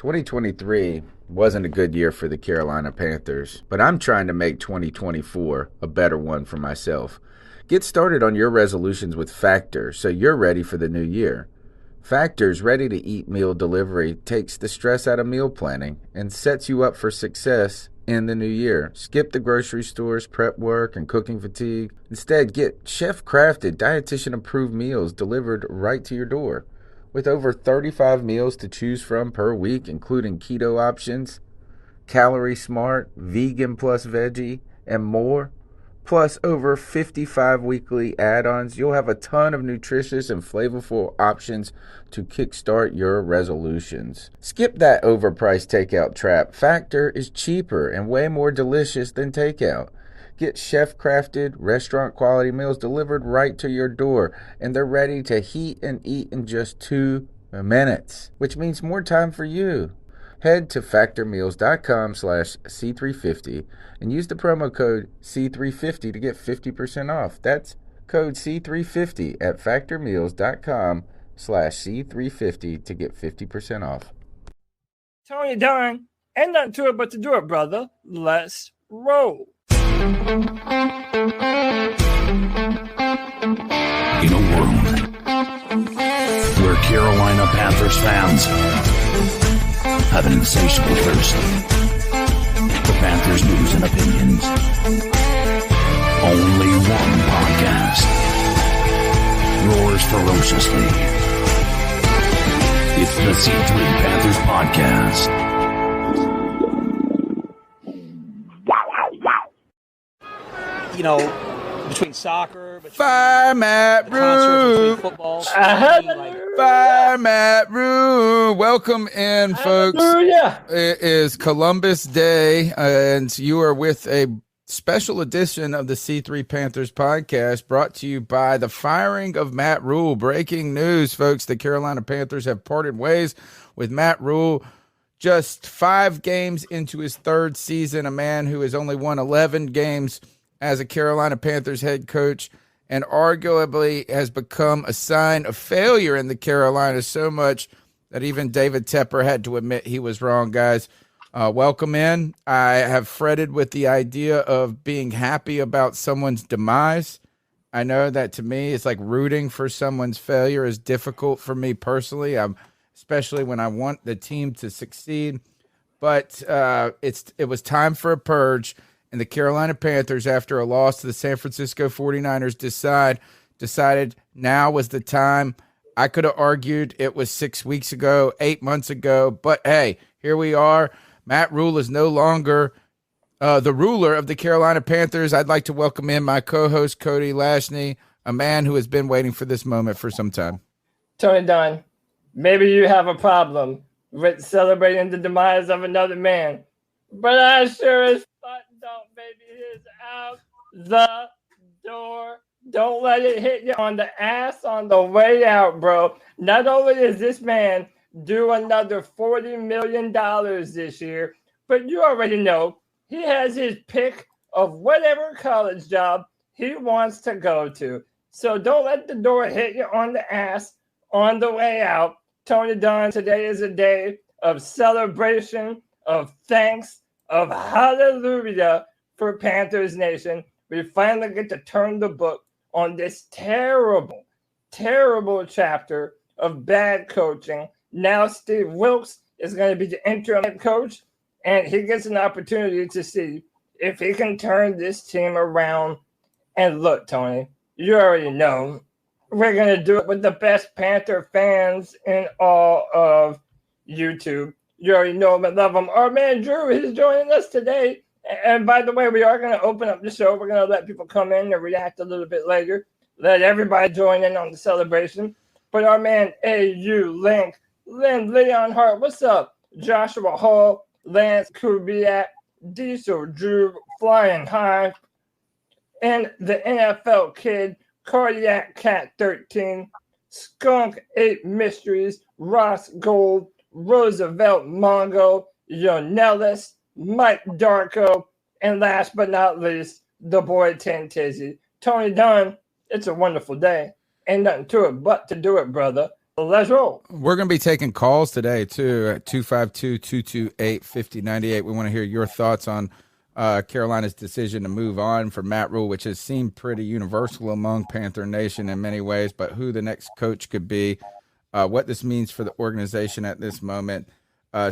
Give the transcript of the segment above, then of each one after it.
2023 wasn't a good year for the Carolina Panthers, but I'm trying to make 2024 a better one for myself. Get started on your resolutions with Factor so you're ready for the new year. Factor's ready-to-eat meal delivery takes the stress out of meal planning and sets you up for success in the new year. Skip the grocery stores, prep work, and cooking fatigue. Instead, get chef-crafted, dietitian-approved meals delivered right to your door. With over 35 meals to choose from per week, including keto options, calorie smart, vegan plus veggie, and more, plus over 55 weekly add-ons, you'll have a ton of nutritious and flavorful options to kickstart your resolutions. Skip that overpriced takeout trap. Factor is cheaper and way more delicious than takeout. Get chef-crafted, restaurant-quality meals delivered right to your door, and they're ready to heat and eat in just 2 minutes, which means more time for you. Head to factormeals.com/C350 and use the promo code C350 to get 50% off. That's code C350 at factormeals.com/C350 to get 50% off. Tony Dunn, ain't nothing to it but to do it, brother. Let's roll. In a world where Carolina Panthers fans have an insatiable thirst for Panthers news and opinions, only one podcast roars ferociously. It's the C3 Panthers Podcast. You know, between soccer, Fire Matt Rhule, football, Fire Matt Rhule. Welcome in, folks. It is Columbus Day, and you are with a special edition of the C3 Panthers podcast brought to you by the firing of Matt Rhule. Breaking news, folks. The Carolina Panthers have parted ways with Matt Rhule. Just 5 games into his 3rd season, a man who has only won 11 games as a Carolina Panthers head coach, and arguably has become a sign of failure in the Carolinas so much that even David Tepper had to admit he was wrong, guys. Welcome in. I have fretted with the idea of being happy about someone's demise. I know that to me, it's like rooting for someone's failure is difficult for me personally, especially when I want the team to succeed. But it was time for a purge. And the Carolina Panthers, after a loss to the San Francisco 49ers, decided now was the time. I could have argued it was 6 weeks ago, 8 months ago, but hey, here we are. Matt Rhule is no longer the ruler of the Carolina Panthers. I'd like to welcome in my co-host, Cody Lashney, a man who has been waiting for this moment for some time. Tony Dunn, maybe you have a problem with celebrating the demise of another man, but I sure as don't, baby, is out the door. Don't let it hit you on the ass on the way out, bro. Not only is this man due another $40 million this year, but you already know he has his pick of whatever college job he wants to go to. So don't let the door hit you on the ass on the way out. Tony Dunn, today is a day of celebration, of thanks, of hallelujah for Panthers Nation. We finally get to turn the book on this terrible, terrible chapter of bad coaching. Now Steve Wilkes is going to be the interim head coach, and he gets an opportunity to see if he can turn this team around. And look, Tony, you already know we're going to do it with the best Panther fans in all of YouTube. You already know him and love him. Our man Drew is joining us today. And by the way, we are going to open up the show. We're going to let people come in and react a little bit later. Let everybody join in on the celebration. But our man AU, Link, Lynn, Leon Hart, what's up? Joshua Hall, Lance Kubiak, Diesel, Drew, Flying High, and the NFL Kid, Cardiac Cat 13, Skunk 8 Mysteries, Ross Gold, Roosevelt Mongo, Yonellis, Mike Darko, and last but not least, the boy Ten Tizzy. Tony Dunn, it's a wonderful day. Ain't nothing to it but to do it, brother. Let's roll. We're going to be taking calls today, too, at 252-228-5098. We want to hear your thoughts on Carolina's decision to move on from Matt Rhule, which has seemed pretty universal among Panther Nation in many ways, but who the next coach could be, what this means for the organization at this moment.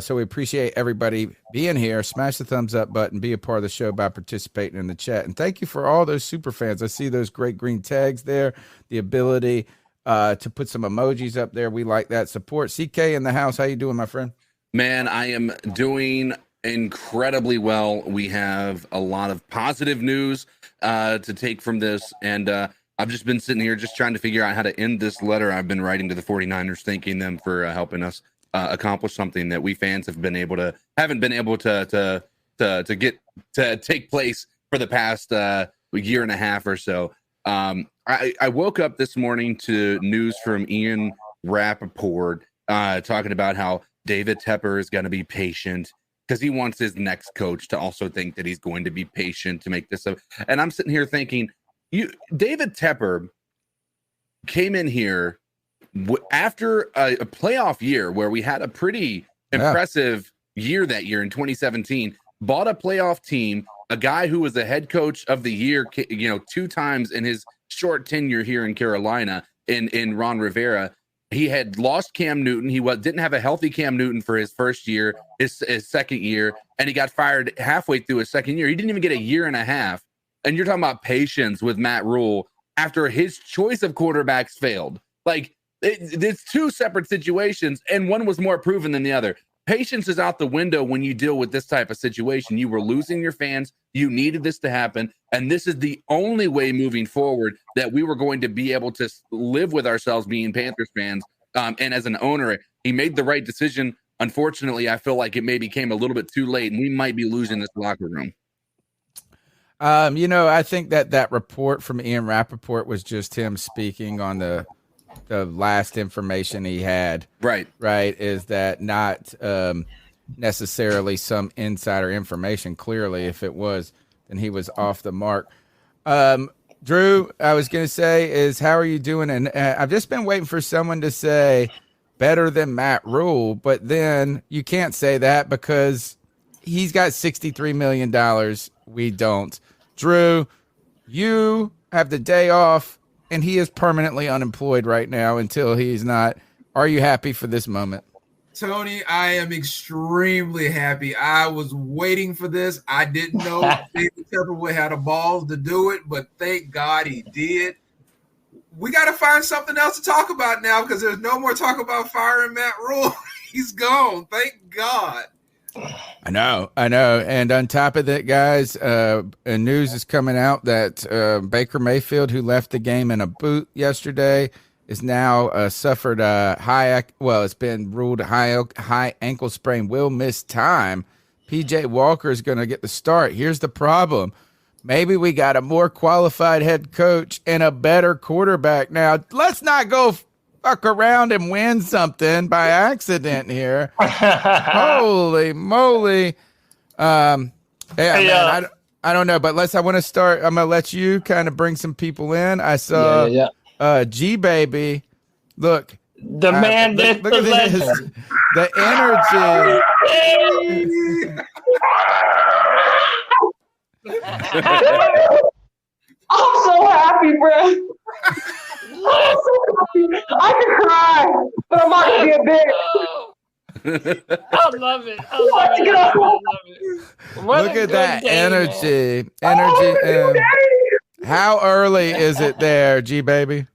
So we appreciate everybody being here. Smash the thumbs up button. Be a part of the show by participating in the chat. And thank you for all those super fans. I see those great green tags there, the ability to put some emojis up there. We like that support. CK in the house. How you doing, my friend? Man, I am doing incredibly well. We have a lot of positive news to take from this. And I've just been sitting here just trying to figure out how to end this letter I've been writing to the 49ers, thanking them for helping us accomplish something that we fans haven't been able to get to take place for the past year and a half or so. I woke up this morning to news from Ian Rappaport talking about how David Tepper is going to be patient because he wants his next coach to also think that he's going to be patient to make this up. And I'm sitting here thinking, David Tepper came in here after a playoff year where we had a pretty impressive year that year in 2017, bought a playoff team, a guy who was the head coach of the year, 2 times in his short tenure here in Carolina in Ron Rivera. He had lost Cam Newton. He didn't have a healthy Cam Newton for his first year, his second year, and he got fired halfway through his second year. He didn't even get a year and a half. And you're talking about patience with Matt Rhule after his choice of quarterbacks failed. Like, it's 2 separate situations, and one was more proven than the other. Patience is out the window when you deal with this type of situation. You were losing your fans. You needed this to happen. And this is the only way moving forward that we were going to be able to live with ourselves being Panthers fans. And as an owner, he made the right decision. Unfortunately, I feel like it maybe came a little bit too late, and we might be losing this locker room. I think that report from Ian Rappaport was just him speaking on the last information he had. Right. Is that not necessarily some insider information? Clearly, if it was, then he was off the mark. Drew, I was going to say is, how are you doing? And I've just been waiting for someone to say better than Matt Rhule, but then you can't say that because he's got $63 million. We don't. Drew, you have the day off, and he is permanently unemployed right now until he's not. Are you happy for this moment? Tony, I am extremely happy. I was waiting for this. I didn't know David Tepper would have the balls to do it, but thank God he did. We got to find something else to talk about now because there's no more talk about firing Matt Rhule. He's gone. Thank God. I know. And on top of that, guys, news is coming out that Baker Mayfield, who left the game in a boot yesterday, is now suffered it's been ruled high ankle sprain, will miss time. PJ Walker is going to get the start. Here's the problem. Maybe we got a more qualified head coach and a better quarterback. Now, let's not go fuck around and win something by accident here. Holy moly. Man, I don't know, but I want to start. I'm going to let you kind of bring some people in. I saw G Baby. Look. The man look at this. The energy. I'm so happy, bro. I'm so happy. I can cry, but I'm not gonna be a bitch. I love it. Look at that energy. How early is it there, G Baby?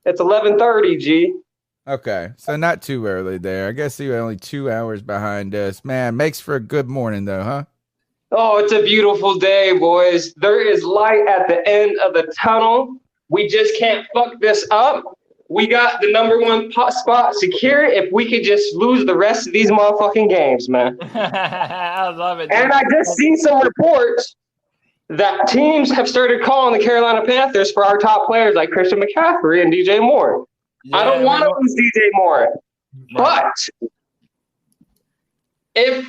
It's 11:30, G. Okay, so not too early there. I guess you're only 2 hours behind us. Man, makes for a good morning though, huh? Oh, it's a beautiful day, boys. There is light at the end of the tunnel. We just can't fuck this up. We got the number 1 spot secure if we could just lose the rest of these motherfucking games, man. I love it. And I just seen some reports that teams have started calling the Carolina Panthers for our top players like Christian McCaffrey and DJ Moore. I don't want to lose DJ Moore. But if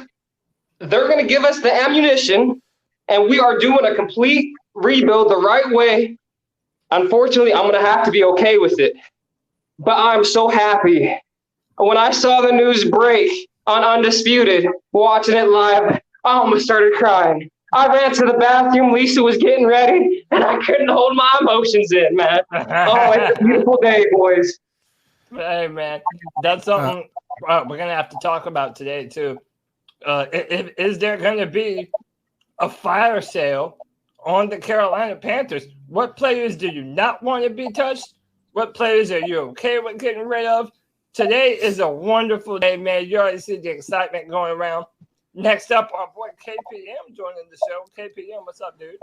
they're going to give us the ammunition and we are doing a complete rebuild the right way, unfortunately, I'm going to have to be okay with it. but I'm so happy. When I saw the news break on Undisputed, watching it live, I almost started crying. I ran to the bathroom. Lisa was getting ready, and I couldn't hold my emotions in, man. Oh, it's a beautiful day, boys. Hey, man, that's something we're going to have to talk about today, too. Is there going to be a fire sale on the Carolina Panthers? What players do you not want to be touched? What players are you okay with getting rid of? Today is a wonderful day, man. You already see the excitement going around. Next up, our boy KPM joining the show. KPM, what's up, dude?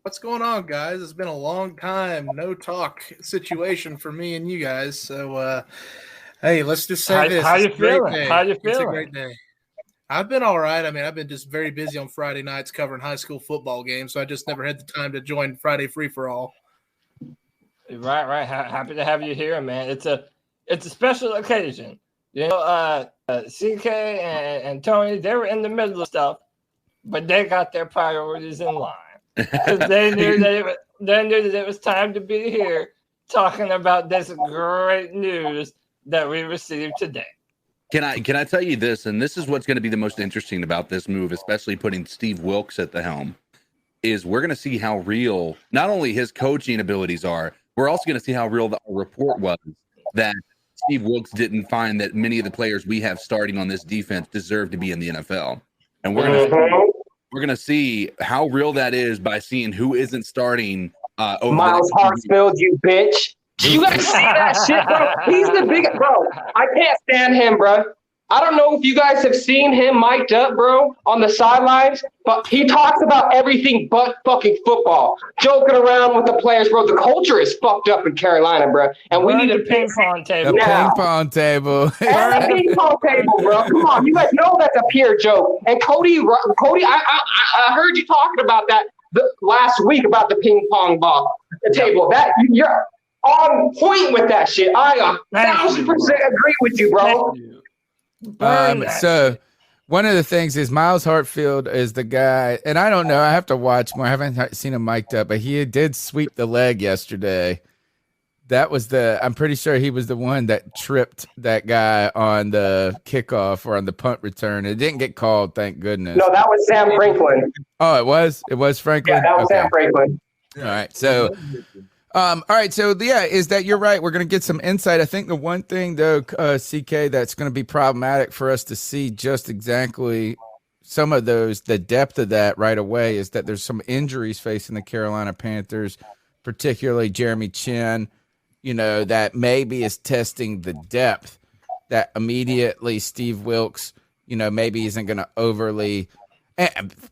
What's going on, guys? It's been a long time, no talk situation for me and you guys. So, hey, let's just say this. How you feeling? How you feeling? It's a great day. I've been all right. I mean, I've been just very busy on Friday nights covering high school football games, so I just never had the time to join Friday Free for All. Right. Happy to have you here, man. It's a special occasion. You know, CK and Tony, they were in the middle of stuff, but they got their priorities in line because they knew that it was time to be here talking about this great news that we received today. Can I tell you this, and this is what's going to be the most interesting about this move, especially putting Steve Wilkes at the helm, is we're going to see how real not only his coaching abilities are, we're also going to see how real the report was that Steve Wilkes didn't find that many of the players we have starting on this defense deserve to be in the NFL. And we're going to see how real that is by seeing who isn't starting over Miles Hartsfield, you bitch. You guys see that shit, bro? He's the biggest, bro. I can't stand him, bro. I don't know if you guys have seen him mic'd up, bro, on the sidelines, but he talks about everything but fucking football. Joking around with the players, bro. The culture is fucked up in Carolina, bro. And we need a ping pong table. The ping pong table. And the ping pong table, bro. Come on. You guys know that's a pure joke. And Cody, I heard you talking about that last week about the ping pong ball, the table. That you're on point with that shit. I 1,000% agree with you, bro. So one of the things is Miles Hartfield is the guy, and I don't know, I have to watch more. I haven't seen him mic'd up, but he did sweep the leg yesterday. That was I'm pretty sure he was the one that tripped that guy on the kickoff or on the punt return. It didn't get called, thank goodness. No, that was Sam Franklin. Oh, it was Franklin? Yeah, that was Sam Franklin. All right. So is that you're right. We're going to get some insight. I think the one thing, though, CK, that's going to be problematic for us to see just exactly some of those, the depth of that right away, is that there's some injuries facing the Carolina Panthers, particularly Jeremy Chin, that maybe is testing the depth that immediately Steve Wilkes, maybe isn't going to overly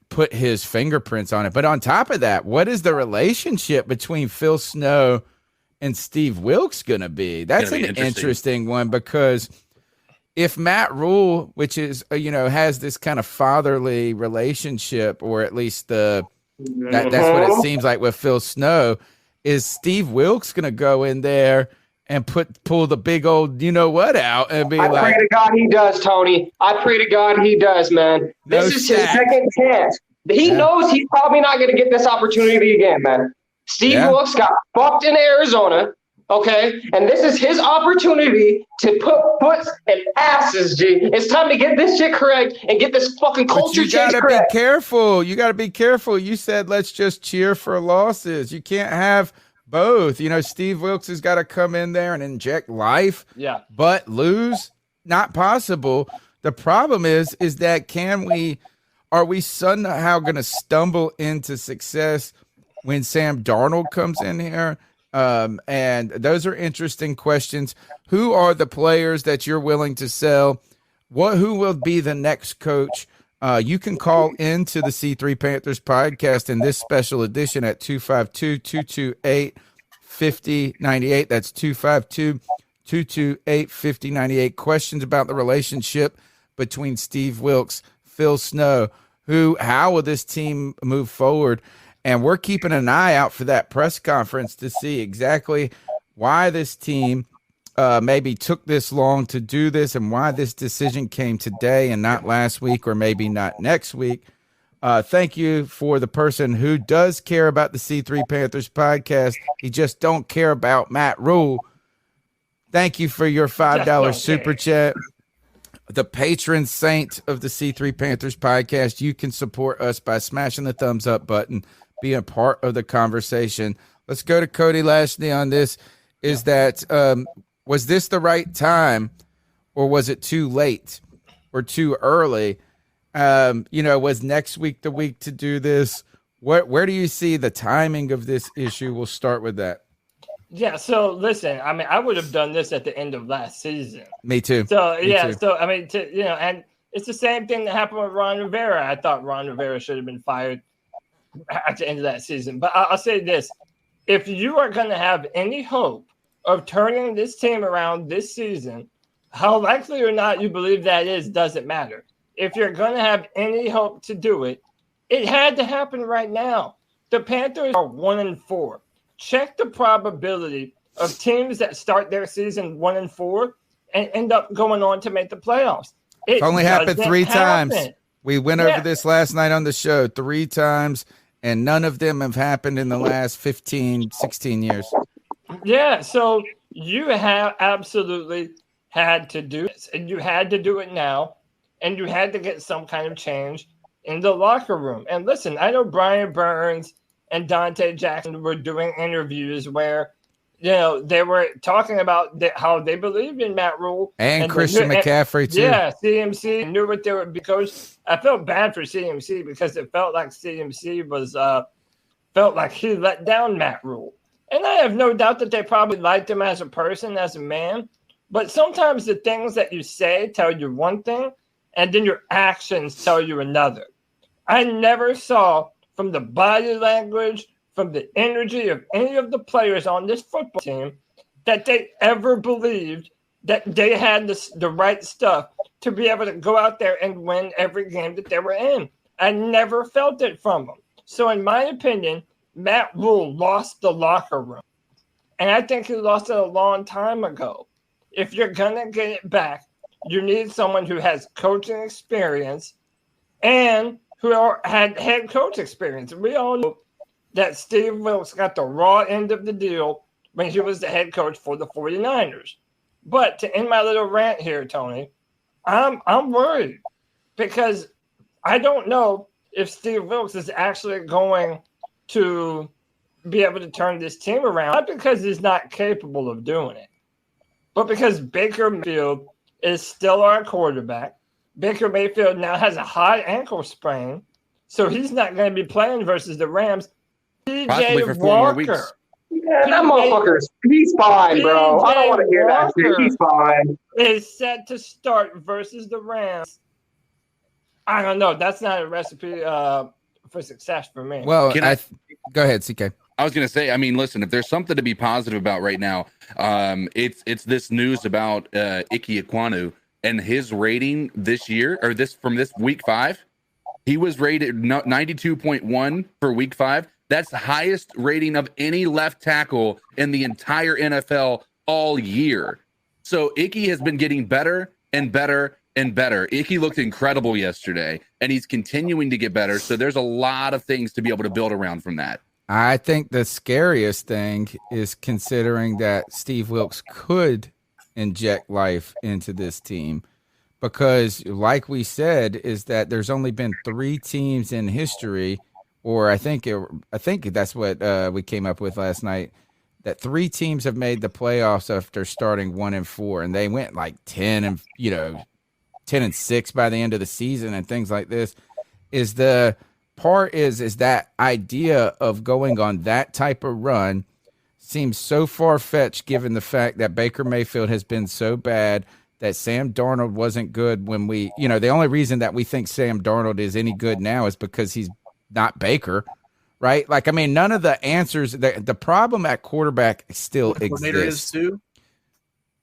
put his fingerprints on it. But on top of that, what is the relationship between Phil Snow and Steve Wilkes going to be? That's an interesting one, because if Matt Rhule, which is, has this kind of fatherly relationship, or at least that's what it seems like with Phil Snow, is Steve Wilkes going to go in there and pull the big old out and be I pray to God he does, Tony. I pray to God he does, man. This is his second chance. He knows he's probably not going to get this opportunity again, man. Steve Wilkes got fucked in Arizona, okay? And this is his opportunity to put foots and asses, G. It's time to get this shit correct and get this fucking culture change correct. You got to be careful. You got to be careful. You said let's just cheer for losses. You can't have both. Steve Wilkes has got to come in there and inject life, but lose. Not possible. The problem is that are we somehow going to stumble into success when Sam Darnold comes in here? And those are interesting questions. Who are the players that you're willing to sell? Who will be the next coach? You can call into the C3 Panthers podcast in this special edition at 252-228-5098. That's 252-228-5098. Questions about the relationship between Steve Wilkes, Phil Snow. How will this team move forward? And we're keeping an eye out for that press conference to see exactly why this team maybe took this long to do this, and why this decision came today and not last week, or maybe not next week. Thank you for the person who does care about the C3 Panthers podcast. He just don't care about Matt Rhule. Thank you for your $5 super chat. The patron saint of the C3 Panthers podcast. You can support us by smashing the thumbs up button, being a part of the conversation. Let's go to Cody Lashley on this. Was this the right time, or was it too late or too early? Was next week the week to do this? Where do you see the timing of this issue? We'll start with that. Yeah, so listen, I mean, I would have done this at the end of last season. Me too. So, Me too. So, I mean, and it's the same thing that happened with Ron Rivera. I thought Ron Rivera should have been fired at the end of that season. But I'll say this. If you are going to have any hope of turning this team around this season, how likely or not you believe that is doesn't matter. If you're going to have any hope to do it, it had to happen right now. The Panthers are 1-4. Check the probability of teams that start their season 1-4 and end up going on to make the playoffs. It's only happened 3 times. We went over this last night on the show 3 times, and none of them have happened in the last 15, 16 years. Yeah, so you have absolutely had to do this, and you had to do it now, and you had to get some kind of change in the locker room. And listen, I know Brian Burns and Dante Jackson were doing interviews where, they were talking about how they believed in Matt Rhule. And Christian McCaffrey, too. Yeah, CMC knew what they were, because I felt bad for CMC because it felt like CMC felt like he let down Matt Rhule. And I have no doubt that they probably liked him as a person, as a man. But sometimes the things that you say tell you one thing, and then your actions tell you another. I never saw from the body language, from the energy of any of the players on this football team, that they ever believed that they had the right stuff to be able to go out there and win every game that they were in. I never felt it from them. So in my opinion, Matt Rhule lost the locker room. And I think he lost it a long time ago. If you're going to get it back, you need someone who has coaching experience and who had head coach experience. We all know that Steve Wilkes got the raw end of the deal when he was the head coach for the 49ers. But to end my little rant here, Tony, I'm worried because I don't know if Steve Wilkes is actually going to be able to turn this team around, not because he's not capable of doing it, but because Baker Mayfield is still our quarterback. Baker Mayfield now has a high ankle sprain, so he's not going to be playing versus the Rams. Possibly for 4 more weeks. Yeah, that motherfucker's, he's fine, bro. I don't want to hear that shit. He's fine. Is set to start versus the Rams. I don't know. That's not a recipe for success for me. Well, go ahead, CK. I was going to say, I mean, listen, if there's something to be positive about right now, it's this news about Ike Ekwonu and his rating this year, or from this week 5. He was rated 92.1 for week 5. That's the highest rating of any left tackle in the entire NFL all year. So Ike has been getting better and better and better. Ike looked incredible yesterday, and he's continuing to get better. So there's a lot of things to be able to build around from that. I think the scariest thing is considering that Steve Wilkes could inject life into this team, because like we said, is that there's only been 3 teams in history, or I think that's what we came up with last night, that 3 teams have made the playoffs after starting 1-4, and they went like 10-6 by the end of the season and things like this. Is the part is that idea of going on that type of run seems so far-fetched given the fact that Baker Mayfield has been so bad, that Sam Darnold wasn't good when the only reason that we think Sam Darnold is any good now is because he's not Baker, right? Like, I mean, none of the answers, the problem at quarterback still exists. Too?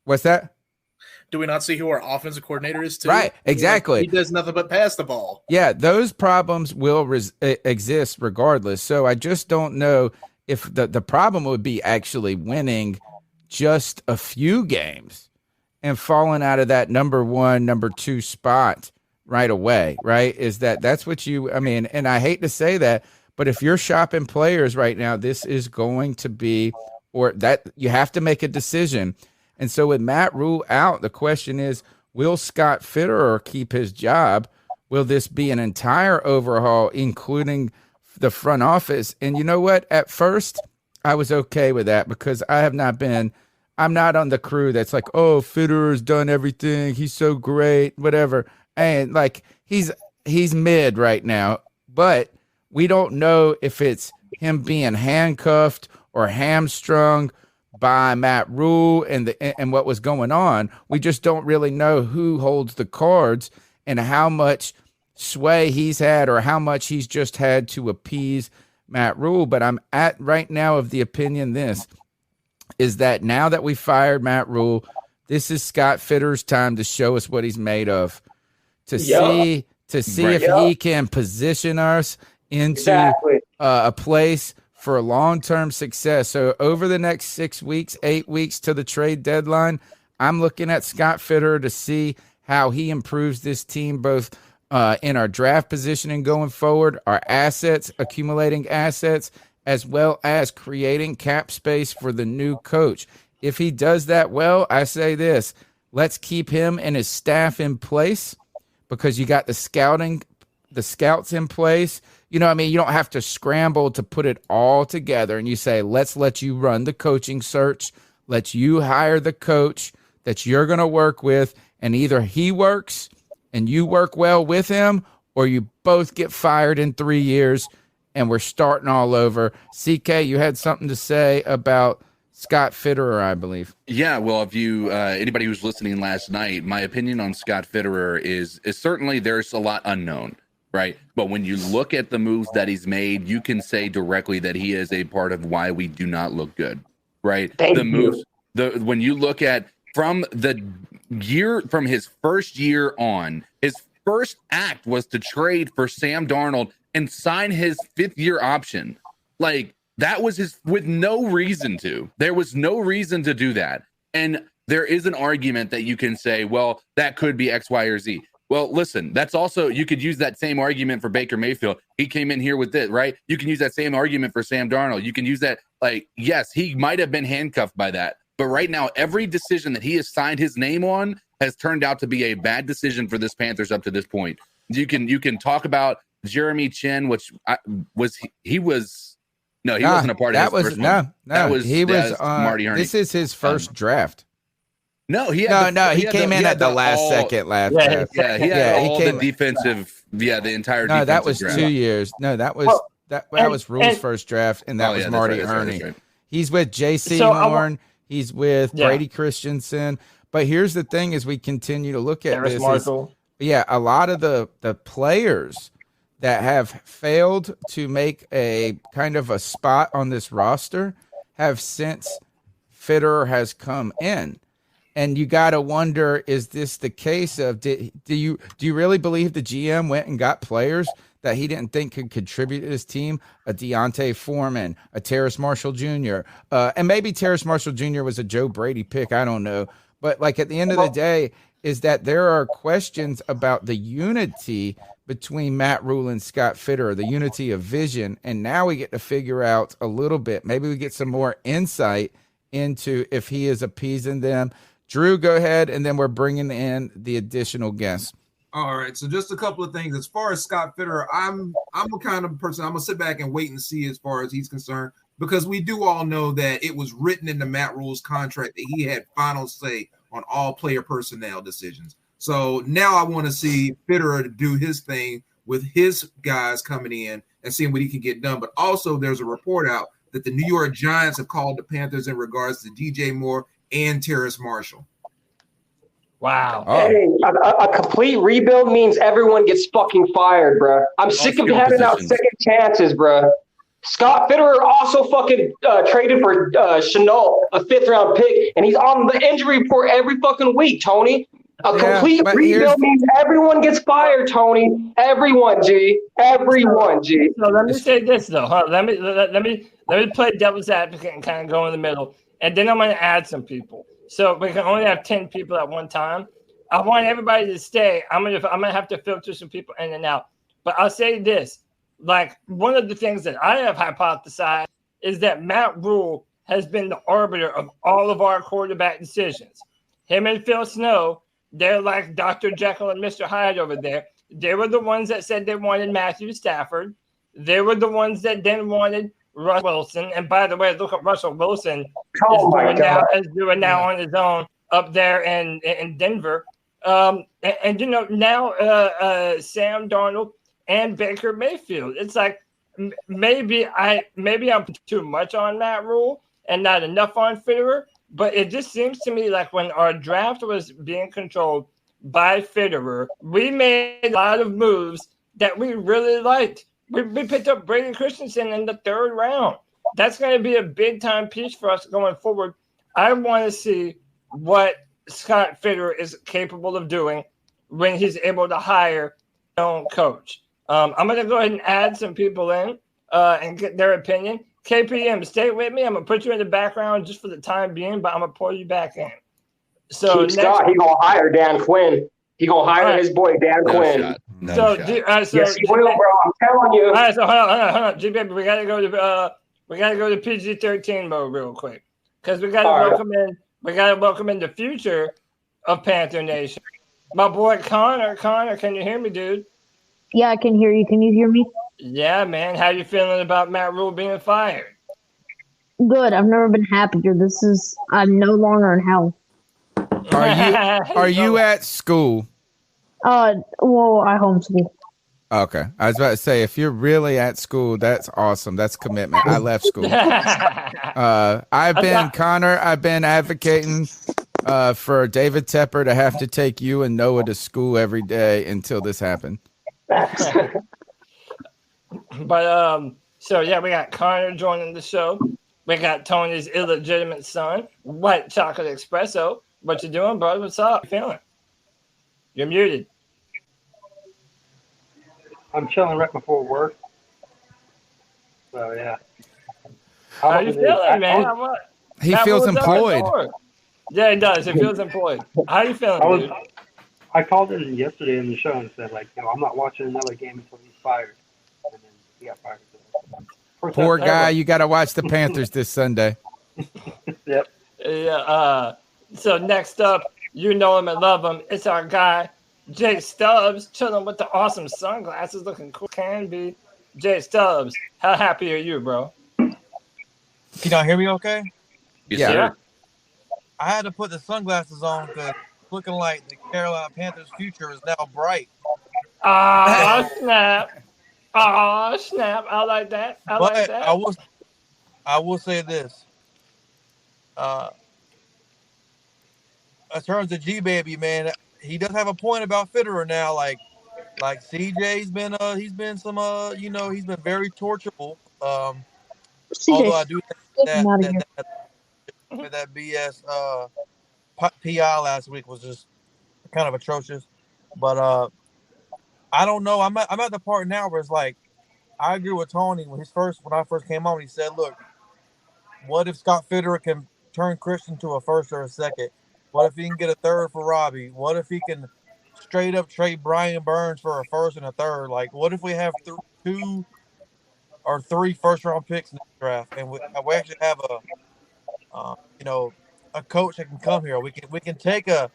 What's that? Do we not see who our offensive coordinator is too? Right, exactly. He does nothing but pass the ball. Yeah, those problems will exist regardless. So I just don't know if the problem would be actually winning just a few games and falling out of that number 1, number 2 spot right away, right? That's what and I hate to say that, but if you're shopping players right now, this is going to be, or that you have to make a decision. And so with Matt Rhule out, the question is, will Scott Fitterer keep his job? Will this be an entire overhaul, including the front office? And you know what? At first, I was okay with that because I'm not on the crew that's like, oh, Fitterer's done everything. He's so great, whatever. And like, he's mid right now, but we don't know if it's him being handcuffed or hamstrung by Matt Rhule and what was going on. We just don't really know who holds the cards and how much sway he's had or how much he's just had to appease Matt Rhule. But I'm at right now of the opinion this is that now that we fired Matt Rhule, this is Scott Fitterer's time to show us what he's made of, to see if he can position us into a place for long-term success. So over the next 6 weeks, 8 weeks to the trade deadline, I'm looking at Scott Fitterer to see how he improves this team, both in our draft positioning going forward, our assets, accumulating assets, as well as creating cap space for the new coach. If he does that well, I say this, let's keep him and his staff in place because you got the scouts in place. You know what I mean? You don't have to scramble to put it all together. And you say, let's let you run the coaching search. Let you hire the coach that you're going to work with. And either he works and you work well with him, or you both get fired in 3 years and we're starting all over. CK, you had something to say about Scott Fitterer, I believe. Yeah, well, if you anybody who's listening last night, my opinion on Scott Fitterer is certainly there's a lot unknown. Right. But when you look at the moves that he's made, you can say directly that he is a part of why we do not look good. Right. When you look at from his first year on, his first act was to trade for Sam Darnold and sign his 5th-year option. Like that was with no reason to. There was no reason to do that. And there is an argument that you can say, well, that could be X, Y, or Z. Well, listen, that's also, you could use that same argument for Baker Mayfield. He came in here with it, right? You can use that same argument for Sam Darnold. You can use that, like, yes, he might have been handcuffed by that. But right now, every decision that he has signed his name on has turned out to be a bad decision for this Panthers up to this point. You can talk about Jeremy Chin, which wasn't a part of his first one. That was Marty Herney. This is his first draft. No, he came in at the last second last draft. Yeah, he had all the defensive. Yeah, the entire. No, that was draft. 2 years. No, that was Rhule's first draft, and that was Marty Herney. Right. He's with J.C. Horn. He's with Brady Christensen. But here's the thing: as we continue to look at this, a lot of the players that have failed to make a kind of a spot on this roster have since Fitterer has come in. And you got to wonder, is this the case of, do you really believe the GM went and got players that he didn't think could contribute to his team? A Deontay Foreman, a Terrace Marshall Jr., and maybe Terrace Marshall Jr. was a Joe Brady pick. I don't know. But like at the end of the day, is that there are questions about the unity between Matt Rhule and Scott Fitterer, the unity of vision. And now we get to figure out a little bit. Maybe we get some more insight into if he is appeasing them. Drew, go ahead, and then we're bringing in the additional guests. All right, so just a couple of things. As far as Scott Fitterer, I'm a kind of person, I'm going to sit back and wait and see as far as he's concerned, because we do all know that it was written into Matt Rhule's contract that he had final say on all player personnel decisions. So now I want to see Fitterer do his thing with his guys coming in and seeing what he can get done. But also there's a report out that the New York Giants have called the Panthers in regards to DJ Moore and Terrace Marshall. Wow. Oh. Hey, a complete rebuild means everyone gets fucking fired, bro. I'm sick of handing out second chances, bro. Scott Fitterer also fucking traded for Chenault, a 5th-round pick, and he's on the injury report every fucking week, Tony. A complete rebuild means everyone gets fired, Tony. Everyone, G. Everyone, G. So let me say this though. Let me play devil's advocate and kind of go in the middle, and then I'm going to add some people. So we can only have 10 people at one time. I want everybody to stay. I'm gonna have to filter some people in and out. But I'll say this: like one of the things that I have hypothesized is that Matt Rhule has been the arbiter of all of our quarterback decisions. Him and Phil Snow, they're like Dr. Jekyll and Mr. Hyde over there. They were the ones that said they wanted Matthew Stafford. They were the ones that then wanted Russell Wilson. And by the way, look at Russell Wilson is doing now on his own up there in Denver. And now Sam Darnold and Baker Mayfield. It's like maybe I'm too much on Matt Rhule and not enough on Fitterer. But it just seems to me like when our draft was being controlled by Fitterer, we made a lot of moves that we really liked. We picked up Brady Christensen in the 3rd round. That's going to be a big-time piece for us going forward. I want to see what Scott Fitterer is capable of doing when he's able to hire his own coach. I'm going to go ahead and add some people in and get their opinion. KPM, stay with me. I'm going to put you in the background just for the time being, but I'm going to pull you back in. So Scott, he going to hire Dan Quinn. He going to hire his boy Dan Quinn. No shot. Yes, he will, bro. I'm telling you. All right, so hold on. G-Baby, we got to go to PG-13 mode real quick because we got to welcome in the future of Panther Nation. My boy Connor, can you hear me, dude? Yeah, I can hear you. Can you hear me? Yeah, man. How you feeling about Matt Rhule being fired? Good. I've never been happier. I'm no longer in hell. Are you at school? Well, I homeschool. Okay. I was about to say, if you're really at school, that's awesome. That's commitment. I left school. I've been advocating for David Tepper to have to take you and Noah to school every day until this happened. But so yeah, we got Connor joining the show. We got Tony's illegitimate son, White Chocolate Espresso. What you doing, brother? What's up? How you feeling? You're muted. I'm chilling right before work. So yeah. How you feeling, man? He feels employed. Yeah, he does. He feels employed. How you feeling, dude? I called in yesterday in the show and said, I'm not watching another game until he's fired. And then he got fired. Poor guy. You got to watch the Panthers this Sunday. Yep. Yeah. So next up, you know him and love him. It's our guy, Jay Stubbs, chilling with the awesome sunglasses, looking cool. Can be. Jay Stubbs, how happy are you, bro? Can y'all hear me okay? Yes, sir. I had to put the sunglasses on because looking like the Carolina Panthers' future is now bright. Oh, snap. Oh, snap. I like that. I like that. I will say this. In terms of G-Baby, man, he does have a point about Fitterer now. Like CJ's been he's been very torturable. Although I do think that BS PI last week was just kind of atrocious. But I don't know. I'm at the part now where it's like I agree with Tony when I first came on. He said, "Look, what if Scott Fitterer can turn Christian to a first or a second? What if he can get a third for Robbie? What if he can straight up trade Brian Burns for a first and a third? Like, what if we have 2 or 3 first-round picks in the draft, and we actually have a coach that can come here? We can take a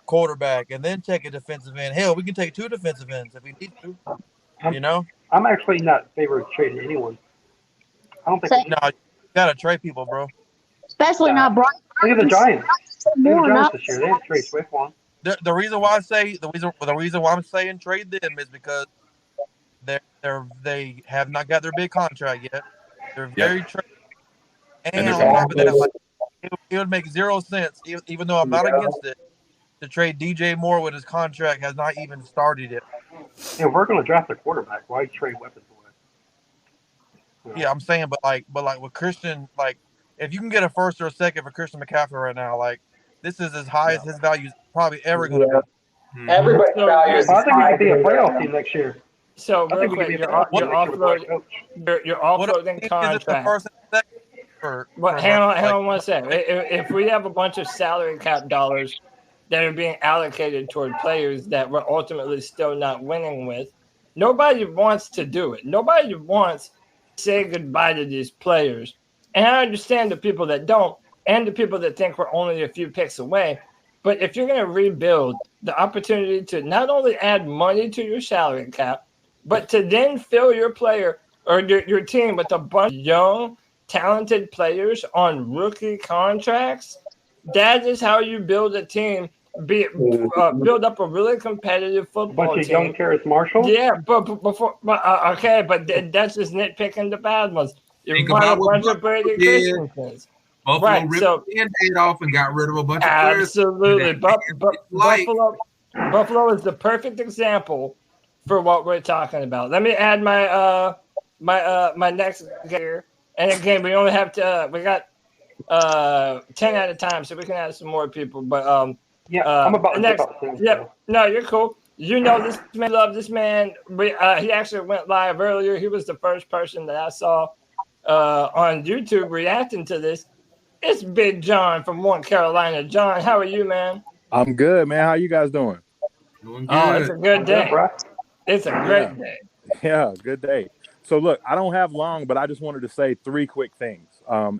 quarterback and then take a defensive end. Hell, we can take 2 defensive ends if we need to. I'm actually not in favor of trading anyone. I don't think. No, you gotta trade people, bro. Especially not Brian. Look at the Giants. Look at the Giants this year. They didn't trade Swift one. The reason why I'm saying trade them is because they have not got their big contract yet. They're very trade. And on top of that, it would make 0 sense, even though I'm not against it, to trade DJ Moore when his contract has not even started yet. Yeah, we're going to draft a quarterback. Why trade weapons away? Yeah, I'm saying, but with Christian, if you can get a first or a second for Christian McCaffrey right now, this is as high as his value is probably ever going to be. Everybody's value is I think we could be a playoff team next year. So real quick, you're offloading contract. Hang on one second. If we have a bunch of salary cap dollars that are being allocated toward players that we're ultimately still not winning with, nobody wants to do it. Nobody wants to say goodbye to these players And I understand the people that don't and the people that think we're only a few picks away. But if you're going to rebuild, the opportunity to not only add money to your salary cap, but to then fill your player or your team with a bunch of young, talented players on rookie contracts, that is how you build a team. Build up a really competitive football bunch of team. young Terrace Marshall. Yeah, but that's just nitpicking the bad ones. Think about what Buffalo did. Buffalo right, ripped so, the Band-Aid off and got rid of a bunch of players. Absolutely. Buffalo is the perfect example for what we're talking about. Let me add my my next gear. And again, we only have to we got 10 at a time, so we can add some more people. But I'm about to next. soon, Yep. No, you're cool. You know this man, love this man. He actually went live earlier. He was the first person that I saw on YouTube reacting to this. It's Big John from Carolina. John, how are you, man? I'm good, man. How you guys doing? Doing good. Oh, it's a good day. It's a great day. Yeah, good day. So look, I don't have long, but I just wanted to say 3 quick things.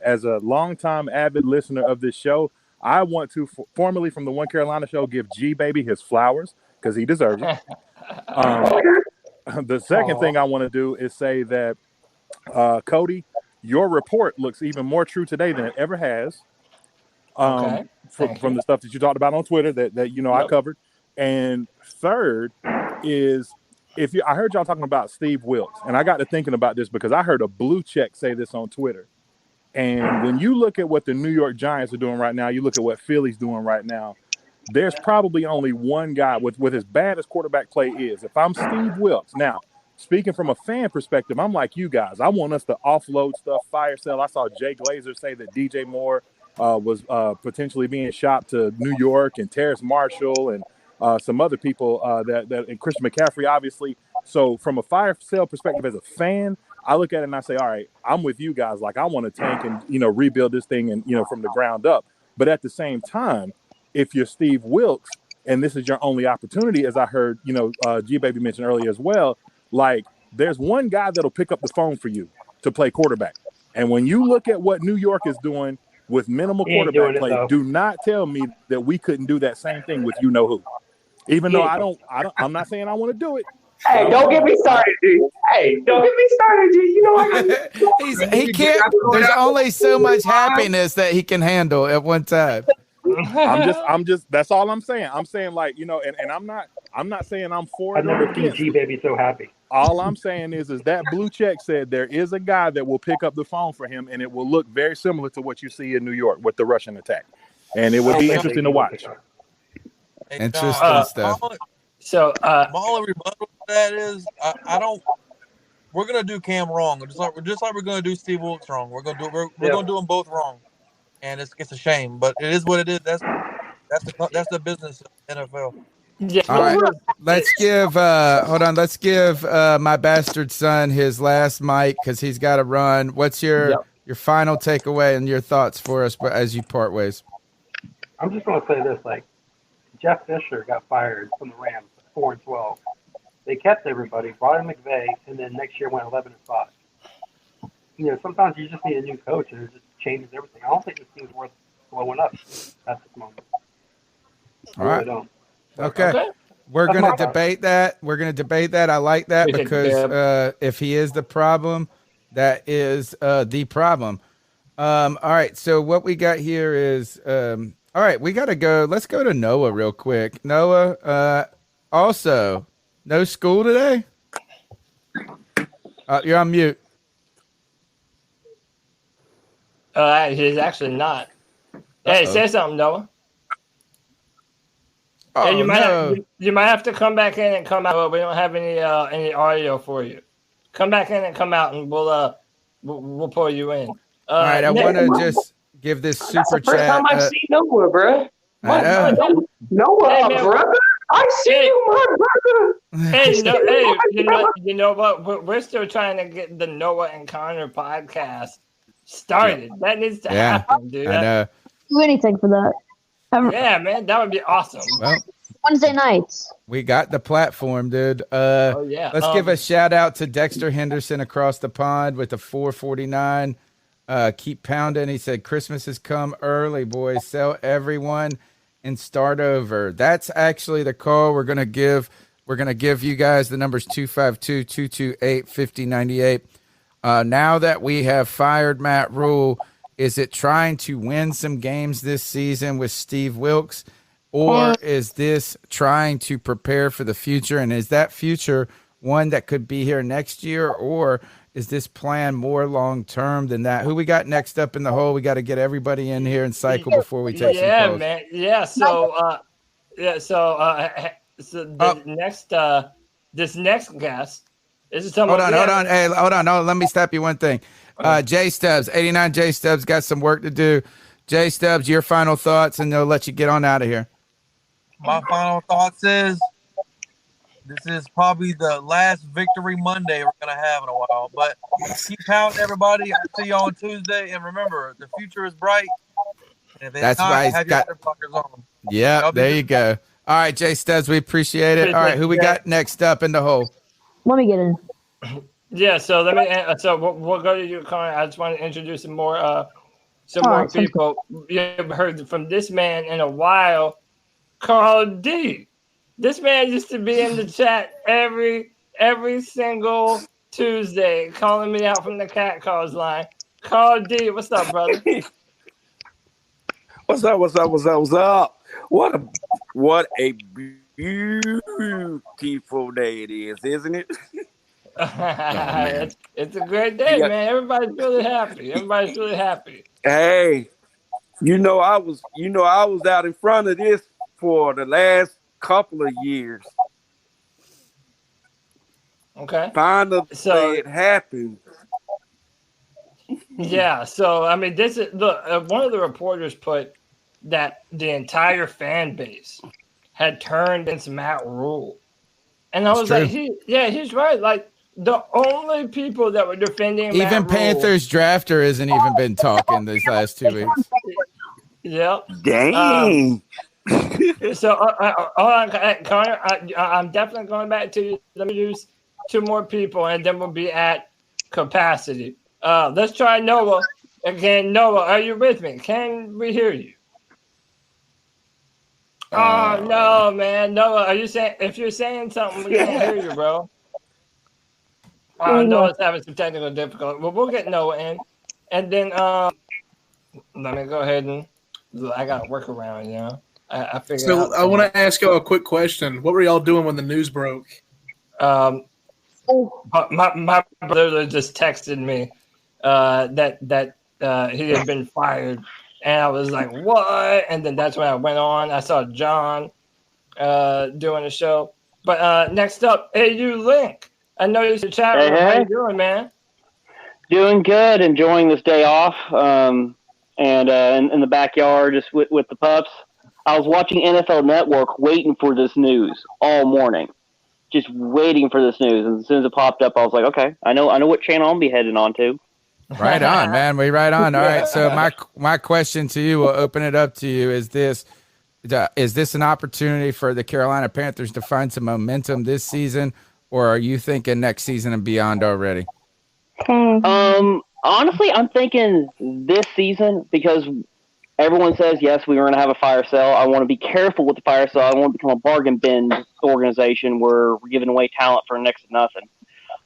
As a longtime avid listener of this show, I want to formally from the One Carolina Show give G Baby his flowers because he deserves it. The second thing I want to do is say that Cody, your report looks even more true today than it ever has. From the stuff that you talked about on Twitter that I covered. And third is I heard y'all talking about Steve Wilkes, and I got to thinking about this because I heard a blue check say this on Twitter. And when you look at what the New York Giants are doing right now, you look at what Philly's doing right now, there's probably only one guy with as bad as quarterback play is. If I'm Steve Wilkes, now speaking from a fan perspective, I'm like you guys. I want us to offload stuff, fire sale. I saw Jay Glazer say that DJ Moore was potentially being shopped to New York, and Terrace Marshall and some other people and Christian McCaffrey, obviously. So from a fire sale perspective as a fan, I look at it and I say, all right, I'm with you guys. Like I want to tank and, rebuild this thing and, from the ground up. But at the same time, if you're Steve Wilkes and this is your only opportunity, as I heard, G Baby mentioned earlier as well, like there's one guy that'll pick up the phone for you to play quarterback. And when you look at what New York is doing with minimal quarterback play, do not tell me that we couldn't do that same thing with who. Even though I'm not saying I want to do it. Hey, don't get me started, G. Hey, don't get me started, G. You know he can't. There's only so much happiness that he can handle at one time. I'm just. That's all I'm saying. I'm saying and I'm not saying I'm for it. I've never seen G Baby so happy. All I'm saying is that blue check said there is a guy that will pick up the phone for him, and it will look very similar to what you see in New York with the Russian attack, and it would be interesting to watch. Interesting stuff. So my only rebuttal to that is I don't. We're gonna do Cam wrong, just like we're gonna do Steve Wilkes wrong. We're gonna do them both wrong, and it's a shame, but it is what it is. That's the business of NFL. Yeah. All right, let's give Let's give my bastard son his last mic because he's got to run. What's your final takeaway and your thoughts for us as you part ways? I'm just gonna say this: like Jeff Fisher got fired from the Rams, 4-12. They kept everybody, brought in McVay, and then next year went 11-5. Sometimes you just need a new coach, and it just changes everything. I don't think this team's worth blowing up at this moment. All right. Okay. We're going to debate that. I like that because if he is the problem, that is the problem. All right. So what we got here is, all right, we got to go. Let's go to Noah real quick. Noah, also, no school today? You're on mute. He's actually not. Hey, say something, Noah. Oh, hey, you might have to come back in and come out. We don't have any audio for you. Come back in and come out, and we'll pull you in. All right, I want to just give this super chat. That's the first time I've seen Noah, bro. Noah, Hey, brother. I see you, my brother. Hey, you know what? We're still trying to get the Noah and Connor podcast started. That needs to happen, dude. I know. Do anything for that. Yeah, man, that would be awesome. Well, Wednesday nights. we got the platform, dude. Let's give a shout out to Dexter Henderson across the pond with the 449. Keep pounding. He said, Christmas has come early, boys. Sell everyone and start over. That's actually the call we're going to give. We're going to give you guys the numbers 252-228-5098. Now that we have fired Matt Rhule, is it trying to win some games this season with Steve Wilkes, or is this trying to prepare for the future? And is that future one that could be here next year, or is this plan more long-term than that? Who we got next up in the hole? We got to get everybody in here and cycle before we take some calls. Man. Yeah, so this next guest is Hold on. Hey, hold on. No, let me stop you one thing. J Stubbs, 89 J Stubbs got some work to do. J Stubbs, your final thoughts, and they'll let you get on out of here. My final thoughts is this is probably the last Victory Monday we're going to have in a while. But keep pounding, everybody. I'll see you on Tuesday. And remember, the future is bright. And if it's not, have your blockers on. Yeah, there you go. All right, Jay Stubbs, we appreciate it. All right, who we got next up in the hole? Let me get in. Yeah, so we'll go to you, Connor. I just want to introduce some more people. You haven't heard from this man in a while, Carl D. This man used to be in the chat every single Tuesday, calling me out from the cat calls line. Carl D, what's up, brother? What's up? What a beautiful day it is, isn't it? It's a great day, man. Everybody's really happy. Hey, I was out in front of this for the last couple of years. Okay. Finally, it happened. Yeah. So I mean, this is one of the reporters put that the entire fan base had turned against Matt Rhule, and I was like, he's right. Like the only people that were defending even Matt Panthers Rhule, drafter hasn't even been talking these last 2 weeks. Yeah. Dang. So hold on, Connor. I'm definitely going back to you. Let me use 2 more people, and then we'll be at capacity. Let's try Noah again. Noah, are you with me? Can we hear you? Oh no, man, Noah. Are you saying if you're saying something, we can't hear you, bro? Noah's having some technical difficulty. Well, we'll get Noah in, and then let me go ahead and I got to work around, I figured. So I want to ask y'all a quick question. What were y'all doing when the news broke? My brother just texted me that he had been fired, and I was like, "What?" And then that's when I went on. I saw John doing a show. But next up, AU Link. I know you're chatting. Hey. How you doing, man? Doing good. Enjoying this day off. And in the backyard, just with the pups. I was watching NFL Network, waiting for this news all morning, just waiting for this news. And as soon as it popped up, I was like, okay, I know what channel I'll be heading on to. Right on, man. We right on. All right. So my question to you, we'll open it up to you. Is this an opportunity for the Carolina Panthers to find some momentum this season, or are you thinking next season and beyond already? Honestly, I'm thinking this season because everyone says, yes, we were going to have a fire sale. I want to be careful with the fire sale. I don't want to become a bargain bin organization where we're giving away talent for next to nothing.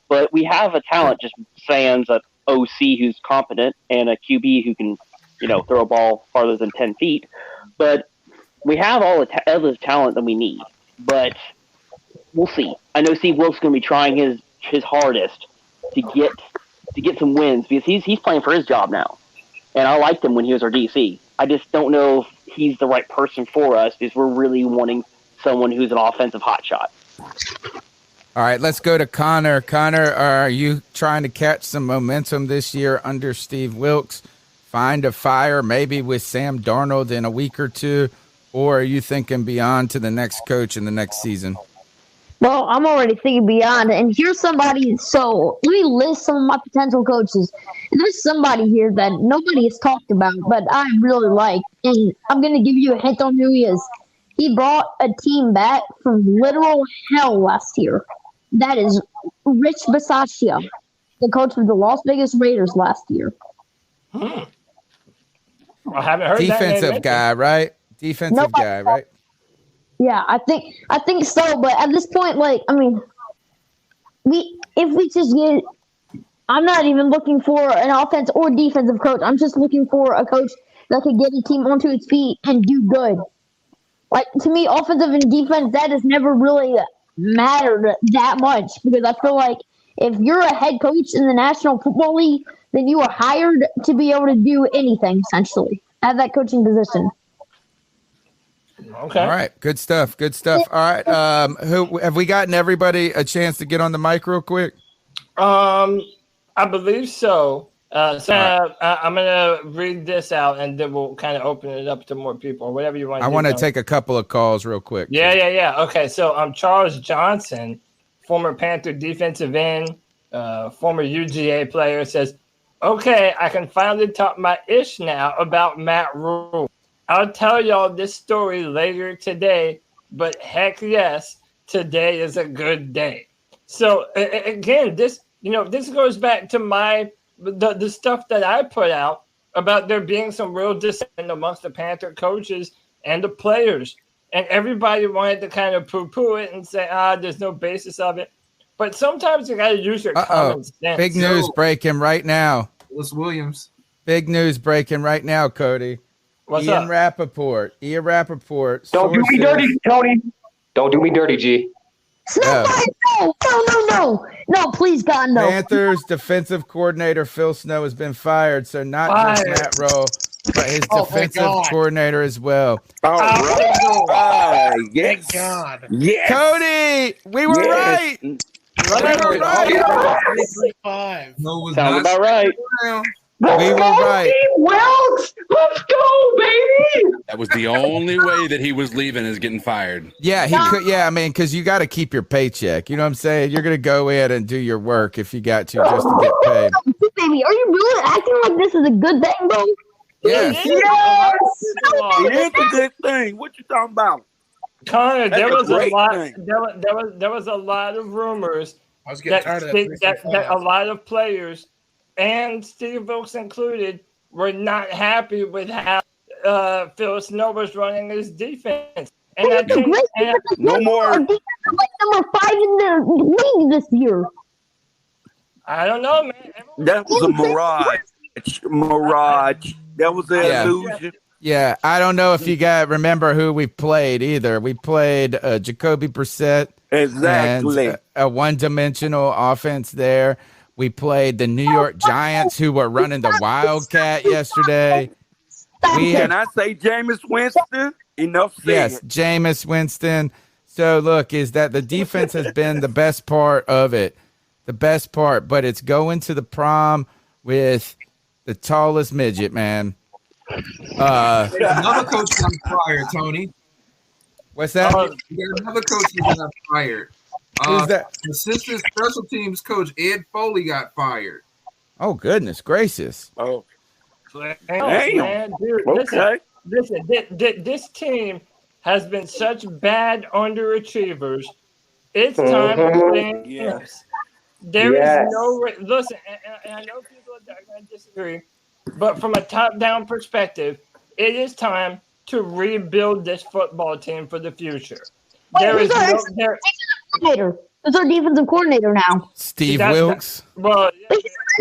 But we have a talent, just sans an OC who's competent and a QB who can, throw a ball farther than 10 feet. But we have all the other talent that we need. But we'll see. I know Steve Wilkes is going to be trying his hardest to get some wins because he's playing for his job now. And I liked him when he was our DC. I just don't know if he's the right person for us because we're really wanting someone who's an offensive hotshot. All right, let's go to Connor. Connor, are you trying to catch some momentum this year under Steve Wilkes? Find a fire maybe with Sam Darnold in a week or two? Or are you thinking beyond to the next coach in the next season? Well, I'm already thinking beyond, and here's somebody. So let me list some of my potential coaches. There's somebody here that nobody has talked about, but I really like, and I'm going to give you a hint on who he is. He brought a team back from literal hell last year. That is Rich Bisaccia, the coach of the Las Vegas Raiders last year. I haven't heard defensive guy, right? Defensive guy, right? Yeah, I think so. But at this point, like, I mean, if we just get, I'm not even looking for an offense or defensive coach. I'm just looking for a coach that could get a team onto its feet and do good. Like, to me, offensive and defense, that has never really mattered that much, because I feel like if you're a head coach in the National Football League, then you are hired to be able to do anything, essentially, at that coaching position. Okay. All right. Good stuff. Good stuff. All right. Who have we gotten everybody a chance to get on the mic real quick? I believe so. I'm gonna read this out, and then we'll kind of open it up to more people, or whatever you want. I want to take a couple of calls real quick. Yeah. Okay, so Charles Johnson, former Panther defensive end, former UGA player, says, "Okay, I can finally talk my ish now about Matt Rhule. I'll tell y'all this story later today, but heck yes, today is a good day." So again, this goes back to the stuff that I put out about there being some real dissent amongst the Panther coaches and the players, and everybody wanted to kind of poo-poo it and say, there's no basis of it. But sometimes you got to use your common sense. Big news breaking right now. What's Williams? Big news breaking right now, Cody. What's Ian up? Rappaport. Don't do me dirty, Tony. Don't do me dirty, G. No, please, God, no. Panthers defensive coordinator Phil Snow has been fired, so not just Matt Rhule, but his defensive coordinator as well. All right. Yes. Thank God. Yes. Cody, we were right. No, Sounds about right. We were right. Wilkes, let's go, baby. That was the only way that he was leaving, is getting fired. Yeah, he could. Yeah, I mean, because you got to keep your paycheck. You know what I'm saying? You're going to go in and do your work if you got to, just to get paid. Baby, are you really acting like this is a good thing, bro? Yes. It is a good thing. What you talking about? Connor, there That's was a lot. thing. There was a lot of rumors I was getting tired of that a lot of players, and Steve Wilkes included, were not happy with how Phil Snow was running his defense. And I think No more. Our defense is like number 5 in the league this year. I don't know, man. That was a mirage. That was an illusion. Yeah, I don't know if you guys remember who we played either. We played Jacoby Brissett. Exactly. And, a one-dimensional offense there. We played the New York Giants, who were running the Wildcat yesterday. Can I say Jameis Winston? Enough said. Yes, Jameis Winston. So, look, is that the defense has been the best part of it. The best part. But it's going to the prom with the tallest midget, man. Another coach got fired, Tony. What's that? You got another coach that got fired. Who's that? Assistant special teams coach Ed Foley got fired. Oh, goodness gracious. Oh. Man, dude, Okay. listen, this team has been such bad underachievers. It's time to change. Yes. There is no listen, and I know people are going to disagree, but from a top-down perspective, it is time to rebuild this football team for the future. Who's our defensive coordinator now? Steve Wilkes. Well,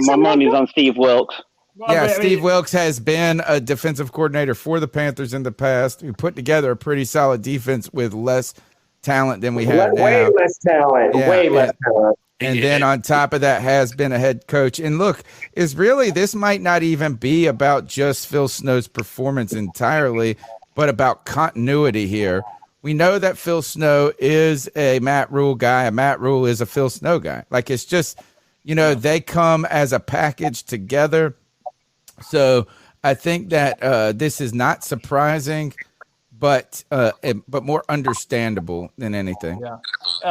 my money's on Steve Wilkes. Yeah, Steve Wilkes has been a defensive coordinator for the Panthers in the past. We put together a pretty solid defense with less talent than we have now. Way less talent. Yeah, Way less talent. And then on top of that has been a head coach. And look, this might not even be about just Phil Snow's performance entirely, but about continuity here. We know that Phil Snow is a Matt Rhule guy, and Matt Rhule is a Phil Snow guy. Like, it's just, they come as a package together. So I think that this is not surprising, but more understandable than anything. Yeah.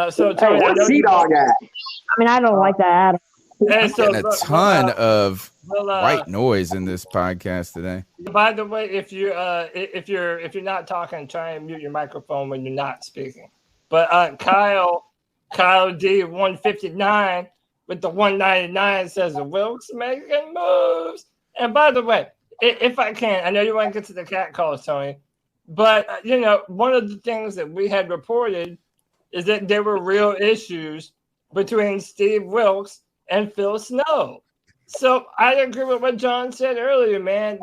So Tony, what's Sea-Dog at? I mean, I don't like that. And so, Getting a ton of white noise in this podcast today. By the way, if you're not talking, try and mute your microphone when you're not speaking. But Kyle D 159 with the 199 says Wilkes making moves. And by the way, if I can, I know you want to get to the cat calls, Tony, but one of the things that we had reported is that there were real issues between Steve Wilkes and Phil Snow. So I agree with what John said earlier, man.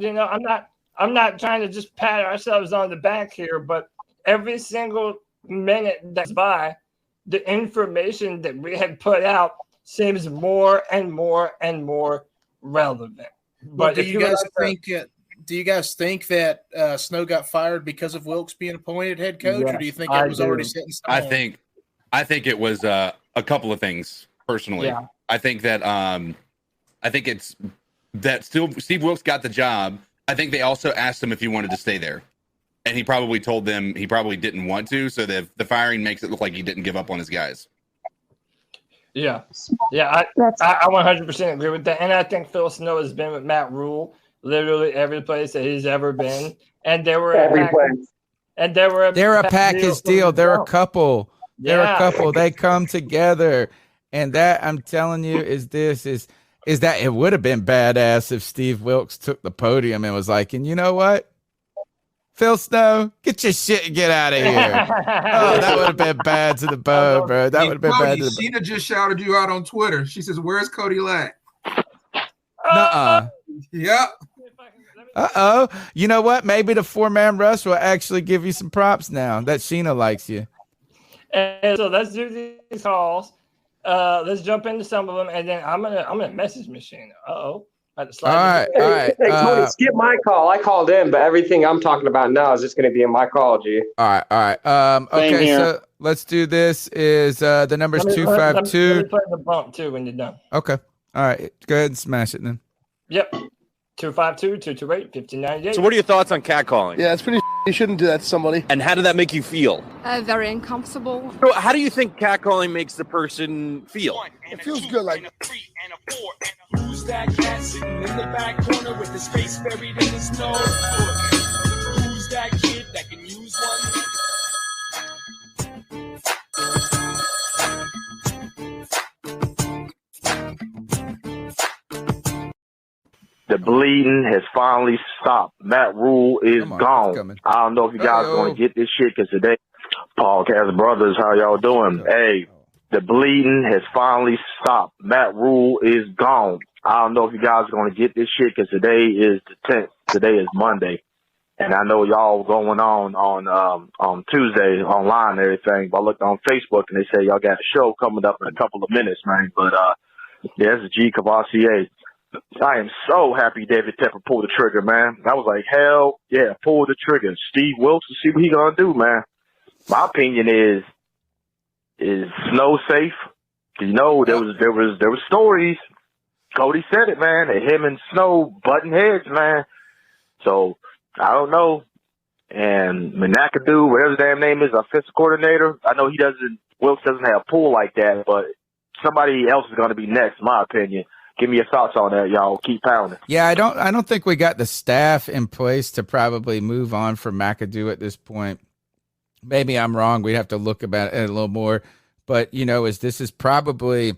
I'm not trying to just pat ourselves on the back here, but every single minute that's by, the information that we had put out seems more and more and more relevant. But do you guys think that Snow got fired because of Wilkes being appointed head coach, or do you think it was already set in stone? I think it was a couple of things personally. Yeah. I think that it's that Steve Wilkes got the job. I think they also asked him if he wanted to stay there, and he probably told them he probably didn't want to. So the firing makes it look like he didn't give up on his guys. Yeah, I 100% agree with that, and I think Phil Snow has been with Matt Rhule literally every place that he's ever been, and they were They're a package deal. They're a couple. They're a couple. They come together, and that I'm telling you is that it would have been badass if Steve Wilkes took the podium and was like, and you know what? Phil Snow, get your shit and get out of here. Oh, that would have been bad to the bone, bro. That would have been bad to the bone. Sheena just shouted you out on Twitter. She says, "Where's Cody Lack?" Nuh-uh. Yep. Uh-oh. You know what? Maybe the four-man rush will actually give you some props now that Sheena likes you. And so let's do these calls. Let's jump into some of them, and then I'm gonna message Sheena. All right. Hey, Tony, skip my call. I called in, but everything I'm talking about now is just going to be in my call, G. All right. Okay, so let's do this. Is the number's 252? Let me play the bump too when you're done. Okay. All right. Go ahead and smash it then. Yep. 252-228-5098. So what are your thoughts on catcalling? Yeah, it's pretty. You shouldn't do that to somebody. And how did that make you feel? Very uncomfortable. So how do you think catcalling makes the person feel? It feels good, like. Who's that cat sitting in the back corner with his face buried in his nose? Who's that kid that can use one? The bleeding has finally stopped. Matt Rhule is gone. I don't know if you guys are going to get this shit because today, Podcast Brothers, how y'all doing? Hey, the bleeding has finally stopped. Matt Rhule is gone. I don't know if you guys are going to get this shit because today is the 10th. Today is Monday. And I know y'all going on Tuesday online and everything. But I looked on Facebook and they say y'all got a show coming up in a couple of minutes, man. But, yeah, it's a G Cavassier. I am so happy David Tepper pulled the trigger, man. I was like, hell yeah, pull the trigger. Steve Wilkes, to see what he gonna do, man. My opinion is Snow safe? You know, there was stories. Cody said it, man. That him and Snow butting heads, man. So I don't know. And McNacadoo, whatever his damn name is, our offensive coordinator. I know Wilkes doesn't have a pull like that, but somebody else is gonna be next, in my opinion. Give me your thoughts on that, y'all. Keep pounding. Yeah, I don't think we got the staff in place to probably move on from McAdoo at this point. Maybe I'm wrong. We'd have to look about it a little more. But this is probably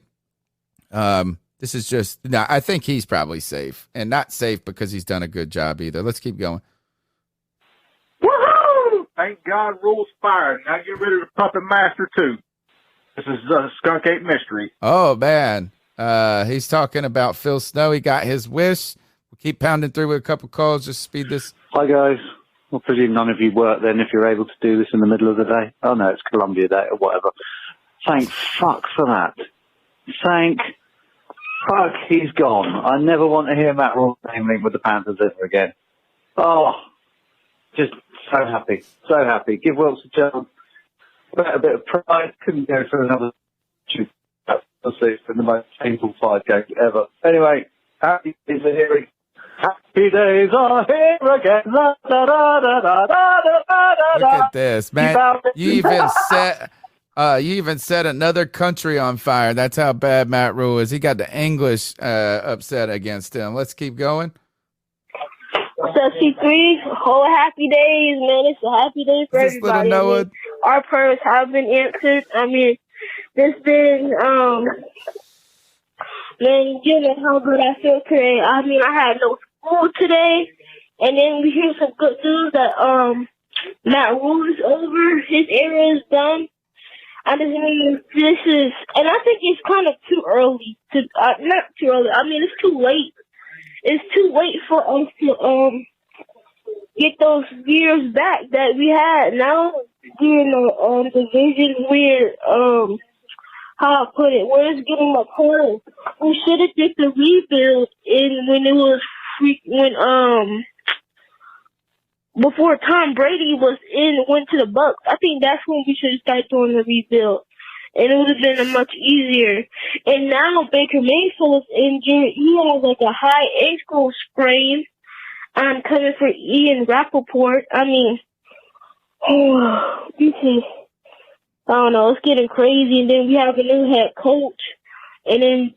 this is just I think he's probably safe, and not safe because he's done a good job either. Let's keep going. Woohoo! Thank God Rule's fired. Now get rid of the puppet master too. This is Skunk Ape Mystery. Oh man. He's talking about Phil Snow. He got his wish. We'll keep pounding through with a couple calls. Just speed this. Hi, guys. I presume none of you work then if you're able to do this in the middle of the day. Oh, no, it's Columbia Day or whatever. Thank fuck for that. Thank fuck he's gone. I never want to hear Matt Rhule's name linked with the Panthers ever again. Oh, just so happy. So happy. Give Wilkes a chance. A bit of pride. Couldn't go for another two. It's been the most painful 5 games ever. Anyway, happy days are here. Happy days are here again. Look at this, man. You even set another country on fire. That's how bad Matt Rhule is. He got the English upset against him. Let's keep going. What's up, C3? Whole happy days, man. It's a happy day for everybody. Our prayers have been answered. It's been, man, given how good I feel today. I had no Rhule today, and then we hear some good news that Matt Rhule is over. His era is done. I just mean, this is, and I think it's kind of too early to, not too early. I mean, it's too late. It's too late for us to get those years back that we had. Now we're in the division where how I put it, where it's getting much harder. We should have did the rebuild when it was before Tom Brady went to the Bucs. I think that's when we should have started doing the rebuild. And it would have been much easier. And now Baker Mayfield's injured. He has like a high ankle sprain. I'm coming for Ian Rappaport. I mean, this is, I don't know, it's getting crazy. And then we have a new head coach. And then,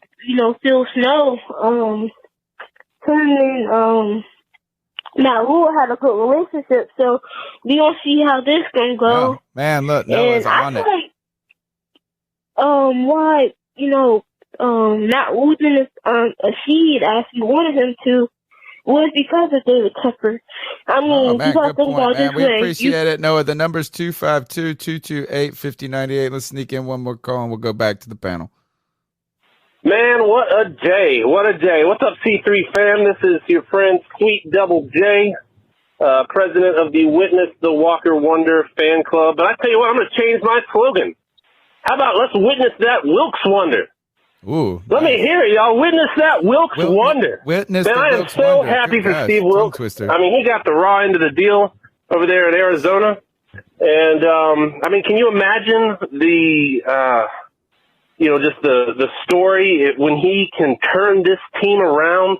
Phil Snow, Matt Rhule had a good relationship. So we going to see how this going to go. Oh, man, look, Noah's on it. Why, Matt Rhule didn't a seed as he wanted him to was because of David Tepper. I mean, man, you got to good think point, about man. this We way. appreciate it, Noah. The number's 252-228-5098. Let's sneak in one more call, and we'll go back to the panel. Man, what a day. What a day. What's up, C3 fam? This is your friend, Sweet Double J, president of the Witness the Walker Wonder fan club. But I tell you what, I'm going to change my slogan. How about let's witness that Wilkes Wonder? Ooh. Let me hear it, y'all. Witness that Wilkes Wonder. Witness Man, the I am Wilkes so Wonder. happy for Gosh, Steve tongue Wilkes. twister. I mean, he got the raw end of the deal over there in Arizona. And, I mean, can you imagine the, just the story when he can turn this team around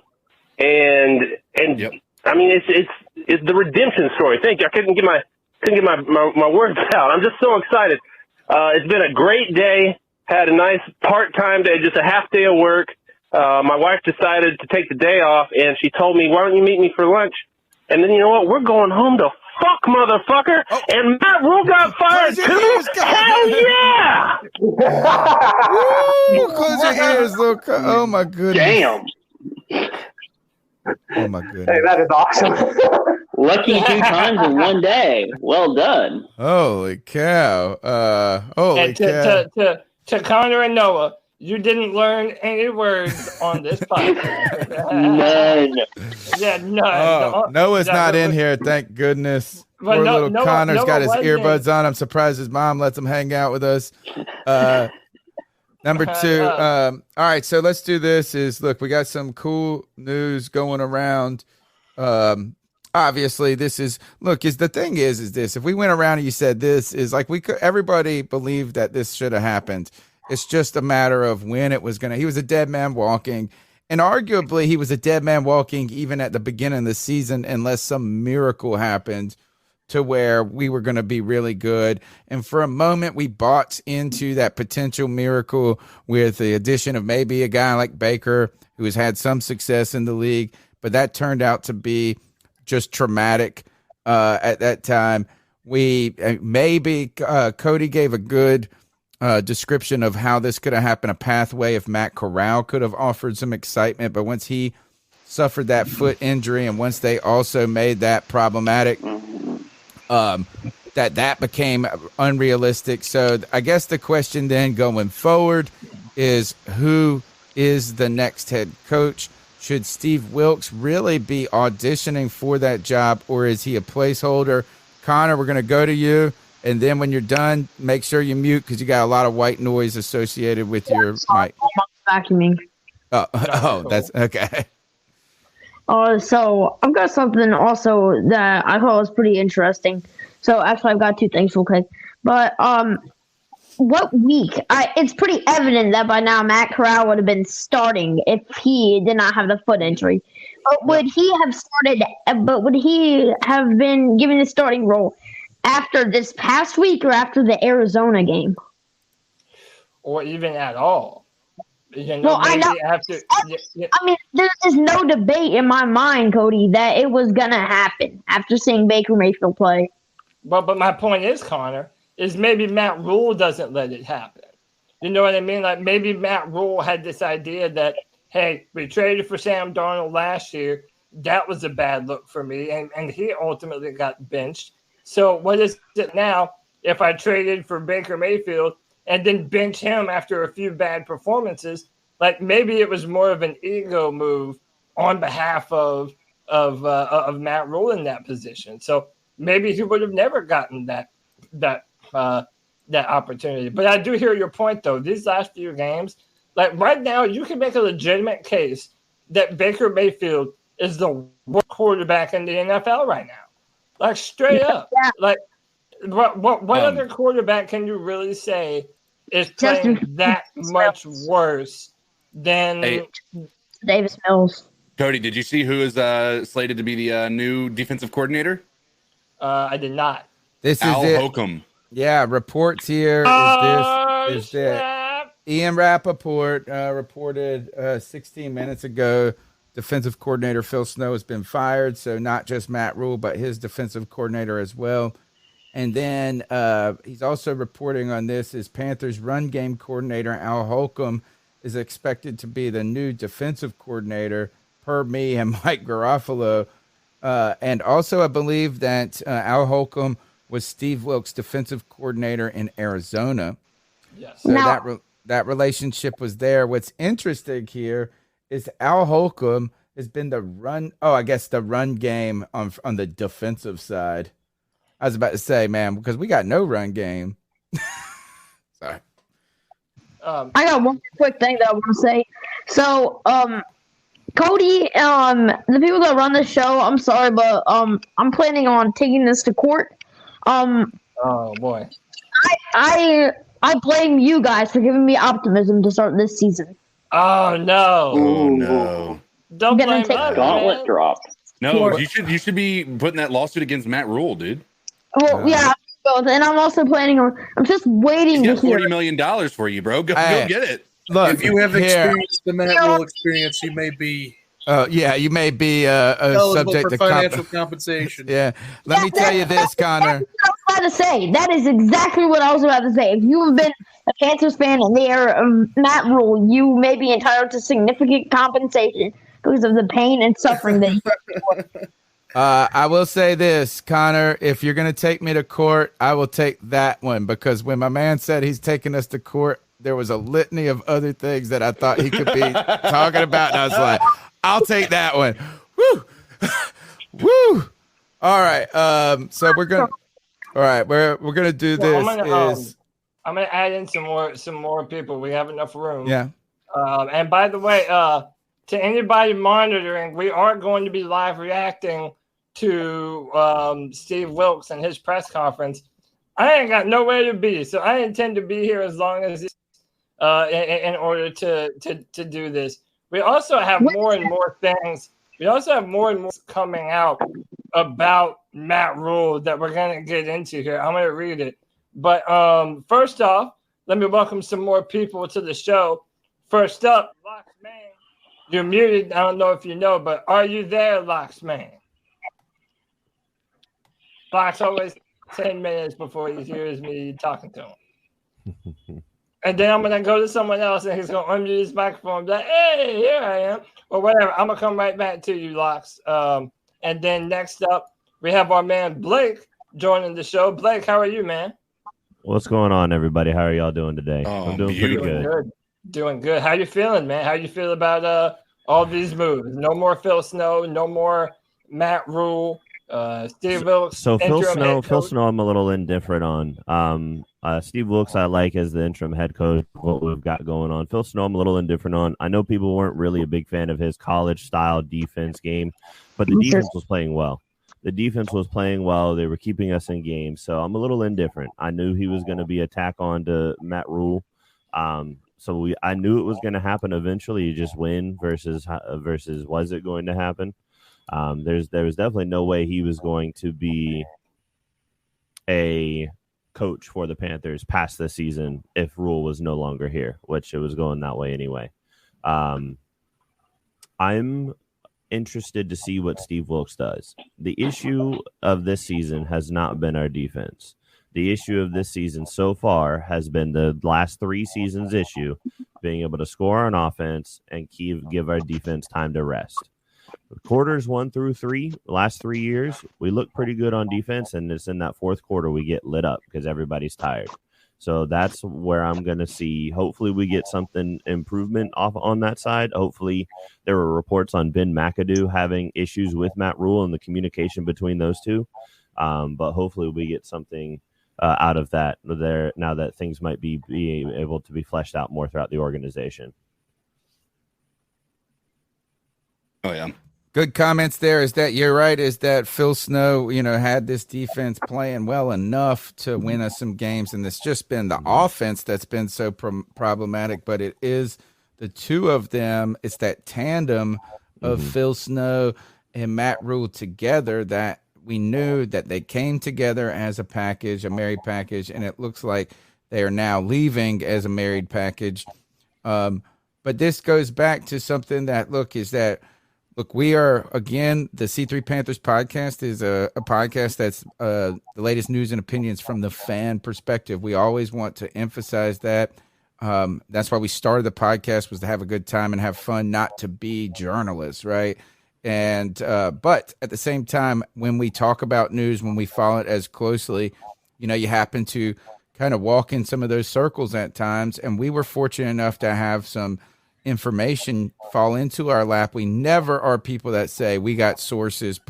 and yep. I mean, it's the redemption story. Thank you. I couldn't get my words out. I'm just so excited. It's been a great day. Had a nice part-time day, just a half day of work. My wife decided to take the day off, and she told me, why don't you meet me for lunch? And then, you know what? We're going home to fuck, motherfucker. Oh. And Matt Rhule got fired, too? Hell yeah! Woo, close your ears, little oh, my goodness. Damn. Oh, my goodness. Hey, that is awesome. Lucky 2 times in one day. Well done. Holy cow. Holy cow. To Connor and Noah, you didn't learn any words on this podcast. None. Yeah, none. Oh, Noah's not in here, thank goodness. Poor little Connor's got his earbuds on. I'm surprised his mom lets him hang out with us. Number 2. All right, so let's do this. Look, we got some cool news going around. Obviously, this is the thing is this. If we went around and you said this is like everybody believed that this should have happened. It's just a matter of when it was he was a dead man walking, and arguably he was a dead man walking even at the beginning of the season, unless some miracle happened to where we were going to be really good. And for a moment, we bought into that potential miracle with the addition of maybe a guy like Baker, who has had some success in the league, but that turned out to be just traumatic at that time. Cody gave a good description of how this could have happened, a pathway if Matt Corral could have offered some excitement, but once he suffered that foot injury and once they also made that problematic, that became unrealistic. So I guess the question then going forward is, who is the next head coach? Should Steve Wilkes really be auditioning for that job, or is he a placeholder? Connor, we're going to go to you, and then when you're done, make sure you mute because you got a lot of white noise associated with your mic. Vacuuming. Oh, that's okay. So I've got something also that I thought was pretty interesting. So actually, I've got 2 things real quick. But what week? It's pretty evident that by now Matt Corral would have been starting if he did not have the foot injury. But would he have started? But would he have been given the starting role after this past week or after the Arizona game? Or even at all? I know. I mean, there is no debate in my mind, Cody, that it was going to happen after seeing Baker Mayfield play. But my point is, Connor, is maybe Matt Rhule doesn't let it happen. You know what I mean? Like, maybe Matt Rhule had this idea that, hey, we traded for Sam Darnold last year. that was a bad look for me, and he ultimately got benched. So what is it now if I traded for Baker Mayfield and then bench him after a few bad performances? Like maybe it was more of an ego move on behalf of Matt Rhule in that position. So maybe he would have never gotten that opportunity. But I do hear your point, though. These last few games, like right now, you can make a legitimate case that Baker Mayfield is the worst quarterback in the NFL right now. Like straight up. Like what other quarterback can you really say is playing that much worse than Davis Mills? Cody, did you see who is slated to be the new defensive coordinator? I did not. This Al is it. Holcomb. Yeah, reports here is that Ian Rappaport reported 16 minutes ago defensive coordinator Phil Snow has been fired, so not just Matt Rhule, but his defensive coordinator as well. And then he's also reporting on this is Panthers run game coordinator Al Holcomb is expected to be the new defensive coordinator per me and Mike Garofalo. And also I believe that Al Holcomb was Steve Wilkes' defensive coordinator in Arizona. Yes. So that relationship was there. What's interesting here is Al Holcomb has been the run game on the defensive side. I was about to say, man, because we got no run game. Sorry. I got one quick thing that I want to say. So, Cody, the people that run the show, I'm sorry, but I'm planning on taking this to court. Oh boy. I blame you guys for giving me optimism to start this season. Oh no. Oh no. Don't blame us, gauntlet drop. No, you should be putting that lawsuit against Matt Rhule, dude. Well, yeah, and I'm also planning on. I'm just waiting He's to got hear. $40 million for you, bro. Go get it. Look, if you have here- experienced the Matt Rhule experience, you may be you may be eligible subject for to financial compensation. Yeah. Let me tell you this, Connor. That's what I was about to say. That is exactly what I was about to say. If you have been a Panthers fan in the era of Matt Rhule, you may be entitled to significant compensation because of the pain and suffering that you I will say this, Connor, if you're going to take me to court, I will take that one, because when my man said he's taking us to court, there was a litany of other things that I thought he could be talking about, and I was like, I'll take that one. Woo! Woo! All right. So we're going to do this. I'm gonna add in some more people. We have enough room. Yeah. And by the way, to anybody monitoring, we are going to be live reacting to Steve Wilkes and his press conference. I ain't got nowhere to be, so I intend to be here as long as in order to do this. We also have more and more things. We also have more and more coming out about Matt Rhule that we're going to get into here. I'm going to read it. But first off, let me welcome some more people to the show. First up, Locksman. You're muted. I don't know if you know, but are you there, Locksman? Locks always 10 minutes before he hears me talking to him. And then I'm going to go to someone else, and he's going to unmute his microphone and be like, hey, here I am. Or whatever. I'm going to come right back to you, Locks. And then next up, we have our man Blake joining the show. Blake, how are you, man? What's going on, everybody? How are y'all doing today? I'm doing pretty good. Doing good. How you feeling, man? How you feel about all these moves? No more Phil Snow. No more Matt Rhule. Steve Wilkes. So Phil Snow, I'm a little indifferent on. Steve Wilkes, I like as the interim head coach. What we've got going on. Phil Snow, I'm a little indifferent on. I know people weren't really a big fan of his college-style defense game, but the defense was playing well. The defense was playing well. They were keeping us in games, so I'm a little indifferent. I knew he was going to be a tack on to Matt Rhule. So I knew it was going to happen eventually. You just win versus was it going to happen? There was definitely no way he was going to be a coach for the Panthers past the season if Rhule was no longer here, which it was going that way anyway. I'm interested to see what Steve Wilkes does. The issue of this season has not been our defense. The issue of this season so far has been the last 3 seasons' issue, being able to score on offense and give our defense time to rest. quarters 1 through 3, last 3 years, we look pretty good on defense, and it's in that fourth quarter we get lit up because everybody's tired. So that's where I'm going to see. Hopefully, we get something improvement off on that side. Hopefully, there were reports on Ben McAdoo having issues with Matt Rhule and the communication between those two. But hopefully, we get something out of that there now that things might be able to be fleshed out more throughout the organization. Oh yeah. Good comments there. Is that you're right? Is that Phil Snow, had this defense playing well enough to win us some games, and it's just been the offense that's been so problematic. But it is the two of them. It's that tandem of Phil Snow and Matt Rhule together that we knew that they came together as a package, a married package, and it looks like they are now leaving as a married package. But this goes back to something that Look, we are, again, the C3 Panthers podcast is a podcast that's the latest news and opinions from the fan perspective. We always want to emphasize that. That's why we started the podcast, was to have a good time and have fun, not to be journalists, right? And but at the same time, when we talk about news, when we follow it as closely, you happen to kind of walk in some of those circles at times. And we were fortunate enough to have some information fall into our lap. We never are people that say we got sources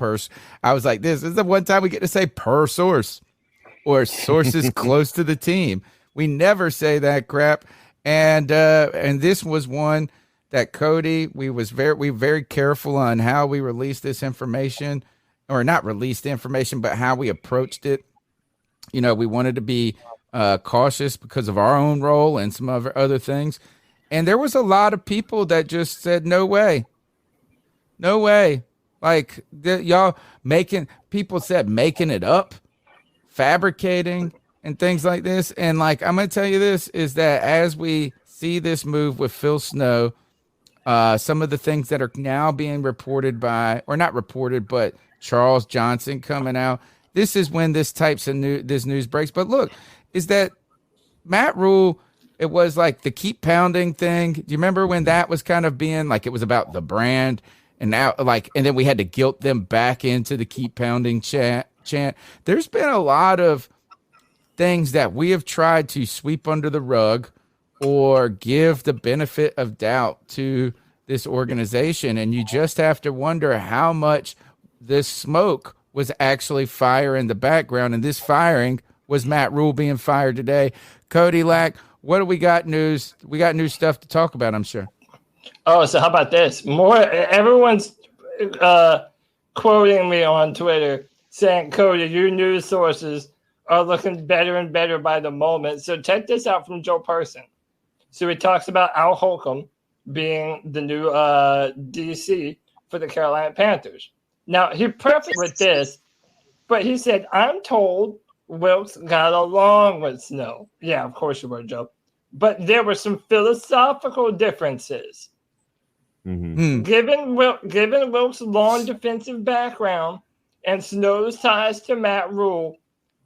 I was like, this is the one time we get to say per source or sources close to the team. We never say that crap. And this was one that Cody, we were very careful on how we released this information, or not released the information, but how we approached it. We wanted to be cautious because of our own role and some other things. And there was a lot of people that just said, no way. No way. Like, people said making it up, fabricating, and things like this. And, like, I'm going to tell you this, is that as we see this move with Phil Snow, some of the things that are now being reported by, or not reported, but Charles Johnson coming out, this is when this news breaks. But look, is that Matt Rhule, it was like the keep pounding thing. Do you remember when that was kind of being like, it was about the brand, and now and then we had to guilt them back into the keep pounding chant. There's been a lot of things that we have tried to sweep under the rug or give the benefit of doubt to this organization. And you just have to wonder how much this smoke was actually fire in the background. And this firing was Matt Rhule being fired today. Cody Lack, what do we got news? We got new stuff to talk about, I'm sure. Oh, so how about this? Everyone's quoting me on Twitter saying, Cody, your news sources are looking better and better by the moment. So check this out from Joe Person. So he talks about Al Holcomb being the new DC for the Carolina Panthers. Now, he prefaced with this, but he said, I'm told Wilkes got along with Snow. Yeah, of course you were, Joe. But there were some philosophical differences. Mm-hmm. Given Wilkes' long defensive background and Snow's ties to Matt Rhule,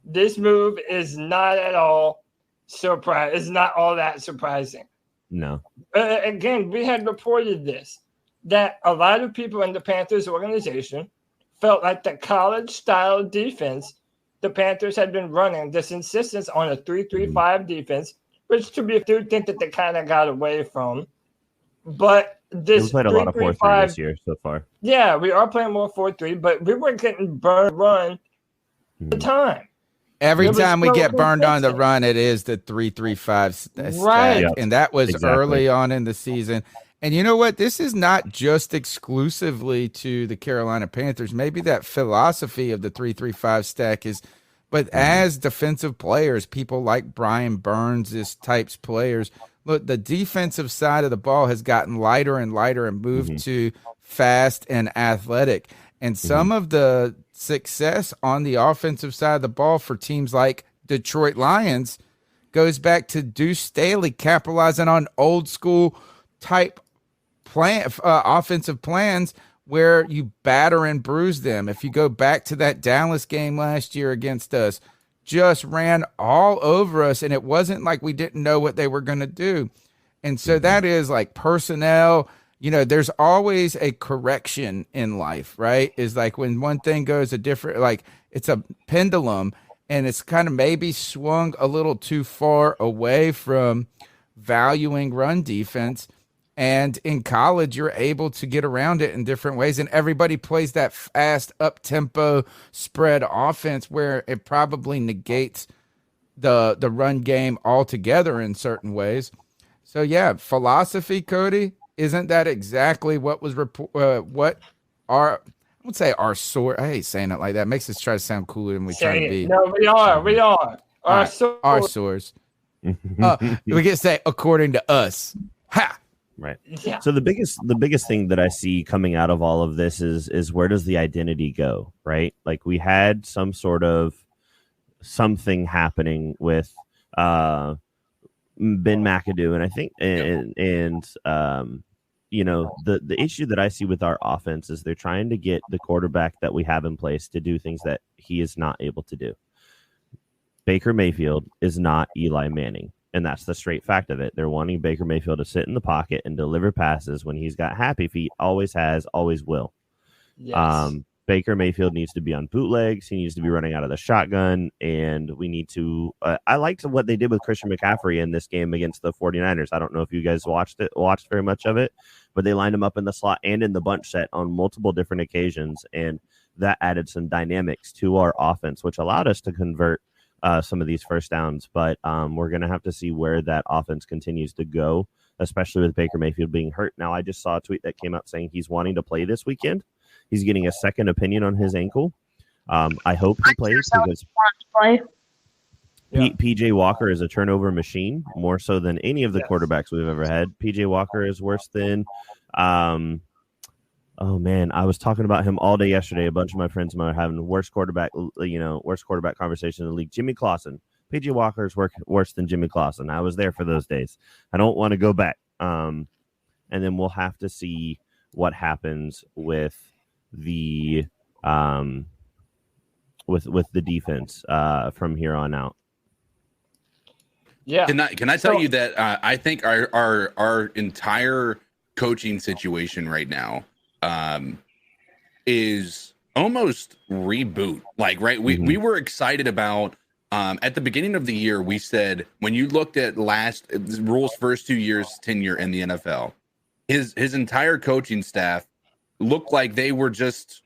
this move is not at all surprising. It's not all that surprising. No. Again, we had reported this, that a lot of people in the Panthers organization felt like the college-style defense the Panthers had been running, this insistence on a 3-3-5 defense, which to be do think that they kind of got away from. But this we played a lot of 4-3 this year so far. Yeah, we are playing more 4-3, but we were getting burned run the time. Every time we get burned on the run, it is the 3-3-5 stack. Right. Yep. And that was early on in the season. And you know what? This is not just exclusively to the Carolina Panthers. Maybe that philosophy of the 3-3-5 stack is, but as defensive players, people like Brian Burns, this types players, look, the defensive side of the ball has gotten lighter and lighter and moved to fast and athletic. And some of the success on the offensive side of the ball for teams like Detroit Lions goes back to Deuce Staley capitalizing on old school type offensive plans where you batter and bruise them. If you go back to that Dallas game last year against us, just ran all over us, and it wasn't like we didn't know what they were going to do. And so that is like personnel, there's always a correction in life, right? Is like when one thing goes a different, like it's a pendulum, and it's kind of maybe swung a little too far away from valuing run defense. And in college, you're able to get around it in different ways. And everybody plays that fast, up-tempo spread offense where it probably negates the run game altogether in certain ways. So, yeah, philosophy, Cody, isn't that exactly what was what our – I would say our source – I hate saying it like that. It makes us try to sound cooler than we try to be. No, we are. Our source. Our source. We can say according to us. Ha! Right. Yeah. So the biggest thing that I see coming out of all of this is where does the identity go, right? Like we had some sort of something happening with Ben McAdoo, and I think the issue that I see with our offense is they're trying to get the quarterback that we have in place to do things that he is not able to do. Baker Mayfield is not Eli Manning. And that's the straight fact of it. They're wanting Baker Mayfield to sit in the pocket and deliver passes when he's got happy feet, always has, always will. Yes. Baker Mayfield needs to be on bootlegs. He needs to be running out of the shotgun. And we need to I liked what they did with Christian McCaffrey in this game against the 49ers. I don't know if you guys watched very much of it, but they lined him up in the slot and in the bunch set on multiple different occasions. And that added some dynamics to our offense, which allowed us to convert some of these first downs, but we're going to have to see where that offense continues to go, especially with Baker Mayfield being hurt. Now, I just saw a tweet that came out saying he's wanting to play this weekend. He's getting a second opinion on his ankle. I hope he plays because PJ Walker is a turnover machine, more so than any of the quarterbacks we've ever had. PJ Walker is worse than oh man, I was talking about him all day yesterday. A bunch of my friends were having worst quarterback conversation in the league. Jimmy Clausen, PJ Walker is worse than Jimmy Clausen. I was there for those days. I don't want to go back. And then we'll have to see what happens with the with the defense from here on out. Yeah. Can I tell you that I think our entire coaching situation right now is almost reboot. Like, right, we were excited about at the beginning of the year. We said when you looked at Rhule's first 2 years tenure in the NFL, his entire coaching staff looked like they were just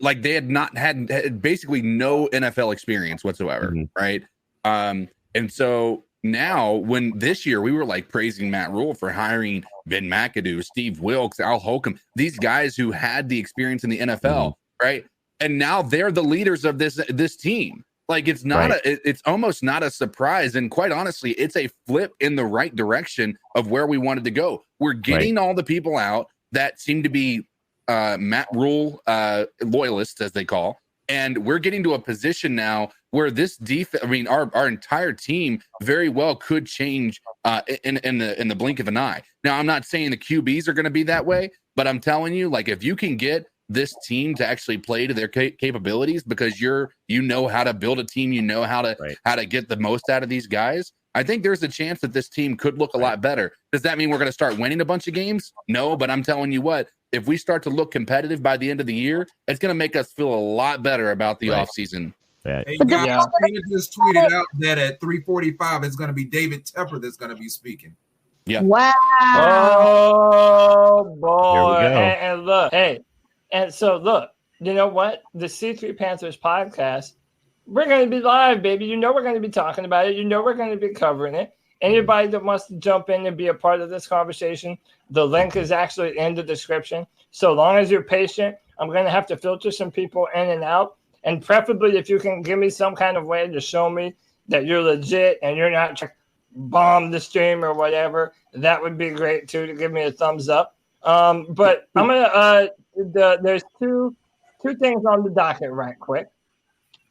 like they had basically no NFL experience whatsoever, right? And so now, when this year we were like praising Matt Rhule for hiring Ben McAdoo, Steve Wilkes, Al Holcomb, these guys who had the experience in the NFL, right? And now they're the leaders of this team. Like it's not it's almost not a surprise, and quite honestly, it's a flip in the right direction of where we wanted to go. We're getting all the people out that seem to be Matt Rhule loyalists, as they call. And we're getting to a position now where this defense, I mean, our entire team very well could change in the blink of an eye. Now, I'm not saying the QBs are going to be that way, but I'm telling you, like, if you can get this team to actually play to their capabilities because you know how to build a team, you know how to get the most out of these guys, I think there's a chance that this team could look a lot better. Does that mean we're going to start winning a bunch of games? No, but I'm telling you what, if we start to look competitive by the end of the year, it's going to make us feel a lot better about the offseason. Hey, guys, Tina just tweeted out that at 3:45 it's going to be David Tepper that's going to be speaking. Yeah. Wow. Oh, boy. Here we go. And look, hey, and so look, you know what? The C3 Panthers podcast, we're going to be live, baby. You know we're going to be talking about it. You know we're going to be covering it. Anybody that wants to jump in and be a part of this conversation, the link is actually in the description. So long as you're patient, I'm going to have to filter some people in and out. And preferably if you can give me some kind of way to show me that you're legit and you're not trying to bomb the stream or whatever, that would be great too, to give me a thumbs up. But I'm going to there's two things on the docket right quick.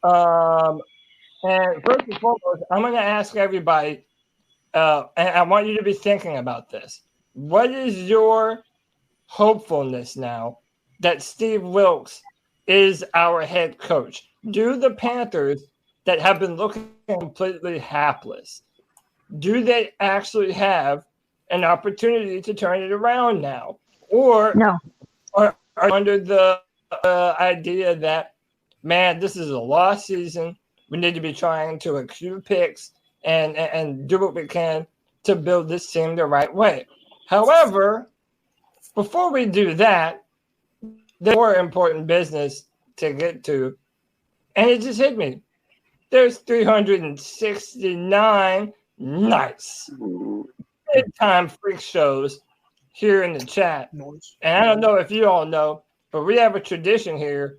And first and foremost, I'm going to ask everybody, and I want you to be thinking about this. What is your hopefulness now that Steve Wilkes is our head coach? Do the Panthers that have been looking completely hapless, do they actually have an opportunity to turn it around now? Or no, or are under the idea that, man, this is a lost season. We need to be trying to accrue picks and do what we can to build this team the right way. However, before we do that, there's more important business to get to. And it just hit me. There's 369 nice big-time freak shows here in the chat. And I don't know if you all know, but we have a tradition here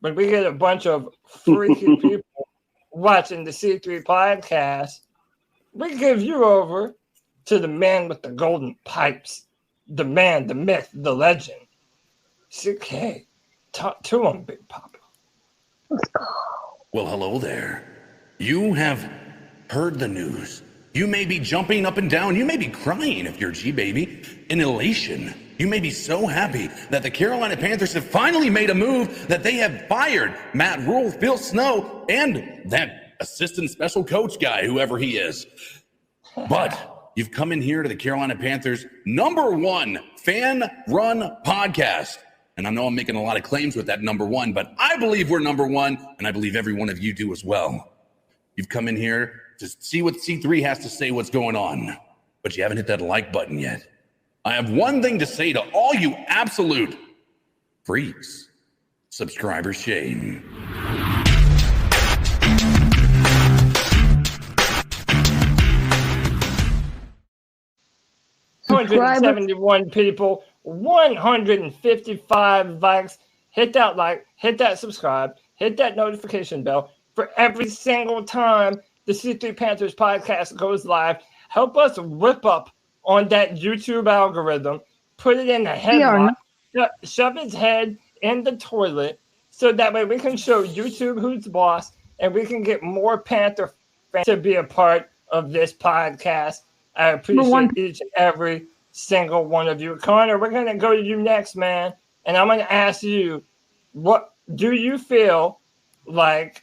when we get a bunch of freaky people watching the C3 podcast, we give you over to the man with the golden pipes, the man, the myth, the legend. CK, talk to him, Big Papa. Well, hello there. You have heard the news. You may be jumping up and down. You may be crying if you're G-Baby in elation. You may be so happy that the Carolina Panthers have finally made a move that they have fired Matt Rhule, Phil Snow, and that assistant special coach guy, whoever he is. But you've come in here to the Carolina Panthers #1 fan-run podcast. And I know I'm making a lot of claims with that #1, but I believe we're #1, and I believe every one of you do as well. You've come in here to see what C3 has to say what's going on, but you haven't hit that like button yet. I have one thing to say to all you absolute freaks. Subscriber shame. Subscriber. 271 people, 155 likes. Hit that like, hit that subscribe, hit that notification bell for every single time the C3 Panthers podcast goes live. Help us whip up on that YouTube algorithm, put it in a headlock, shove his head in the toilet so that way we can show YouTube who's boss and we can get more Panther fans to be a part of this podcast. I appreciate each and every single one of you. Connor, we're going to go to you next, man. And I'm going to ask you, what do you feel like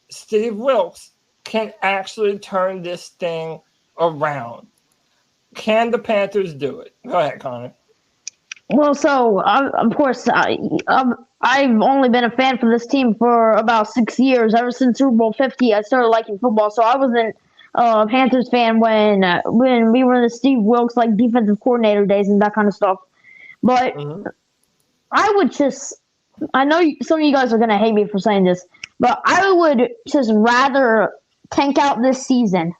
Steve Wilkes can actually turn this thing around? Can the Panthers do it? Go ahead, Connor. Well, so, of course, I've only been a fan for this team for about 6 years. Ever since Super Bowl 50, I started liking football. So I wasn't a Panthers fan when we were in the Steve Wilkes, like, defensive coordinator days and that kind of stuff. But I would just – I know some of you guys are going to hate me for saying this, but I would just rather tank out this season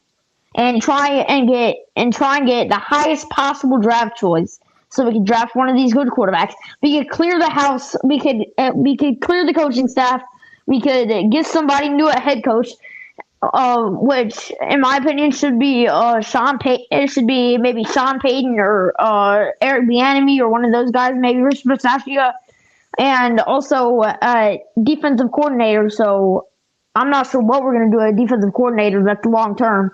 and try and get the highest possible draft choice, so we could draft one of these good quarterbacks. We could clear the house. We could clear the coaching staff. We could get somebody new at head coach, which, in my opinion, should be Sean Payton. It should be maybe Sean Payton or Eric Bieniemy or one of those guys. Maybe Rich Bisaccia, and also defensive coordinator. So I'm not sure what we're going to do at defensive coordinator. That's long term.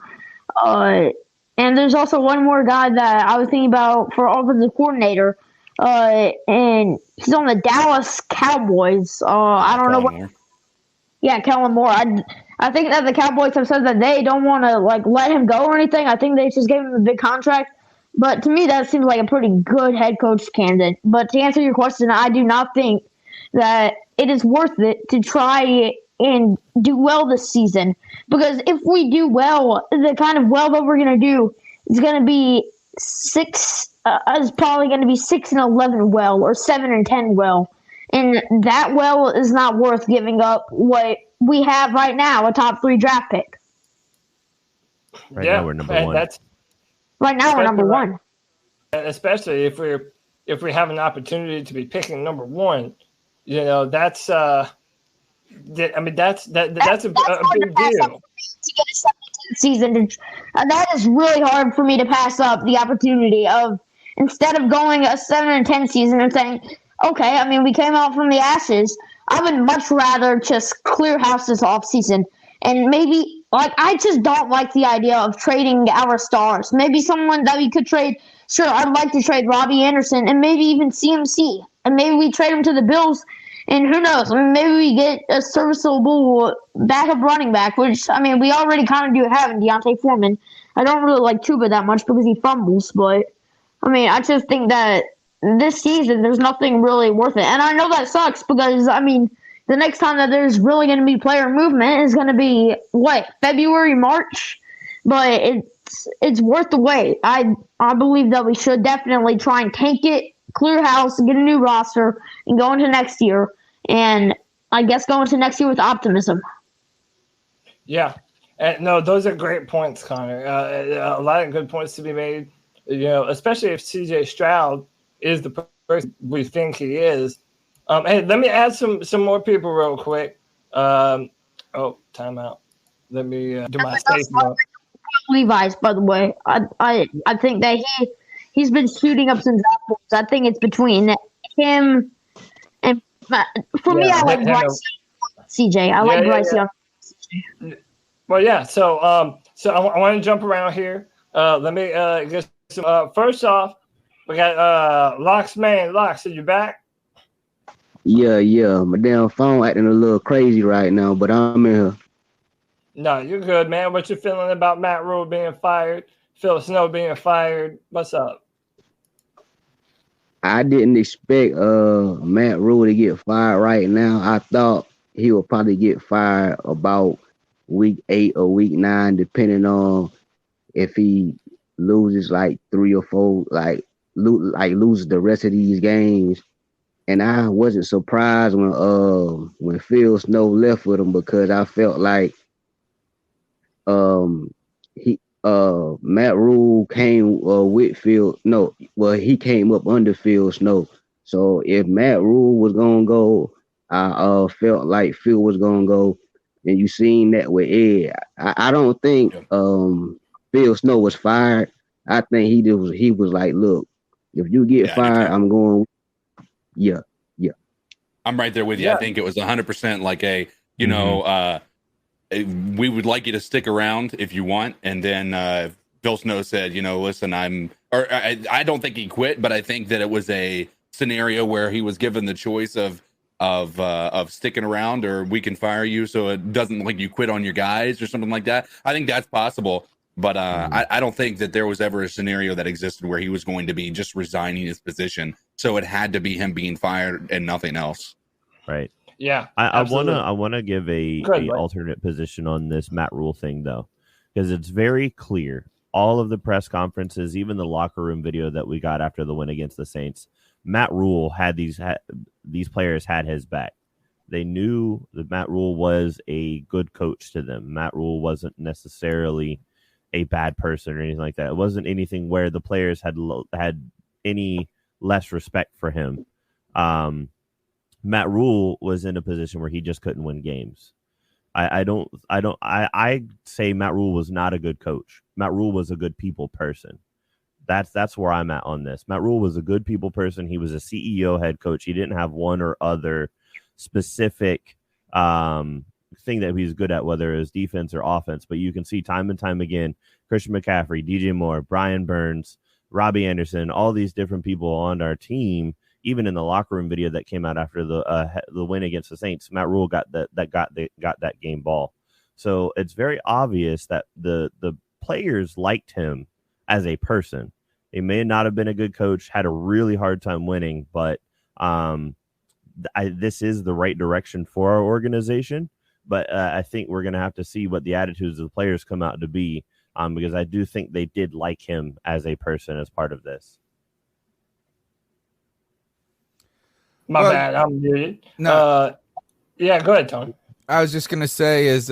And there's also one more guy that I was thinking about for offensive coordinator, and he's on the Dallas Cowboys. I don't know what. Yeah, Kellen Moore. I think that the Cowboys have said that they don't want to let him go or anything. I think they just gave him a big contract. But to me, that seems like a pretty good head coach candidate. But to answer your question, I do not think that it is worth it to try and do well this season, because if we do well, the kind of well that we're going to do is going to be probably going to be 6-11 well or 7-10 well, and that well is not worth giving up what we have right now, a top 3 draft pick. Right now we're number 1. Right now we're number 1. Especially if we have an opportunity to be picking number 1, that's. I mean, that's a big deal. To get a 7-10 season, that is really hard for me to pass up the opportunity of, instead of going a 7-10 season and saying, okay, I mean, we came out from the ashes. I would much rather just clear house this offseason. And maybe, I just don't like the idea of trading our stars. Maybe someone that we could trade. Sure, I'd like to trade Robbie Anderson and maybe even CMC. And maybe we trade him to the Bills. And who knows? I mean, maybe we get a serviceable backup running back, which, I mean, we already kind of do have in Deontay Foreman. I don't really like Chuba that much because he fumbles, but I mean, I just think that this season there's nothing really worth it. And I know that sucks because, I mean, the next time that there's really going to be player movement is going to be, February, March? But it's worth the wait. I believe that we should definitely try and tank it, clear house, get a new roster, and go into next year. And I guess go into next year with optimism. Yeah. No, those are great points, Connor. A lot of good points to be made. Especially if CJ Stroud is the person we think he is. Hey, let me add some more people real quick. Timeout. Let me do my statement. Levi's, by the way. I think that he's been shooting up some draft boards. I think it's between him and me. I like Bryce. CJ. I like Bryce Young. Well, yeah. So I want to jump around here. Let me get some. First off, we got Locks man. Locks, are you back? Yeah. My damn phone acting a little crazy right now, but I'm in here. No, you're good, man. What you feeling about Matt Rhule being fired? Phil Snow being fired? What's up? I didn't expect Matt Rhule to get fired right now. I thought he would probably get fired about week 8 or week 9, depending on if he loses like 3 or 4, loses the rest of these games. And I wasn't surprised when Phil Snow left with him because I felt like Matt Rhule came with Phil. No, well, he came up under Phil Snow. So if Matt Rhule was gonna go, I felt like Phil was gonna go, and you seen that with Ed. I don't think Phil Snow was fired. I think he was like, look, if you get fired, I'm going. Yeah. I'm right there with you. I think it was 100% like we would like you to stick around if you want. And then Phil Snow said, listen, I don't think he quit, but I think that it was a scenario where he was given the choice of sticking around or we can fire you so it doesn't like you quit on your guys or something like that. I think that's possible. But I don't think that there was ever a scenario that existed where he was going to be just resigning his position. So it had to be him being fired and nothing else. Right. Yeah. I wanna give a alternate position on this Matt Rhule thing though, because it's very clear. All of the press conferences, even the locker room video that we got after the win against the Saints, Matt Rhule had these players had his back. They knew that Matt Rhule was a good coach to them. Matt Rhule wasn't necessarily a bad person or anything like that. It wasn't anything where the players had any less respect for him. Matt Rhule was in a position where he just couldn't win games. I say Matt Rhule was not a good coach. Matt Rhule was a good people person. That's where I'm at on this. Matt Rhule was a good people person. He was a CEO head coach. He didn't have one or other specific thing that he's good at, whether it's defense or offense. But you can see time and time again, Christian McCaffrey, DJ Moore, Brian Burns, Robbie Anderson, all these different people on our team. Even in the locker room video that came out after the win against the Saints, Matt Rhule got that game ball. So it's very obvious that the players liked him as a person. He may not have been a good coach, had a really hard time winning, but this is the right direction for our organization. But I think we're going to have to see what the attitudes of the players come out to be, because I do think they did like him as a person as part of this. My bad, I'm muted. No. Yeah, go ahead, Tony. I was just gonna say there's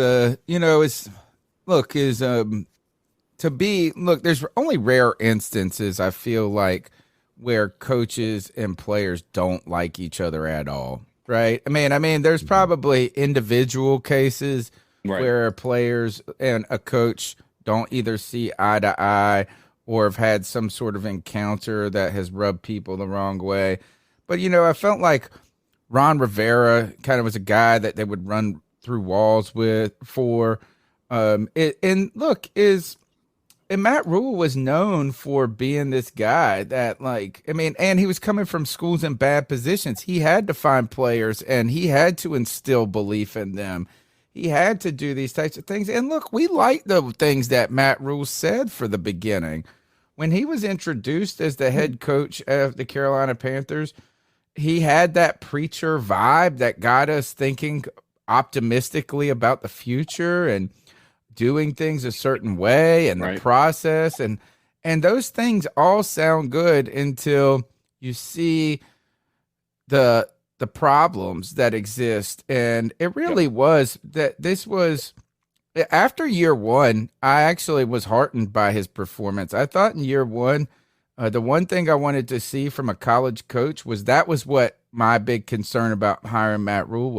only rare instances I feel like where coaches and players don't like each other at all. Right? I mean, there's probably individual cases where players and a coach don't either see eye to eye or have had some sort of encounter that has rubbed people the wrong way. But, I felt like Ron Rivera kind of was a guy that they would run through walls for. And Matt Rhule was known for being this guy that, and he was coming from schools in bad positions. He had to find players and he had to instill belief in them. he had to do these types of things. And look, we like the things that Matt Rhule said for the beginning. When he was introduced as the head coach of the Carolina Panthers, he had that preacher vibe that got us thinking optimistically about the future and doing things a certain way and the process. And those things all sound good until you see the problems that exist. And it really was that this was after year one, I actually was heartened by his performance. I thought in year one, the one thing I wanted to see from a college coach was what my big concern about hiring Matt Rhule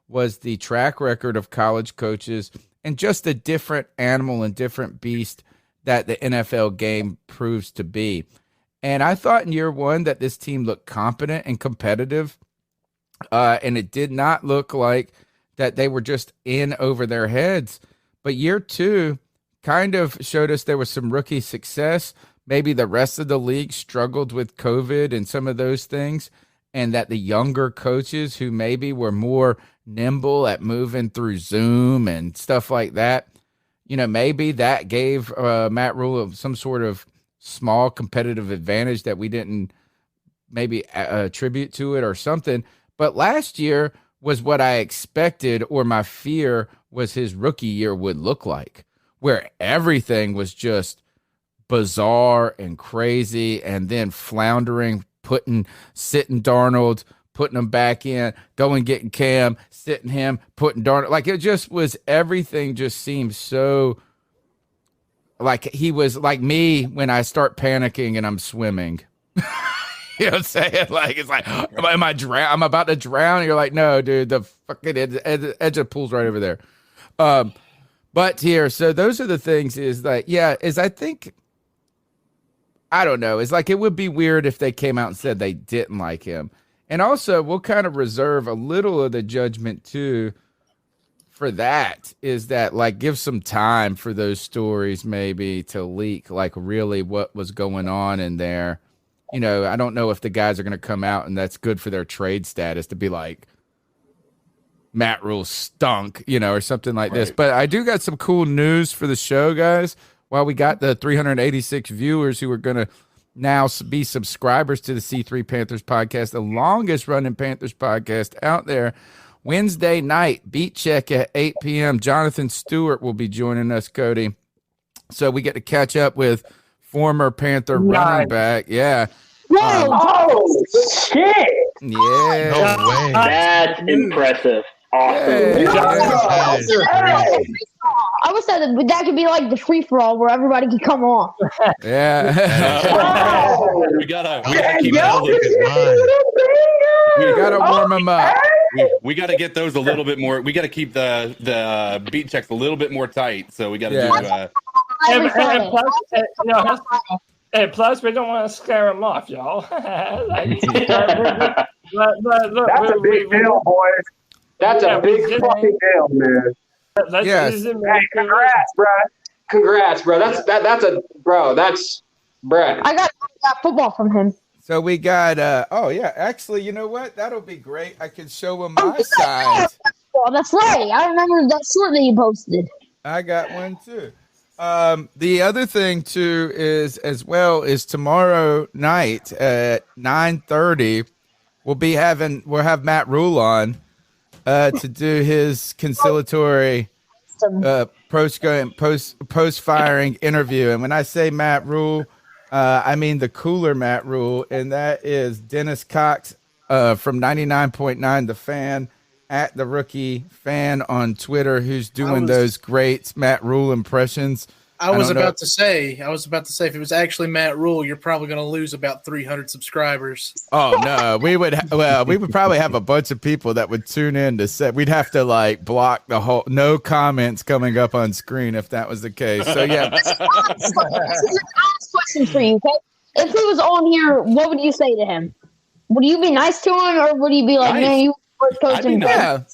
was the track record of college coaches and just a different animal and different beast that the NFL game proves to be. And I thought in year one that this team looked competent and competitive. And it did not look like that they were just in over their heads. But year two kind of showed us there was some rookie success. Maybe the rest of the league struggled with COVID and some of those things, and that the younger coaches who maybe were more nimble at moving through Zoom and stuff like that, maybe that gave Matt Rhule some sort of small competitive advantage that we didn't maybe attribute to it or something. But last year was what I expected, or my fear was his rookie year would look like, where everything was just bizarre and crazy, and then floundering, sitting Darnold, putting him back in, going getting Cam, sitting him, putting Darnold. Like it just was, everything just seemed so like he was like me when I start panicking and I'm swimming. You know what I'm saying? Like, it's like, am I drown? I'm about to drown. And you're like, no, dude, the fucking edge of the pool's right over there. But here, so those are the things is like, I think, I don't know. It's like, it would be weird if they came out and said they didn't like him. And also, we'll kind of reserve a little of the judgment too for that, is that like, give some time for those stories maybe to leak, like really what was going on in there. I don't know if the guys are going to come out and that's good for their trade status to be like, Matt Rhule stunk, or something like this. But I do got some cool news for the show, guys. While we got the 386 viewers who are going to now be subscribers to the C3 Panthers podcast, the longest running Panthers podcast out there. Wednesday night, beat check at 8 p.m. Jonathan Stewart will be joining us, Cody. So we get to catch up with former Panther running back. Yeah. Oh, shit. Yeah. No way. That's impressive. Awesome. I wish that could be like the free for all where everybody can come on. Yeah. We gotta keep we gotta warm them up. We got to get those a little bit more. We got to keep the beat checks a little bit more tight. So we got to do. And plus, we don't want to scare them off, y'all. That's a big deal, boys. That's a big fucking deal, man. Yes. Hey, congrats, bro. Congrats, bro. That's Brad. I got football from him. So we got actually, you know what? That'll be great. I can show him my side. Oh, that's right. I remember that short that you posted. I got one too. The other thing too is tomorrow night at 9:30, we'll have Matt Rhule on to do his conciliatory post firing interview. And when I say Matt Rhule, I mean the cooler Matt Rhule, and that is Dennis Cox from 99.9 The Fan, at the Rookie Fan on Twitter, who's doing those great Matt Rhule impressions. I was about to say, if it was actually Matt Rhule, you're probably going to lose about 300 subscribers. Oh no, we would probably have a bunch of people that would tune in to say, we'd have to like block the whole, no comments coming up on screen if that was the case. So yeah. This is an honest question for you, okay? If he was on here, what would you say to him? Would you be nice to him, or would you be like, man, you coaching? I'm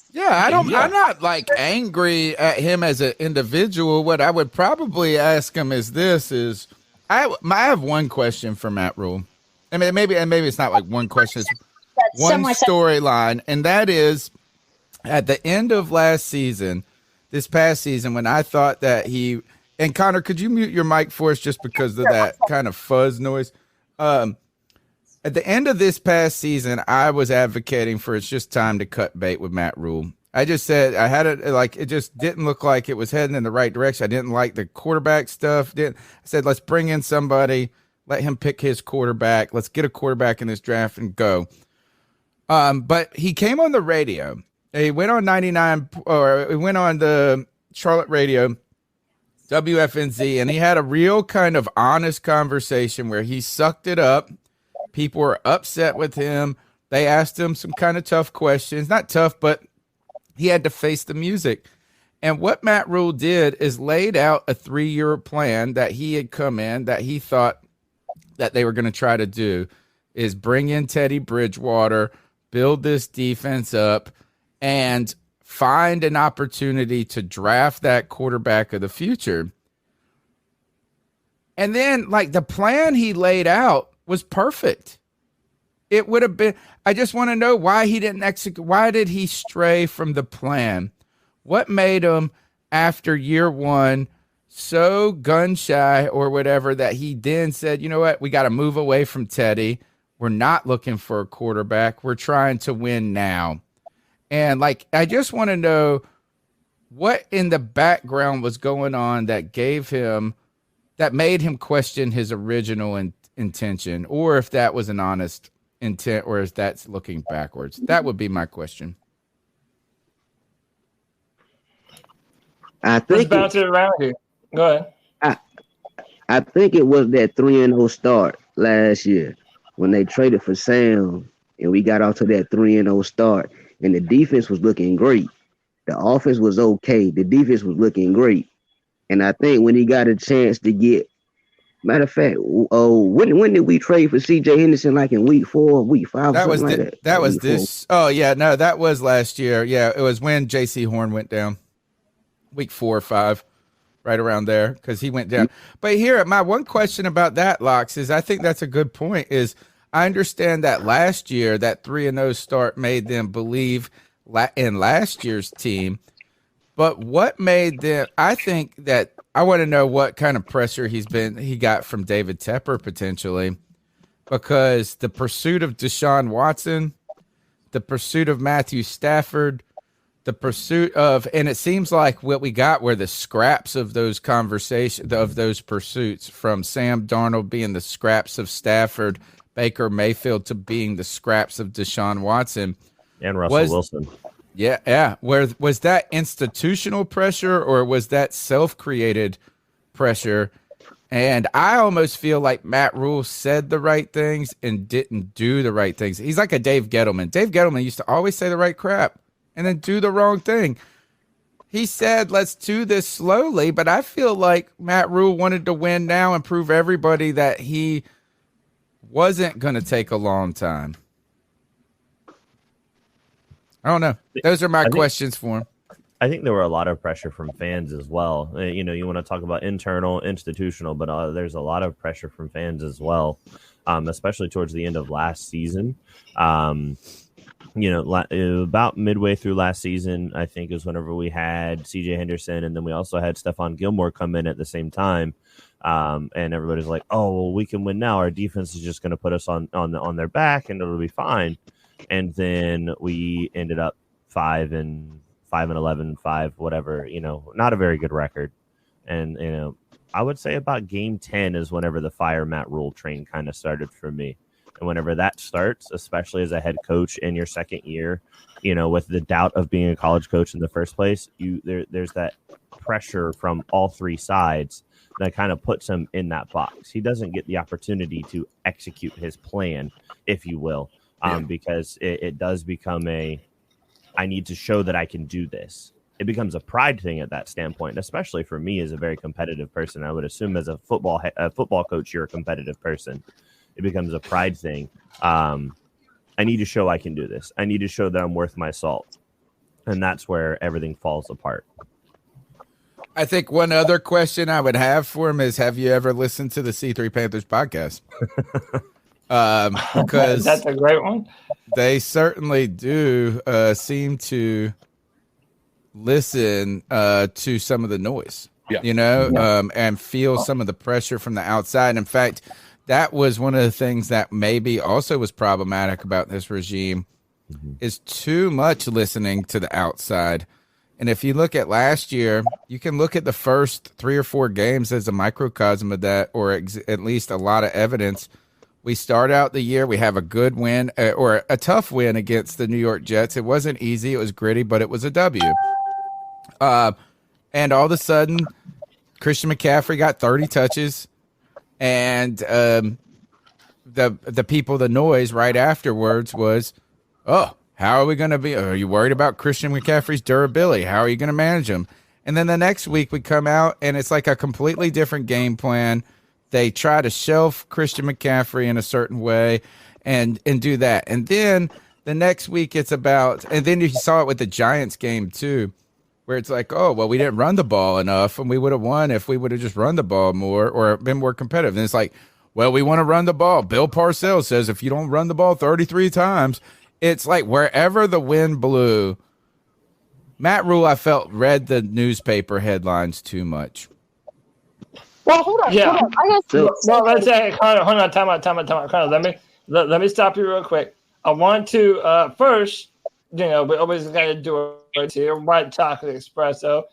not like angry at him as an individual. What I would probably ask him is I have one question for Matt Rhule. I mean, maybe it's not like one question. It's one storyline, and that is at the end of last season, this past season when I thought that he and Connor, could you mute your mic for us just because of that kind of fuzz noise? At the end of this past season, I was advocating for it's just time to cut bait with Matt Rhule. I just said I had it like it just didn't look like it was heading in the right direction. I didn't like the quarterback stuff. I said let's bring in somebody, let him pick his quarterback. Let's get a quarterback in this draft and go. But he came on the radio. He went on 99 or he went on the Charlotte radio, WFNZ, and he had a real kind of honest conversation where he sucked it up. People were upset with him. They asked him some kind of tough questions. Not tough, but he had to face the music. And what Matt Rhule did is laid out a 3-year plan that he had come in, that he thought that they were going to try to do, is bring in Teddy Bridgewater, build this defense up, and find an opportunity to draft that quarterback of the future. And then, like, the plan he laid out was perfect. It would have been, I just want to know why he didn't execute. Why did he stray from the plan? What made him, after year one, so gun shy or whatever that he then said, you know what, we got to move away from Teddy. We're not looking for a quarterback. We're trying to win now. And like, I just want to know what in the background was going on that made him question his original intention, or if that was an honest intent, or if that's looking backwards. That would be my question. I think bounce it around here. Go ahead. I think it was that 3-0 start last year when they traded for Sam, and we got off to that 3-0 start, and the defense was looking great. The offense was okay. The defense was looking great. And I think when he got a chance to get, matter of fact, when did we trade for C.J. Henderson? Like in week 4, week 5? That was like that was this. 4. Oh yeah, no, that was last year. Yeah, it was when J.C. Horn went down, week 4 or 5, right around there, because he went down. But here, my one question about that, Locks, is I think that's a good point. Is I understand that last year that 3-0 start made them believe in last year's team. But what made them? I think that I want to know what kind of pressure he got from David Tepper potentially, because the pursuit of Deshaun Watson, the pursuit of Matthew Stafford, the pursuit of, and it seems like what we got were the scraps of those conversations, of those pursuits, from Sam Darnold being the scraps of Stafford, Baker Mayfield to being the scraps of Deshaun Watson, and Russell Wilson. Yeah. Was that institutional pressure, or was that self-created pressure? And I almost feel like Matt Rhule said the right things and didn't do the right things. He's like a Dave Gettleman. Dave Gettleman used to always say the right crap and then do the wrong thing. He said, let's do this slowly, but I feel like Matt Rhule wanted to win now and prove everybody that he wasn't going to take a long time. I don't know. Those are my questions for him. I think there were a lot of pressure from fans as well. You know, you want to talk about internal, institutional, but there's a lot of pressure from fans as well, especially towards the end of last season. You know, about midway through last season, I think is whenever we had C.J. Henderson, and then we also had Stephon Gilmore come in at the same time. And everybody's like, oh, well, we can win now. Our defense is just going to put us on their back, and it'll be fine. And then we ended up 5-11, 5 whatever, you know, not a very good record. And, you know, I would say about game 10 is whenever the fire Matt Rhule train kind of started for me. And whenever that starts, especially as a head coach in your second year, you know, with the doubt of being a college coach in the first place, there's that pressure from all three sides that kind of puts him in that box. He doesn't get the opportunity to execute his plan, if you will. Because it does become I need to show that I can do this. It becomes a pride thing at that standpoint, especially for me as a very competitive person. I would assume as a football coach, you're a competitive person. It becomes a pride thing. I need to show I can do this. I need to show that I'm worth my salt. And that's where everything falls apart. I think one other question I would have for him is, have you ever listened to the C3 Panthers podcast? Because that's a great one. They certainly do seem to listen to some of the noise, and feel some of the pressure from the outside. In fact, that was one of the things that maybe also was problematic about this regime is too much listening to the outside. And if you look at last year, you can look at the first 3 or 4 games as a microcosm of that, or at least a lot of evidence. We start out the year, we have a good win or a tough win against the New York Jets. It wasn't easy. It was gritty, but it was a W. And all of a sudden, Christian McCaffrey got 30 touches, and the people, the noise right afterwards was, oh, how are we going to be? Are you worried about Christian McCaffrey's durability? How are you going to manage him? And then the next week we come out and it's like a completely different game plan. They try to shelf Christian McCaffrey in a certain way and do that. And then the next week it's about, and then you saw it with the Giants game too, where it's like, oh, well, we didn't run the ball enough and we would have won if we would have just run the ball more or been more competitive. And it's like, well, we want to run the ball. Bill Parcells says if you don't run the ball 33 times, it's like wherever the wind blew. Matt Rhule, I felt, read the newspaper headlines too much. Well, hold on. Yeah. Hold on. I guess. Well, let's say, hold on, time out. Let me stop you real quick. I want to first, we always got to do it here. White chocolate espresso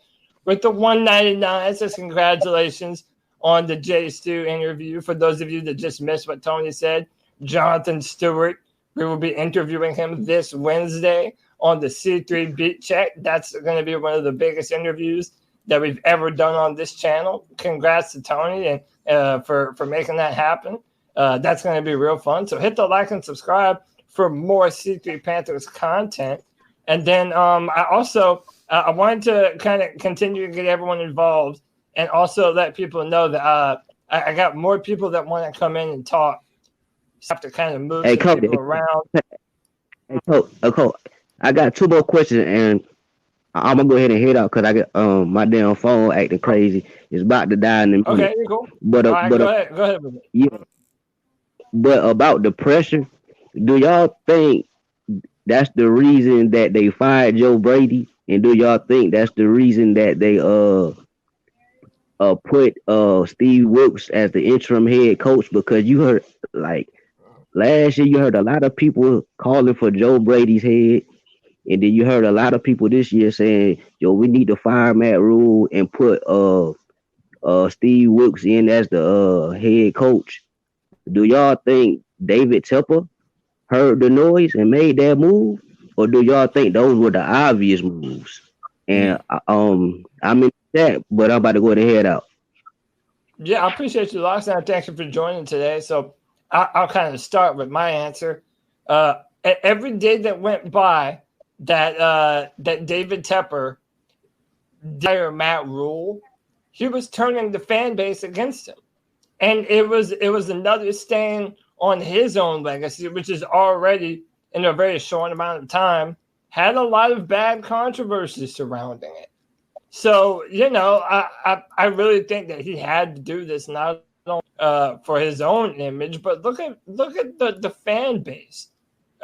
with the 199. Says congratulations on the Jay Stu interview. For those of you that just missed what Tony said, Jonathan Stewart. We will be interviewing him this Wednesday on the C3 Beat Check. That's going to be one of the biggest interviews that we've ever done on this channel. Congrats to Tony and for making that happen. That's going to be real fun. So hit the like and subscribe for more C3 Panthers content. And then I also I wanted to kind of continue to get everyone involved and also let people know that I got more people that want to come in and talk. Have to kind of move Cody, people around. Cody, I got 2 more questions, and I'm gonna go ahead and head out because I got my damn phone acting crazy. It's about to die in a minute. Okay, cool. But go ahead with it. Yeah. But about the pressure, do y'all think that's the reason that they fired Joe Brady, and do y'all think that's the reason that they put Steve Wilkes as the interim head coach? Because you heard last year, you heard a lot of people calling for Joe Brady's head. And then you heard a lot of people this year saying, yo, we need to fire Matt Rhule and put Steve Wilkes in as the head coach. Do y'all think David Tepper heard the noise and made that move? Or do y'all think those were the obvious moves? And I'm in that, but I'm about to go to head out. Yeah, I appreciate you, Loxana. Thank you for joining today. So I'll kind of start with my answer. Every day that went by that David Tepper hired Matt Rhule, he was turning the fan base against him, and it was another stain on his own legacy, which is already in a very short amount of time had a lot of bad controversy surrounding it. So I really think that he had to do this not for his own image, but look at the fan base.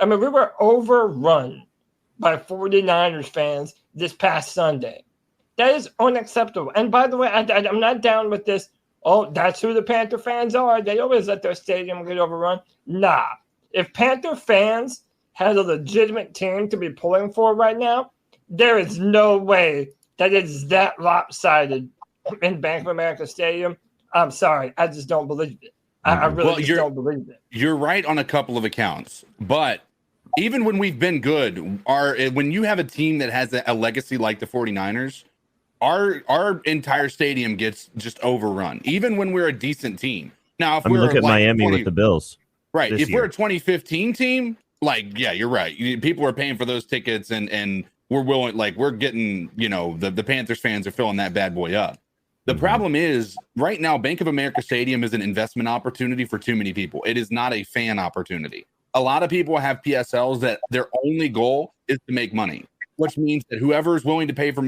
I mean, we were overrun by 49ers fans this past Sunday. That is unacceptable. And by the way, I'm not down with this. Oh, that's who the Panther fans are. They always let their stadium get overrun. Nah. If Panther fans had a legitimate team to be pulling for right now, there is no way that it's that lopsided in Bank of America Stadium. I'm sorry. I just don't believe it. I really don't believe it. You're right on a couple of accounts, but even when we've been good, when you have a team that has a legacy like the 49ers, our entire stadium gets just overrun, even when we're a decent team. Now, if look at Miami with the Bills. Right. If we're a 2015 team, yeah, you're right. People are paying for those tickets and we're willing, we're getting, the Panthers fans are filling that bad boy up. The problem is right now, Bank of America Stadium is an investment opportunity for too many people. It is not a fan opportunity. A lot of people have PSLs that their only goal is to make money, which means that whoever is willing to pay for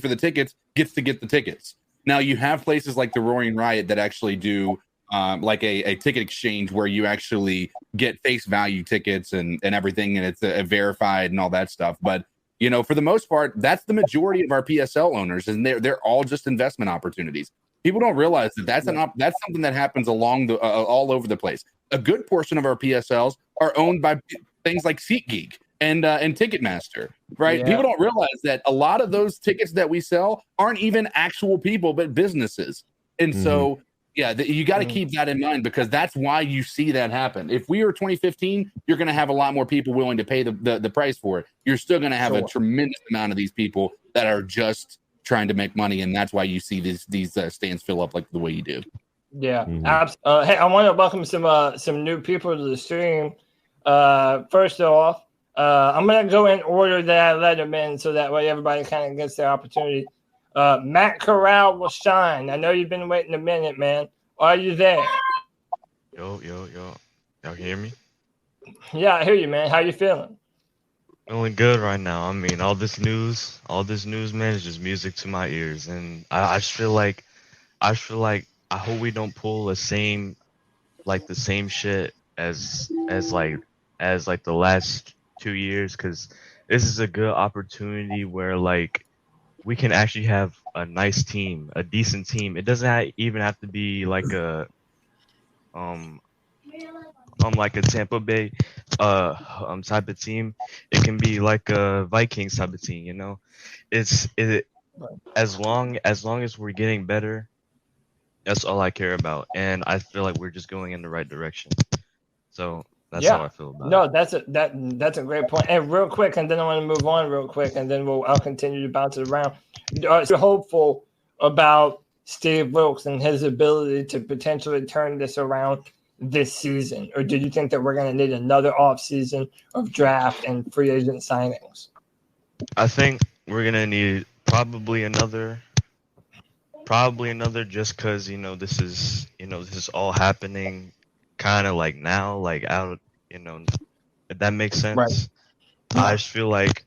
the tickets gets to get the tickets. Now you have places like the Roaring Riot that actually do a ticket exchange where you actually get face value tickets and everything, and it's verified and all that stuff. But For the most part, that's the majority of our PSL owners, and they're all just investment opportunities. People don't realize that that's something that happens along the all over the place. A good portion of our PSLs are owned by things like SeatGeek and Ticketmaster, right? Yeah. People don't realize that a lot of those tickets that we sell aren't even actual people, but businesses. And so, you got to keep that in mind, because that's why you see that happen. If we were 2015, you're going to have a lot more people willing to pay the price for it. You're still going to have a tremendous amount of these people that are just trying to make money, and that's why you see these stands fill up like the way you do. Yeah. Hey, I want to welcome some new people to the stream. First off, I'm going to go in order that I let them in, so that way everybody kind of gets their opportunity. Matt Corral will shine. I know you've been waiting a minute, man. Are you there? Yo. Y'all can hear me? Yeah, I hear you, man. How you feeling? Feeling good right now. I mean, all this news, man, is just music to my ears. And I just feel like I hope we don't pull the same shit as the last 2 years, because this is a good opportunity where we can actually have a nice team, a decent team. It doesn't even have to be like a Tampa Bay type of team. It can be like a Vikings type of team, As long as we're getting better, that's all I care about. And I feel like we're just going in the right direction. So that's how I feel about it. That's a great point. And real quick, and then I want to move on real quick, and then I'll continue to bounce it around. Are you hopeful about Steve Wilkes and his ability to potentially turn this around this season? Or do you think that we're going to need another offseason of draft and free agent signings? I think we're going to need probably another just because, this is all happening kind of now, out, if that makes sense. Right. I just feel like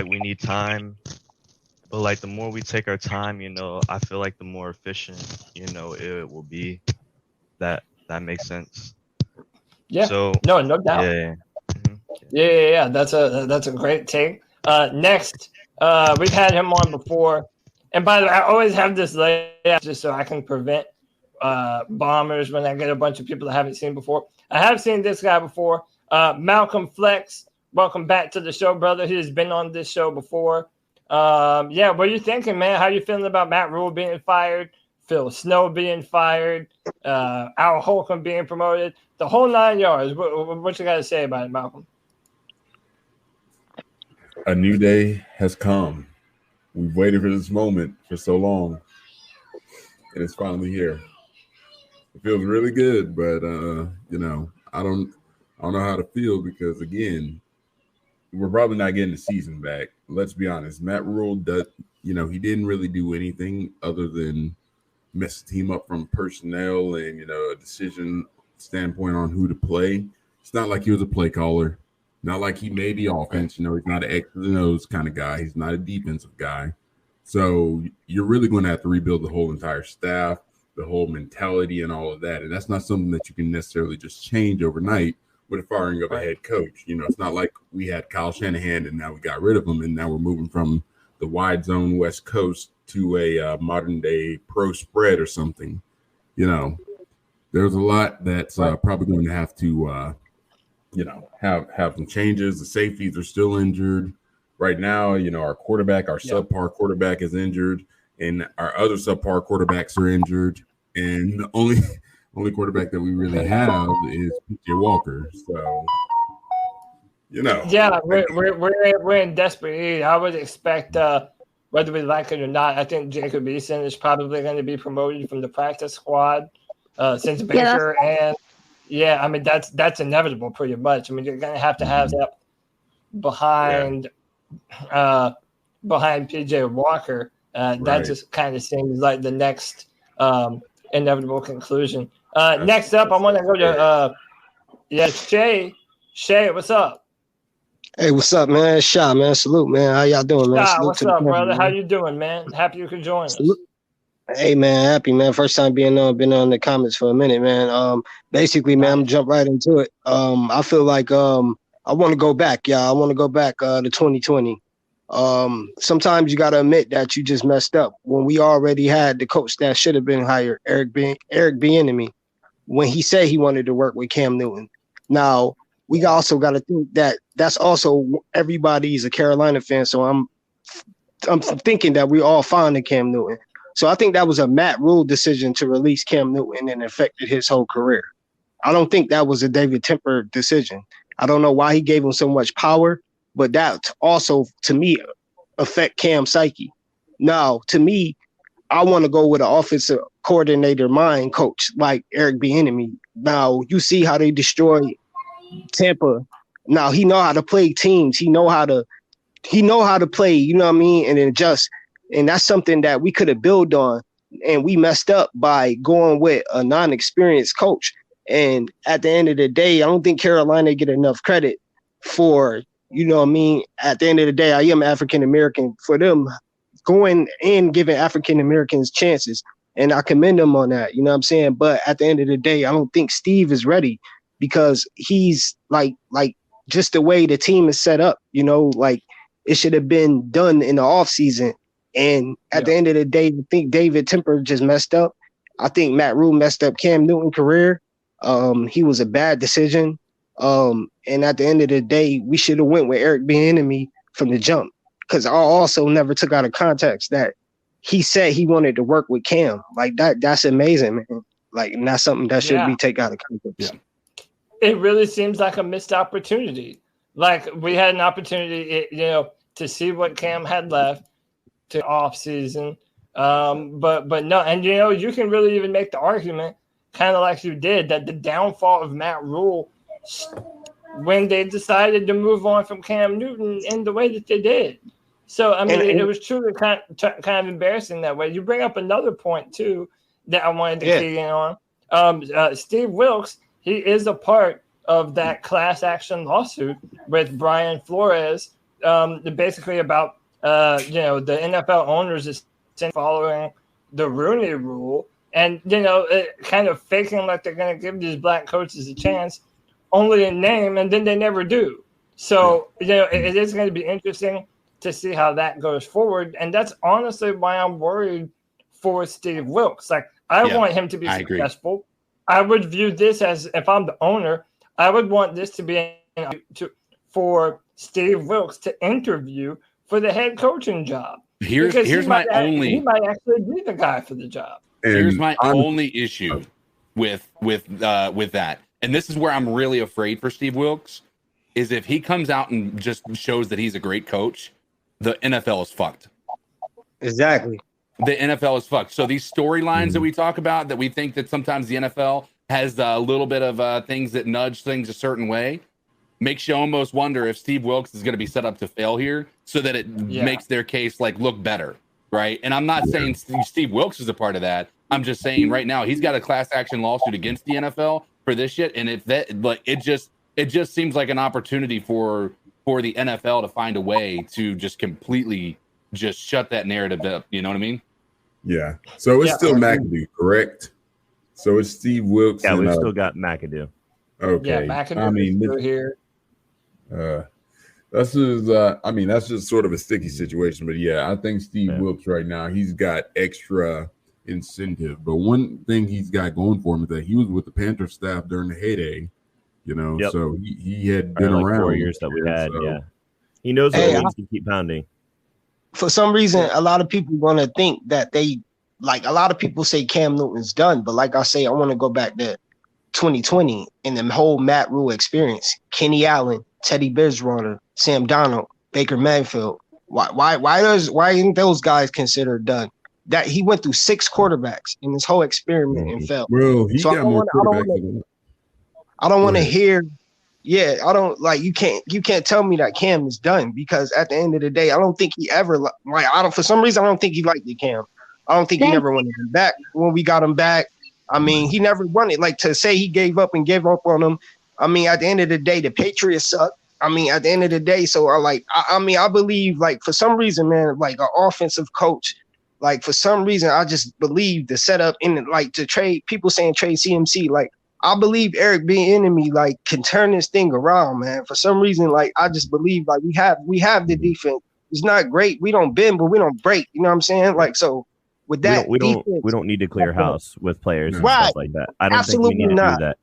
we need time, but the more we take our time, I feel like the more efficient, it will be. That makes sense. Yeah. So no doubt. Yeah. Yeah. That's a great take. Next, we've had him on before, and by the way, I always have this layout just so I can prevent bombers when I get a bunch of people that I haven't seen before. I have seen this guy before. Malcolm Flex, welcome back to the show, brother. He has been on this show before. What are you thinking, man? How you feeling about Matt Rhule being fired, Phil Snow being fired, Al Holcomb being promoted, the whole 9 yards? What you got to say about it, Malcolm? A new day has come. We've waited for this moment for so long, and it's finally here. It feels really good, but I don't know how to feel, because again, we're probably not getting the season back. Let's be honest. Matt Rhule does, he didn't really do anything other than mess the team up from personnel and a decision standpoint on who to play. It's not like he was a play caller. Not like he made the offense. He's not an X and O's kind of guy. He's not a defensive guy. So you're really going to have to rebuild the whole entire staff, the whole mentality and all of that. And that's not something that you can necessarily just change overnight with the firing of a head coach. It's not like we had Kyle Shanahan and now we got rid of him and now we're moving from the wide zone West Coast to a modern day pro spread or something. There's a lot that's probably going to have to have some changes. The safeties are still injured right now. Our quarterback, our subpar quarterback is injured, and our other subpar quarterbacks are injured. And the only quarterback that we really have is PJ Walker. So, Yeah, we're in desperate need. I would expect, whether we like it or not, I think Jacob Eason is probably going to be promoted from the practice squad since Baker and. Yeah, I mean that's inevitable pretty much. I mean you're gonna have that behind PJ Walker. That just kind of seems like the next inevitable conclusion. Next up, I want to go to Shay. Shay, what's up? Hey, what's up, man? Shah, man. Salute, man. How y'all doing, man? Shah, what's up, brother? Man. How you doing, man? Happy you could join us. Hey, man, happy, man. First time been on the comments for a minute, man. Basically, man, I'm gonna jump right into it. I feel like I want to go back, y'all. I want to go back to 2020. Sometimes you got to admit that you just messed up. When we already had the coach that should have been hired, Eric Bieniemy, when he said he wanted to work with Cam Newton. Now, we also got to think that that's also everybody's a Carolina fan, so I'm thinking that we all fond of Cam Newton. So I think that was a Matt Rhule decision to release Cam Newton and affected his whole career. I don't think that was a David Tepper decision. I don't know why he gave him so much power, but that also, to me, affect Cam's psyche. Now, to me, I want to go with an offensive coordinator mind coach like Eric Bieniemy. Now, you see how they destroy Tampa. Now, he know how to play teams. He know how to play, you know what I mean, and adjust. And that's something that we could have built on, and we messed up by going with a non-experienced coach. And at the end of the day, I don't think Carolina get enough credit for, you know what I mean? At the end of the day, I am African-American. For them going in, giving African-Americans chances, and I commend them on that, you know what I'm saying? But at the end of the day, I don't think Steve is ready because he's like just the way the team is set up, you know, like it should have been done in the offseason. And at the end of the day, I think David Tepper just messed up. I think Matt Rhule messed up Cam Newton's career. He was a bad decision. And at the end of the day, we should have went with Eric Bieniemy from the jump. Because I also never took out of context that he said he wanted to work with Cam. Like that's amazing, man. Like, and that's something that should be taken out of context. Yeah. It really seems like a missed opportunity. Like we had an opportunity, you know, to see what Cam had left to off season. But no, and you know, you can really even make the argument, kind of like you did, that the downfall of Matt Rhule when they decided to move on from Cam Newton in the way that they did. So I mean, it was truly kind of embarrassing that way. You bring up another point too that I wanted to key in on. Steve Wilkes, he is a part of that class action lawsuit with Brian Flores, basically about you know, the NFL owners is following the Rooney Rule, and you know, kind of faking like they're going to give these black coaches a chance, only in name, and then they never do. So you know, it is going to be interesting to see how that goes forward, and that's honestly why I'm worried for Steve Wilkes. Like, I want him to be successful. I would view this as, if I'm the owner, I would want this to be for Steve Wilkes to interview for the head coaching job. Here's my only. He might actually be the guy for the job. Here's my only issue with that, and this is where I'm really afraid for Steve Wilkes, is if he comes out and just shows that he's a great coach, the NFL is fucked. Exactly. The NFL is fucked. So these storylines that we talk about, that we think that sometimes the NFL has a little bit of things that nudge things a certain way, makes you almost wonder if Steve Wilkes is going to be set up to fail here, so that it makes their case like look better, right? And I'm not saying Steve Wilkes is a part of that. I'm just saying right now he's got a class action lawsuit against the NFL for this shit, and if that, like, it just seems like an opportunity for the NFL to find a way to just completely just shut that narrative up. You know what I mean? Yeah. So it's still McAdoo, correct? So it's Steve Wilkes. Yeah, we still got McAdoo. Okay. Yeah, McAdoo is still here. That's just sort of a sticky situation. But yeah, I think Steve Wilkes right now, he's got extra incentive. But one thing he's got going for him is that he was with the Panthers staff during the heyday, you know, so he had been around 4 years that we had. So. He knows what it means to keep pounding. For some reason, a lot of people want to think that a lot of people say Cam Newton's done, but like I say, I want to go back to 2020 and the whole Matt Rhule experience. Kenny Allen, Teddy Bridgewater, Sam Darnold, Baker Mayfield. Why ain't those guys considered done? That he went through 6 quarterbacks in this whole experiment and failed. Bro, he got more quarterbacks. I don't want to hear. Yeah, I don't like. You can't tell me that Cam is done, because at the end of the day, I don't think he ever for some reason I don't think he liked the Cam. I don't think he never wanted him back when we got him back. I mean, he never wanted, like, to say he gave up on him. I mean, at the end of the day, the Patriots suck. I mean, at the end of the day, so I believe, like, for some reason, man, like an offensive coach, like, for some reason, I just believe the setup in it, like, to trade, people saying trade CMC, like, I believe Eric Bieniemy like can turn this thing around, man. For some reason, like I just believe like we have the defense. It's not great. We don't bend, but we don't break. You know what I'm saying? Like so, with that we don't need to clear house with players and right. stuff like that. I don't Absolutely think we need to do that.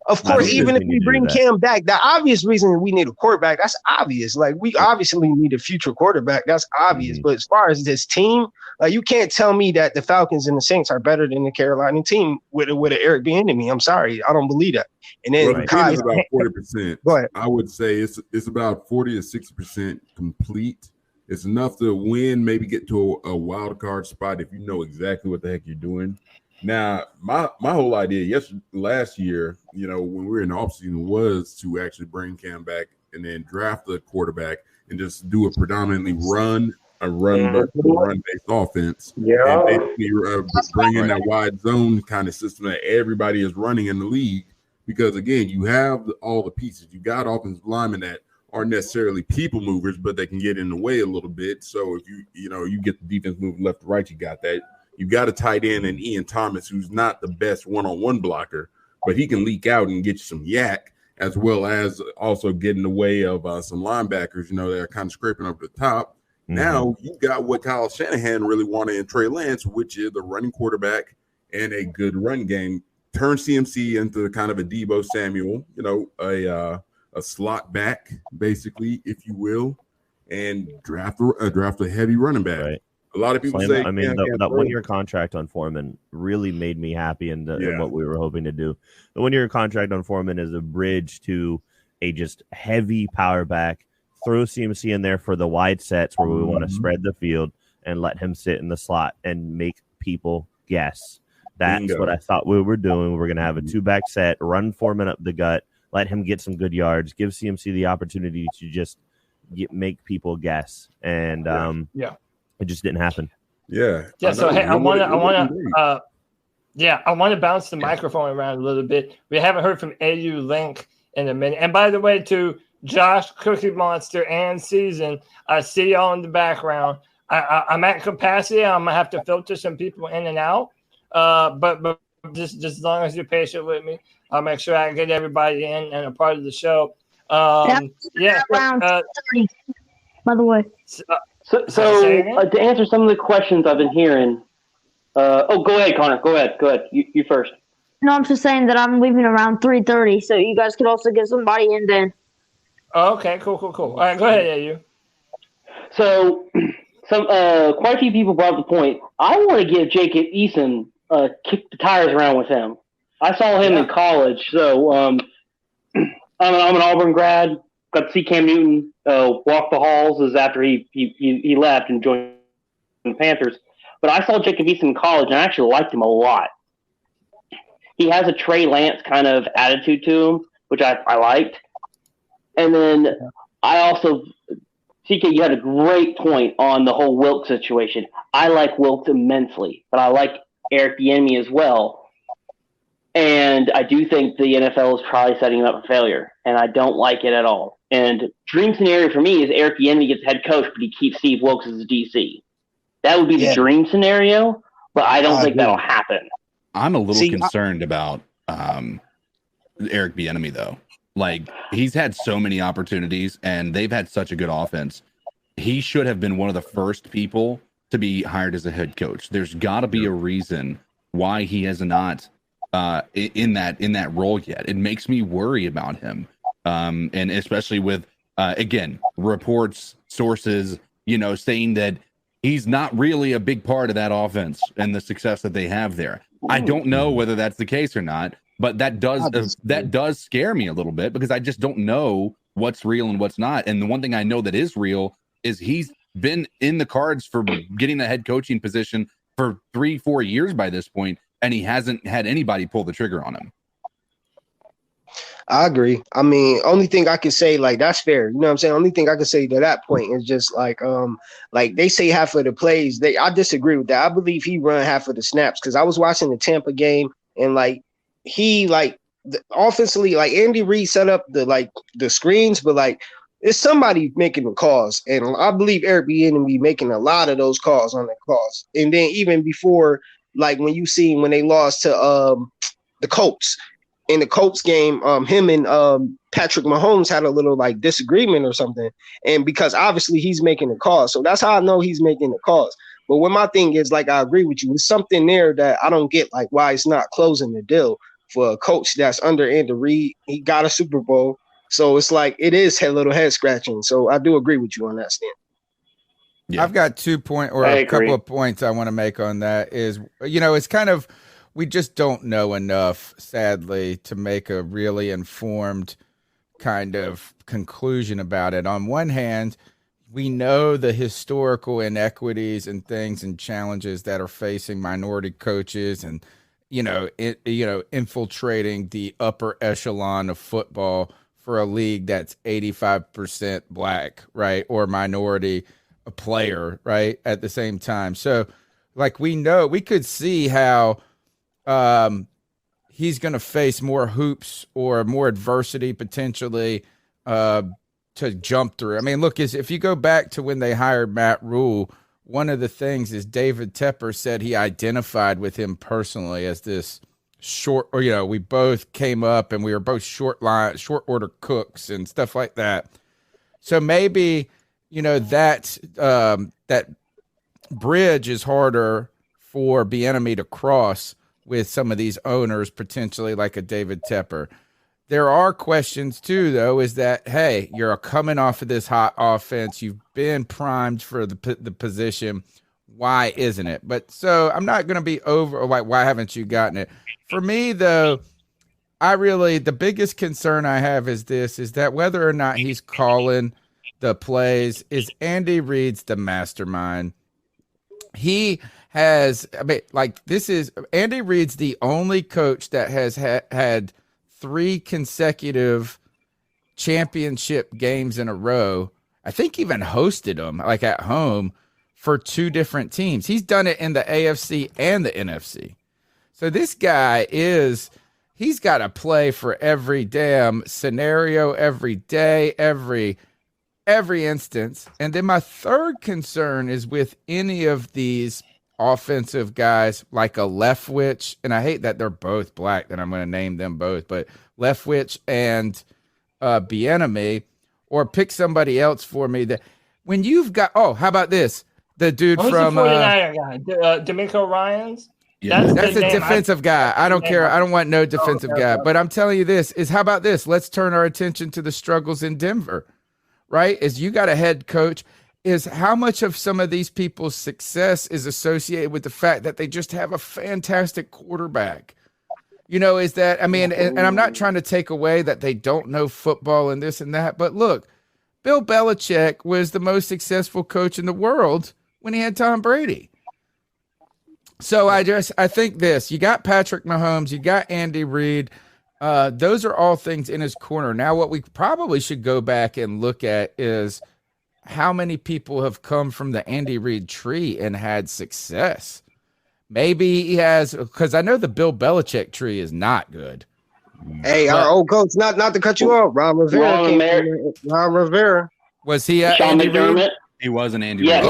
Of course, even if we bring Cam back, the obvious reason we need a quarterback, that's obvious. Like, we obviously need a future quarterback. That's obvious. But as far as this team, you can't tell me that the Falcons and the Saints are better than the Carolina team with an Eric Bieniemy. I'm sorry. I don't believe that. And then the team is about 40%. Go ahead. I would say it's about 40 to 60% complete. It's enough to win, maybe get to a wild card spot if you know exactly what the heck you're doing. Now, my whole idea last year, when we were in the offseason, was to actually bring Cam back and then draft a quarterback and just do a predominantly run-based offense. Yeah. And basically bring in that wide zone kind of system that everybody is running in the league. Because, again, you have all the pieces. You got offensive linemen that aren't necessarily people movers, but they can get in the way a little bit. So if you get the defense moving left to right, you got that. You got a tight end in Ian Thomas, who's not the best one-on-one blocker, but he can leak out and get you some yak, as well as also get in the way of some linebackers, that are kind of scraping up the top. Mm-hmm. Now you got what Kyle Shanahan really wanted in Trey Lance, which is a running quarterback and a good run game. Turn CMC into kind of a Deebo Samuel, a slot back, basically, if you will, and draft a heavy running back. Right. A lot of people say, that 1-year contract on Foreman really made me happy in what we were hoping to do. The 1-year contract on Foreman is a bridge to a just heavy power back. Throw CMC in there for the wide sets where we want to spread the field and let him sit in the slot and make people guess. That's what I thought we were doing. We're going to have a 2-back set, run Foreman up the gut, let him get some good yards, give CMC the opportunity to just make people guess. And it just didn't happen. Yeah. Yeah. So hey, I want to bounce the microphone around a little bit. We haven't heard from AU Link in a minute. And by the way, to Josh, Cookie Monster, and Season, I see y'all in the background. I'm at capacity. I'm gonna have to filter some people in and out. But just as long as you're patient with me, I'll make sure I get everybody in and a part of the show. Around 30, by the way. So to answer some of the questions I've been hearing, go ahead, Connor. Go ahead. You first. No, I'm just saying that I'm leaving around 3:30, so you guys could also get somebody in then. Oh, okay, cool. All right, go ahead, you. So, quite a few people brought up the point. I want to give Jacob Eason kick the tires around with him. I saw him in college, so I'm an Auburn grad. Got to see Cam Newton walk the halls as after he left and joined the Panthers. But I saw Jacob Eason in college, and I actually liked him a lot. He has a Trey Lance kind of attitude to him, which I liked. And then I also, CK, you had a great point on the whole Wilkes situation. I like Wilkes immensely, but I like Eric Bieniemy as well. And I do think the NFL is probably setting him up for failure, and I don't like it at all. And dream scenario for me is Eric Bieniemy gets head coach, but he keeps Steve Wilkes as DC. That would be the dream scenario, but I don't think that'll happen. I'm a little concerned about Eric Bieniemy, though. Like, he's had so many opportunities, and they've had such a good offense. He should have been one of the first people to be hired as a head coach. There's got to be a reason why he has not in that role yet. It makes me worry about him, and especially with again, reports, sources, saying that he's not really a big part of that offense and the success that they have there. I don't know whether that's the case or not, but that does scare me a little bit, because I just don't know what's real and what's not. And the one thing I know that is real is he's been in the cards for getting the head coaching position for 3-4 years by this point, and he hasn't had anybody pull the trigger on him. I agree. I mean, only thing I can say, like, that's fair. You know what I'm saying? Only thing I can say to that point is just like they say half of the plays. I disagree with that. I believe he run half of the snaps, because I was watching the Tampa game, and offensively, like, Andy Reid set up the screens, but it's somebody making the calls, and I believe Eric Bieniemy making a lot of those calls on the calls. And then even before, like, when they lost to the Colts, in the Colts game, him and Patrick Mahomes had a little like disagreement or something, and because obviously he's making the calls, so that's how I know he's making the calls. But when my thing is, like, I agree with you, there's something there that I don't get, like why it's not closing the deal for a coach that's under Andy Reid. He got a Super Bowl, so it's like it is a little head scratching. So I do agree with you on that stand. Yeah. I've got a couple of points I want to make on that. Is, it's kind of, we just don't know enough, sadly, to make a really informed kind of conclusion about it. On one hand, we know the historical inequities and things and challenges that are facing minority coaches and, infiltrating the upper echelon of football for a league that's 85% black, right, or minority a player, right, at the same time. So, like, we could see how he's going to face more hoops or more adversity potentially to jump through. I mean, look, if you go back to when they hired Matt Rhule, one of the things is David Tepper said he identified with him personally as this we both came up and we were both short order cooks and stuff like that. So maybe, that bridge is harder for Bieniemy to cross with some of these owners, potentially like a David Tepper. There are questions too, though, is that, hey, you're coming off of this hot offense. You've been primed for the position. Why isn't it? But so I'm not going to be over like, why haven't you gotten it? For me, though, the biggest concern I have is that whether or not he's calling the plays, is Andy Reid's the mastermind. He has, Andy Reid's the only coach that has had 3 consecutive championship games in a row. I think even hosted them like at home for 2 different teams. He's done it in the AFC and the NFC. So this guy he's got to play for every damn scenario, every day, every instance. And then my third concern is with any of these offensive guys like a Leftwich, and I hate that they're both black, that I'm going to name them both, but Leftwich and Bieniemy, or pick somebody else for me that when you've got, how about this? The dude from the 49er guy, D'Amico Ryans. Yeah. That's a defensive guy. I don't care. I don't want no defensive guy. But I'm telling you this is, how about this? Let's turn our attention to the struggles in Denver, right? Is you got a head coach, is how much of some of these people's success is associated with the fact that they just have a fantastic quarterback. Is that, I mean, and I'm not trying to take away that they don't know football and this and that, but look, Bill Belichick was the most successful coach in the world when he had Tom Brady. So I think this, you got Patrick Mahomes, you got Andy Reid. Those are all things in his corner. Now, what we probably should go back and look at is how many people have come from the Andy Reid tree and had success. Maybe he has, because I know the Bill Belichick tree is not good. Hey, our old coach, not to cut you off, Ron Rivera. Was he Andy Reid? He was an Andy Reid.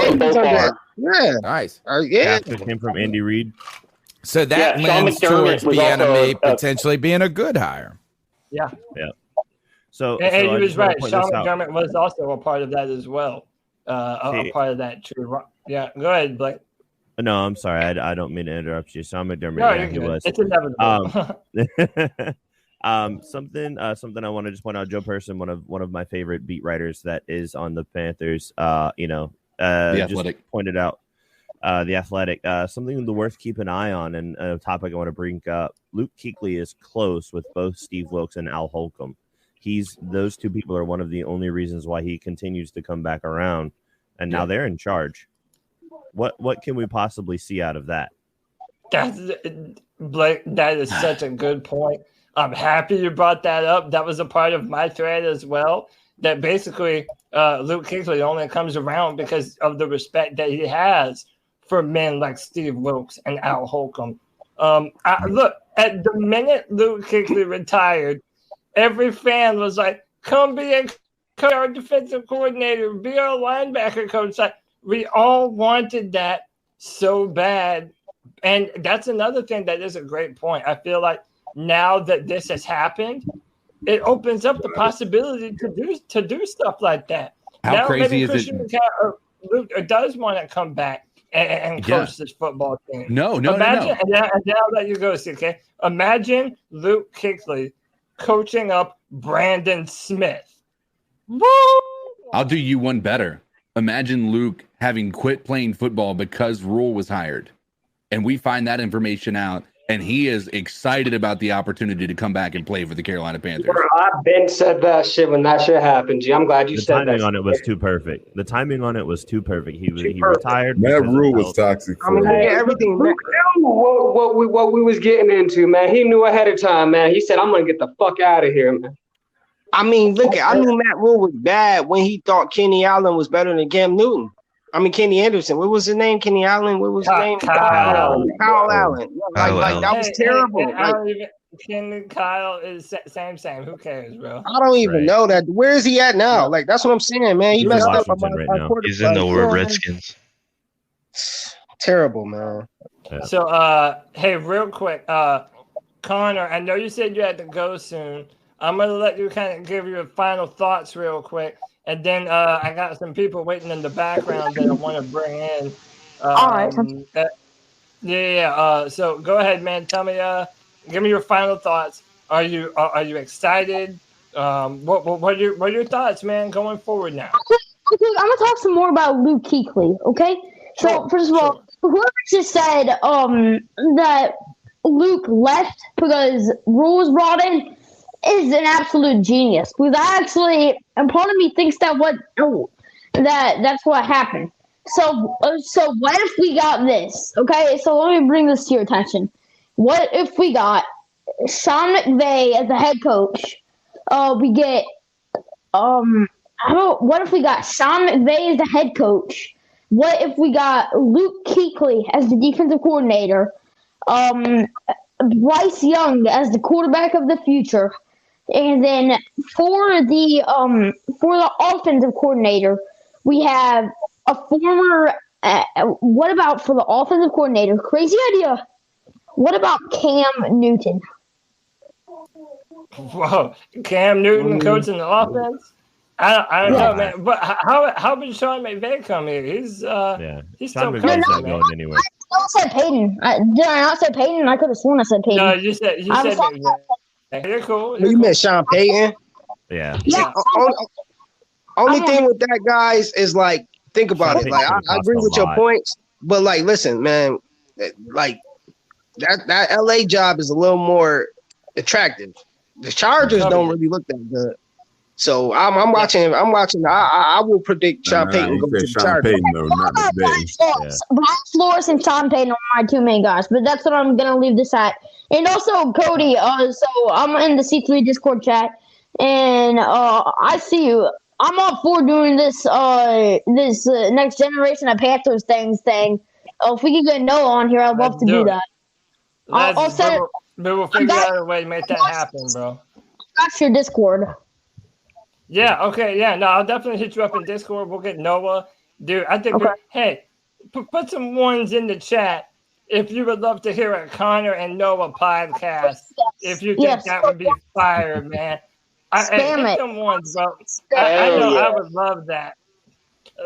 Yeah, nice. Yeah, came from Andy Reid. So that lends towards Bieniemy potentially being a good hire. Yeah. So he was right. Sean McDermott was also a part of that as well. A part of that too. Yeah, go ahead, Blake. No, I'm sorry. I don't mean to interrupt you. Sean McDermott. No, he was. It's inevitable. Something I want to just point out. Joe Person, one of my favorite beat writers that is on the Panthers. The Athletic just pointed out the Athletic. Something worth keep an eye on, and a topic I want to bring up. Luke Kuechly is close with both Steve Wilkes and Al Holcomb. Those 2 people are one of the only reasons why he continues to come back around, and now they're in charge. What can we possibly see out of that? Blake, that is such a good point. I'm happy you brought that up. That was a part of my thread as well. That basically Luke Kuechly only comes around because of the respect that he has for men like Steve Wilkes and Al Holcomb. Look, at the minute Luke Kuechly retired, every fan was like, come be our defensive coordinator, be our linebacker coach. Like, we all wanted that so bad. And that's another thing that is a great point. I feel like now that this has happened, it opens up the possibility to do stuff like that. How now crazy maybe is Christian Luke does want to come back and coach this football team. No. Imagine, and now that you go, CK, imagine Luke Kuechly coaching up Brandon Smith. Woo! I'll do you one better. Imagine Luke having quit playing football because Rhule was hired, and we find that information out, and he is excited about the opportunity to come back and play for the Carolina Panthers. I've been said that shit when that shit happened, G. I'm glad you said that. The timing on it was too perfect. The timing on it was too perfect. He retired. Matt Rhule was toxic. I mean, everything. Who knew what we was getting into, man? He knew ahead of time, man. He said, "I'm gonna get the fuck out of here, man." I mean, I knew Matt Rhule was bad when he thought Kenny Allen was better than Cam Newton. I mean, Kenny Anderson. What was his name? Kenny Allen. What was his name? Kyle Allen. Like that was terrible. Kyle is same. Who cares, bro? I don't even know that. Where is he at now? Like that's what I'm saying, man. He messed up about right now. He's in the Redskins. Terrible, man. So, hey, real quick, Connor. I know you said you had to go soon. I'm gonna let you kind of give your final thoughts real quick. And then I got some people waiting in the background that I want to bring in. All right. So go ahead, man. Tell me, give me your final thoughts. Are you excited? What are your thoughts, man, going forward now? Okay, I'm gonna talk some more about Luke Kuechly. Okay. So first of all, whoever just said that Luke left because Rhule was brought in is an absolute genius. Because and part of me thinks that's what happened. So what if we got this? Okay, so let me bring this to your attention. What if we got Sean McVay as the head coach? We get what if we got Sean McVay as the head coach? What if we got Luke Kuechly as the defensive coordinator? Bryce Young as the quarterback of the future. And then for the offensive coordinator, we have a former. What about for the offensive coordinator? Crazy idea. What about Cam Newton? Whoa, Cam Newton coaching the offense? I don't know, man. But how did Sean McVay come here? He's still coaching. Not going anywhere. I said Peyton. Did I not say Peyton? I could have sworn I said Peyton. No, you said McVay. You're cool. You meant Sean Payton? Yeah. Only thing with that, guys, is like, think about it. Like, I agree with your points, but like, listen, man, like that LA job is a little more attractive. The Chargers don't really look that good. So I'm watching. I will predict Sean Payton go to the Chargers. Brian Flores and Sean Payton are my two main guys, but that's what I'm gonna leave this at. And also Cody. So I'm in the C3 Discord chat, and I see you. I'm all for doing this next generation of Panthers thing. If we can get Noah on here, I'd love to do that. We'll figure out a way to make that happen, bro. That's your Discord. Yeah, okay, yeah. No, I'll definitely hit you up in Discord. We'll get Noah. Dude, I think, hey, put some ones in the chat if you would love to hear a Connor and Noah podcast. If you think that would be fire, man. Hit some ones, bro. I know I would love that.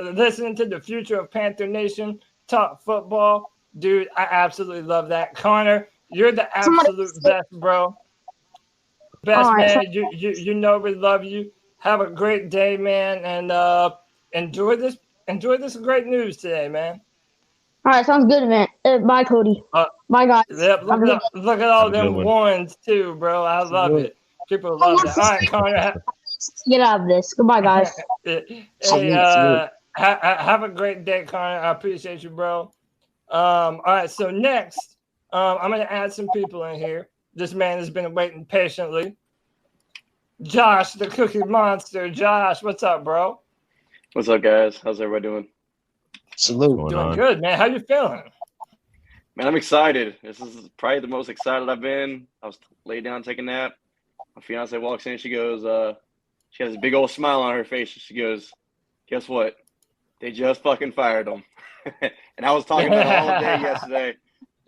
Listening to the future of Panther Nation, talk football. Dude, I absolutely love that. Connor, you're the absolute best, bro. Best, man. You know we love you. Have a great day, man, and enjoy this great news today, man. All right, sounds good, man. Bye, Cody. Bye, guys. Yep, look at all them ones too, bro. I love it. People love that. All right, Connor. Get out of this. Goodbye, guys. Hey, have a great day, Connor. I appreciate you, bro. All right, so next, I'm gonna add some people in here. This man has been waiting patiently. Josh, the Cookie Monster. Josh, what's up, bro? What's up, guys? How's everybody doing? Salute. Doing good, man. How you feeling? Man, I'm excited. This is probably the most excited I've been. I was laid down taking a nap. My fiance walks in. She goes, she has a big old smile on her face. She goes, guess what? They just fucking fired him. And I was talking about it all day yesterday.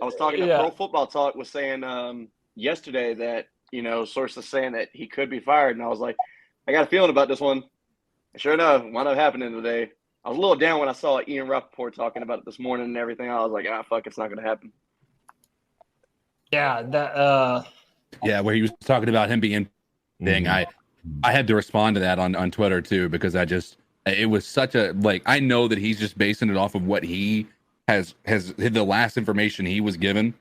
I was talking to Pro Football Talk was saying yesterday that, sources saying that he could be fired. And I was like, I got a feeling about this one. And sure enough, wound up happening today. I was a little down when I saw Ian Rappaport talking about it this morning and everything. I was like, fuck, it's not going to happen. Yeah, Yeah, where he was talking about him being thing. I had to respond to that on Twitter too, because it was such a, like, I know that he's just basing it off of what he has the last information he was given,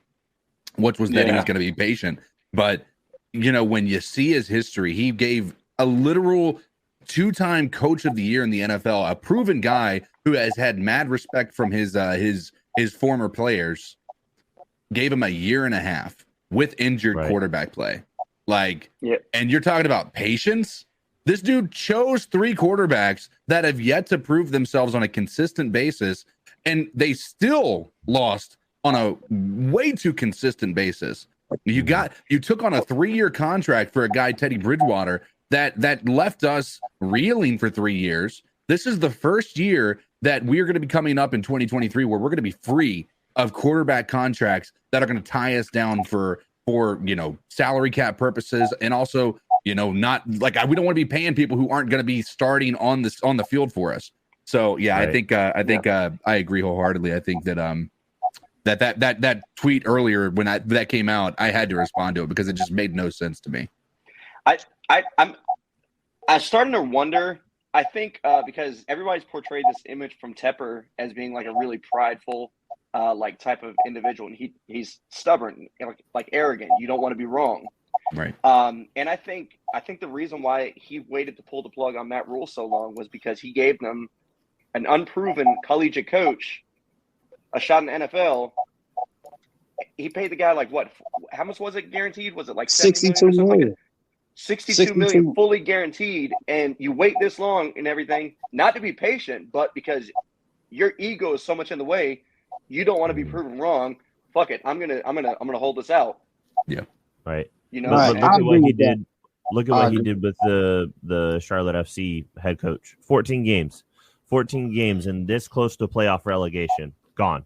which was that he was going to be patient. But, when you see his history, he gave a literal 2-time coach of the year in the NFL, a proven guy who has had mad respect from his former players, gave him a year and a half with injured quarterback play. And you're talking about patience. This dude chose 3 quarterbacks that have yet to prove themselves on a consistent basis, and they still lost on a way too consistent basis. You took on a 3-year contract for a guy, Teddy Bridgewater, that left us reeling for 3 years. This is the first year that we're going to be coming up in 2023 where we're going to be free of quarterback contracts that are going to tie us down for salary cap purposes, and also not like we don't want to be paying people who aren't going to be starting on the field for us. So I think I agree wholeheartedly. I think that that tweet earlier when that came out, I had to respond to it because it just made no sense to me. I'm starting to wonder. I think because everybody's portrayed this image from Tepper as being like a really prideful, type of individual, and he's stubborn, like arrogant. You don't want to be wrong, right? And I think the reason why he waited to pull the plug on Matt Rhule so long was because he gave them an unproven collegiate coach a shot in the NFL. He paid the guy how much was it guaranteed? Was it like 62 million? 62 million fully guaranteed, and you wait this long and everything, not to be patient, but because your ego is so much in the way, you don't want to be proven wrong. Fuck it, I'm gonna hold this out. Yeah, right. Right. Look at what he did. Look at what he did with the Charlotte FC head coach. 14 games, and this close to playoff relegation, gone.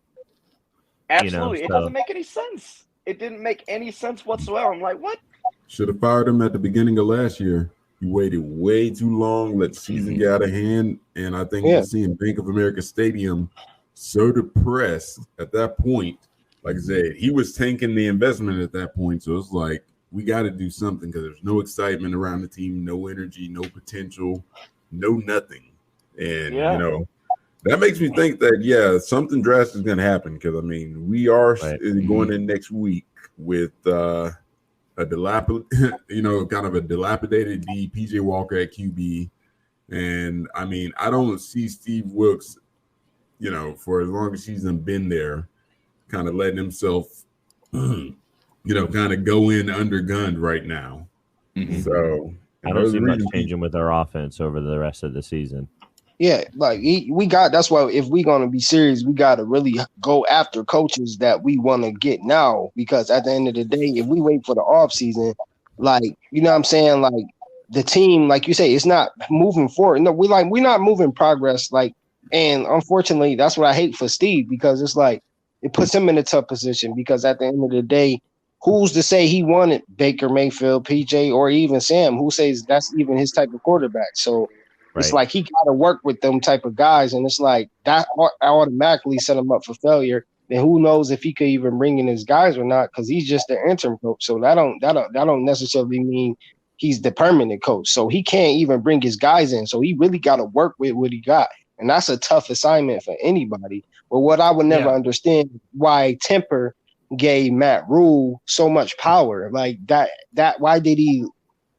Absolutely, it doesn't make any sense. It didn't make any sense whatsoever. I'm like, what? Should have fired him at the beginning of last year. He waited way too long, let the season get out of hand. And I think we're seeing Bank of America Stadium so depressed at that point. Like I said, he was tanking the investment at that point. So it's like, we got to do something because there's no excitement around the team, no energy, no potential, no nothing. And, that makes me think that, something drastic is going to happen because, we are going in next week with a dilapidated D, PJ Walker at QB. And, I don't see Steve Wilkes, for as long as he's been there, kind of letting himself, kind of go in undergunned right now. Mm-hmm. So I don't see much changing with our offense over the rest of the season. Yeah, that's why if we're gonna be serious, we gotta really go after coaches that we want to get now. Because at the end of the day, if we wait for the off season, what I'm saying, the team, like you say, it's not moving forward. No, we're not moving progress. And unfortunately, that's what I hate for Steve, because it's it puts him in a tough position. Because at the end of the day, who's to say he wanted Baker Mayfield, PJ, or even Sam? Who says that's even his type of quarterback? So. It's he got to work with them type of guys, and it's that automatically set him up for failure. And who knows if he could even bring in his guys or not, because he's just the interim coach. So that don't necessarily mean he's the permanent coach. So he can't even bring his guys in. So he really got to work with what he got, and that's a tough assignment for anybody. But what I would never understand why Tepper gave Matt Rhule so much power, that. Why did he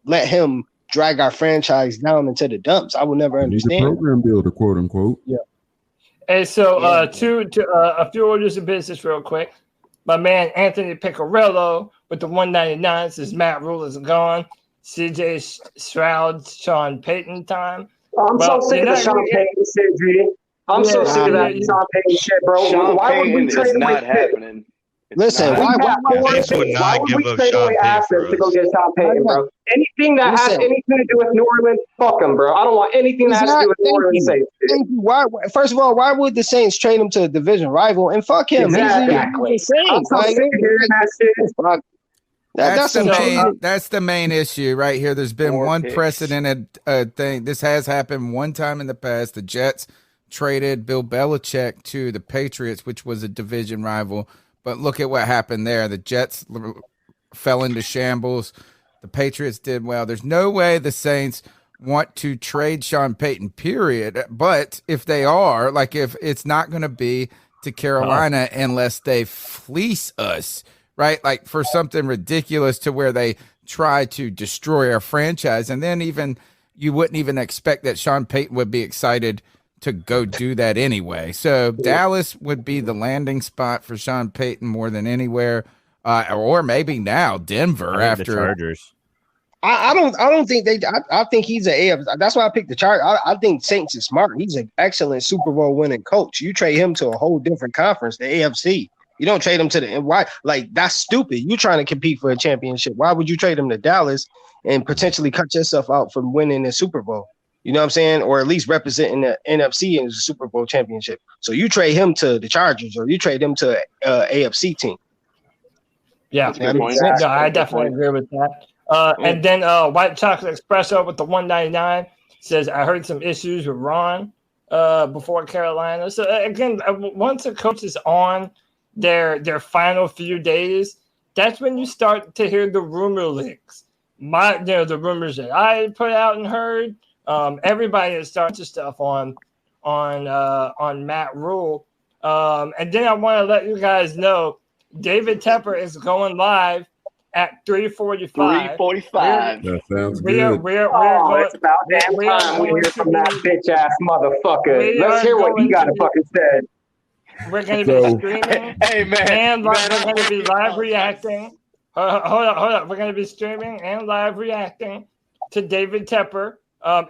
let him drag our franchise down into the dumps? I will never understand. He's a program builder, quote unquote. Yeah. Hey, so a few orders of business real quick. My man Anthony Piccarello with the 199 says Matt Rhule is gone. CJ Stroud, Sean Payton time. I'm so sick of the Sean Payton shit, G. I'm so sick of that Sean Payton shit, bro. Sean why would we Payton trade is away not happening. Listen, why would we trade away assets to go get Sean Payton, bro? Anything that has anything to do with New Orleans, fuck him, bro. I don't want anything that has to do with New Orleans. Thank you. Why? First of all, why would the Saints trade him to a division rival and fuck him? Exactly. He's the Saints. I'm so sick of hearing that shit. That's the main issue right here. There's been one precedented thing. This has happened one time in the past. The Jets traded Bill Belichick to the Patriots, which was a division rival. But look at what happened there. The Jets fell into shambles. The Patriots did well. There's no way the Saints want to trade Sean Payton, period. But if they are, like if it's not going to be to Carolina unless they fleece us, right? Like for something ridiculous to where they try to destroy our franchise. And then even you wouldn't even expect that Sean Payton would be excited to go do that anyway. So Dallas would be the landing spot for Sean Payton more than anywhere. Or maybe now Denver after the Chargers. I don't think they. I think he's an AFC. That's why I picked the Chargers. I think Saints is smart. He's an excellent Super Bowl winning coach. You trade him to a whole different conference, the AFC. You don't trade him to the why? Like that's stupid. You trying to compete for a championship. Why would you trade him to Dallas and potentially cut yourself out from winning the Super Bowl? You know what I'm saying? Or at least representing the NFC in the Super Bowl championship. So you trade him to the Chargers or you trade him to AFC team. Yeah, no, I definitely agree with that. And then White Chocolate Espresso with the 199 says, I heard some issues with Ron before Carolina. So again, once a coach is on their final few days, that's when you start to hear the rumor leaks. The rumors that I put out and heard. Everybody is starting to stuff on Matt Rhule. And then I want to let you guys know David Tepper is going live at 3:45. 3:45. That sounds good. It's about damn time we hear from that bitch ass motherfucker. Let's hear what he got to fucking say. We're going to be streaming. Hey man, we're going to be live reacting. Hold up. We're going to be streaming and live reacting to David Tepper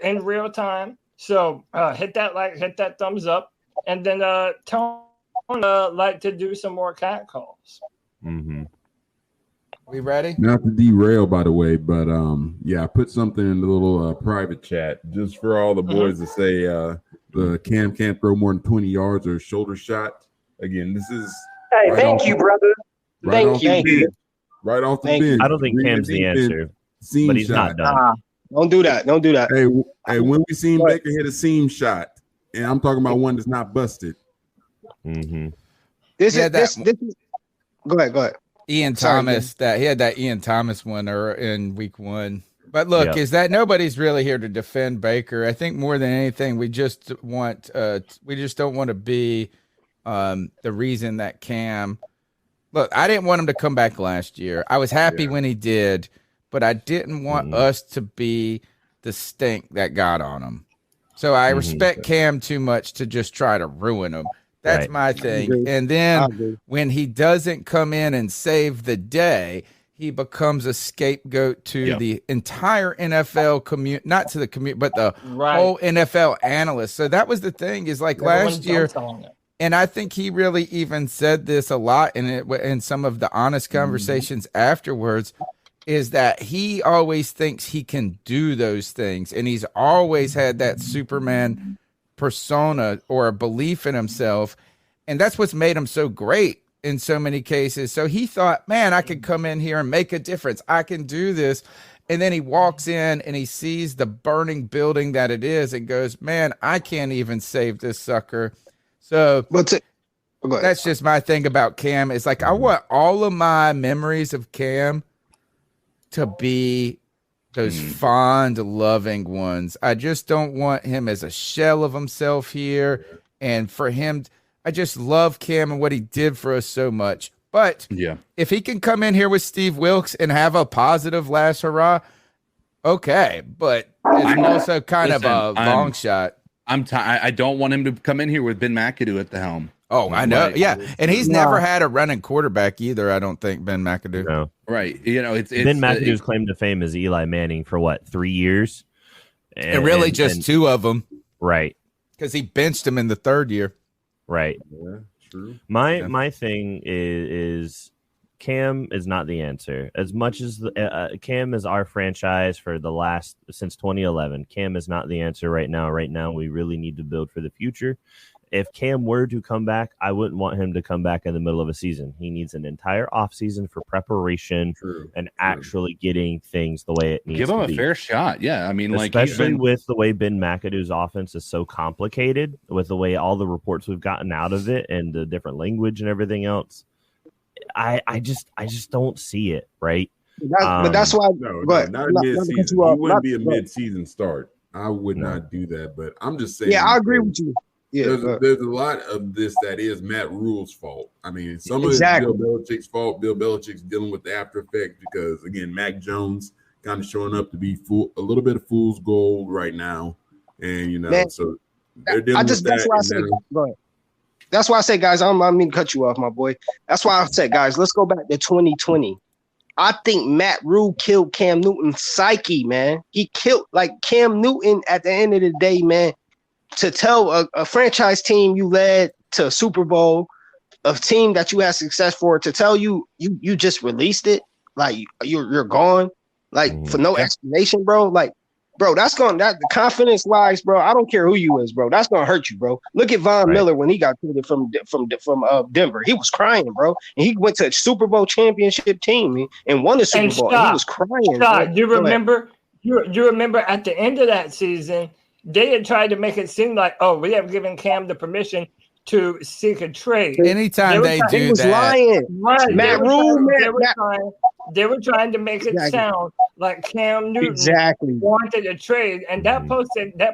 in real time. So hit that like, hit that thumbs up, and then Tone like to do some more cat calls. Mm-hmm. We ready? Not to derail, by the way, but yeah, I put something in the little private chat just for all the boys to say the Cam can't throw more than 20 yards or shoulder shot. Again, this is hey, right thank you, brother. Thank you. Right off the bench. I don't think Cam's the answer, but he's not done. Don't do that. Don't do that. Hey, when we seen Baker hit a seam shot, and I'm talking about one that's not busted. Mm-hmm. This is go ahead. Ian Thomas, he had that Ian Thomas one in week 1. But look, is that nobody's really here to defend Baker. I think more than anything, we just don't want to be the reason that Cam. Look, I didn't want him to come back last year. I was happy when he did, but I didn't want us to be the stink that got on him. So I respect Cam too much to just try to ruin him. That's my thing. And then when he doesn't come in and save the day, he becomes a scapegoat to the entire NFL community, not to the community, but the whole NFL analysts. So that was the thing is like last year. And I think he really even said this a lot in some of the honest conversations afterwards, is that he always thinks he can do those things. And he's always had that Superman persona or a belief in himself, and that's what's made him so great in so many cases. So he thought, man, I could come in here and make a difference. I can do this. And then he walks in and he sees the burning building that it is and goes, man, I can't even save this sucker. So that's just my thing about Cam. It's like I want all of my memories of Cam to be those fond, loving ones. I just don't want him as a shell of himself here. And for him, I just love Cam and what he did for us so much. But if he can come in here with Steve Wilkes and have a positive last hurrah, okay. But it's also kind of a long shot. I don't want him to come in here with Ben McAdoo at the helm. Oh, I know. Yeah. And he's never had a running quarterback either, I don't think, Ben McAdoo. No. Right. You know, it's Ben McAdoo's claim to fame is Eli Manning for what, 3 years? And really just 2 of them. Right. Because he benched him in the 3rd year. Right. Yeah, true. My thing is Cam is not the answer. As much as Cam is our franchise for the last since 2011, Cam is not the answer right now. Right now, we really need to build for the future. If Cam were to come back, I wouldn't want him to come back in the middle of a season. He needs an entire offseason for preparation and actually getting things the way it needs to be. Give him a fair shot. Yeah. I mean, especially with the way Ben McAdoo's offense is so complicated, with the way all the reports we've gotten out of it and the different language and everything else. I just don't see it, right? But that's why. Not a mid-season. He wouldn't be a mid-season start. I would not do that. But I'm just saying. Yeah, I agree with you. Yeah, there's a lot of this that is Matt Rhule's fault. I mean, some of it's Bill Belichick's fault. Bill Belichick's dealing with the after effect because, again, Mac Jones kind of showing up to be a little bit of fool's gold right now, and so they're dealing with that. That's why I say, go ahead. That's why I say, guys, I don't mean to cut you off, my boy. That's why I said, guys, let's go back to 2020. I think Matt Rhule killed Cam Newton's psyche, man. He killed Cam Newton at the end of the day, man. To tell a franchise team you led to a Super Bowl, a team that you had success for, to tell you just released it, like you're gone, for no explanation, bro. That's the confidence wise, bro. I don't care who you is, bro. That's gonna hurt you, bro. Look at Von Miller when he got traded from Denver. He was crying, bro, and he went to a Super Bowl championship team and won the Super Bowl. And he was crying. You remember? You remember at the end of that season, they had tried to make it seem like, we have given Cam the permission to seek a trade. Anytime they do that, lying. Right. Matt Rhule, they were trying to make it sound like Cam Newton wanted a trade, and that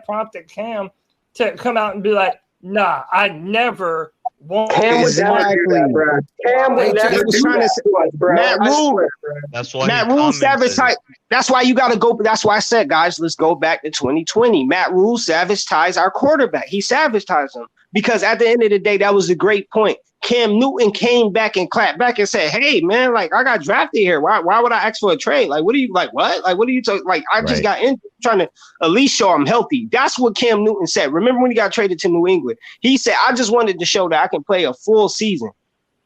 prompted Cam to come out and be like, "Nah, I never want." Cam would never do that, bro. Cam would never do that to us, bro. Matt Rhule. That's why Matt Rhule sabotaged. That's why you got to go. That's why I said, guys, let's go back to 2020. Matt Rhule sabotaged our quarterback. He sabotaged him because at the end of the day, that was a great point. Cam Newton came back and clapped back and said, "Hey, man, I got drafted here. Why would I ask for a trade? What are you what? What are you talking? I just got in trying to at least show I'm healthy." That's what Cam Newton said. Remember when he got traded to New England? He said, "I just wanted to show that I can play a full season."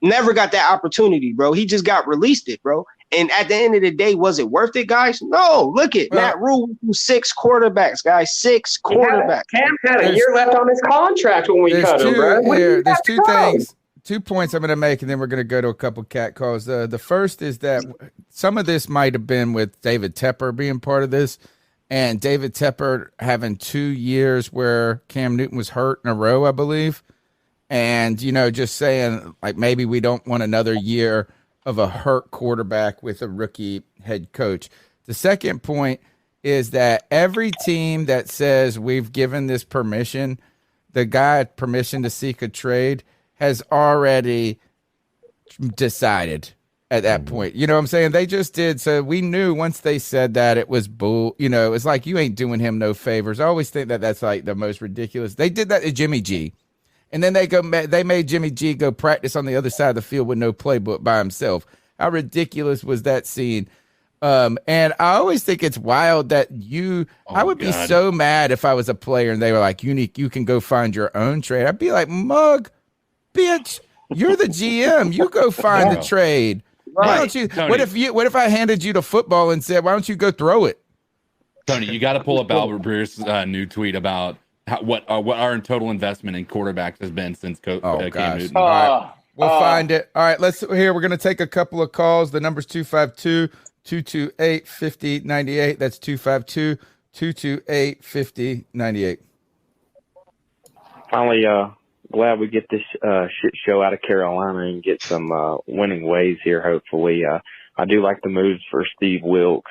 Never got that opportunity, bro. He just got released it, bro. And at the end of the day, was it worth it, guys? No. Look at Matt Rhule threw 6 quarterbacks, guys. 6 quarterbacks. Cam had a year left on his contract when we cut him, bro. There's 2 things. 2 points I'm going to make, and then we're going to go to a couple cat calls. The first is that some of this might have been with David Tepper being part of this, and David Tepper having 2 years where Cam Newton was hurt in a row, I believe. And, just saying, maybe we don't want another year of a hurt quarterback with a rookie head coach. The second point is that every team that says we've given this permission, the guy had permission to seek a trade, has already decided at that point. You know what I'm saying? They just did. So we knew once they said that it was bull. It's like you ain't doing him no favors. I always think that that's the most ridiculous. They did that to Jimmy G. And then they made Jimmy G go practice on the other side of the field with no playbook by himself. How ridiculous was that scene? And I always think it's wild that I would be so mad if I was a player and they were like, you can go find your own trade. I'd be like, mug, bitch, you're the GM. You go find the trade. Right. Why don't you? Tony, what if I handed you the football and said, why don't you go throw it? Tony, you got to pull up Albert Breer's new tweet about what our total investment in quarterbacks has been since Cam Newton. All right. We'll find it. All right, we're going to take a couple of calls. The number's 252-228-5098. That's 252-228-5098. Finally, glad we get this shit show out of Carolina and get some winning ways here, hopefully. I do like the moves for Steve Wilkes.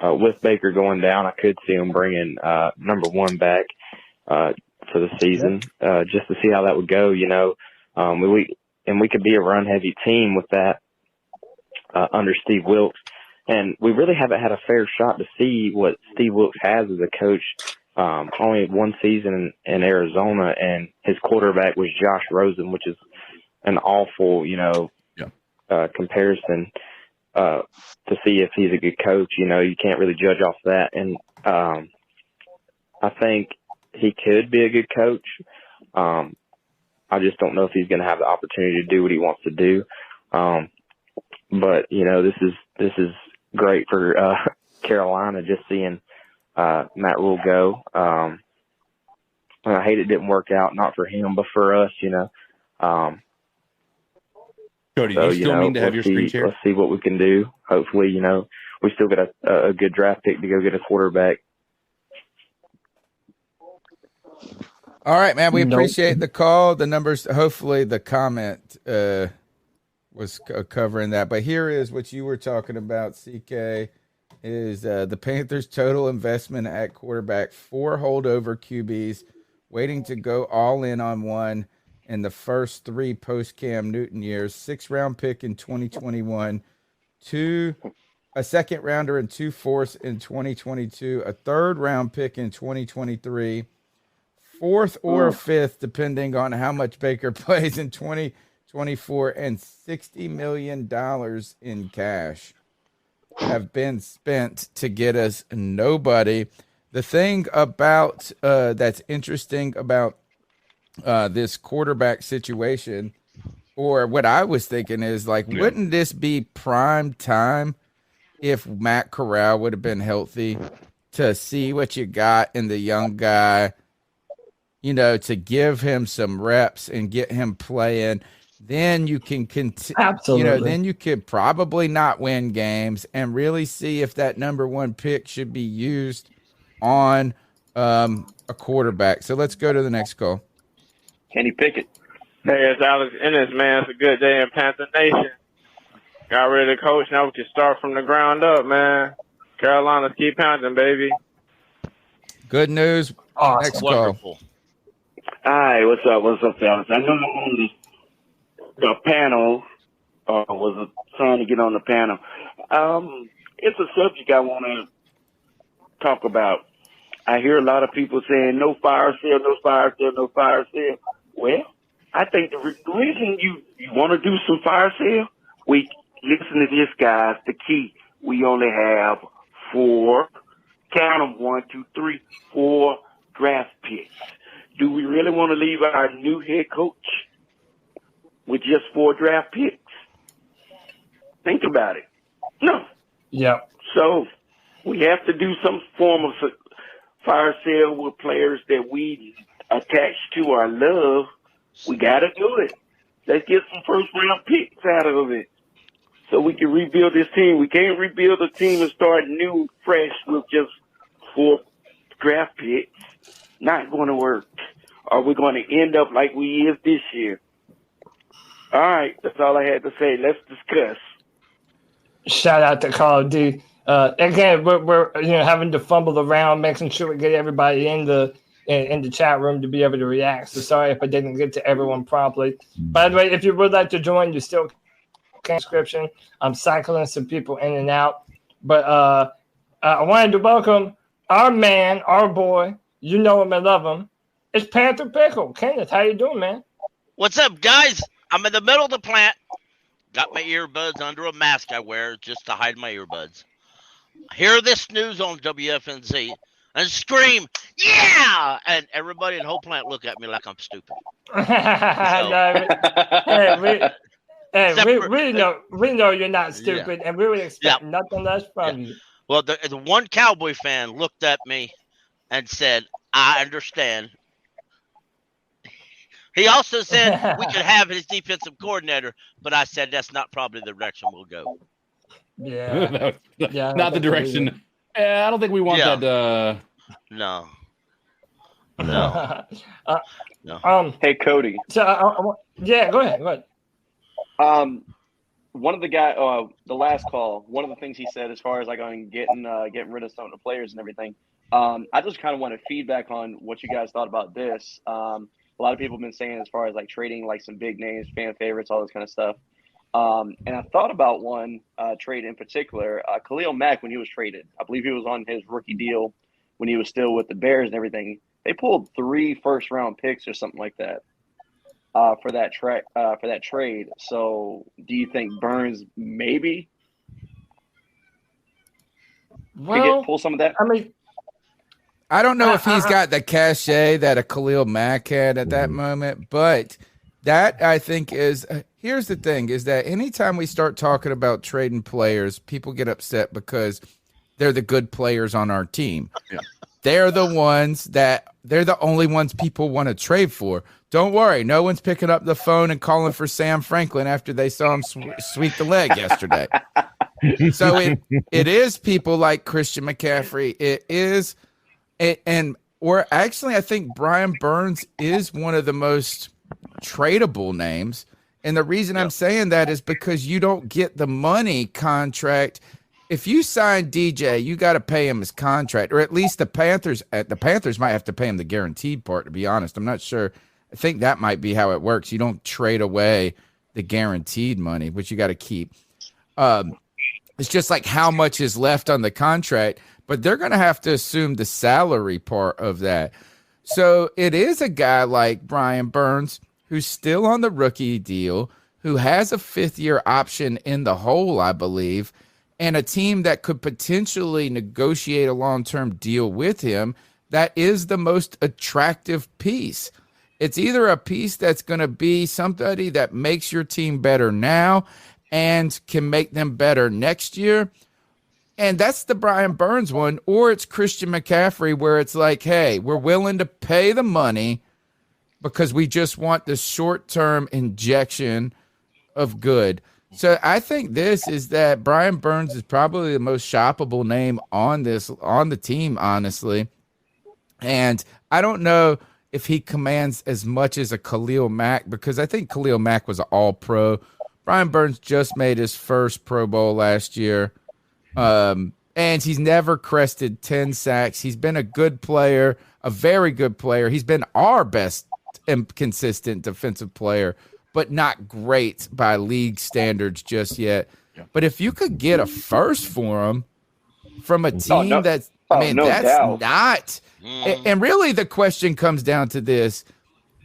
With Baker going down, I could see him bringing number 1 back for the season, just to see how that would go. We could be a run-heavy team with that under Steve Wilkes, and we really haven't had a fair shot to see what Steve Wilkes has as a coach. Only 1 season in Arizona, and his quarterback was Josh Rosen, which is an awful, comparison. To see if he's a good coach, you can't really judge off that. And I think he could be a good coach. I just don't know if he's going to have the opportunity to do what he wants to do. But this is great for Carolina, just seeing Matt Rhule go. I hate it didn't work out, not for him, but for us. Cody, do you still mean to have your screen share? Let's see what we can do. Hopefully, we still get a good draft pick to go get a quarterback. All right, man. We appreciate the call. The numbers, hopefully the comment was covering that. But here is what you were talking about, CK, is the Panthers' total investment at quarterback, 4 holdover QBs, waiting to go all in on one in the first 3 post-Cam Newton years, 6th-round pick in 2021, a second-rounder and 2 fourths in 2022, a third-round pick in 2023, 4th or 5th, depending on how much Baker plays in 2024, and $60 million in cash have been spent to get us nobody. The thing about that's interesting about this quarterback situation, or what I was thinking is wouldn't this be prime time if Matt Corral would have been healthy to see what you got in the young guy, to give him some reps and get him playing? Then you can continue. Absolutely. Then you could probably not win games and really see if that number 1 pick should be used on a quarterback. So let's go to the next call. Kenny Pickett. Hey, it's Alex Ennis, man. It's a good day in Panther Nation. Got rid of the coach. Now we can start from the ground up, man. Carolina, keep pounding, baby. Good news. Awesome. Next Wonderful. call. Hi, what's up? What's up, fellas? I know I'm on the panel, was trying to get on the panel. It's a subject I want to talk about. I hear a lot of people saying no fire sale, no fire sale, no fire sale. Well, I think the reason you want to do some fire sale, listen to this, guys, the key. We only have 4, count them, 1, 2, 3, 4 draft picks. Do we really want to leave our new head coach with just 4 draft picks? Think about it. No. Yeah. So we have to do some form of fire sale with players that we attach to or love. We got to do it. Let's get some first-round picks out of it so we can rebuild this team. We can't rebuild a team and start new, fresh with just 4 draft picks. Not going to work. Are we going to end up like we is this year? All right, that's all I had to say. Let's discuss. Shout out to Call of Duty. Again, we're having to fumble around, making sure we get everybody in the chat room to be able to react. So sorry if I didn't get to everyone promptly. By the way, if you would like to join, you still can. Description. I'm cycling some people in and out, but I wanted to welcome our man, our boy. You know him and love him. It's Panther Pickle. Kenneth, how you doing, man? What's up, guys? I'm in the middle of the plant. Got my earbuds under a mask I wear just to hide my earbuds. Hear this news on WFNZ and scream, yeah! And everybody in the whole plant look at me like I'm stupid. We know you're not stupid, and we would expect nothing less from you. Well, the one Cowboy fan looked at me and said, I understand. He also said we could have his defensive coordinator, but I said that's not probably the direction we'll go. Yeah. Not the direction. I don't think we want that. No. No. Hey, Cody. So, go ahead. One of the guy, the last call, one of the things he said as far as getting rid of some of the players and everything. I just kind of wanted feedback on what you guys thought about this. A lot of people have been saying as far as trading some big names, fan favorites, all this kind of stuff. And I thought about one trade in particular, Khalil Mack, when he was traded. I believe he was on his rookie deal when he was still with the Bears and everything. They pulled 3 first-round picks or something like that for that trade. So, do you think Burns maybe could pull some of that? I mean, I don't know if he's got the cachet that a Khalil Mack had at that moment, but that I think is here's the thing: is that anytime we start talking about trading players, people get upset because they're the good players on our team. Yeah. They're the only ones people want to trade for. Don't worry, no one's picking up the phone and calling for Sam Franklin after they saw him sweep the leg yesterday. So it is people like Christian McCaffrey. It is, or actually, I think Brian Burns is one of the most tradable names. And the reason I'm saying that is because you don't get the money contract. If you sign DJ, you got to pay him his contract, or at least the Panthers might have to pay him the guaranteed part, to be honest. I'm not sure. I think that might be how it works. You don't trade away the guaranteed money, which you got to keep. It's just like how much is left on the contract, but they're going to have to assume the salary part of that. So it is a guy like Brian Burns who's still on the rookie deal, who has a 5th-year option in the hole, I believe, and a team that could potentially negotiate a long-term deal with him. That is the most attractive piece. It's either a piece that's going to be somebody that makes your team better now and can make them better next year, and that's the Brian Burns one, or it's Christian McCaffrey, where it's like, hey, we're willing to pay the money because we just want the short-term injection of good. So I think this is that Brian Burns is probably the most shoppable name on the team, honestly. And I don't know if he commands as much as a Khalil Mack, because I think Khalil Mack was an all-pro. Brian Burns just made his first Pro Bowl last year. And he's never crested 10 sacks. He's been a good player, a very good player. He's been our best and consistent defensive player, but not great by league standards just yet. Yeah. But if you could get a first for him from a team that's doubt. Not. And really the question comes down to this.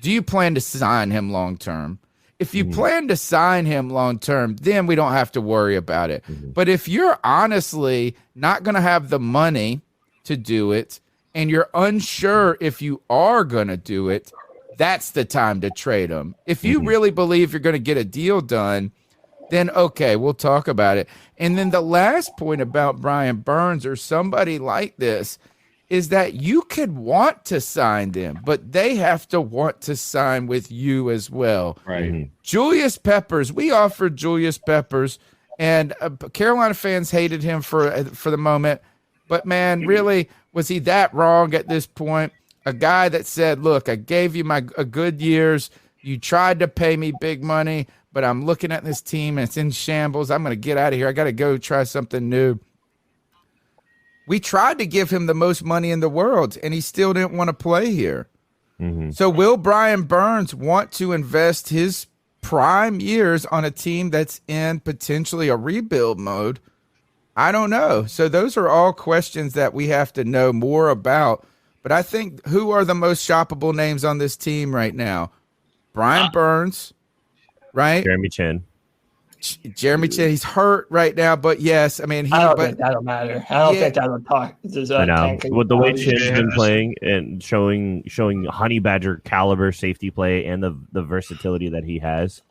Do you plan to sign him long term? If you plan to sign him long term, then we don't have to worry about it. But if you're honestly not going to have the money to do it, and you're unsure if you are going to do it, that's the time to trade him. If you really believe you're going to get a deal done, then okay, we'll talk about it. And then the last point about Brian Burns or somebody like this is that you could want to sign them, but they have to want to sign with you as well. Right. Julius Peppers, we offered Julius Peppers, and Carolina fans hated him for the moment. But, man, really, was he that wrong at this point? A guy that said, look, I gave you a good years. You tried to pay me big money, but I'm looking at this team, and it's in shambles. I'm going to get out of here. I got to go try something new. We tried to give him the most money in the world, and he still didn't want to play here. So will Brian Burns want to invest his prime years on a team that's in potentially a rebuild mode? I don't know. So those are all questions that we have to know more about. But I think who are the most shoppable names on this team right now? Brian Burns, right? Jeremy Chin. He's hurt right now, but yes, I mean, I don't think that'll matter. I don't think that'll talk. I know. With the way Chin's been playing and showing Honey Badger caliber safety play and the versatility that he has.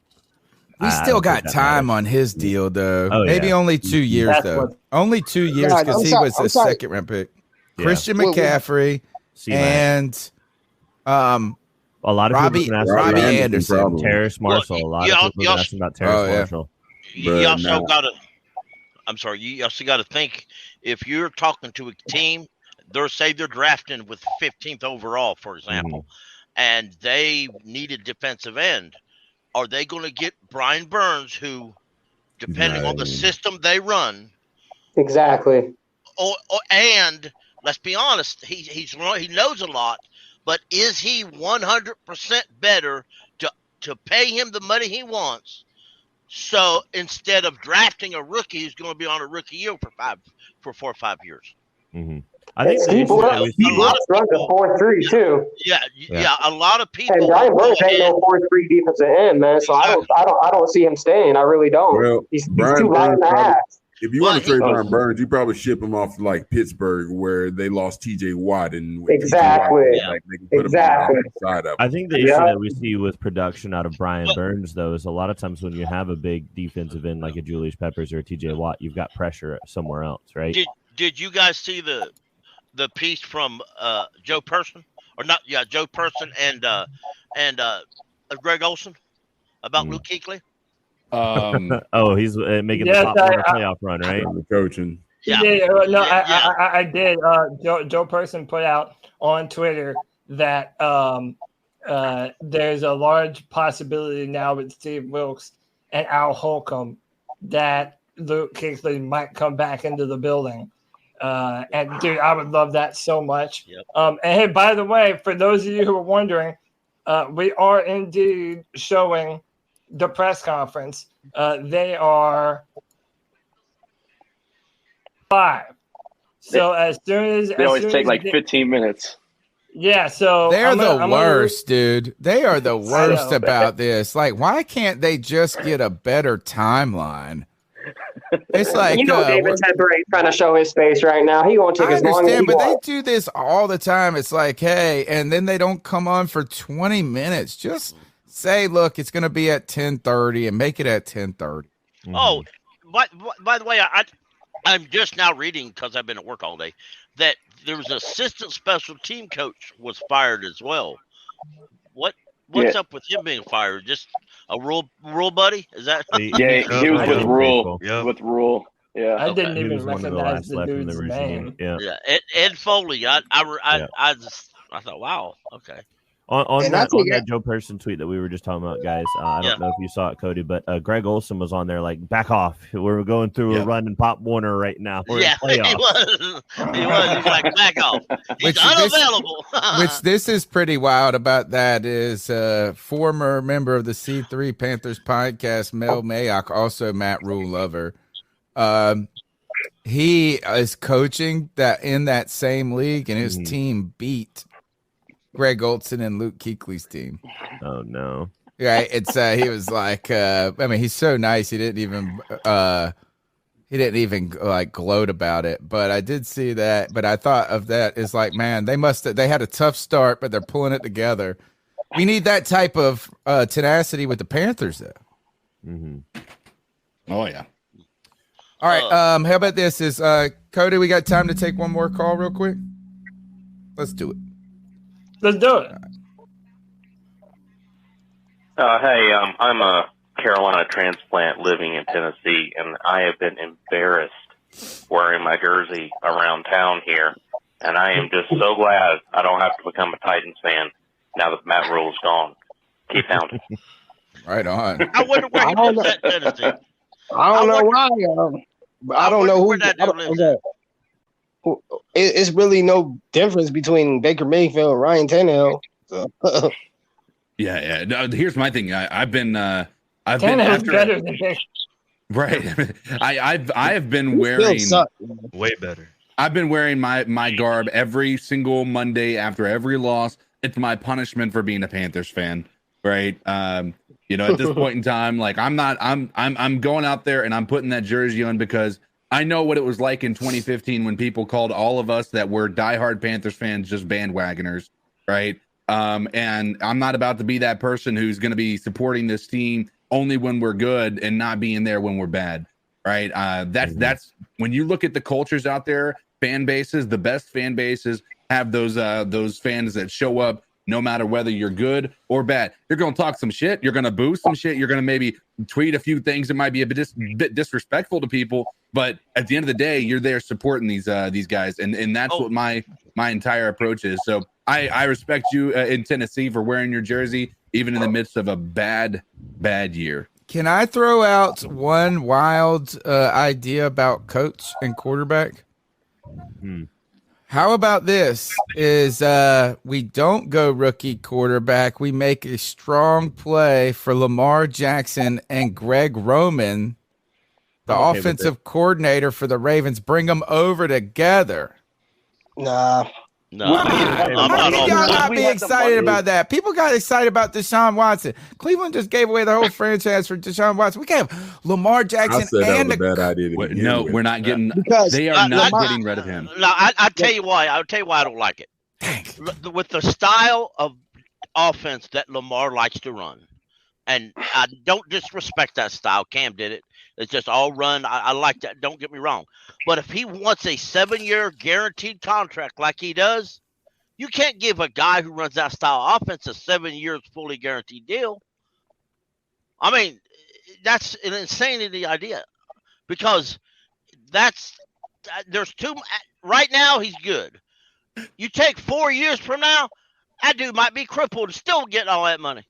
We still got time on his deal, though. Oh, maybe only 2 years, though. Only 2 years because he was a second round pick. Yeah. Christian McCaffrey and a lot of Robbie Anderson, Terrace Marshall. A lot of people asking about Terrace Marshall. You also got to. I'm sorry. You also got to think if you're talking to a team, they're drafting with 15th overall, for example, and they need a defensive end. Are they going to get Brian Burns, who, depending on the system they run, exactly? And let's be honest, he knows a lot, but is he 100% better to pay him the money he wants? So instead of drafting a rookie who's going to be on a rookie deal for 4 or 5 years. I think Steve Wilkes runs a 4-3 too. Yeah. A lot of people. And Brian Burns ain't no 4-3 defensive end, man. So I don't see him staying. I really don't. Well, he's too light in the ass. If you want to trade Brian Burns, you probably ship him off to like Pittsburgh, where they lost T.J. Watt, and Exactly. they can put him on the side of him. I think the issue that we see with production out of Brian Burns, though, is a lot of times when you have a big defensive end like a Julius Peppers or a T.J. Watt, you've got pressure somewhere else, right? Did you guys see the piece from Joe Person or not? Yeah, Joe Person and Greg Olson about Luke Kuechly. He's making the top four playoff run, right? The coaching. I did. Joe Person put out on Twitter that there's a large possibility now with Steve Wilkes and Al Holcomb that Luke Kuechly might come back into the building. And dude, I would love that so much. Yep. And hey, by the way, for those of you who are wondering, we are indeed showing the press conference. They are live. So as soon as they always take like 15 minutes. Yeah, so they're the worst, dude. They are the worst about this. Like, why can't they just get a better timeline? It's like David Tedbury trying to show his face right now. He won't take as long as he but wants. they do this all the time. It's like, hey, and then they don't come on for 20 minutes. Just say, look, it's going to be at 10:30 and make it at 10:30. Oh, by the way, I'm just now reading because I've been at work all day that there was an assistant special team coach was fired as well. What's up with him being fired? Just a Rhule buddy? Is that? Yeah, he was with Rhule. Yeah. With Rhule. Yeah, I didn't even recognize the dude's name. Yeah. Ed Foley. I thought, wow, okay. On that Joe Person tweet that we were just talking about, guys, I don't know if you saw it, Cody, but Greg Olson was on there like, back off. We're going through a run in Pop Warner right now. We're in playoffs. He was. He's like, back off. He's unavailable. Which this is pretty wild about that is former member of the C3 Panthers podcast, Mel Mayock, also Matt Rhule lover. He is coaching that in that same league, and his team beat Greg Olson and Luke Kuechly's team. Oh no! Right? It's he was like, I mean, he's so nice. He didn't even like gloat about it. But I did see that. But I thought of that as like, man, they had a tough start, but they're pulling it together. We need that type of tenacity with the Panthers, though. Mm-hmm. Oh yeah. All right. How about this? Is Cody? We got time to take one more call, real quick. Let's do it. Let's do it. Hey, I'm a Carolina transplant living in Tennessee, and I have been embarrassed wearing my jersey around town here. And I am just so glad I don't have to become a Titans fan now that Matt Rhule's gone. Keep pounding. Right on. I wonder where he lives at Tennessee. I don't know why. I don't know who. It's really no difference between Baker Mayfield and Ryan Tannehill. So. Yeah. No, here's my thing. I've been Tannehill's better than Baker. Right. I have been wearing way better. I've been wearing my garb every single Monday after every loss. It's my punishment for being a Panthers fan. Right. At this point in time, like I'm going out there and I'm putting that jersey on because I know what it was like in 2015 when people called all of us that were diehard Panthers fans just bandwagoners, right? And I'm not about to be that person who's going to be supporting this team only when we're good and not being there when we're bad, right? That's when you look at the cultures out there, fan bases, the best fan bases have those fans that show up no matter whether you're good or bad. You're going to talk some shit. You're going to boo some shit. You're going to maybe tweet a few things that might be a bit disrespectful to people. But at the end of the day, you're there supporting these guys. And that's what my entire approach is. So I respect you in Tennessee for wearing your jersey, even in the midst of a bad year. Can I throw out one wild idea about coach and quarterback? How about this is we don't go rookie quarterback. We make a strong play for Lamar Jackson and Greg Roman, the offensive coordinator for the Ravens. Bring them over together. Nah. No, I'm How not can all y'all for not that. be excited about that? People got excited about Deshaun Watson. Cleveland just gave away the whole franchise for Deshaun Watson. We can have Lamar I Jackson said that and was a bad idea to begin No, with. we're not getting. Because They are not Lamar, getting rid of him. No, I'll tell you why. I'll tell you why I don't like it. With the style of offense that Lamar likes to run, and I don't disrespect that style. Cam did it. It's just all run. I like that. Don't get me wrong. But if he wants a 7-year guaranteed contract like he does, you can't give a guy who runs that style offense a 7 years fully guaranteed deal. I mean, that's an insanity idea because there's too right now he's good. You take 4 years from now, that dude might be crippled and still getting all that money.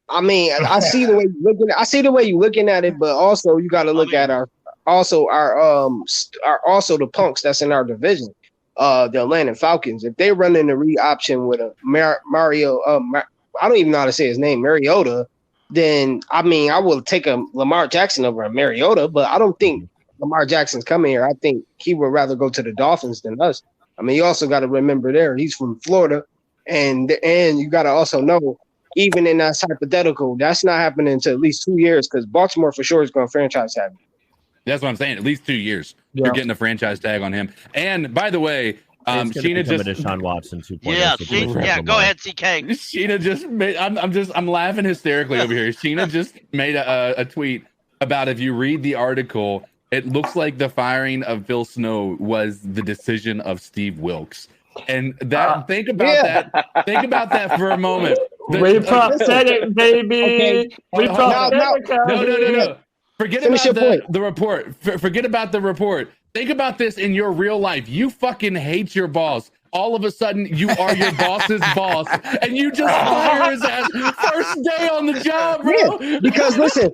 I mean, I see the way you're looking. I see the way you're looking at it, but also you got to look at our the punks that's in our division, the Atlanta Falcons. If they run in the read option with a Mario, I don't even know how to say his name, Mariota, then I mean I will take a Lamar Jackson over a Mariota, but I don't think Lamar Jackson's coming here. I think he would rather go to the Dolphins than us. I mean, you also got to remember he's from Florida, and you got to also know. Even in that hypothetical, that's not happening until at least 2 years because Baltimore for sure is going to franchise tag him. That's what I'm saying. At least 2 years. You're getting a franchise tag on him. And by the way, Sheena just Deshaun Watson 2.0. Yeah, go ahead, CK. Sheena just made. I'm laughing hysterically over here. Sheena just made a tweet about if you read the article, it looks like the firing of Phil Snow was the decision of Steve Wilkes. And that think about that. Think about that for a moment. We prophetic, baby. Okay. We prophetic. No. Forget about the report. Forget about the report. Think about this in your real life. You fucking hate your boss. All of a sudden, you are your boss's boss, and you just fire his ass first day on the job, bro. Yeah, because listen,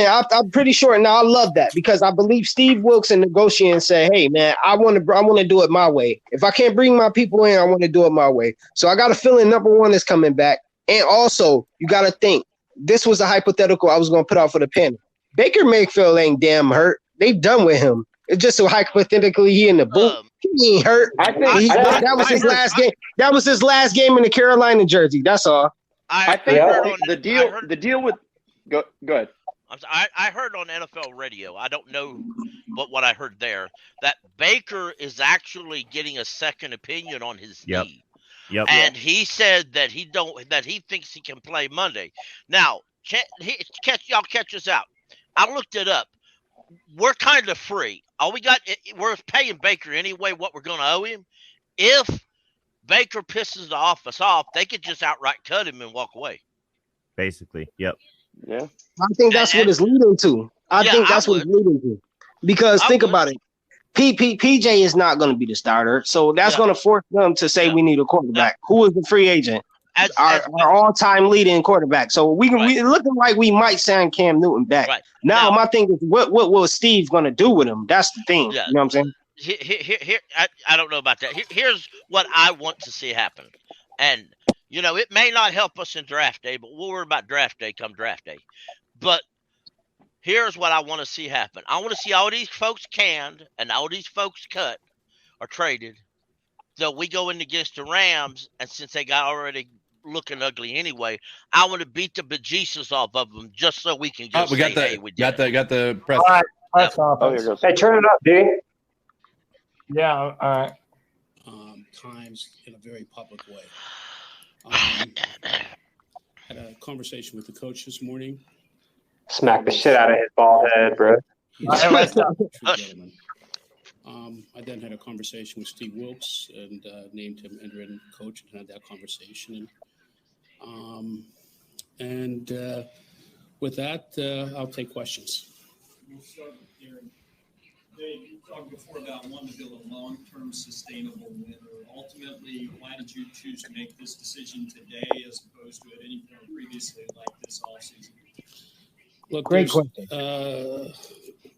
I'm pretty sure now. I love that because I believe Steve Wilkes negotiating and say, "Hey, man, I want to do it my way. If I can't bring my people in, I want to do it my way." So I got a feeling number one is coming back, and also you got to think this was a hypothetical I was going to put out for the pen. Baker Mayfield ain't damn hurt. They done with him. It's just so hypothetically he in the boot. He ain't hurt. That was his last game. That was his last game in the Carolina jersey. That's all. I think the deal with go ahead. I heard on NFL radio. I don't know what I heard there that Baker is actually getting a second opinion on his knee. Yep. And he said that he thinks he can play Monday. Now, y'all catch us out. I looked it up. We're kind of free. All we got, we're paying Baker anyway what we're going to owe him. If Baker pisses the office off, they could just outright cut him and walk away. Basically, yep. Yeah. I think that's what it's leading to. I think that's what it's leading to. Because think about it. PJ is not going to be the starter. So that's going to force them to say we need a quarterback. Who is the free agent? Our all-time leading quarterback. So we looking like we might sign Cam Newton back. Right. Now my thing is what was Steve going to do with him? That's the thing. Yeah. You know what I'm saying? Here, I don't know about that. Here's what I want to see happen. And, it may not help us in draft day, but we'll worry about draft day come draft day. But here's what I want to see happen. I want to see all these folks canned and all these folks cut or traded. So we go in against the Rams, and since they got already looking ugly anyway, I want to beat the bejesus off of them just so we can just got the press. All right, press conference. Hey, turn it up, D. Yeah, all right. Times in a very public way. Had a conversation with the coach this morning. Smack the shit out of his bald head, bro. I then had a conversation with Steve Wilkes and named him interim coach and had that conversation. And with that, I'll take questions. We'll start with Darren. Dave, you talked before about wanting to build a long-term sustainable winner. Ultimately, why did you choose to make this decision today as opposed to at any point previously like this offseason? Look, great question.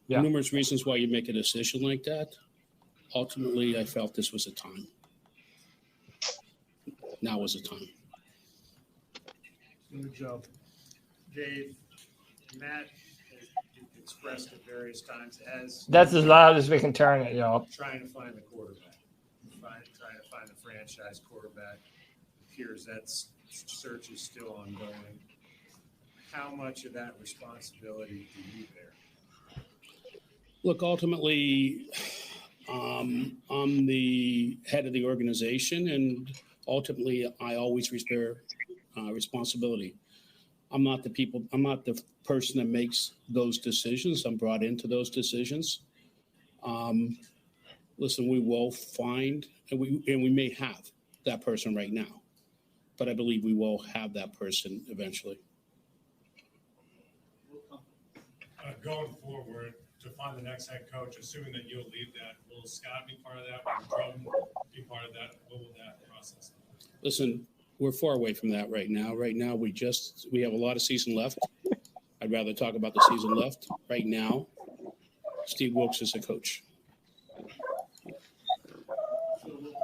Numerous reasons why you make a decision like that. Ultimately, I felt this was a time. Now was a time. Good job. Dave, Matt has expressed at various times as that's as loud as we can turn it, y'all. Trying to find the quarterback. trying to find a franchise quarterback. It appears that search is still ongoing. How much of that responsibility do you bear? Look, ultimately, I'm the head of the organization, and ultimately, I always bear responsibility. I'm not the person that makes those decisions. I'm brought into those decisions. Listen, we will find, and we may have that person right now, but I believe we will have that person eventually. Going forward, to find the next head coach, assuming that you'll leave that, will Scott be part of that? Will Drum be part of that? What will that process be? Listen, we're far away from that right now. Right now, we have a lot of season left. I'd rather talk about the season left. Right now, Steve Wilkes is a coach. Mr.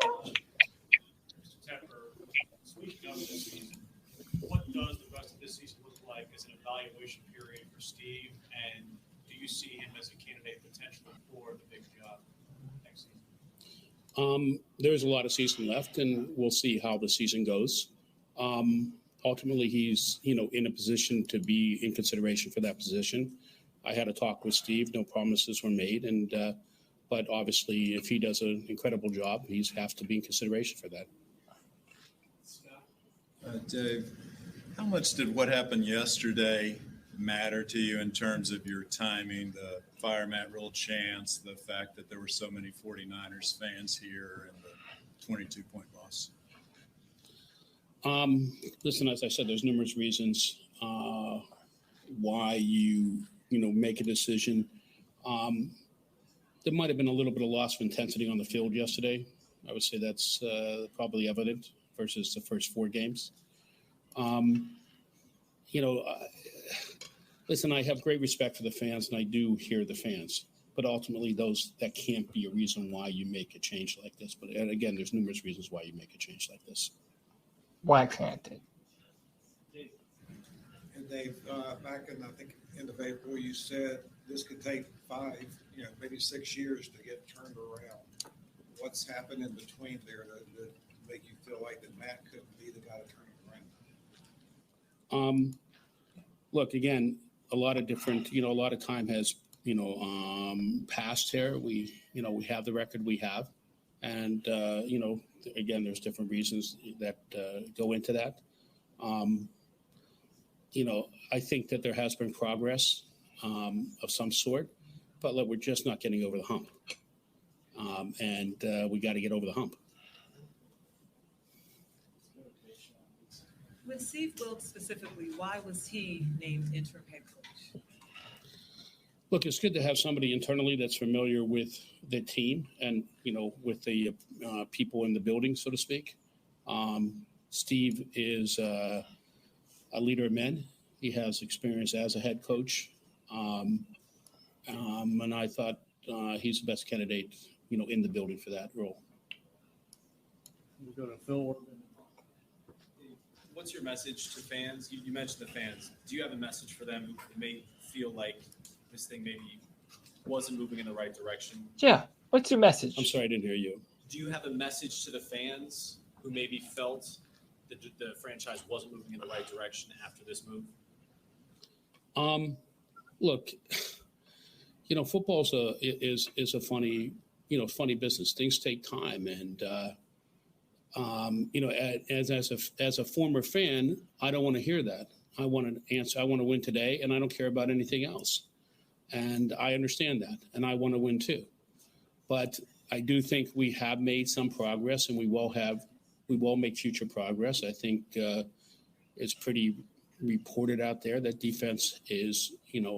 Tepper, speaking of this season, what does the rest of this season look like as an evaluation period for Steve? And do you see him as a candidate potentially for the big job next season? There's a lot of season left, and we'll see how the season goes. Ultimately, he's in a position to be in consideration for that position. I had a talk with Steve. No promises were made, but obviously, if he does an incredible job, he has to be in consideration for that. Dave, how much did what happened yesterday matter to you in terms of your timing, the fire Matt Rhule chance, the fact that there were so many 49ers fans here, and the 22-point loss? Listen, as I said, there's numerous reasons why you make a decision. There might have been a little bit of loss of intensity on the field yesterday. I would say that's probably evident versus the first 4 games. Listen, I have great respect for the fans, and I do hear the fans. But ultimately, that can't be a reason why you make a change like this. But again, there's numerous reasons why you make a change like this. Why can't it? And Dave, back in, I think, end of April, you said this could take 5, maybe 6 years to get turned around. What's happened in between there to make you feel like that Matt couldn't be the guy to turn it around? Look, again, a lot of time has, passed here. We have the record we have. And, again, there's different reasons that go into that. I think that there has been progress of some sort, but look, we're just not getting over the hump. And we got to get over the hump. With Steve Wilkes specifically, why was he named interim head coach? Look, it's good to have somebody internally that's familiar with the team and, with the people in the building, so to speak. Steve is a leader of men. He has experience as a head coach. And I thought he's the best candidate, in the building for that role. We'll go to Phil. What's your message to fans? You mentioned the fans. Do you have a message for them who may feel like this thing maybe wasn't moving in the right direction? Yeah. What's your message? I'm sorry, I didn't hear you. Do you have a message to the fans who maybe felt that the franchise wasn't moving in the right direction after this move? Look, football is a funny business. Things take time, and as a former fan, I don't want to hear that. I want an answer. I want to win today, and I don't care about anything else. And I understand that, and I want to win too. But I do think we have made some progress, and we will make future progress. I think it's pretty reported out there that defense is,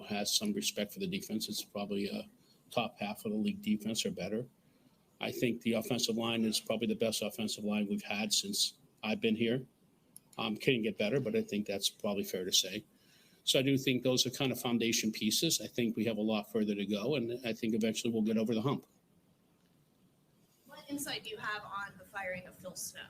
has some respect for the defense. It's probably a top half of the league defense or better. I think the offensive line is probably the best offensive line we've had since I've been here. Can get better, but I think that's probably fair to say. So I do think those are kind of foundation pieces. I think we have a lot further to go, and I think eventually we'll get over the hump. What insight do you have on the firing of Phil Snow?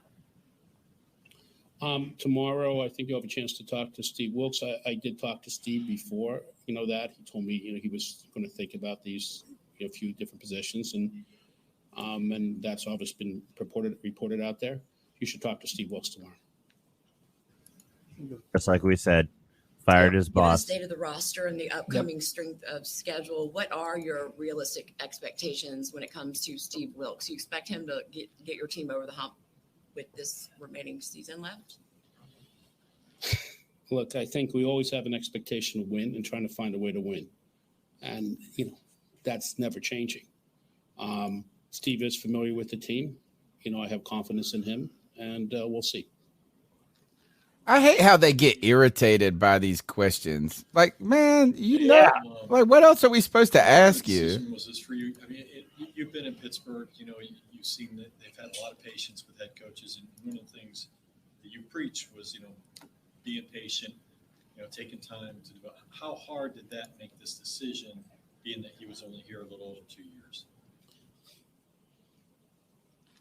Tomorrow, I think you'll have a chance to talk to Steve Wilkes. I did talk to Steve before, that. He told me, he was going to think about these, few different positions. And and that's obviously been reported out there. You should talk to Steve Wilkes tomorrow. Just like we said, fired his Given the boss. state of the roster and the upcoming strength of schedule, what are your realistic expectations when it comes to Steve Wilkes? You expect him to get your team over the hump with this remaining season left? Look, I think we always have an expectation to win and trying to find a way to win. And, that's never changing. Steve is familiar with the team. I have confidence in him, and we'll see. I hate how they get irritated by these questions. Like, man, like, what else are we supposed to ask you? Was this for you? I mean, you've been in Pittsburgh. You've seen that they've had a lot of patience with head coaches, and one of the things that you preach was, being patient, taking time to develop. How hard did that make this decision, being that he was only here a little over 2 years?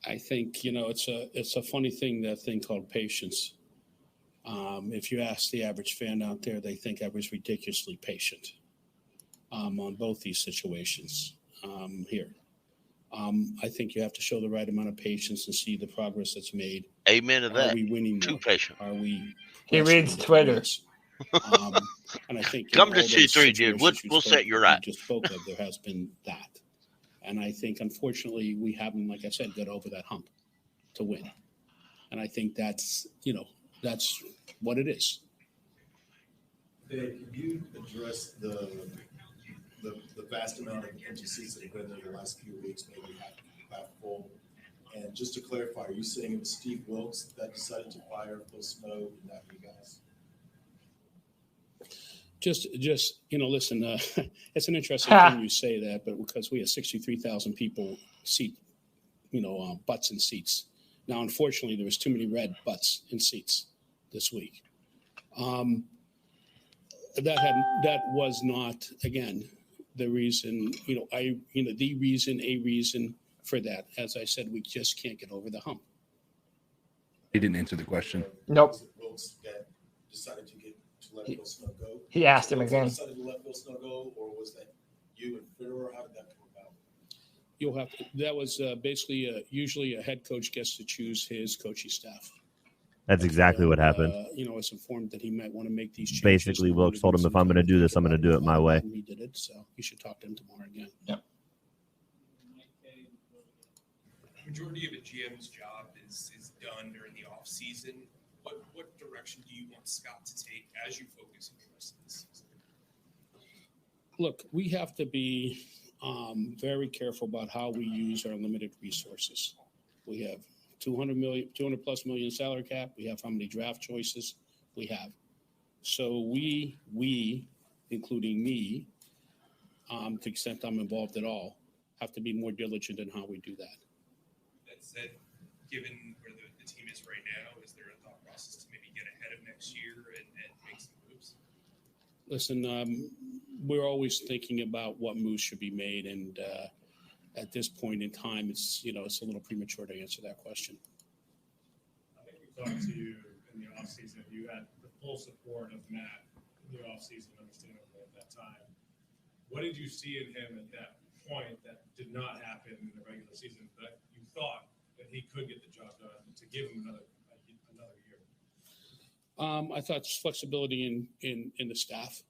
I think, it's a funny thing, that thing called patience. If you ask the average fan out there, they think I was ridiculously patient on both these situations here. I think you have to show the right amount of patience and see the progress that's made. Amen to that. Are we winning? Too patient. Are we? He reads Twitter. And I think come to C3, dude. We'll set you right. Just spoke of, there has been that, and I think unfortunately we haven't, like I said, got over that hump to win, and I think that's that's what it is. Dave, can you address the vast amount of empty seats that have been there the last few weeks, maybe half full? And just to clarify, are you saying it was Steve Wilkes that decided to fire Phil Snow and not you guys? Just listen, it's an interesting thing you say that, but because we have 63,000 people butts in seats. Now, unfortunately, there was too many red butts in seats this week. That was not, again, the reason, a reason for that. As I said, we just can't get over the hump. He didn't answer the question. Nope. Was it Wilkes that decided to let Phil Snow go? He asked him again. Decided to let Phil Snow go, or was that you and Federer? How did that come about? That was basically usually a head coach gets to choose his coaching staff. That's exactly what happened. I was informed that he might want to make these changes. Basically, Wilkes told him, if I'm going to do this, I'm going to do it my way. And he did it, so you should talk to him tomorrow again. Yep. The majority of a GM's job is done during the off season. What direction do you want Scott to take as you focus on the rest of the season? Look, we have to be very careful about how we use our limited resources. We have 200 plus million salary cap. We have how many draft choices we have. So we, including me, to the extent I'm involved at all, have to be more diligent in how we do that. That said, given where the team is right now, is there a thought process to maybe get ahead of next year and make some moves? Listen, we're always thinking about what moves should be made, and at this point in time, it's a little premature to answer that question. I think we talked to you in the offseason. You had the full support of Matt in the offseason, understandably, at that time. What did you see in him at that point that did not happen in the regular season that you thought that he could get the job done to give him another year? I thought flexibility in the staff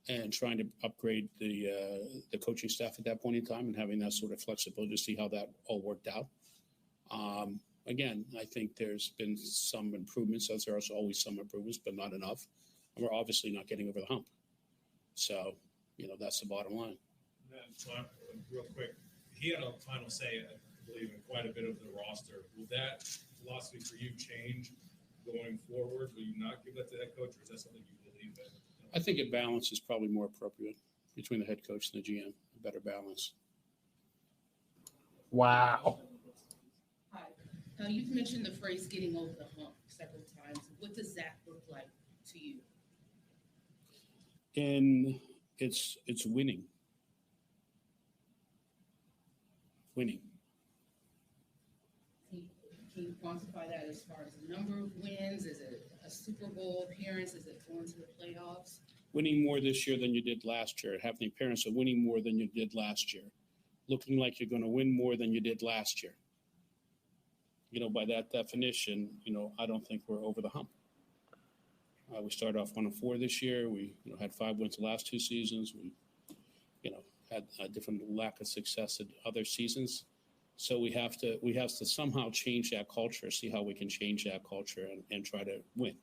and trying to upgrade the coaching staff at that point in time and having that sort of flexibility to see how that all worked out. Again, I think there's been some improvements. There's always some improvements, but not enough. And we're obviously not getting over the hump. So, that's the bottom line. And then, real quick, he had a final say, I believe, in quite a bit of the roster. Will that philosophy for you change going forward? Will you not give that to the head coach, or is that something you believe in? I think a balance is probably more appropriate between the head coach and the GM. A better balance. Wow. Hi. You've mentioned the phrase "getting over the hump" several times. What does that look like to you? And it's winning. Winning. Can you quantify that as far as the number of wins? Is it a Super Bowl appearance? Is it going to the playoffs? Winning more this year than you did last year. Having the appearance of winning more than you did last year. looking like you're going to win more than you did last year. By that definition, I don't think we're over the hump. We started off 1-4 this year. We had 5 wins the last 2 seasons. We had a different lack of success at other seasons. So we have to somehow change that culture, see how we can change that culture and try to win.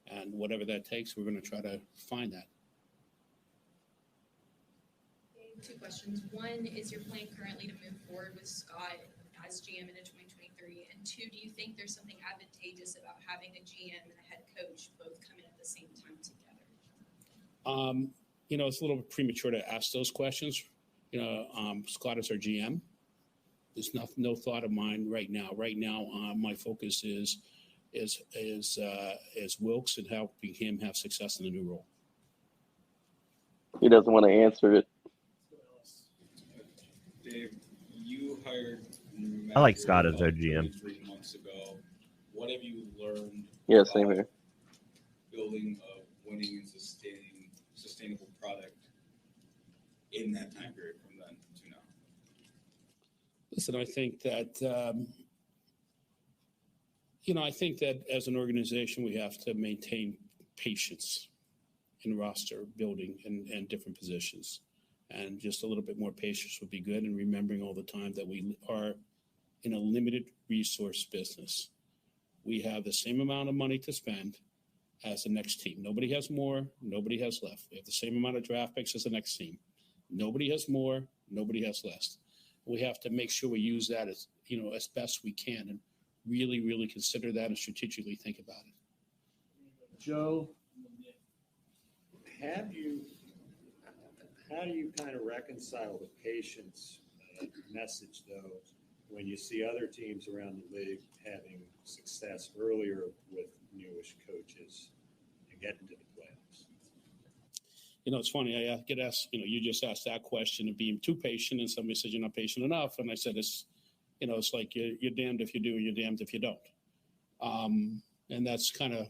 And whatever that takes, we're going to try to find that. 2 questions. One, is your plan currently to move forward with Scott as GM into 2023? And 2, do you think there's something advantageous about having a GM and a head coach both come in at the same time together? It's a little bit premature to ask those questions. Scott is our GM. There's no thought of mine right now. Right now, my focus is Wilkes and helping him have success in the new role. He doesn't want to answer it. Dave, you hired. I like Scott as our GM. 3 months ago. What have you learned? Yeah, same here. Building a winning and sustainable product in that time period from then to now. Listen, I think that as an organization, we have to maintain patience in roster building and different positions. And just a little bit more patience would be good. And remembering all the time that we are in a limited resource business. We have the same amount of money to spend as the next team. Nobody has more. Nobody has less. We have the same amount of draft picks as the next team. Nobody has more. Nobody has less. We have to make sure we use that as best we can and really, really consider that and strategically think about it. Joe, how do you kind of reconcile the patience message, though, when you see other teams around the league having success earlier with newish coaches and getting to the playoffs? It's funny. I get asked, you just asked that question of being too patient, and somebody said you're not patient enough. And I said, it's like you're damned if you do, and you're damned if you don't. And that's kind of,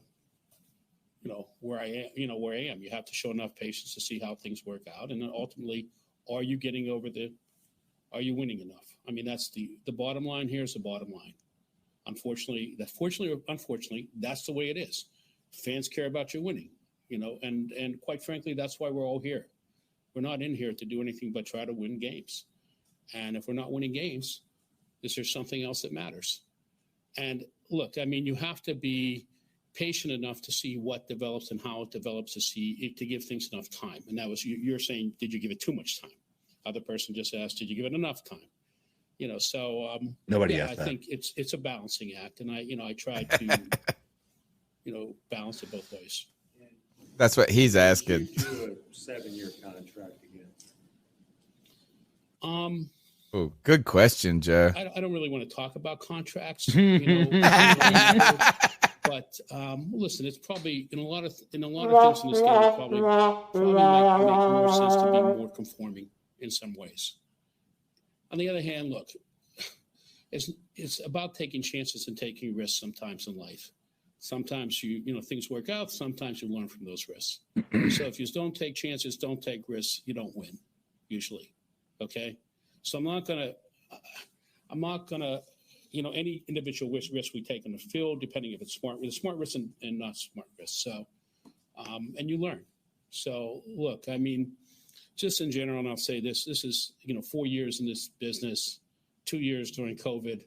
where I am. You have to show enough patience to see how things work out. And then ultimately, are you winning enough? I mean, that's the bottom line here is the bottom line. Unfortunately, that's the way it is. Fans care about your winning, and quite frankly, that's why we're all here. We're not in here to do anything but try to win games. And if we're not winning games, is there something else that matters? And look, I mean, you have to be patient enough to see what develops and how it develops to give things enough time. And that was, you're saying, did you give it too much time? Other person just asked, did you give it enough time? Nobody asked I that. think it's a balancing act. And I try to, balance it both ways. That's what he's asking. You do a 7-year contract again. Oh, good question, Joe. I don't really want to talk about contracts, but listen, it's probably in a lot of things in this game, it probably make more sense to be more conforming in some ways. On the other hand, look, it's about taking chances and taking risks sometimes in life. Sometimes things work out. Sometimes you learn from those risks. So if you don't take chances, don't take risks, you don't win usually. Okay. So I'm not gonna, any individual risk we take in the field, depending if it's smart risks and not smart risks. So, and you learn. So look, I mean, just in general, and I'll say this is, 4 years in this business, 2 years during COVID.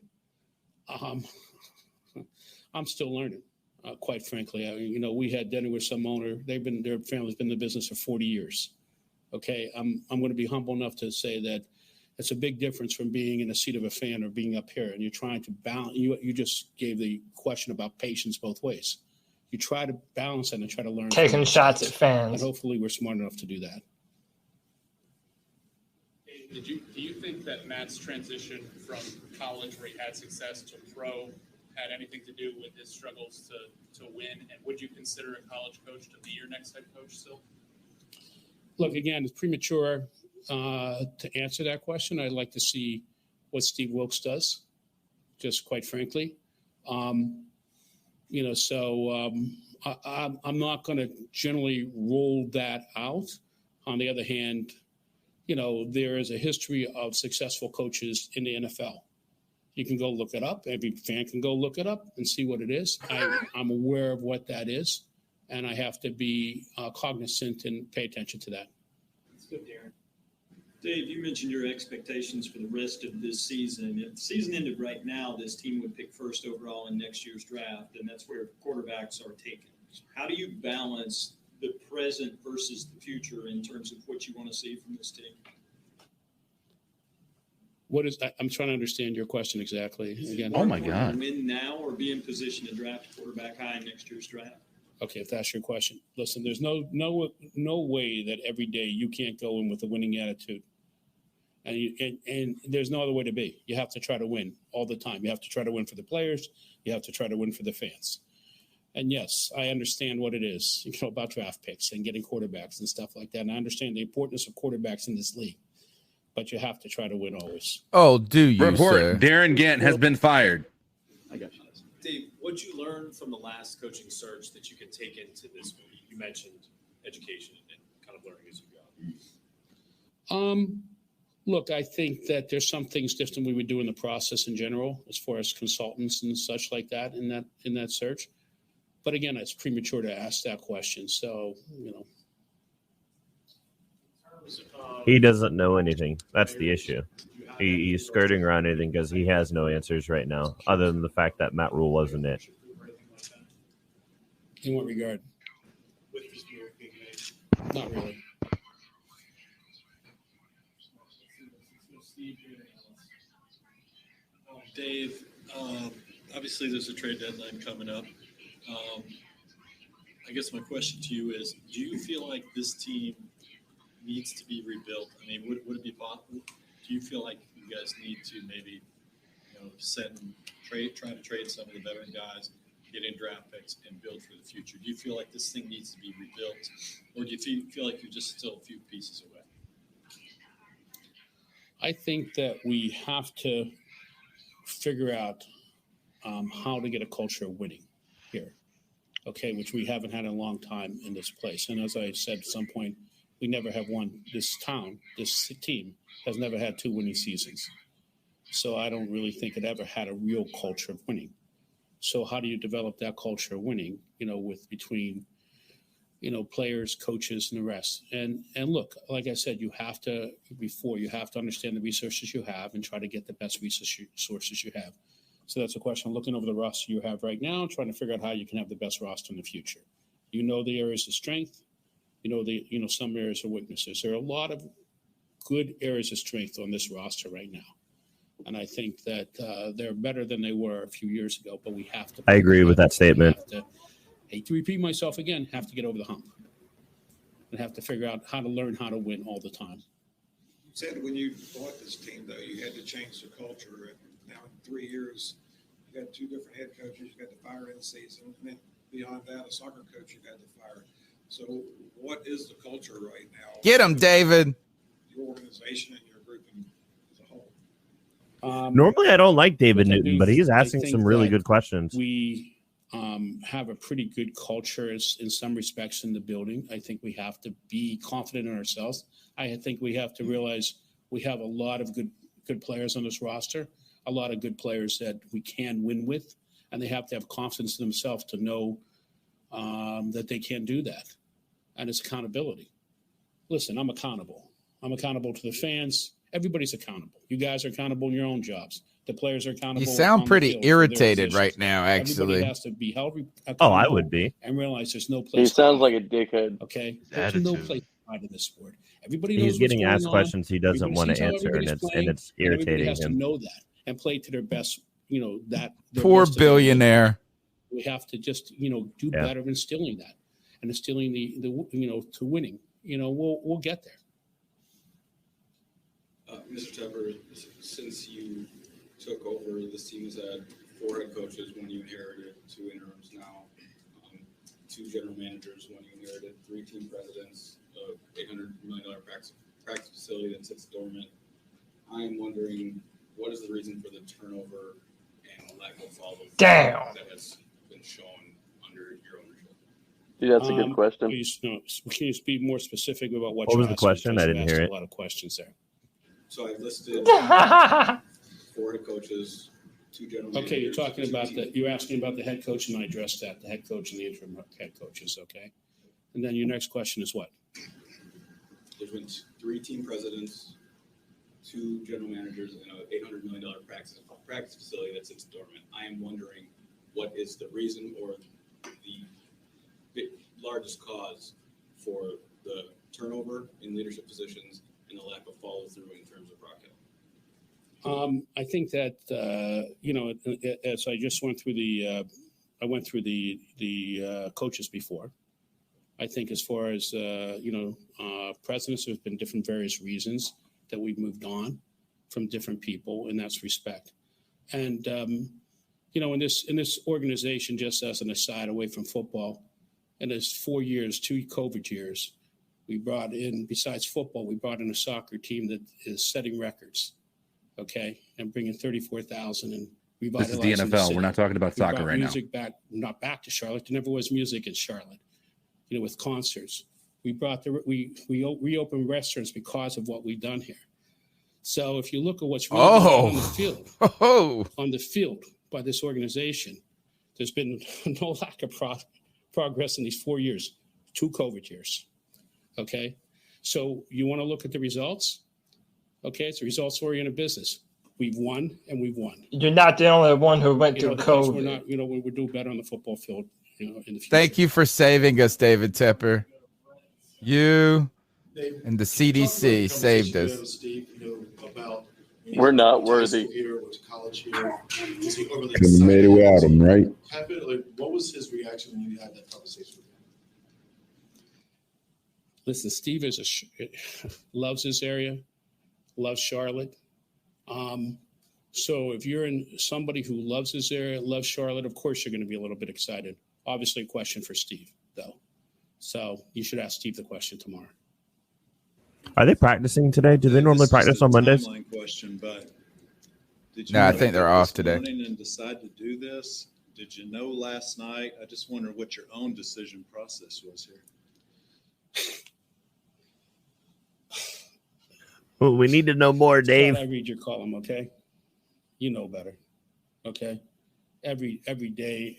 I'm still learning, quite frankly. We had dinner with some owner. Their family's been in the business for 40 years. Okay. I'm going to be humble enough to say that it's a big difference from being in a seat of a fan or being up here, and you're trying to balance. You just gave the question about patience both ways. You try to balance it and try to learn. Taking shots at fans. And hopefully we're smart enough to do that. Do you think that Matt's transition from college where he had success to pro had anything to do with his struggles to win? And would you consider a college coach to be your next head coach still? Look, again, it's premature to answer that question. I'd like to see what Steve Wilkes does, just quite frankly. I'm not going to generally roll that out. On the other hand, there is a history of successful coaches in the NFL. You can go look it up. Every fan can go look it up and see what it is. I'm aware of what that is, and I have to be cognizant and pay attention to that. That's good, Darren. Dave, you mentioned your expectations for the rest of this season. If the season ended right now, this team would pick first overall in next year's draft, and that's where quarterbacks are taken. How do you balance the present versus the future in terms of what you want to see from this team? I'm trying to understand your question exactly. Again. Oh my God. Win now or be in position to draft a quarterback high in next year's draft? Okay, if that's your question. Listen, there's no way that every day you can't go in with a winning attitude. And there's no other way to be. You have to try to win all the time. You have to try to win for the players. You have to try to win for the fans. And yes, I understand what it is, about draft picks and getting quarterbacks and stuff like that. And I understand the importance of quarterbacks in this league. But you have to try to win always. Oh, do you, Report, sir? Darren Gant has been fired. I got you. Dave, what'd you learn from the last coaching search that you could take into this one? You mentioned education and kind of learning as you go. Look, I think that there's some things different we would do in the process in general, as far as consultants and such like that in that search. But again, it's premature to ask that question. So, He doesn't know anything. That's the issue. He's skirting around anything because he has no answers right now, other than the fact that Matt Rhule wasn't it. In what regard? Not really. Dave, obviously there's a trade deadline coming up. I guess my question to you is, do you feel like this team needs to be rebuilt? I mean, would it be possible? Do you feel like you guys need to maybe, try to trade some of the veteran guys, get in draft picks, and build for the future? Do you feel like this thing needs to be rebuilt, or do you feel like you're just still a few pieces away? I think that we have to figure out how to get a culture of winning here, okay, which we haven't had in a long time in this place. And as I said at some point, we never have won. This team has never had 2 winning seasons. So I don't really think it ever had a real culture of winning. So how do you develop that culture of winning, between players, coaches, and the rest? And look, like I said, you have to understand the resources you have and try to get the best resources you have. So that's a question of looking over the roster you have right now, trying to figure out how you can have the best roster in the future. The areas of strength, some areas of weaknesses. There are a lot of good areas of strength on this roster right now. And I think that they're better than they were a few years ago, but we have to. I agree with that statement. Hate to repeat myself again, have to get over the hump and have to figure out how to learn how to win all the time. You said when you bought this team, though, you had to change the culture. And now in 3 years, you got 2 different head coaches. You got to fire in the season. And then beyond that, a soccer coach you had to fire. So what is the culture right now? Get him, David. Your organization and your group as a whole. Normally, I don't like David Newton, but he's asking some really good questions. We have a pretty good culture in some respects in the building. I think we have to be confident in ourselves. I think we have to realize we have a lot of good players on this roster, a lot of good players that we can win with, and they have to have confidence in themselves to know that they can do that. And it's accountability. Listen, I'm accountable. I'm accountable to the fans. Everybody's accountable. You guys are accountable in your own jobs. The players are accountable. You sound pretty irritated right now, actually. Everybody has to be held accountable. Oh, I would be. And realize there's no place. He sounds like a dickhead. Okay? There's no place in this sport. Everybody knows He's getting what's asked going questions he doesn't Everybody want to sees how answer, and everybody's it's playing, irritating everybody has him. to know that and play to their best, their Poor best ability. billionaire. We have to just, do better instilling that and instilling the to winning. We'll get there. Mr. Tepper, since you took over, this team has had 4 head coaches, 1 you inherited, 2 interims now, 2 general managers, 1 you inherited, 3 team presidents, $800 million practice facility that sits dormant. I am wondering, what is the reason for the turnover and lack of follow-up that has been shown under your ownership? Yeah, that's a good question. Can you be more specific about what was you're the asking? question? I Because didn't you hear asked it. A lot of questions there. So I listed 4 head coaches, 2 general managers. Okay, you're talking about you're asking about the head coach, and I addressed that, the head coach and the interim head coaches, okay? And then your next question is what? There's been 3 team presidents, 2 general managers, and an $800 million practice facility that sits dormant. I am wondering what is the reason or the largest cause for the turnover in leadership positions and the lack of follow through in terms of Rock Hill. I think that as I just went through the coaches before. I think as far as presidents, there's been different various reasons that we've moved on from different people, and that's respect. And in this organization, just as an aside, away from football, and there's 4 years, 2 COVID years, we brought in, besides football, we brought in a soccer team that is setting records, okay, and bringing 34,000 and revitalizing. This is the NFL. We're not talking about soccer right now. Music back, not back to Charlotte. There never was music in Charlotte, with concerts. We brought we reopened restaurants because of what we've done here. So if you look at what's really going on on the field by this organization, there's been no lack of progress in these 4 years, 2 COVID years. Okay, so you want to look at the results? Okay, it's a results-oriented business. We've won and we've won. You're not the only one who went through COVID. We're not, we're doing better on the football field. In the future. Thank you for saving us, David Tepper. You and the CDC saved us. We're not worthy. Couldn't have made it without him, right? What was his reaction when you had that conversation with him? Listen, Steve loves this area, loves Charlotte. So if you're somebody who loves this area, loves Charlotte, of course you're going to be a little bit excited. Obviously, a question for Steve, though. So you should ask Steve the question tomorrow. Are they practicing today? Do they normally practice on Mondays? Question, but No, I think they're off today. And decide to do this? Did you know last night? I just wonder what your own decision process was here. Well, we need to know more, Dave. I read your column, okay? You know better, okay? Every day,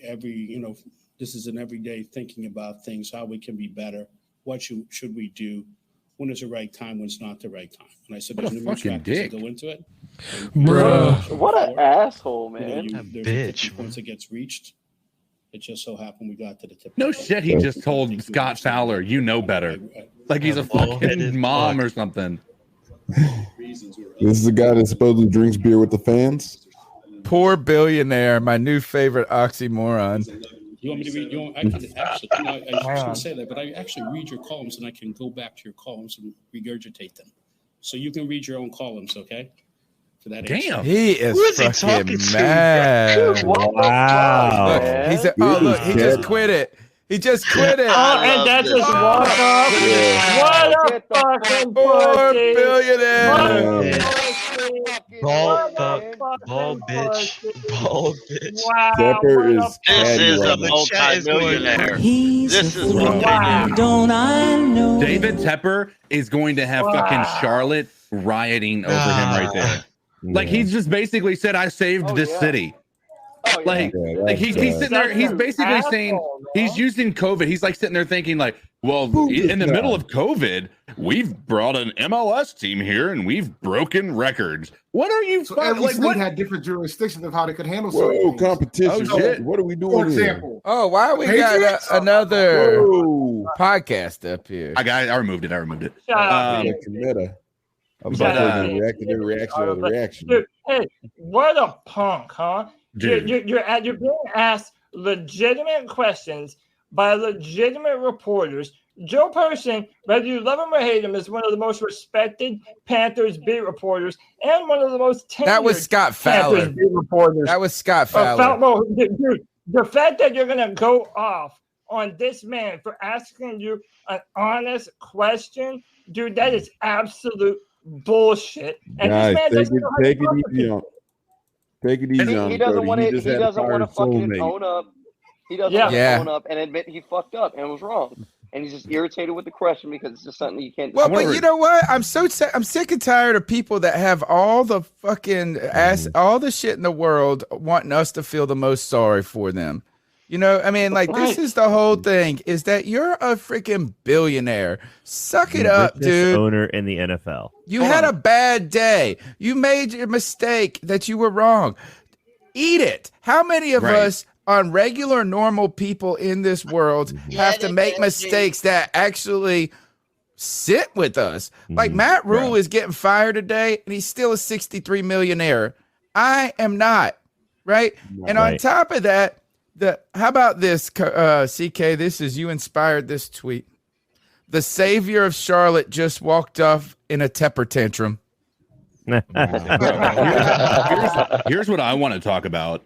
this is an everyday thinking about things, how we can be better, what should we do, when is the right time, when's not the right time. And I said, what a fucking dick. Go into it. Bruh. What an asshole, man. Bitch. Once it gets reached, it just so happened we got to the tip. No shit, he just told Scott Fowler, you know better. Like he's a fucking mom or something. This is the guy that supposedly drinks beer with the fans? Poor billionaire, my new favorite oxymoron. You want me to read? I can actually, I shouldn't say that, but I actually read your columns and I can go back to your columns and regurgitate them. So you can read your own columns, okay? For that Damn, answer. he is fucking mad. Wow. Look, he said, "Oh, look, he just quit it. He just quit it." Oh, and that's just walk off. What a fucking poor pussy. billionaire. Bald bitch. Bald bitch. Wow. Tepper is This is a multi-millionaire. This is what they do. Don't I know? David Tepper is going to have fucking Charlotte rioting over him right there. Like he's just basically said, "I saved this city." Like he's sitting there. He's basically saying he's using COVID. He's like sitting there thinking like, well, in the middle of COVID, we've brought an MLS team here and we've broken records. What are you? So every like, state what? had different jurisdictions of how they could handle Whoa, certain things. competition. Oh, shit. What are we doing For here? example, Oh, why we Patriots? got another Whoa. podcast up here? I removed it. Shut up. Meta. I'm Shut about up. to react to the reaction of the reaction. Dude, hey, what a punk, huh? Dude. You're being asked legitimate questions by legitimate reporters. Joe Person, whether you love him or hate him, is one of the most respected Panthers beat reporters and one of the most tenured That was Scott Fowler. Panthers beat reporters. That was Scott Fowler. Dude, the fact that you're gonna go off on this man for asking you an honest question, dude, that is absolute bullshit. And Guys, this man doesn't know how to take it talk to easy people. on. Take it easy on. He doesn't Cody. want to. just He had a doesn't want to fire fucking soulmate. own up. He doesn't want to own up and admit he fucked up and was wrong. And he's just irritated with the question because it's just something you can't. Well, but you know what? I'm sick and tired of people that have all the fucking all the shit in the world wanting us to feel the most sorry for them. You know, I mean, like this is the whole thing: is that you're a freaking billionaire. Suck it up, dude. Owner in the NFL. You had a bad day. You made your mistake that you were wrong. Eat it. How many of us on regular, normal people in this world have to make mistakes that actually sit with us? Like Matt Rhule is getting fired today, and he's still a 63 millionaire. I am not, right? And on top of that, how about this, CK? This is, you inspired this tweet. The savior of Charlotte just walked off in a temper tantrum. Here's what I want to talk about.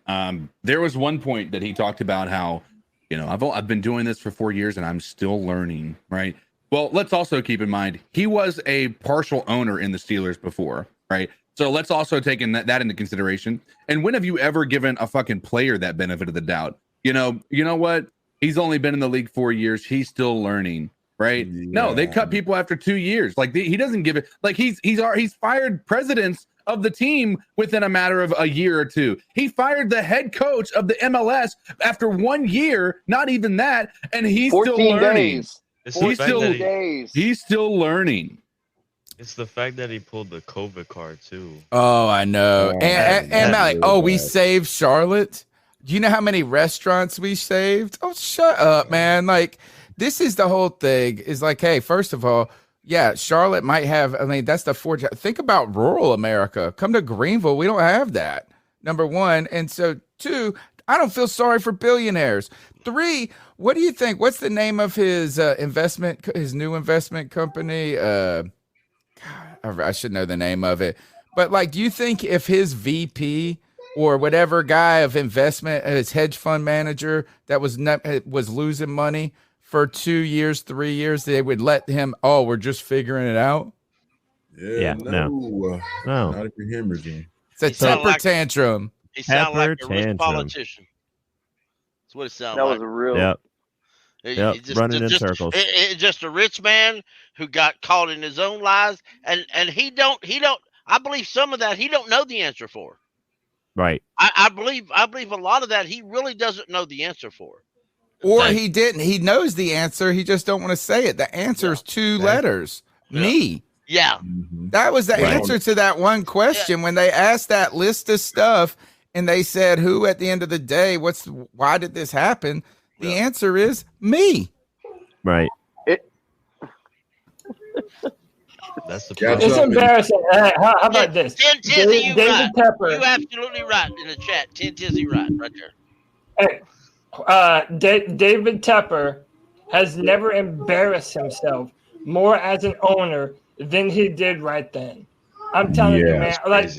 There was one point that he talked about how, you know, I've been doing this for 4 years and I'm still learning, right? Well, let's also keep in mind he was a partial owner in the Steelers before, right? So let's also take that into consideration. And when have you ever given a fucking player that benefit of the doubt? You know what? He's only been in the league 4 years. He's still learning. Right? Yeah. No, they cut people after 2 years. Like he doesn't give it. Like he's fired presidents of the team within a matter of a year or two. He fired the head coach of the MLS after 1 year. Not even that, and he's still learning. He's still learning. It's the fact that he pulled the COVID card too. Oh, I know. And like, we saved Charlotte. Do you know how many restaurants we saved? Oh, shut up, man. Like. This is the whole thing is like, hey, first of all, yeah, Charlotte might have, I mean, that's the think about rural America. Come to Greenville. We don't have that, number one. And so 2, I don't feel sorry for billionaires. 3, what do you think? What's the name of his his new investment company? God, I should know the name of it. But like, do you think if his VP or whatever guy of investment, his hedge fund manager that was losing money for 2 years, 3 years, they would let him, we're just figuring it out? Yeah, no. Not if you're him, Regine. It's a temper tantrum. He sounds like a rich politician. That's what it sounds like. That was a real... Running in circles. It's just a rich man who got caught in his own lies, and he don't, I believe some of that he don't know the answer for. Right. I believe a lot of that he really doesn't know the answer for. Or he didn't. He knows the answer. He just don't want to say it. The answer is 2 letters. Yeah. Me. Yeah. That was the answer to that one question when they asked that list of stuff and they said, who at the end of the day, why did this happen? The answer is me. Right. That's the problem. It's embarrassing. How about this? David Tepper. You absolutely right in the chat. 10 Tizzy right there. Hey. David Tepper has never embarrassed himself more as an owner than he did right then. I'm telling you, man. Like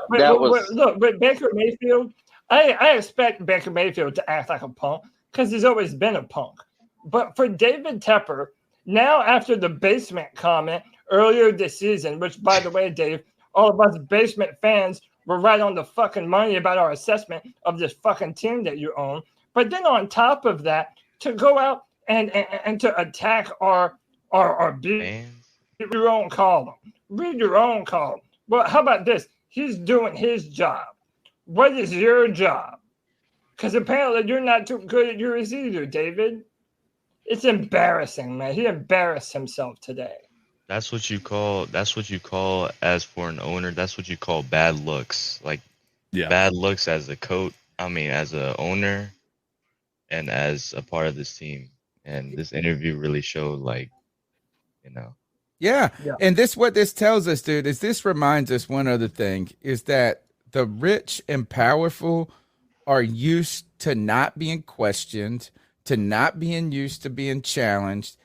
with Baker Mayfield, I expect Baker Mayfield to act like a punk because he's always been a punk. But for David Tepper, now after the basement comment earlier this season, which by the way, Dave, all of us basement fans were right on the fucking money about our assessment of this fucking team that you own. But then on top of that, to go out and to attack our read your own column. Read your own column. Well, how about this? He's doing his job. What is your job? Because apparently you're not too good at yours either, David. It's embarrassing, man. He embarrassed himself today. That's what you call as for an owner, that's what you call bad looks. Like bad looks as a coach, as a owner. And as a part of this team, and this interview really showed, Yeah. And what this tells us, dude, is this reminds us one other thing, is that the rich and powerful are used to not being questioned, to not being used to being challenged,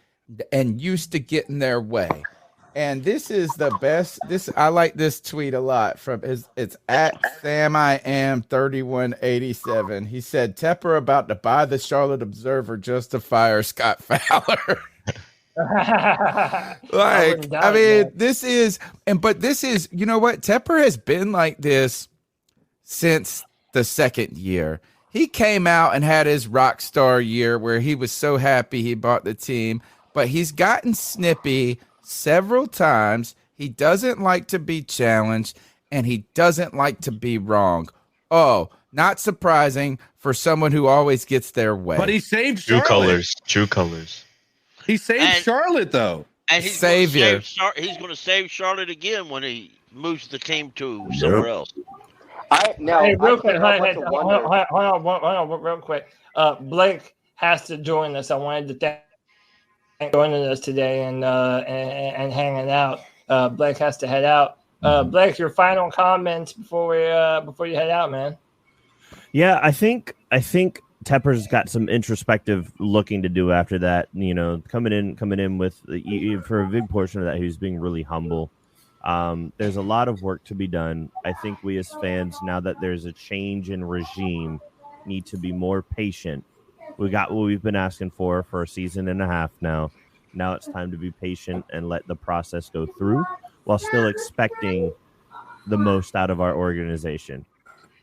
and used to getting their way. And this is the best. I like this tweet a lot it's at SamIam3187. He said, Tepper about to buy the Charlotte Observer just to fire Scott Fowler. This is, you know what? Tepper has been like this since the second year. He came out and had his rock star year where he was so happy he bought the team, but he's gotten snippy several times. He doesn't like to be challenged, and he doesn't like to be wrong. Oh, not surprising for someone who always gets their way. But he saved True Charlotte. colors. He saved Charlotte, though. And he's Savior. He's going to save Charlotte again when he moves the team to somewhere else. Hey, real quick, hold on, real quick. Blake has to join us. I wanted to thank you for joining us today and hanging out. Blake has to head out. Blake, your final comments before you head out, man. Yeah, I think Tepper's got some introspective looking to do after that. You know, coming in with for a big portion of that, he was being really humble. There's a lot of work to be done. I think we as fans, now that there's a change in regime, need to be more patient. We got what we've been asking for a season and a half now. Now it's time to be patient and let the process go through while still expecting the most out of our organization.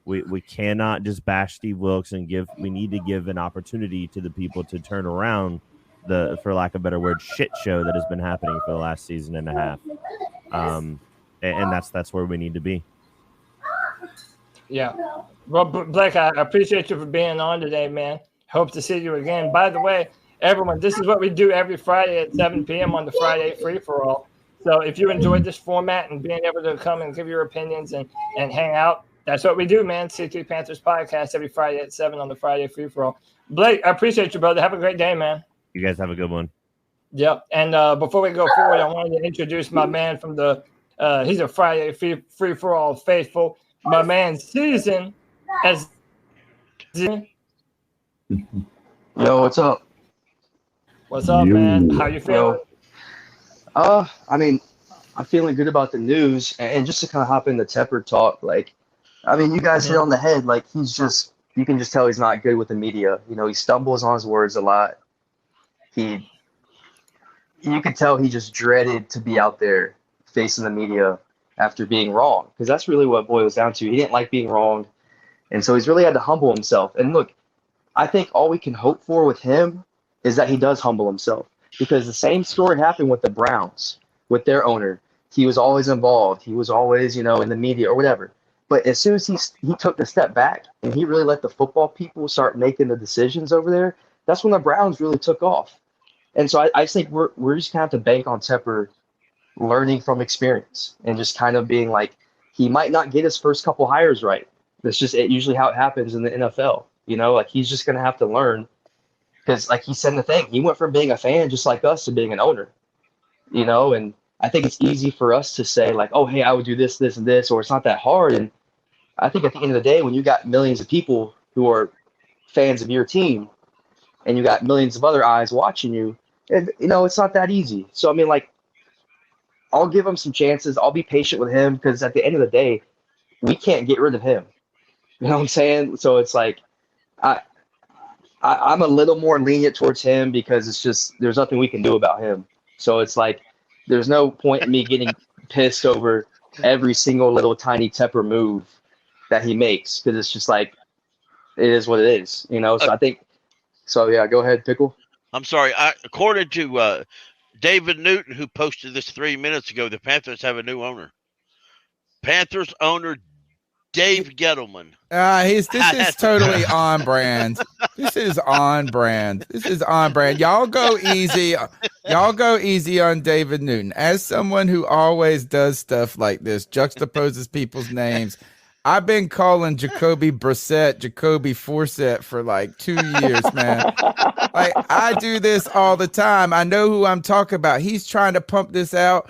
We cannot just bash Steve Wilkes and we need to give an opportunity to the people to turn around the, for lack of a better word, shit show that has been happening for the last season and a half. And that's where we need to be. Yeah. Well, Blake, I appreciate you for being on today, man. Hope to see you again. By the way, everyone, this is what we do every Friday at 7 p.m. on the Friday Free-for-All. So if you enjoyed this format and being able to come and give your opinions and hang out, that's what we do, man. C3 Panthers podcast every Friday at 7 on the Friday Free-for-All. Blake, I appreciate you, brother. Have a great day, man. You guys have a good one. Yep. And before we go forward, I wanted to introduce my man from the he's a Friday Free-for-All faithful. My man Season as Yo, what's up? What's up, man? How you feeling? I mean, I'm feeling good about the news, and just to kind of hop into Tepper talk, like, I mean, you guys hit on the head. Like, you can just tell he's not good with the media. You know, he stumbles on his words a lot. You could tell he just dreaded to be out there facing the media after being wrong, because that's really what it boils down to. He didn't like being wrong, and so he's really had to humble himself. And look, I think all we can hope for with him is that he does humble himself, because the same story happened with the Browns, with their owner. He was always involved. He was always, in the media or whatever. But as soon as he took the step back and he really let the football people start making the decisions over there, that's when the Browns really took off. And so I just think we're just going to have to bank on Tepper learning from experience and just kind of being like, he might not get his first couple hires right. That's just usually how it happens in the NFL. Like, he's just going to have to learn, because like he said in the thing, he went from being a fan just like us to being an owner, and I think it's easy for us to say like, oh, hey, I would do this, this, and this, or it's not that hard. And I think at the end of the day, when you got millions of people who are fans of your team and you got millions of other eyes watching you, and it's not that easy. So, I mean, like, I'll give him some chances. I'll be patient with him, because at the end of the day, we can't get rid of him. You know what I'm saying? So it's like, I'm a little more lenient towards him, because it's just, there's nothing we can do about him. So it's like, there's no point in me getting pissed over every single little tiny Tepper move that he makes, because it's just like, it is what it is, So I think, yeah, go ahead, Pickle. I'm sorry. According to David Newton, who posted this 3 minutes ago, the Panthers have a new owner. Panthers owner Dave Gettleman. This is totally on brand. This is on brand. Y'all go easy. Y'all go easy on David Newton. As someone who always does stuff like this, juxtaposes people's names, I've been calling Jacoby Brissett Jacoby Forsett for like 2 years, man. Like, I do this all the time. I know who I'm talking about. He's trying to pump this out.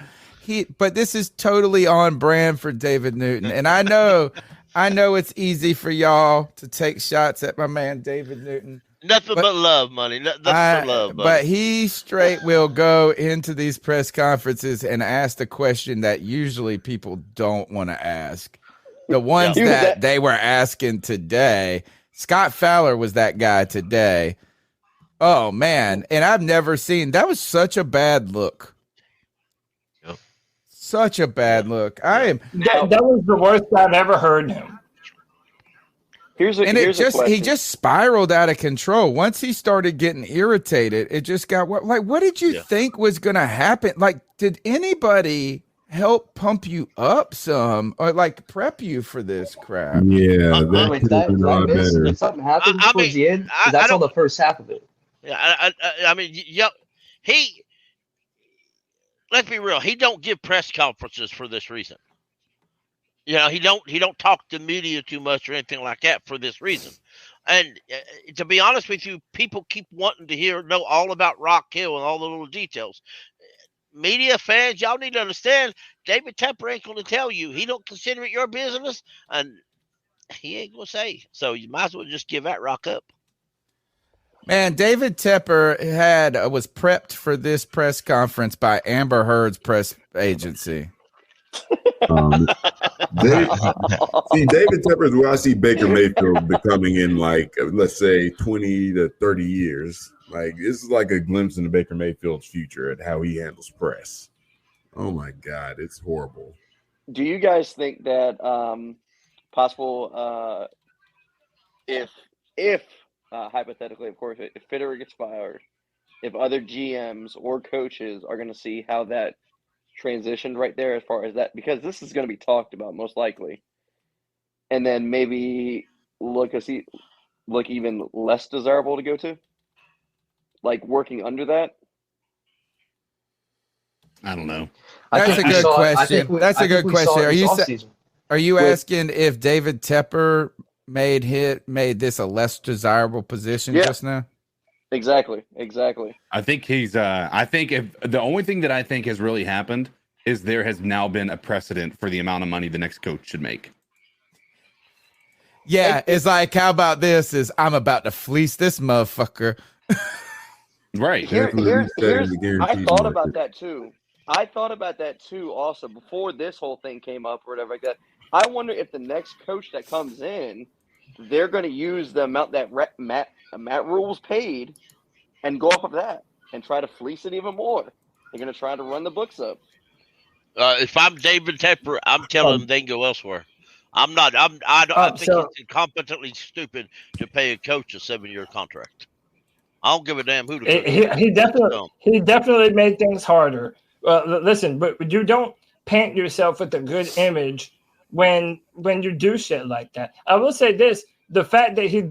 But this is totally on brand for David Newton. And I know it's easy for y'all to take shots at my man David Newton. Nothing but love, money. Nothing but love, buddy. But he straight will go into these press conferences and ask the question that usually people don't want to ask. The ones that they were asking today. Scott Fowler was that guy today. Oh, man. And I've never seen – that was such a bad look. Such a bad look. That was the worst I've ever heard him. He just spiraled out of control. Once he started getting irritated, it just got what did you think was going to happen? Like, did anybody help pump you up some or like prep you for this crap? Yeah, Did something happen towards the end? That's all the first half of it. Yeah, I mean, let's be real. He don't give press conferences for this reason. You know, he don't talk to media too much or anything like that for this reason. And to be honest with you, people keep wanting to know all about Rock Hill and all the little details. Media fans, y'all need to understand, David Tepper ain't going to tell you. He don't consider it your business, and he ain't going to say. So you might as well just give that rock up. Man, David Tepper was prepped for this press conference by Amber Heard's press agency. David Tepper is where I see Baker Mayfield becoming in, like, let's say 20 to 30 years. Like, this is like a glimpse into Baker Mayfield's future and how he handles press. Oh my God, it's horrible. Do you guys think that possible if hypothetically, of course, if Fitterer gets fired, if other GMs or coaches are going to see how that transitioned right there as far as that, because this is going to be talked about most likely, and then maybe look even less desirable to go to, like working under that? I don't know. That's a good question. That's a good question. Are you asking if David Tepper made this a less desirable position just now? Exactly. I think he's. I think if the only thing that I think has really happened is there has now been a precedent for the amount of money the next coach should make. Yeah, it's like, how about this? I'm about to fleece this motherfucker. Right. I thought about that too. Also before this whole thing came up or whatever like that. I wonder if the next coach that comes in, they're going to use the amount that Matt Rhule's paid and go off of that and try to fleece it even more. They're going to try to run the books up. If I'm David Tepper, I'm telling them they can go elsewhere. I think it's incompetently stupid to pay a coach a 7-year contract. I don't give a damn who the coach he definitely made things harder. Listen, but you don't paint yourself with a good image when you do shit like that. I will say this: the fact that he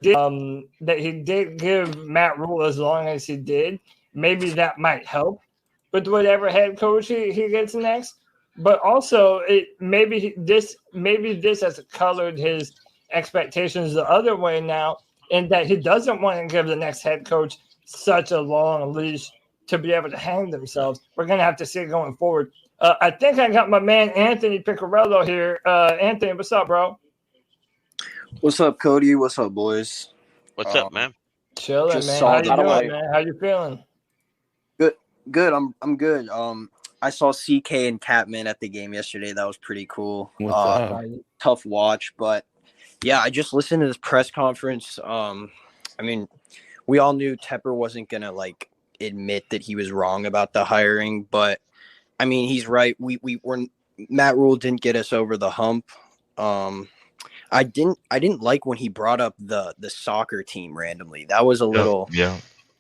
did give Matt Rhule as long as he did, maybe that might help with whatever head coach he gets next. But also, maybe this has colored his expectations the other way now, in that he doesn't want to give the next head coach such a long leash to be able to hang themselves. We're going to have to see going forward. I think I got my man Anthony Piccarello here. Anthony, what's up, bro? What's up, Cody? What's up, boys? What's up, man? Chilling, man. How you doing, man? How you feeling? Good. I'm good. I saw CK and Catman at the game yesterday. That was pretty cool. Tough watch, but yeah, I just listened to this press conference. I mean, we all knew Tepper wasn't gonna like admit that he was wrong about the hiring, but I mean, he's right. We were Matt Rhule didn't get us over the hump. I didn't like when he brought up the soccer team randomly. That was a little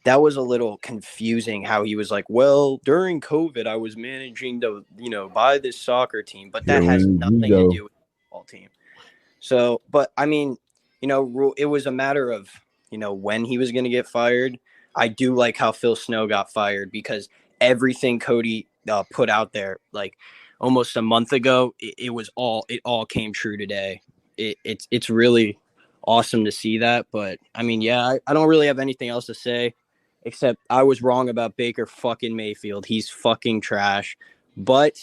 That was a little confusing how he was like, well, during COVID, I was managing to, buy this soccer team, but that has nothing to do with the football team. So, but I mean, Rhule, it was a matter of, when he was going to get fired. I do like how Phil Snow got fired because everything Cody put out there, like almost a month ago, it all came true today. It's really awesome to see that. But I mean, yeah, I don't really have anything else to say except I was wrong about Baker fucking Mayfield. He's fucking trash. But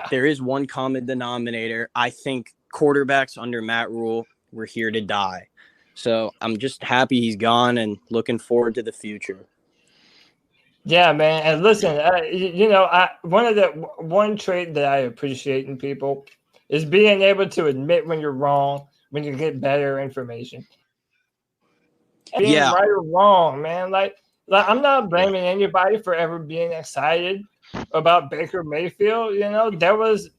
there is one common denominator. I think quarterbacks under Matt Rhule were here to die. So I'm just happy he's gone and looking forward to the future. Yeah, man. And listen, one trait that I appreciate in people is being able to admit when you're wrong, when you get better information. Being right or wrong, man. Like I'm not blaming anybody for ever being excited about Baker Mayfield. There was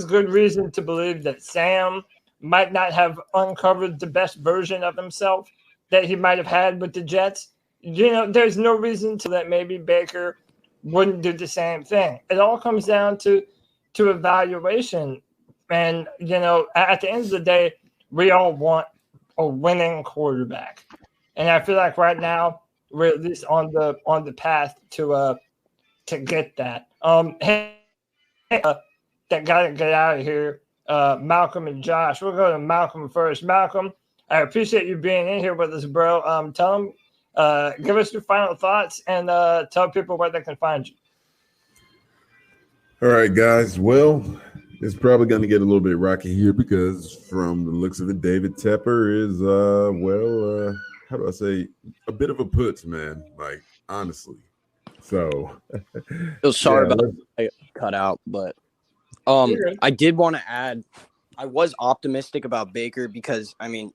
good reason to believe that Sam might not have uncovered the best version of himself that he might have had with the Jets. There's no reason to that maybe Baker wouldn't do the same thing. It all comes down to evaluation. And, at the end of the day, we all want a winning quarterback. And I feel like right now we're at least on the path to get that. That got to get out of here. Malcolm and Josh. We'll go to Malcolm first. Malcolm, I appreciate you being in here with us, bro. Tell them, give us your final thoughts and tell people where they can find you. All right, guys. Well, it's probably going to get a little bit rocky here because from the looks of it, David Tepper is, how do I say, a bit of a putz, man, like, honestly. So, sorry about I cut out, but I did want to add, I was optimistic about Baker because, Well,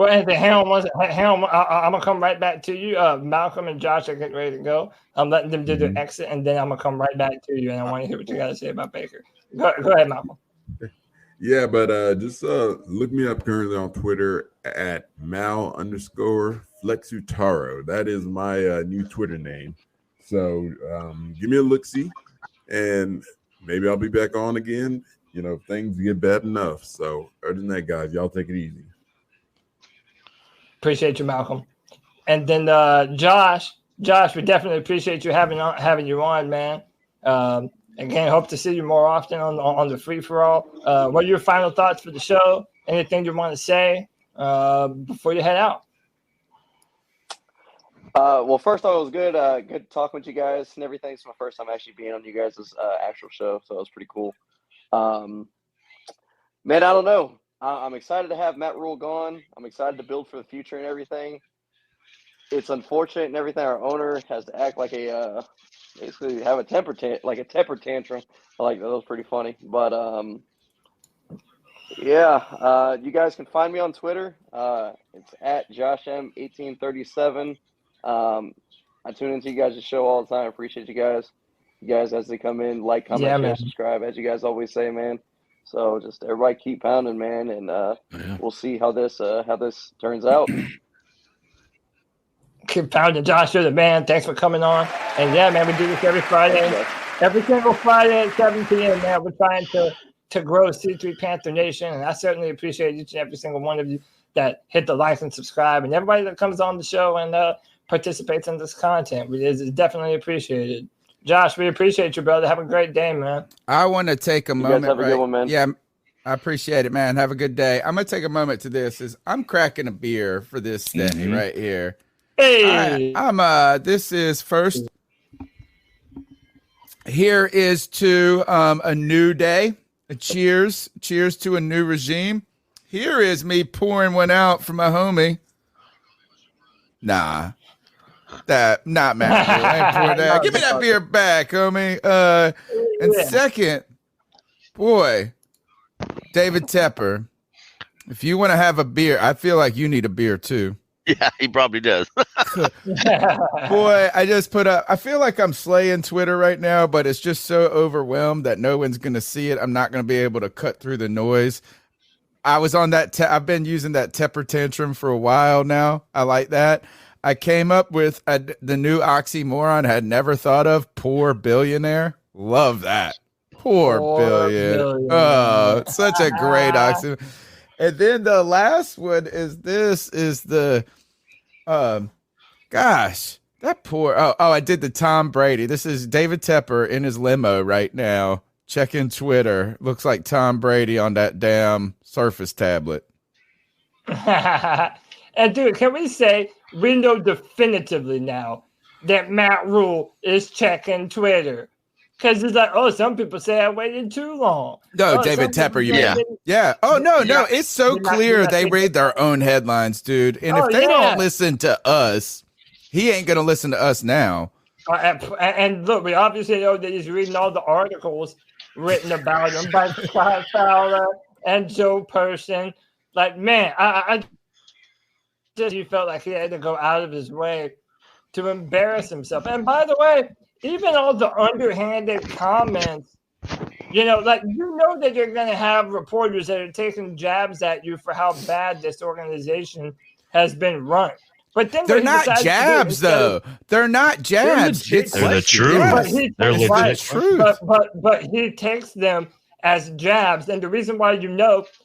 Anthony, hang on. I'm gonna come right back to you. Malcolm and Josh are getting ready to go. I'm letting them do their exit, and then I'm gonna come right back to you, and I want to hear what you got to say about Baker. Go ahead, Malcolm. Yeah, but just look me up currently on Twitter at Mal_Flexutaro. That is my new Twitter name. So give me a look-see, and maybe I'll be back on again. If things get bad enough. So other than that, guys, y'all take it easy. Appreciate you, Malcolm. And then Josh, we definitely appreciate you having you on, man. Again, hope to see you more often on the free for all. What are your final thoughts for the show? Anything you want to say before you head out? Well, first off, it was good talking with you guys and everything. It's my first time actually being on you guys' actual show, so it was pretty cool. Man, I don't know. I'm excited to have Matt Rhule gone. I'm excited to build for the future and everything. It's unfortunate and everything. Our owner has to act like basically have a temper tantrum. I like that. That was pretty funny. But you guys can find me on Twitter. It's at JoshM1837. I tune into you guys' show all the time. I appreciate you guys. You guys, as they come in, like, comment, share, subscribe, as you guys always say, man. So just everybody keep pounding, man, and we'll see how this turns out. Keep pounding, Josh. You're the man. Thanks for coming on. And yeah, man, we do this every Friday, every single Friday at 7 p.m. Man, we're trying to grow C3 Panther Nation, and I certainly appreciate each and every single one of you that hit the like and subscribe, and everybody that comes on the show and participates in this content. It is definitely appreciated. Josh, we appreciate you, brother. Have a great day, man. I want to take a moment. Guys have a good one, man. Yeah, I appreciate it, man. Have a good day. I'm going to take a moment to this. I'm cracking a beer for this day right here. Hey. This is first. Here is to a new day. A cheers. Cheers to a new regime. Here is me pouring one out for my homie. Nah. That not Matt. I ain't pouring that. Give me that beer back, homie. And second, boy, David Tepper. If you want to have a beer, I feel like you need a beer too. Yeah, he probably does. Boy, I just put up. I feel like I'm slaying Twitter right now, but it's just so overwhelmed that no one's gonna see it. I'm not gonna be able to cut through the noise. I was on that. I've been using that Tepper tantrum for a while now. I like that. I came up with the new oxymoron I had never thought of. Poor billionaire. Love that. Poor billionaire. Oh, it's such a great oxymoron. And then the last one is the gosh, that poor. Oh, I did the Tom Brady. This is David Tepper in his limo right now. Checking Twitter. Looks like Tom Brady on that damn Surface tablet. And dude, can we say we know definitively now that Matt Rhule is checking Twitter? Because it's like, oh, some people say I waited too long. No, David Tepper, you mean? Yeah. Oh, no. It's so clear they read their own headlines, dude. And if they don't listen to us, he ain't going to listen to us now. And look, we obviously know that he's reading all the articles written about him by Scott Fowler and Joe Person. Like, man, I just he felt like he had to go out of his way to embarrass himself. And by the way, even all the underhanded comments You know, like that you're going to have reporters that are taking jabs at you for how bad this organization has been run. But then they're not jabs, though. They're not jabs. They're the truth. They're legit. Truth. But he takes them as jabs, and the reason why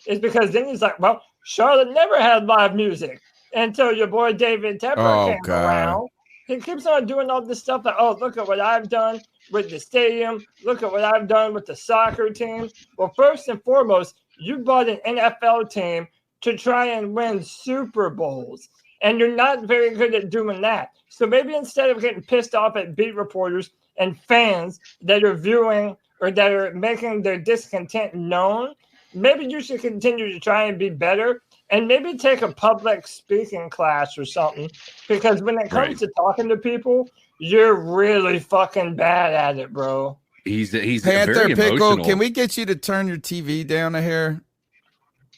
is because then he's like, well, Charlotte never had live music until your boy David Tepper came around. He keeps on doing all this stuff like, oh, look at what I've done with the stadium. Look at what I've done with the soccer team. Well, first and foremost, you bought an NFL team to try and win Super Bowls, and you're not very good at doing that. So maybe instead of getting pissed off at beat reporters and fans that are viewing or that are making their discontent known, maybe you should continue to try and be better and maybe take a public speaking class or something, because when it comes to talking to people, you're really fucking bad at it, bro. He's Panther very Pickle, emotional. can we get you to turn your TV down a hair?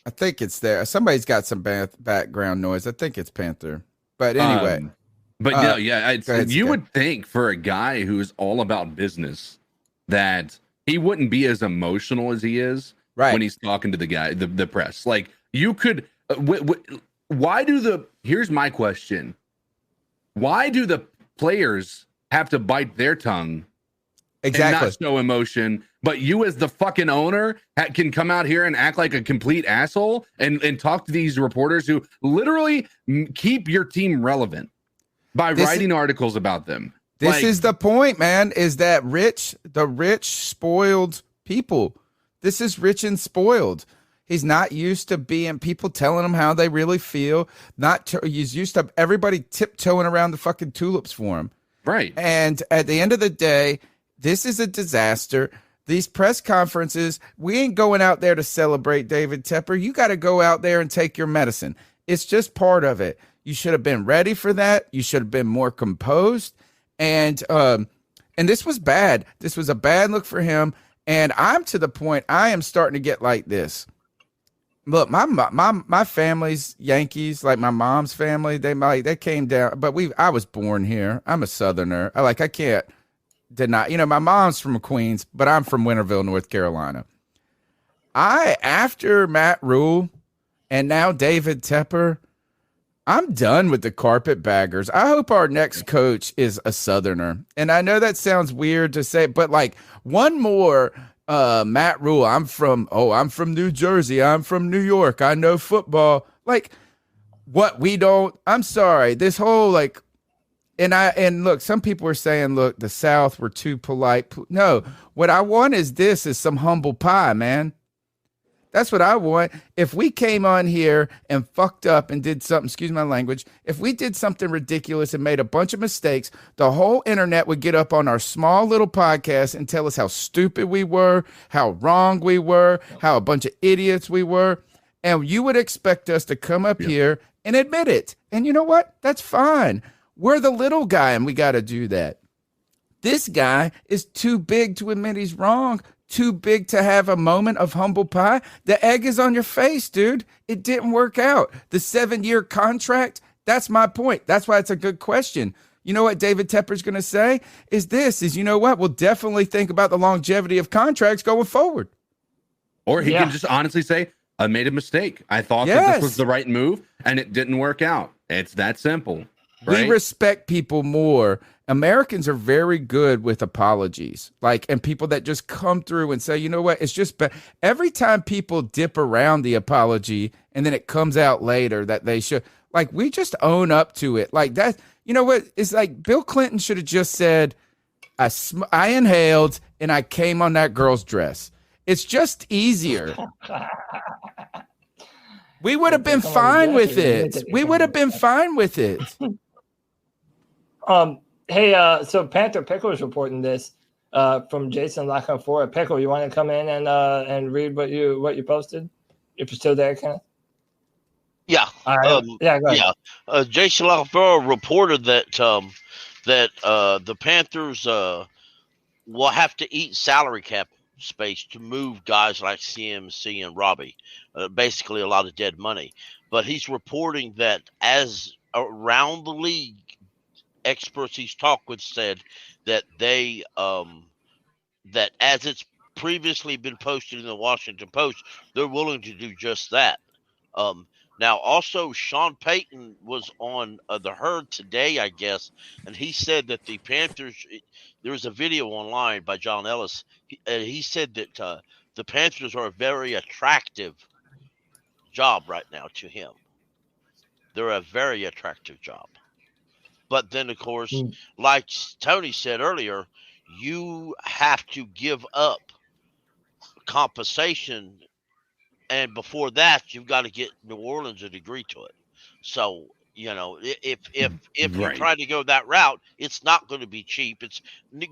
I think it's there. Somebody's got some background noise. I think it's Panther. But anyway. You would think for a guy who's all about business that he wouldn't be as emotional as he is when he's talking to the press. Like, you could here's my question. Why do the players have to bite their tongue and not show emotion, but you as the fucking owner can come out here and act like a complete asshole and talk to these reporters who literally keep your team relevant by writing articles about them? This is the point, man, is that the rich, spoiled people. This is rich and spoiled. He's not used to being people telling him how they really feel. He's used to everybody tiptoeing around the fucking tulips for him. Right. And at the end of the day, this is a disaster. These press conferences, we ain't going out there to celebrate David Tepper. You got to go out there and take your medicine. It's just part of it. You should have been ready for that. You should have been more composed. And this was bad. This was a bad look for him. And I'm to the point I am starting to get like this. Look, my family's Yankees, like my mom's family. They came down, but I was born here. I'm a Southerner. I can't deny. You know, my mom's from Queens, but I'm from Winterville, North Carolina. After Matt Rhule and now David Tepper, I'm done with the carpetbaggers. I hope our next coach is a Southerner. And I know that sounds weird to say, but like one more Matt Rhule. I'm from New Jersey. I'm from New York. I know football. Like what we don't, I'm sorry. This whole like, and look, some people are saying, look, the South were too polite. No, what I want is some humble pie, man. That's what I want. If we came on here and fucked up and did something, excuse my language, if we did something ridiculous and made a bunch of mistakes, the whole internet would get up on our small little podcast and tell us how stupid we were, how wrong we were, how a bunch of idiots we were. And you would expect us to come up here and admit it. And you know what? That's fine. We're the little guy and we got to do that. This guy is too big to admit he's wrong. Too big to have a moment of humble pie. The egg is on your face, dude. It didn't work out. The 7-year contract, that's my point. That's why it's a good question. You know what David Tepper's going to say is you know what? We'll definitely think about the longevity of contracts going forward. Or he can just honestly say, I made a mistake. I thought that this was the right move and it didn't work out. It's that simple. Right? We respect people more. Americans are very good with apologies, and people that just come through and say, you know what, it's just every time people dip around the apology and then it comes out later that they should, we just own up to it. Like that, you know what? It's like Bill Clinton should have just said, I inhaled and I came on that girl's dress. It's just easier. We would have been fine with it. We would have been fine with it. Hey, so Panther Pickle is reporting this from Jason Lachenfort. Pickle, you want to come in and read what you posted? If you're still there, Kenneth? Yeah. All right. Go ahead. Yeah. Jason Lachenfort reported that the Panthers will have to eat salary cap space to move guys like CMC and Robbie. Basically, a lot of dead money. But he's reporting that as around the league, experts he's talked with said that they that as it's previously been posted in the Washington Post, they're willing to do just that. Now, also, Sean Payton was on the Herd today, I guess, and he said that the Panthers. There was a video online by John Ellis. He said that the Panthers are a very attractive job right now to him. They're a very attractive job. But then, of course, like Tony said earlier, you have to give up compensation, and before that, you've got to get New Orleans to agree to it. So, if you try to go that route, it's not going to be cheap. It's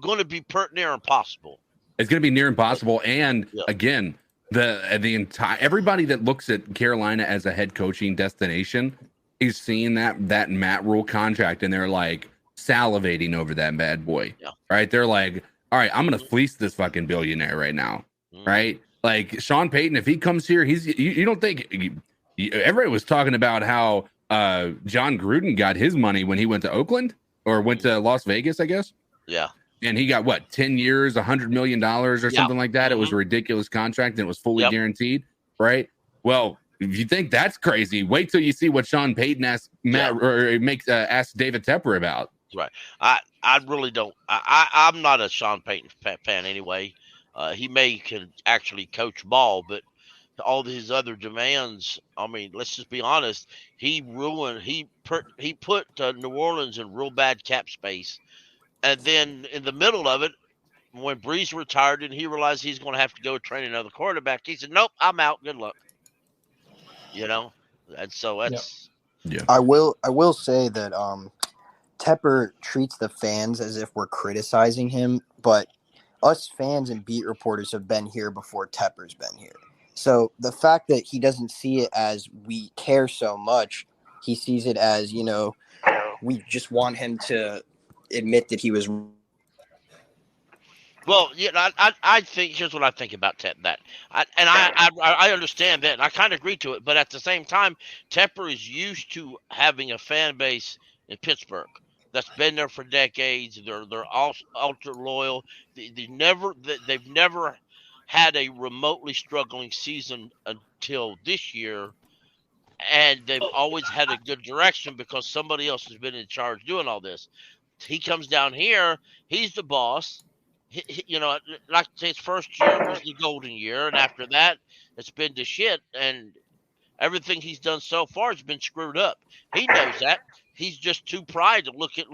going to be near impossible. It's going to be near impossible. And again, the entire everybody that looks at Carolina as a head coaching destination is seeing that Matt Rhule contract, and they're like salivating over that bad boy. Yeah. Right? They're like, all right, I'm going to fleece this fucking billionaire right now. Right? Like Sean Payton, if he comes here, you don't think everybody was talking about how John Gruden got his money when he went to Oakland or went to Las Vegas, I guess. Yeah. And he got 10 years, $100 million or something like that. It was a ridiculous contract and it was fully guaranteed. Right. Well, if you think that's crazy, wait till you see what Sean Payton asked asked David Tepper about. Right. I really don't. I'm not a Sean Payton fan anyway. He can actually coach ball, but all his other demands, I mean, let's just be honest. He put New Orleans in real bad cap space. And then in the middle of it, when Breeze retired and he realized he's going to have to go train another quarterback, he said, nope, I'm out. Good luck. And so that's. Yeah. I will say that Tepper treats the fans as if we're criticizing him, but us fans and beat reporters have been here before Tepper's been here. So the fact that he doesn't see it as we care so much, he sees it as, we just want him to admit that he was. Well, I think here's what I think about that. I understand that, and I kind of agree to it. But at the same time, Tepper is used to having a fan base in Pittsburgh that's been there for decades. They're all ultra loyal. They've never had a remotely struggling season until this year, and they've always had a good direction because somebody else has been in charge doing all this. He comes down here, he's the boss. Like his first year was the golden year, and after that, it's been the shit. And everything he's done so far has been screwed up. He knows that. He's just too pride to look at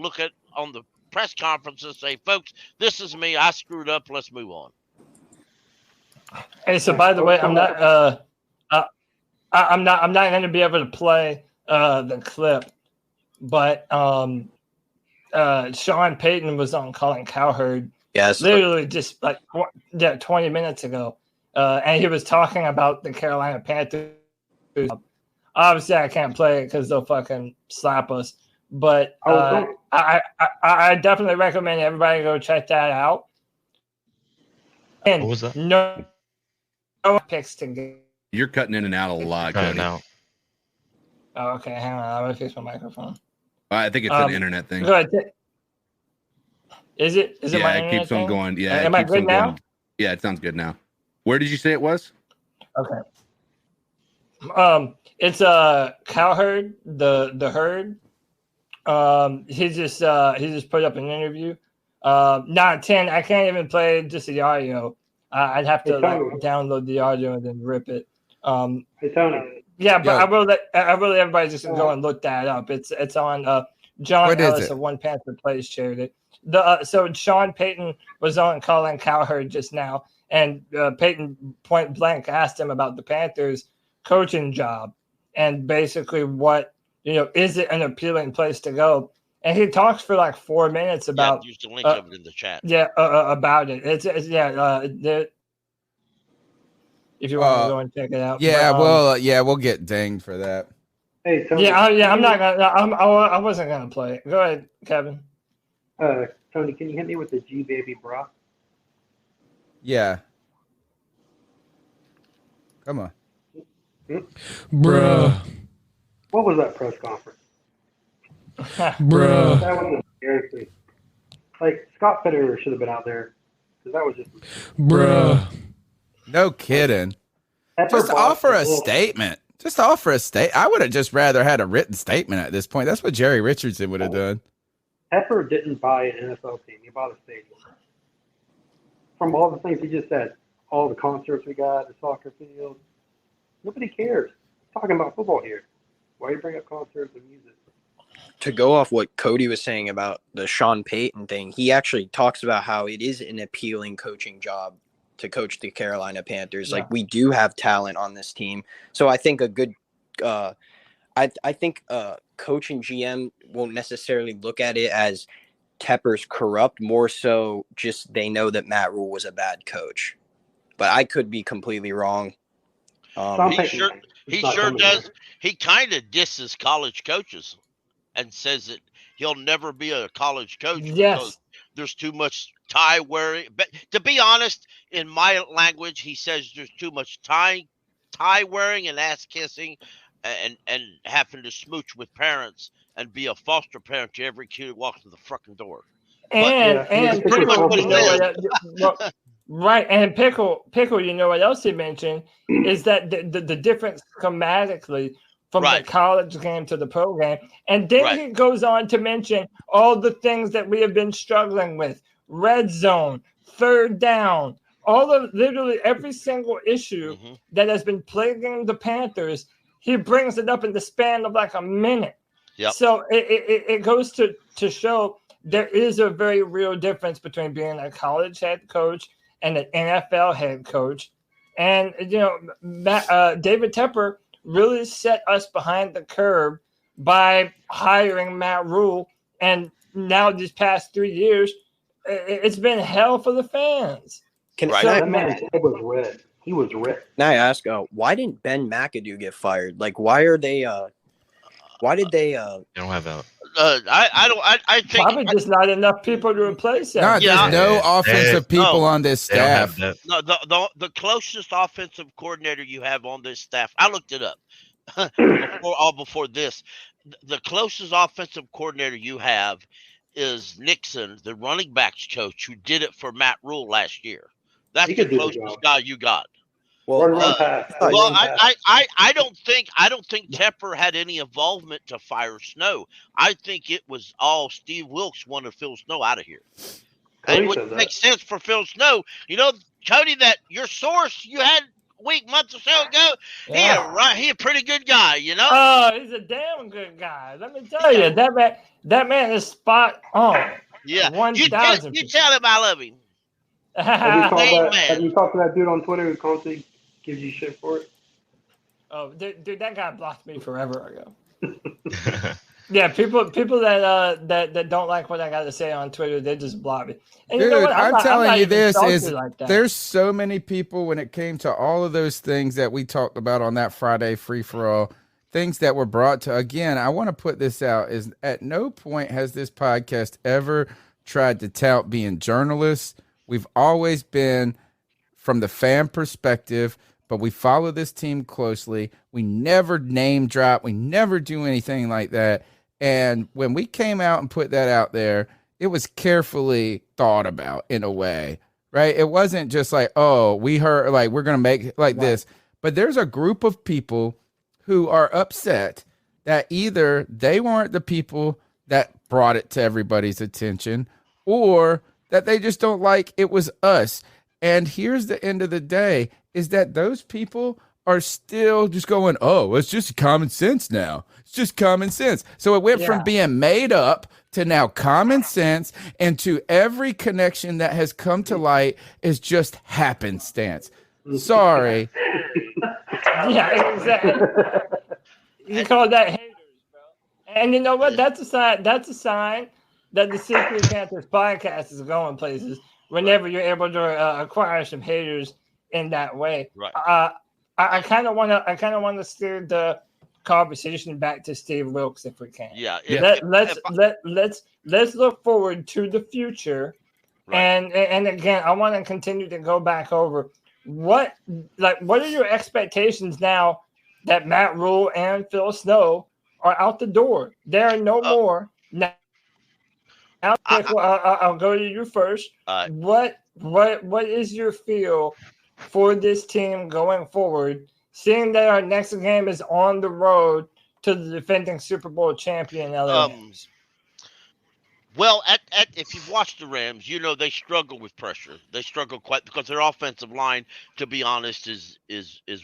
on the press conference and say, "Folks, this is me. I screwed up. Let's move on." Hey, so by the way, I'm not going to be able to play the clip, but Sean Payton was on Colin Cowherd. Yes, literally just 20 minutes ago, and he was talking about the Carolina Panthers. Obviously, I can't play it because they'll fucking slap us. But I definitely recommend everybody go check that out. And what was that? No picks to get. You're cutting in and out a lot. Cutting out. Oh, okay, hang on. I'm gonna fix my microphone. I think it's an internet thing. Go ahead. Is it? Is it my it keeps on going. Yeah, am I good now? Yeah, it sounds good now. Where did you say it was? Okay. It's Cowherd, the Herd. He just put up an interview. Not 10. I can't even play just the audio. I'd have to download the audio and then rip it. Hey Tony. Yeah, but I will let everybody just go and look that up. It's on John Ellis of One Panther Plays shared it. So Sean Payton was on Colin Cowherd just now, and Payton point blank asked him about the Panthers coaching job and basically what is it an appealing place to go? And he talks for like 4 minutes about. Use the link of it in the chat. Yeah, about it. It's if you want to go and check it out. Yeah, we'll get dinged for that. Hey, Tony. Yeah, I'm not gonna. I wasn't gonna play it. Go ahead, Kevin. Tony, can you hit me with the G Baby Bra? Yeah. Come on. Bruh. What was that press conference? Bruh. That was embarrassing. Like, Scott Federer should have been out there. Because that was just... Bruh. No kidding. Just offer a statement. Just offer a state. I would have just rather had a written statement at this point. That's what Jerry Richardson would have done. Pepper didn't buy an NFL team. He bought a stadium. From all the things he just said, all the concerts we got, the soccer field, nobody cares. We're talking about football here. Why do you bring up concerts and music? To go off what Cody was saying about the Sean Payton thing, he actually talks about how it is an appealing coaching job to coach the Carolina Panthers. Yeah. Like, we do have talent on this team. So I think a good I think coach and GM won't necessarily look at it as Tepper's corrupt, more so just they know that Matt Rhule was a bad coach. But I could be completely wrong. He sure does. He kind of disses college coaches and says that he'll never be a college coach because there's too much tie wearing. But to be honest, in my language, he says there's too much tie wearing and ass kissing and having to smooch with parents and be a foster parent to every kid who walks through the fucking door. And pretty much what it is. Right, and Pickle, you know what else he mentioned is that the difference schematically from the college game to the pro game. And then he goes on to mention all the things that we have been struggling with. Red zone, third down, all of literally every single issue that has been plaguing the Panthers, he brings it up in the span of like a minute. Yep. So it goes to show there is a very real difference between being a college head coach and an NFL head coach. And, you know, David Tepper really set us behind the curve by hiring Matt Rhule. And now these past 3 years, it's been hell for the fans. That man's head was red. He was red. Now I ask, why didn't Ben McAdoo get fired? Like, why did they? They don't have that. I think probably just not enough people to replace him. No, there's no offensive people on this staff. No, the closest offensive coordinator you have on this staff, I looked it up before this. The closest offensive coordinator you have is Nixon, the running backs coach, who did it for Matt Rhule last year. That's the closest guy you got. Well, I don't think Tepper had any involvement to fire Snow. I think it was all Steve Wilkes wanted Phil Snow out of here. And it would make sense for Phil Snow. You know, Cody, that your source you had months or so ago, he a pretty good guy, you know? Oh, he's a damn good guy. Let me tell you, that man is spot on. Yeah. 1,000%. You tell him I love him. Have you talked to that dude on Twitter who constantly gives you shit for it? Oh, dude, that guy blocked me forever ago. Yeah, people that don't like what I got to say on Twitter, they just block me. And dude, you know what? I'm telling you this is like that. There's so many people when it came to all of those things that we talked about on that Friday free for all, things that were brought to, again, I want to put this out, is at no point has this podcast ever tried to tout being journalists. We've always been from the fan perspective, but we follow this team closely. We never name drop. We never do anything like that. And when we came out and put that out there, it was carefully thought about in a way, right? It wasn't just like, oh, we heard like we're going to make it like this. But there's a group of people who are upset that either they weren't the people that brought it to everybody's attention or that they just don't like it was us. And here's the end of the day is that those people are still just going, oh, it's just common sense now. It's just common sense. So it went from being made up to now common sense, and to every connection that has come to light is just happenstance. Sorry. Yeah, exactly. You call that haters, bro. And you know what? That's a sign that the Secret Panthers podcast is going places whenever you're able to acquire some haters in that way. Right. I kind of want to steer the conversation back to Steve Wilkes if we can. Yeah. Let's look forward to the future. Right. And again, I want to continue to go back over what are your expectations now that Matt Rhule and Phil Snow are out the door? There are no more now. I'll go to you first. What is your feel for this team going forward, seeing that our next game is on the road to the defending Super Bowl champion LA Rams? Well, if you've watched the Rams, you know they struggle with pressure. They struggle quite because their offensive line, to be honest, is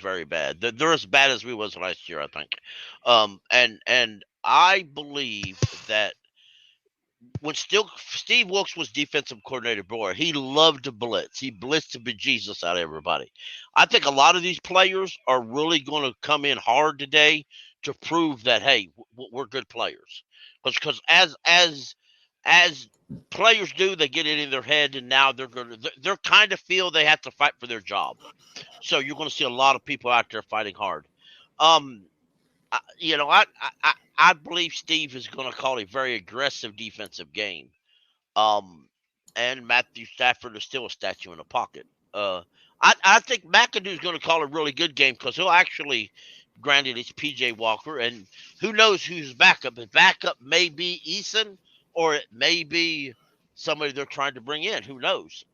very bad. They're as bad as we was last year, I think. And I believe that when Steve Wilkes was defensive coordinator before, he loved to blitz. He blitzed the bejesus out of everybody. I think a lot of these players are really going to come in hard today to prove that, hey, we're good players. Because as players do, they get it in their head, and now they're kind of feel they have to fight for their job. So you're going to see a lot of people out there fighting hard. I believe Steve is going to call a very aggressive defensive game. And Matthew Stafford is still a statue in the pocket. I think McAdoo is going to call a really good game because he'll actually, granted, it's PJ Walker, and who knows who's backup. His backup may be Eason, or it may be somebody they're trying to bring in. Who knows?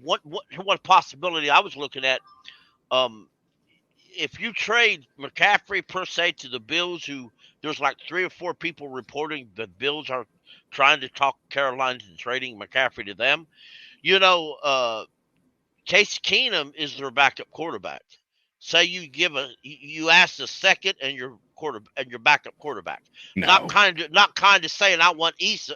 What possibility I was looking at. If you trade McCaffrey per se to the Bills, who there's like 3 or 4 people reporting the Bills are trying to talk Carolina into trading McCaffrey to them. Case Keenum is their backup quarterback. Say you ask the second and your backup quarterback. No. Not kind of saying I want Issa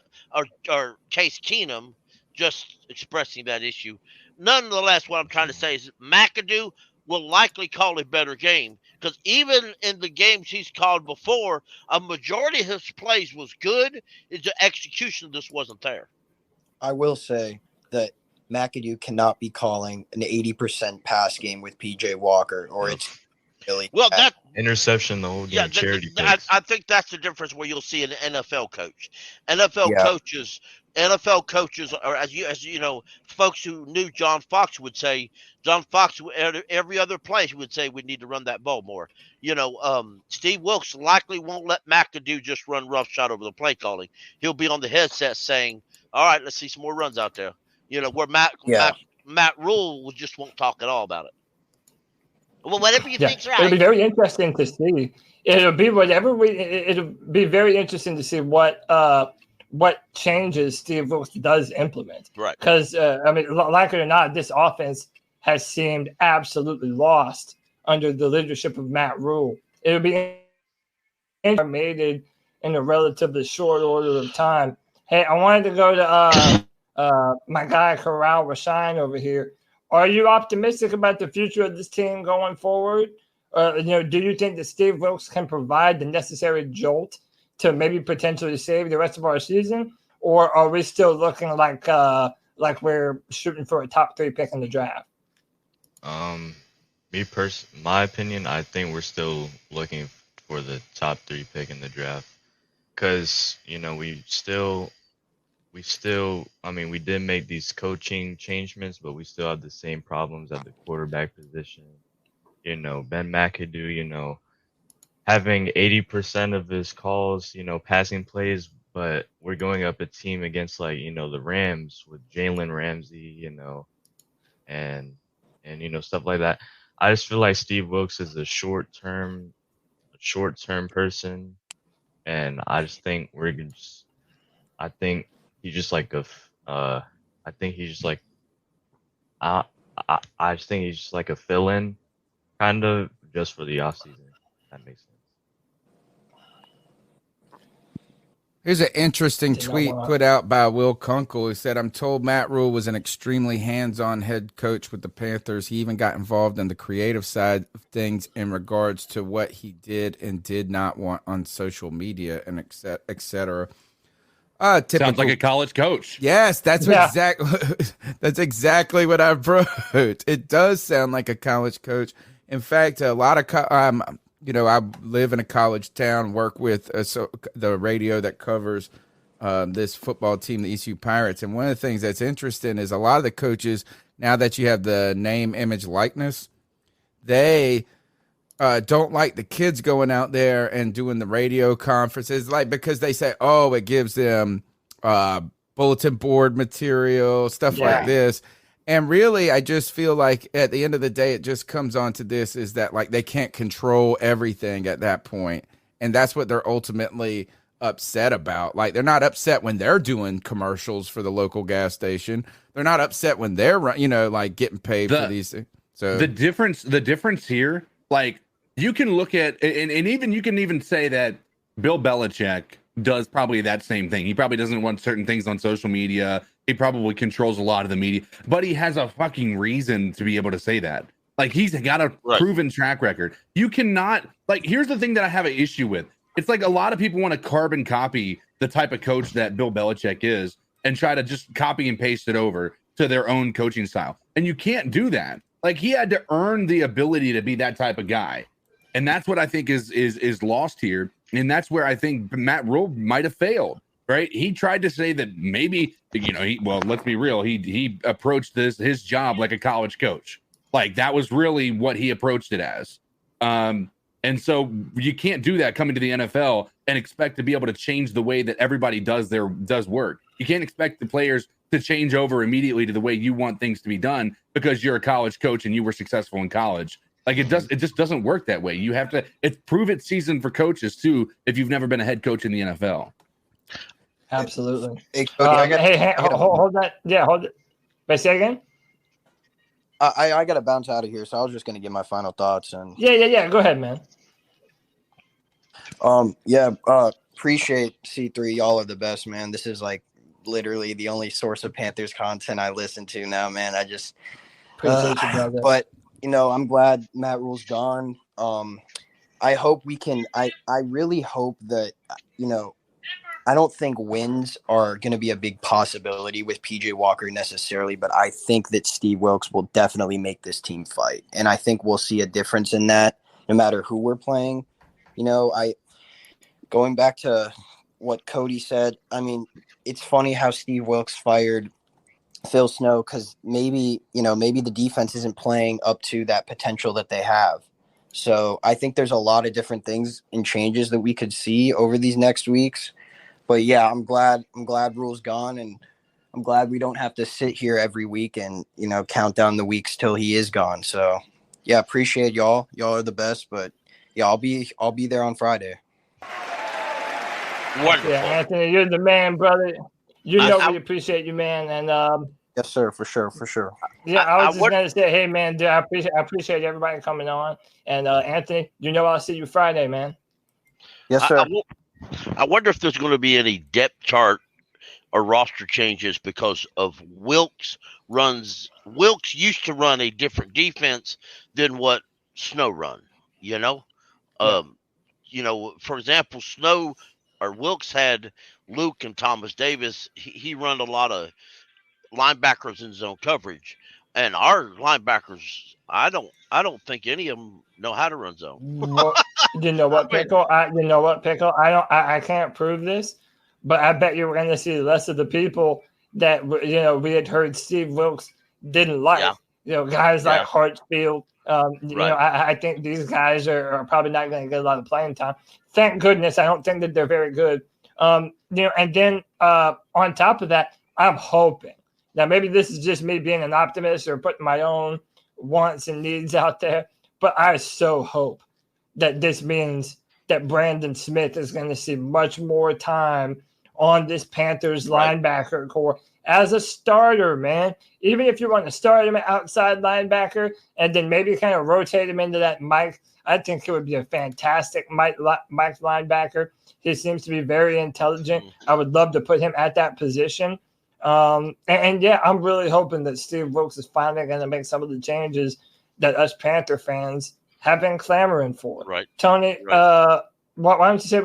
or Case Keenum, just expressing that issue. Nonetheless, what I'm trying to say is McAdoo will likely call a better game because even in the games he's called before, a majority of his plays was good. The execution just wasn't there. I will say that McAdoo cannot be calling an 80% pass game with PJ Walker, or it's really that interception the whole game. Charity picks. I think that's the difference where you'll see an NFL coach. NFL coaches are, as you know, folks who knew John Fox would say, every other play he would say we need to run that ball more. Steve Wilkes likely won't let McAdoo just run roughshod over the play calling. He'll be on the headset saying, all right, let's see some more runs out there. Where Matt Rhule just won't talk at all about it. Well, whatever you think's right. It'll be very interesting to see. It'll be very interesting to see what changes Steve Wilkes does implement. Right. Because, like it or not, this offense has seemed absolutely lost under the leadership of Matt Rhule. It'll be made it in a relatively short order of time. Hey, I wanted to go to my guy Corral Rashine over here. Are you optimistic about the future of this team going forward? Do you think that Steve Wilkes can provide the necessary jolt to maybe potentially save the rest of our season, or are we still looking like we're shooting for a top 3 pick in the draft? My opinion, I think we're still looking for the top 3 pick in the draft because we did make these coaching changements, but we still have the same problems at the quarterback position. Ben McAdoo, having 80% of his calls, passing plays, but we're going up a team against the Rams with Jalen Ramsey, and stuff like that. I just feel like Steve Wilkes is a short-term person, and I just think I think he's just like a fill-in, kind of, just for the offseason. That makes sense. Here's an interesting tweet put out by Will Kunkel who said, I'm told Matt Rhule was an extremely hands-on head coach with the Panthers. He even got involved in the creative side of things in regards to what he did and did not want on social media and et cetera. Sounds like a college coach. Yes, that's exactly what I wrote. It does sound like a college coach. In fact, a lot of I live in a college town, work with the radio that covers this football team, the ECU Pirates. And one of the things that's interesting is a lot of the coaches, now that you have the name, image, likeness, they don't like the kids going out there and doing the radio conferences, because they say, it gives them bulletin board material, stuff like this. And really, I just feel like at the end of the day, it just comes on to this is that like they can't control everything at that point. And that's what they're ultimately upset about. Like they're not upset when they're doing commercials for the local gas station. They're not upset when they're, like getting paid for these things. So the difference here, like you can look at, and even you can even say that Bill Belichick does probably that same thing. He probably doesn't want certain things on social media. He probably controls a lot of the media, but he has a fucking reason to be able to say that. Like he's got a proven track record. You cannot, like, here's the thing that I have an issue with. It's like a lot of people want to carbon copy the type of coach that Bill Belichick is and try to just copy and paste it over to their own coaching style. And you can't do that. Like he had to earn the ability to be that type of guy. And that's what I think is lost here. And that's where I think Matt Rhule might have failed, right? He tried to say that maybe, let's be real. He approached his job like a college coach. Like that was really what he approached it as. And so you can't do that coming to the NFL and expect to be able to change the way that everybody does work. You can't expect the players to change over immediately to the way you want things to be done because you're a college coach and you were successful in college. Like it just doesn't work that way. You have to, it's prove it season for coaches too if you've never been a head coach in the NFL. Absolutely. Hey, Cody, hold that. Yeah, hold it. Wait, say again? I got to bounce out of here, so I was just going to give my final thoughts. And Yeah. Go ahead, man. Appreciate C3. Y'all are the best, man. This is like literally the only source of Panthers content I listen to now, man. I just appreciate you, brother. But I'm glad Matt Rhule's gone. I hope we can. I really hope that I don't think wins are going to be a big possibility with PJ Walker necessarily, but I think that Steve Wilkes will definitely make this team fight. And I think we'll see a difference in that no matter who we're playing. Going back to what Cody said, I mean, it's funny how Steve Wilkes fired Phil Snow because maybe the defense isn't playing up to that potential that they have. So I think there's a lot of different things and changes that we could see over these next weeks. But yeah, I'm glad Rhule's gone, and I'm glad we don't have to sit here every week and count down the weeks till he is gone. So yeah, appreciate y'all. Y'all are the best. But yeah, I'll be there on Friday. Wonderful. Yeah, Anthony, you're the man, brother. We appreciate you, man. And yes, sir, for sure. Yeah, I was just gonna say, hey, man, dude, I appreciate everybody coming on. And Anthony, I'll see you Friday, man. Yes, sir. I wonder if there's going to be any depth chart or roster changes because of Wilkes runs. Wilkes used to run a different defense than what Snow run. For example, Snow or Wilkes had Luke and Thomas Davis. He run a lot of linebackers in zone coverage, and our linebackers, I don't think any of them know how to run zone. Well, you know what, Pickle? I can't prove this, but I bet you we're going to see less of the people that we had heard Steve Wilkes didn't like. Guys like Hartsfield. I think these guys are probably not going to get a lot of playing time. Thank goodness. I don't think that they're very good. And then on top of that, I'm hoping. Now, maybe this is just me being an optimist or putting my own wants and needs out there, but I so hope that this means that Brandon Smith is going to see much more time on this Panthers linebacker core as a starter, man. Even if you want to start him at outside linebacker and then maybe kind of rotate him into that Mike, I think it would be a fantastic Mike linebacker. He seems to be very intelligent. I would love to put him at that position. I'm really hoping that Steve Wilkes is finally going to make some of the changes that us Panther fans have been clamoring for. Right. Tony, why don't you say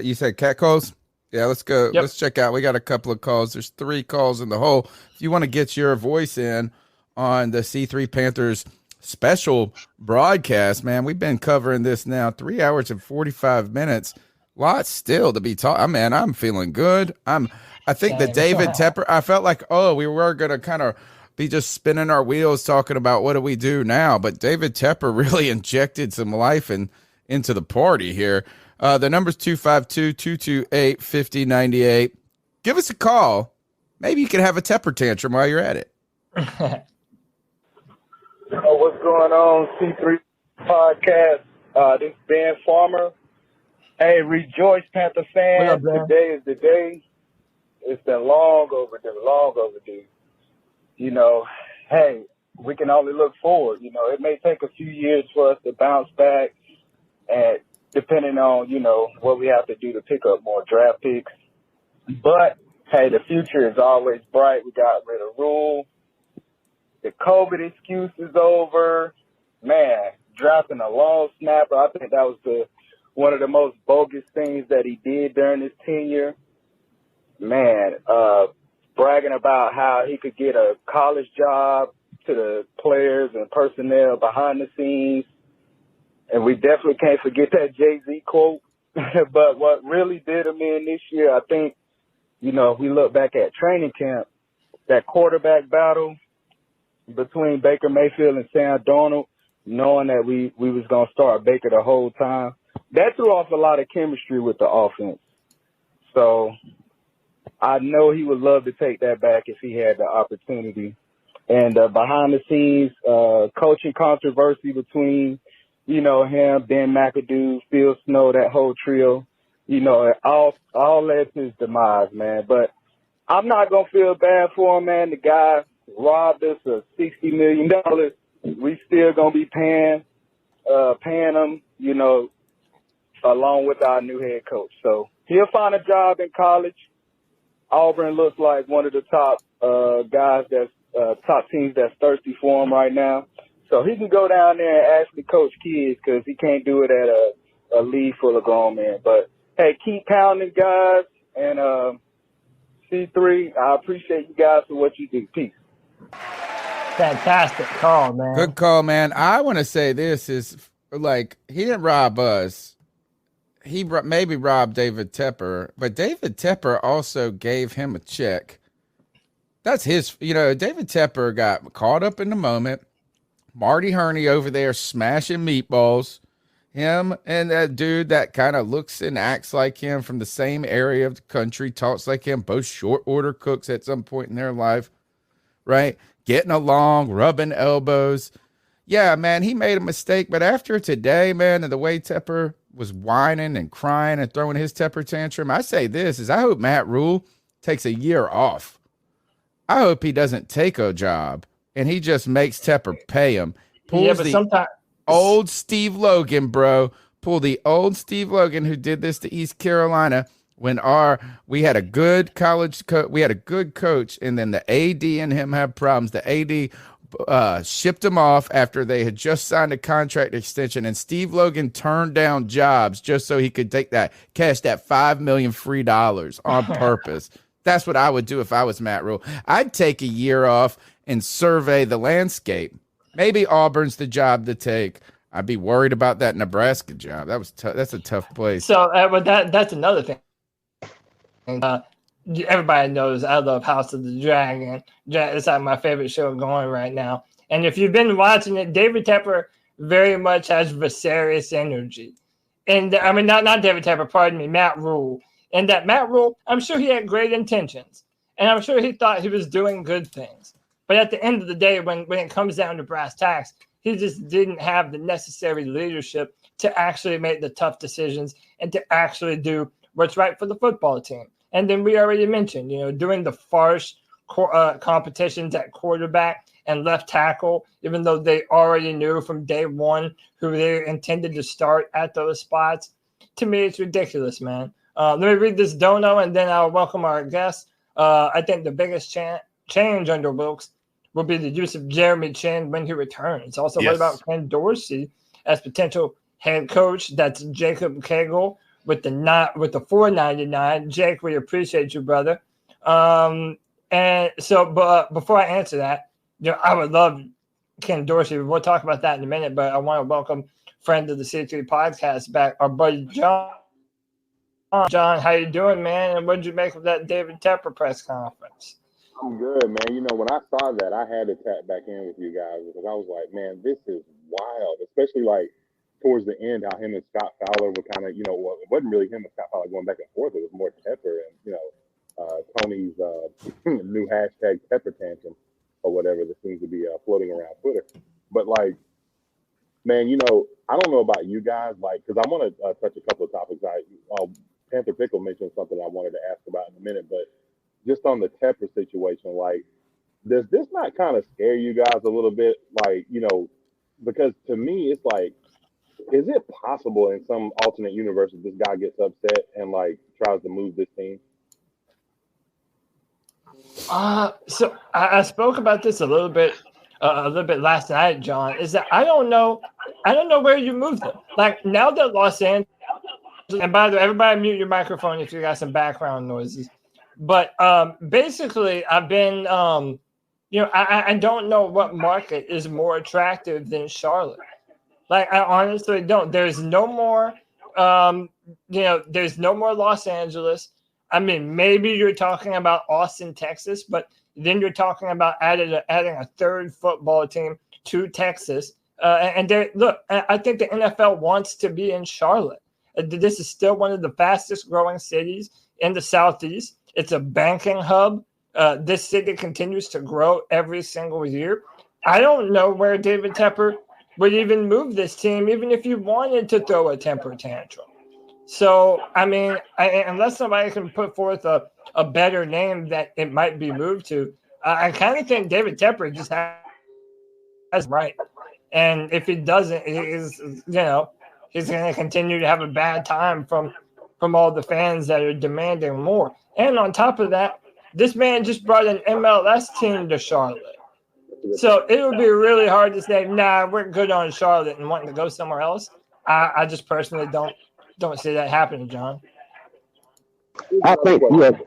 you said cat calls? Yeah, let's go. Yep. Let's check out. We got a couple of calls. There's 3 calls in the hole. If you want to get your voice in on the C3 Panthers special broadcast, man, we've been covering this now 3 hours and 45 minutes. Lots still to be taught. Man, I'm feeling good. I think that David Tepper, I felt like, we were going to kind of be just spinning our wheels talking about what do we do now. But David Tepper really injected some life into the party here. The number's 252-228-5098. give us a call. Maybe you can have a temper tantrum while you're at it. What's going on, C3 podcast? This is Ben Farmer. Hey, rejoice, Panther fans. Today is the day. It's been long overdue. You know, hey, we can only look forward. You know, it may take a few years for us to bounce back, and depending on, you know, what we have to do to pick up more draft picks. But, hey, the future is always bright. We got rid of Rhule. The COVID excuse is over. Man, drafting a long snapper, I think that was one of the most bogus things that he did during his tenure. Man, bragging about how he could get a college job to the players and personnel behind the scenes. And we definitely can't forget that Jay-Z quote. But what really did him in this year, I think, you know, if we look back at training camp, that quarterback battle between Baker Mayfield and Sam Darnold, knowing that we was going to start Baker the whole time, that threw off a lot of chemistry with the offense. So I know he would love to take that back if he had the opportunity. And behind the scenes, coaching controversy between, you know, him, Ben McAdoo, Phil Snow, that whole trio, you know, it all led to his demise, man. But I'm not going to feel bad for him, man. The guy robbed us of $60 million. We still going to be paying him, you know, along with our new head coach. So he'll find a job in college. Auburn looks like one of the top guys top teams that's thirsty for him right now. So he can go down there and actually coach kids because he can't do it at a league full of grown men. But, hey, keep pounding, guys. And C3, I appreciate you guys for what you do. Peace. Fantastic call, man. Good call, man. I want to say this is, like, he didn't rob us. He maybe robbed David Tepper, but David Tepper also gave him a check. That's his, you know, David Tepper got caught up in the moment. Marty Herney over there smashing meatballs. Him and that dude that kind of looks and acts like him from the same area of the country, talks like him, both short order cooks at some point in their life, right? Getting along, rubbing elbows. Yeah, man, he made a mistake, but after today, man, and the way Tepper was whining and crying and throwing his temper tantrum, I say this is I hope Matt Rhule takes a year off. I hope he doesn't take a job and he just makes Tepper pay him. Pulls sometimes old Steve Logan, bro. Pull the old Steve Logan who did this to East Carolina when we had a good college we had a good coach, and then the AD and him have problems. The AD shipped him off after they had just signed a contract extension, and Steve Logan turned down jobs just so he could cash that $5 million free dollars on purpose. That's what I would do if I was Matt Rhule. I'd take a year off and survey the landscape. Maybe Auburn's the job to take. I'd be worried about that Nebraska job. That's a tough place. So, but that's another thing. Everybody knows I love House of the Dragon. It's like my favorite show going right now. And if you've been watching it, David Tepper very much has Viserys energy. And I mean, not David Tepper, pardon me, Matt Rhule. And that Matt Rhule, I'm sure he had great intentions. And I'm sure he thought he was doing good things. But at the end of the day, when it comes down to brass tacks, he just didn't have the necessary leadership to actually make the tough decisions and to actually do what's right for the football team. And then we already mentioned, you know, doing the farce competitions at quarterback and left tackle, even though they already knew from day one who they intended to start at those spots. To me, it's ridiculous, man. Let me read this dono, and then I'll welcome our guests. I think the biggest change under Wilkes will be the use of Jeremy Chin when he returns. Also, What about Ken Dorsey as potential head coach? That's Jacob Cagle with the $4.99. Jake, we appreciate you, brother. And so, but before I answer that, you know, I would love Ken Dorsey. We'll talk about that in a minute, but I want to welcome friend of the C3 podcast back, our buddy John. John, how you doing, man? And what did you make of that David Tepper press conference? I'm good, man. You know, when I saw that, I had to tap back in with you guys because I was like, man, this is wild. Especially like towards the end, how him and Scott Fowler were kind of, you know, well, it wasn't really him and Scott Fowler going back and forth. It was more Tepper and, you know, Tony's new hashtag Pepper Tantrum or whatever that seems to be floating around Twitter. But like, man, I don't know about you guys, like, because I want to touch a couple of topics. Panther Pickle mentioned something I wanted to ask about in a minute, but just on the Tepper situation, like, does this not kind of scare you guys a little bit? Like, because to me, it's like, is it possible in some alternate universe that this guy gets upset and like tries to move this team? So I spoke about this a little bit last night, John. Is that I don't know where you moved them. Like now that Los Angeles, and by the way, everybody mute your microphone if you got some background noises. But basically, I've been, I don't know what market is more attractive than Charlotte. Like I honestly don't. There's no more, there's no more Los Angeles. I mean, maybe you're talking about Austin, Texas, but then you're talking about adding a third football team to Texas. And look, I think the NFL wants to be in Charlotte. This is still one of the fastest growing cities in the Southeast. It's a banking hub. This city continues to grow every single year. I don't know where David Tepper would even move this team, even if you wanted to throw a temper tantrum. So, I mean, unless somebody can put forth a better name that it might be moved to, I kind of think David Tepper just has right. And if he doesn't, he's going to continue to have a bad time from all the fans that are demanding more. And on top of that, this man just brought an MLS team to Charlotte. So it would be really hard to say, nah, we're good on Charlotte and wanting to go somewhere else. I just personally don't see that happening, John. I think, I think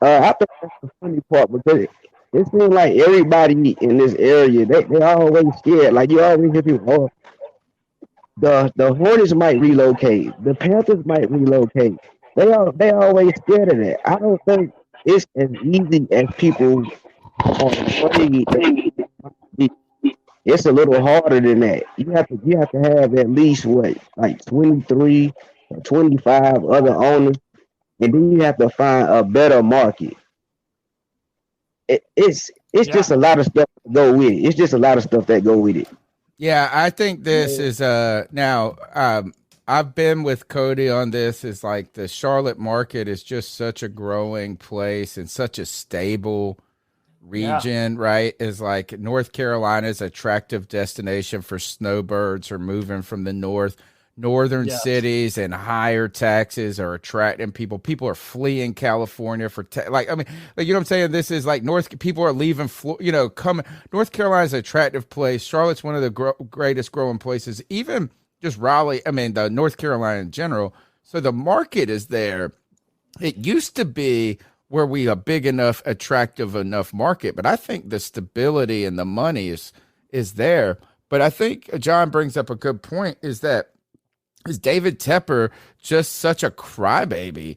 that's the funny part because it seems like everybody in this area, they always scared. Like you always hear people, the Hornets might relocate, the Panthers might relocate. They always scared of that. I don't think it's as easy as people are afraid. It's a little harder than that. You have to have at least 23 or 25 other owners, and then you have to find a better market. It's just a lot of stuff to go with it. It's just a lot of stuff that go with it. Yeah, I think this is now I've been with Cody on this. Is like the Charlotte market is just such a growing place and such a stable region, right? Is like North Carolina's attractive destination for snowbirds who are moving from the northern cities, and higher taxes are attracting people. People are fleeing California for you know what I'm saying? This is like people are leaving, coming. North Carolina's an attractive place. Charlotte's one of the greatest growing places, even just Raleigh. I mean, the North Carolina in general. So the market is there. It used to be were we a big enough, attractive enough market, but I think the stability and the money is there. But I think John brings up a good point, is David Tepper just such a crybaby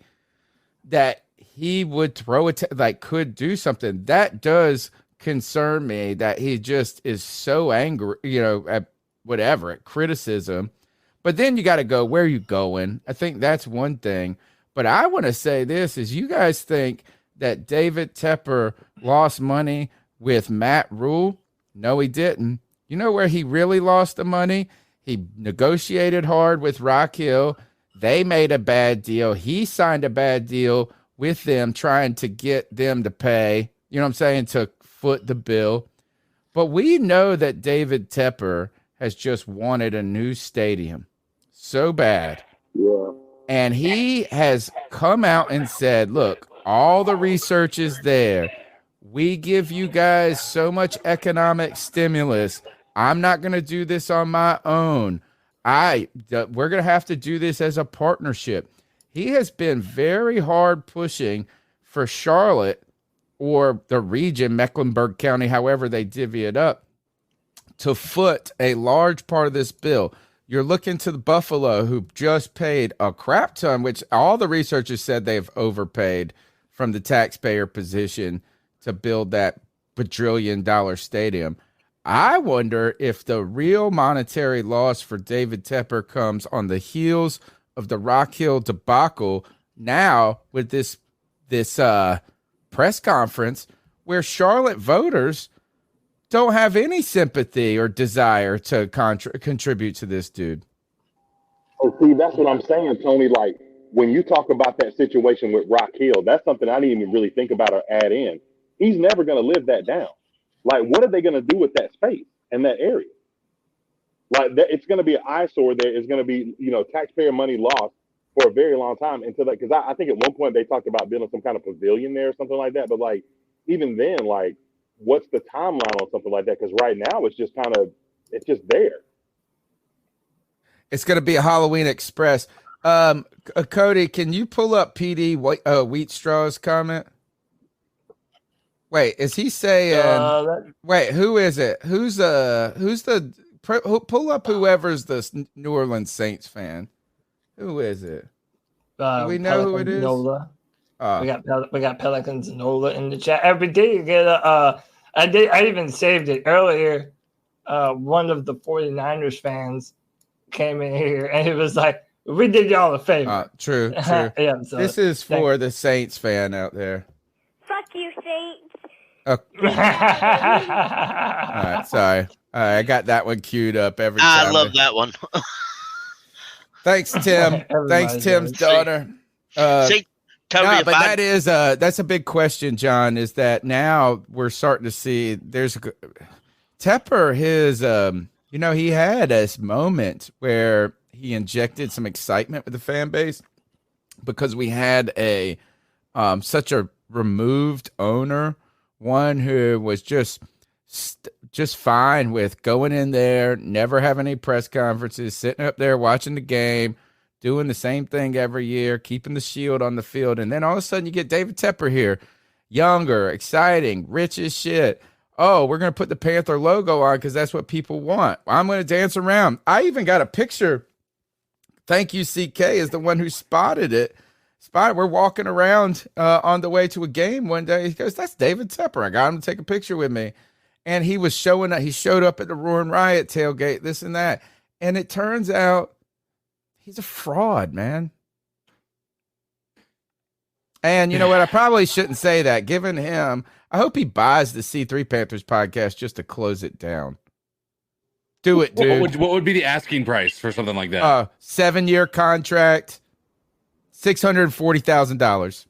that he would throw it, could do something. That does concern me, that he just is so angry, at criticism. But then you got to go, where are you going? I think that's one thing. But I want to say this, is you guys think that David Tepper lost money with Matt Rhule? No, he didn't. You know where he really lost the money? He negotiated hard with Rhule. They made a bad deal. He signed a bad deal with them, trying to get them to pay, to foot the bill. But we know that David Tepper has just wanted a new stadium so bad. Yeah. And he has come out and said, look, all the research is there. We give you guys so much economic stimulus. I'm not going to do this on my own. We're going to have to do this as a partnership. He has been very hard pushing for Charlotte, or the region, Mecklenburg County, however they divvy it up, to foot a large part of this bill. You're looking to the Buffalo, who just paid a crap ton, which all the researchers said they've overpaid from the taxpayer position to build that $1 stadium. I wonder if the real monetary loss for David Tepper comes on the heels of the Rock Hill debacle, now with this press conference where Charlotte voters don't have any sympathy or desire to contribute to this dude. Oh, see, that's what I'm saying, Tony. Like, when you talk about that situation with Rock Hill, that's something I didn't even really think about or add in. He's never going to live that down. Like, what are they going to do with that space and that area? Like, it's going to be an eyesore there. It's going to be, taxpayer money lost for a very long time until that. Because I think at one point they talked about building some kind of pavilion there or something like that. But, like, even then, like, what's the timeline on something like that? Because right now it's just it's just there. It's going to be a Halloween Express. Cody, can you pull up PD Wheatstraw's comment? Wait, is he saying? Wait, who is it? Who's the? Pull up whoever's the New Orleans Saints fan. Who is it? Do we know who it is? Nola. We got Pelicans Nola in the chat. Every day you get I even saved it earlier. One of the 49ers fans came in here and he was like, "We did y'all a favor." True. Yeah, so this is for the Saints fan out there. Fuck you, Saints. Okay. All right, sorry. All right, I got that one queued up every time. I love that one. Thanks, Tim. Thanks, Tim's daughter. See, Tony, that's a big question, John. Is that now we're starting to see there's Tepper. He had this moment where he injected some excitement with the fan base because we had such a removed owner, one who was just fine with going in there, never having any press conferences, sitting up there watching the game, doing the same thing every year, keeping the shield on the field. And then all of a sudden you get David Tepper here, younger, exciting, rich as shit. Oh, we're going to put the Panther logo on because that's what people want. I'm going to dance around. I even got a picture. Thank you, CK, is the one who spotted it. We're walking around on the way to a game one day. He goes, "That's David Tepper. I got him to take a picture with me." And he was showing up. He showed up at the Roaring Riot tailgate, this and that. And it turns out he's a fraud, man. And you know what? I probably shouldn't say that. Given him, I hope he buys the C3 Panthers podcast just to close it down. Do it, dude. What would be the asking price for something like that? 7-year contract, $640,000.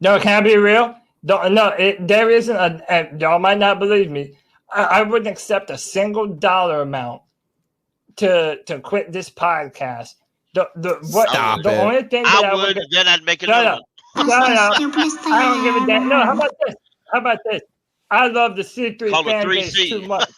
No, can I be real? There isn't y'all might not believe me. I wouldn't accept a single dollar amount to quit this podcast. The only thing that I would then I'd make it. I don't give a damn. No, how about this? I love the C3 fan base too much.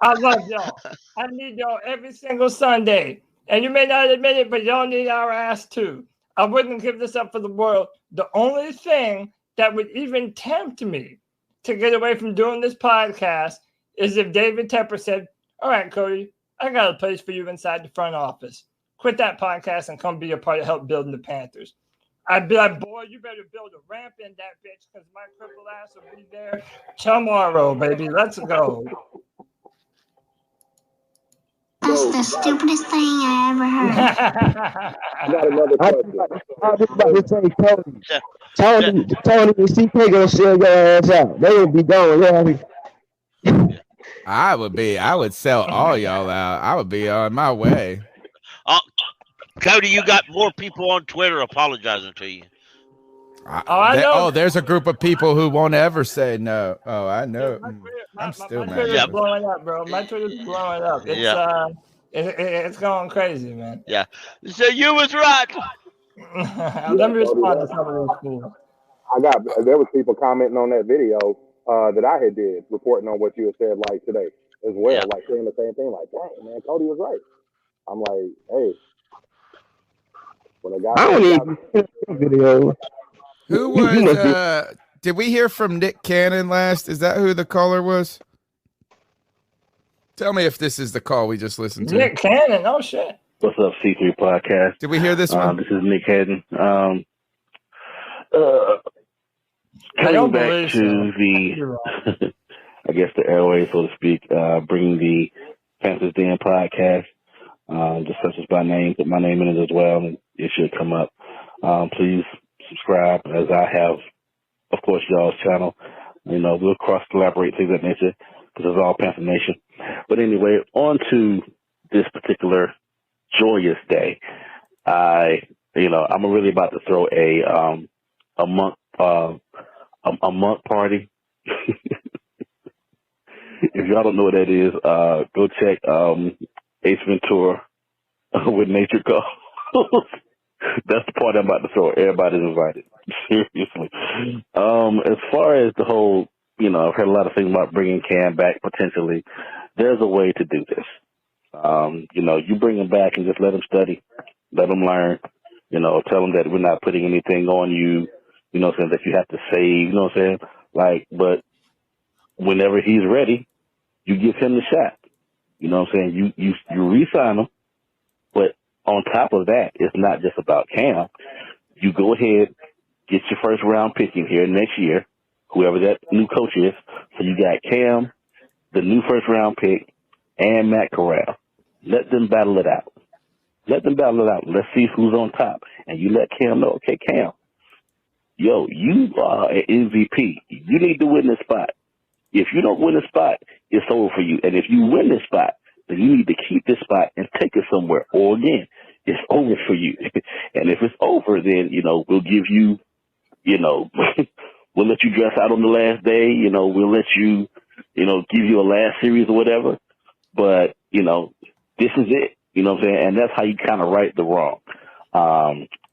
I love y'all. I need y'all every single Sunday. And you may not admit it, but y'all need our ass too. I wouldn't give this up for the world. The only thing that would even tempt me to get away from doing this podcast is if David Tepper said, "All right, Cody, I got a place for you inside the front office. Quit that podcast and come be a part of help building the Panthers." I'd be like, "Boy, you better build a ramp in that bitch because my crippled ass will be there tomorrow, baby. Let's go." That's the stupidest thing I ever heard. I got another question. I was about to say, Tony and CK gonna sell your ass out. They would be going. I would sell all y'all out. I would be on my way. Cody, you got more people on Twitter apologizing to you. I know. Oh, there's a group of people who won't ever say no. Oh, I know. I'm still my mad. Twitter's blowing up, bro. My Twitter's blowing up. It's it's going crazy, man. Yeah. So you was right. Let me respond to some of those people. There was people commenting on that video that I had did, reporting on what you had said like today as well, like saying the same thing, like, "Dang, man, Cody was right." I'm like, hey, when a guy I don't even see the video. Who was did we hear from Nick Cannon last? Is that who the caller was? Tell me if this is the call we just listened to. Nick Cannon, oh shit. What's up, C3 Podcast? Did we hear this one? This is Nick Cannon. I don't back believe to the, I guess the airways, so to speak, bringing the Panthers Den podcast. Just search us by name, put my name in it as well, and it should come up. Please subscribe, as I have of course, y'all's channel. We'll cross-collaborate, things of that nature, because it's all Panther Nation. But anyway, on to this particular joyous day. I'm really about to throw a monk party. If y'all don't know what that is, go check Ace Ventura with Nature Calls. That's the party I'm about to throw. Everybody's invited. Seriously. As far as the whole, I've heard a lot of things about bringing Cam back potentially. There's a way to do this. You bring him back and just let him study, let him learn. Tell him that we're not putting anything on you. That you have to save. But whenever he's ready, you give him the shot. You re-sign him. But on top of that, it's not just about Cam. You go ahead, get your first round pick in here next year, whoever that new coach is. So you got Cam, the new first round pick, and Matt Corral. Let them battle it out. Let's see who's on top. And you let Cam know, okay, Cam, you are an MVP. You need to win this spot. If you don't win the spot, it's over for you. And if you win this spot, then you need to keep this spot and take it somewhere. Or again, it's over for you. And if it's over, then, we'll give you, we'll let you dress out on the last day. We'll let you, give you a last series or whatever. But, this is it. You know what I'm saying? And that's how you kind of right the wrong.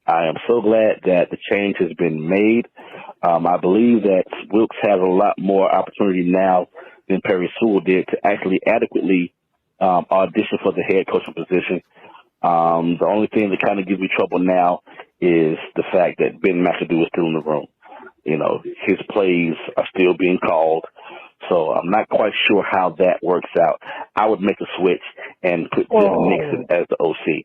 I am so glad that the change has been made. I believe that Wilkes has a lot more opportunity now than Perry Sewell did to actually adequately audition for the head coaching position. The only thing that kind of gives me trouble now is the fact that Ben McAdoo is still in the room. His plays are still being called. So I'm not quite sure how that works out. I would make a switch and put Jeff Nixon as the OC.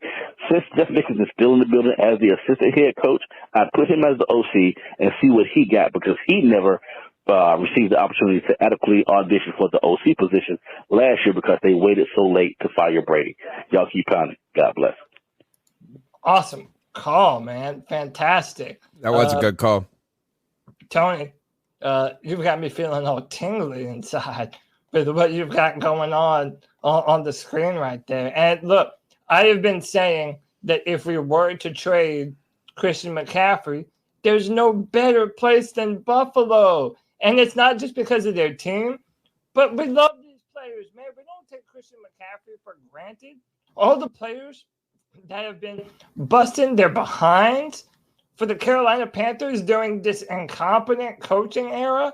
Since Jeff Nixon is still in the building as the assistant head coach, I'd put him as the OC and see what he got, because he never received the opportunity to adequately audition for the OC position last year because they waited so late to fire Brady. Y'all keep pounding. God bless. Awesome call, man. Fantastic. That was a good call. Tony, you've got me feeling all tingly inside with what you've got going on the screen right there. And look, I have been saying that if we were to trade Christian McCaffrey, there's no better place than Buffalo. And it's not just because of their team, but we love these players, man. We don't take Christian McCaffrey for granted. All the players that have been busting their behinds for the Carolina Panthers during this incompetent coaching era,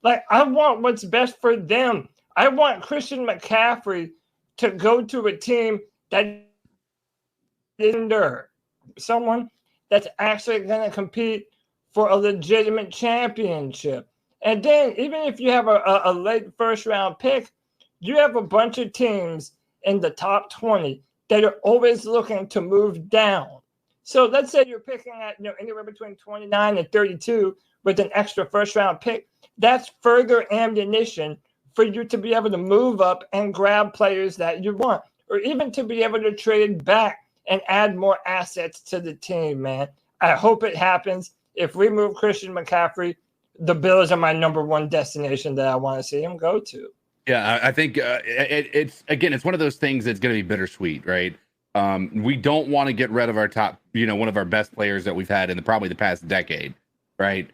I want what's best for them. I want Christian McCaffrey to go to a team that is under someone that's actually going to compete for a legitimate championship. And then even if you have a late first-round pick, you have a bunch of teams in the top 20 that are always looking to move down. So let's say you're picking at anywhere between 29 and 32 with an extra first-round pick. That's further ammunition for you to be able to move up and grab players that you want, or even to be able to trade back and add more assets to the team, man. I hope it happens. If we move Christian McCaffrey, the Bills are my number one destination that I want to see him go to. Yeah, I think it's one of those things that's going to be bittersweet, right? We don't want to get rid of our top, one of our best players that we've had in probably the past decade, right?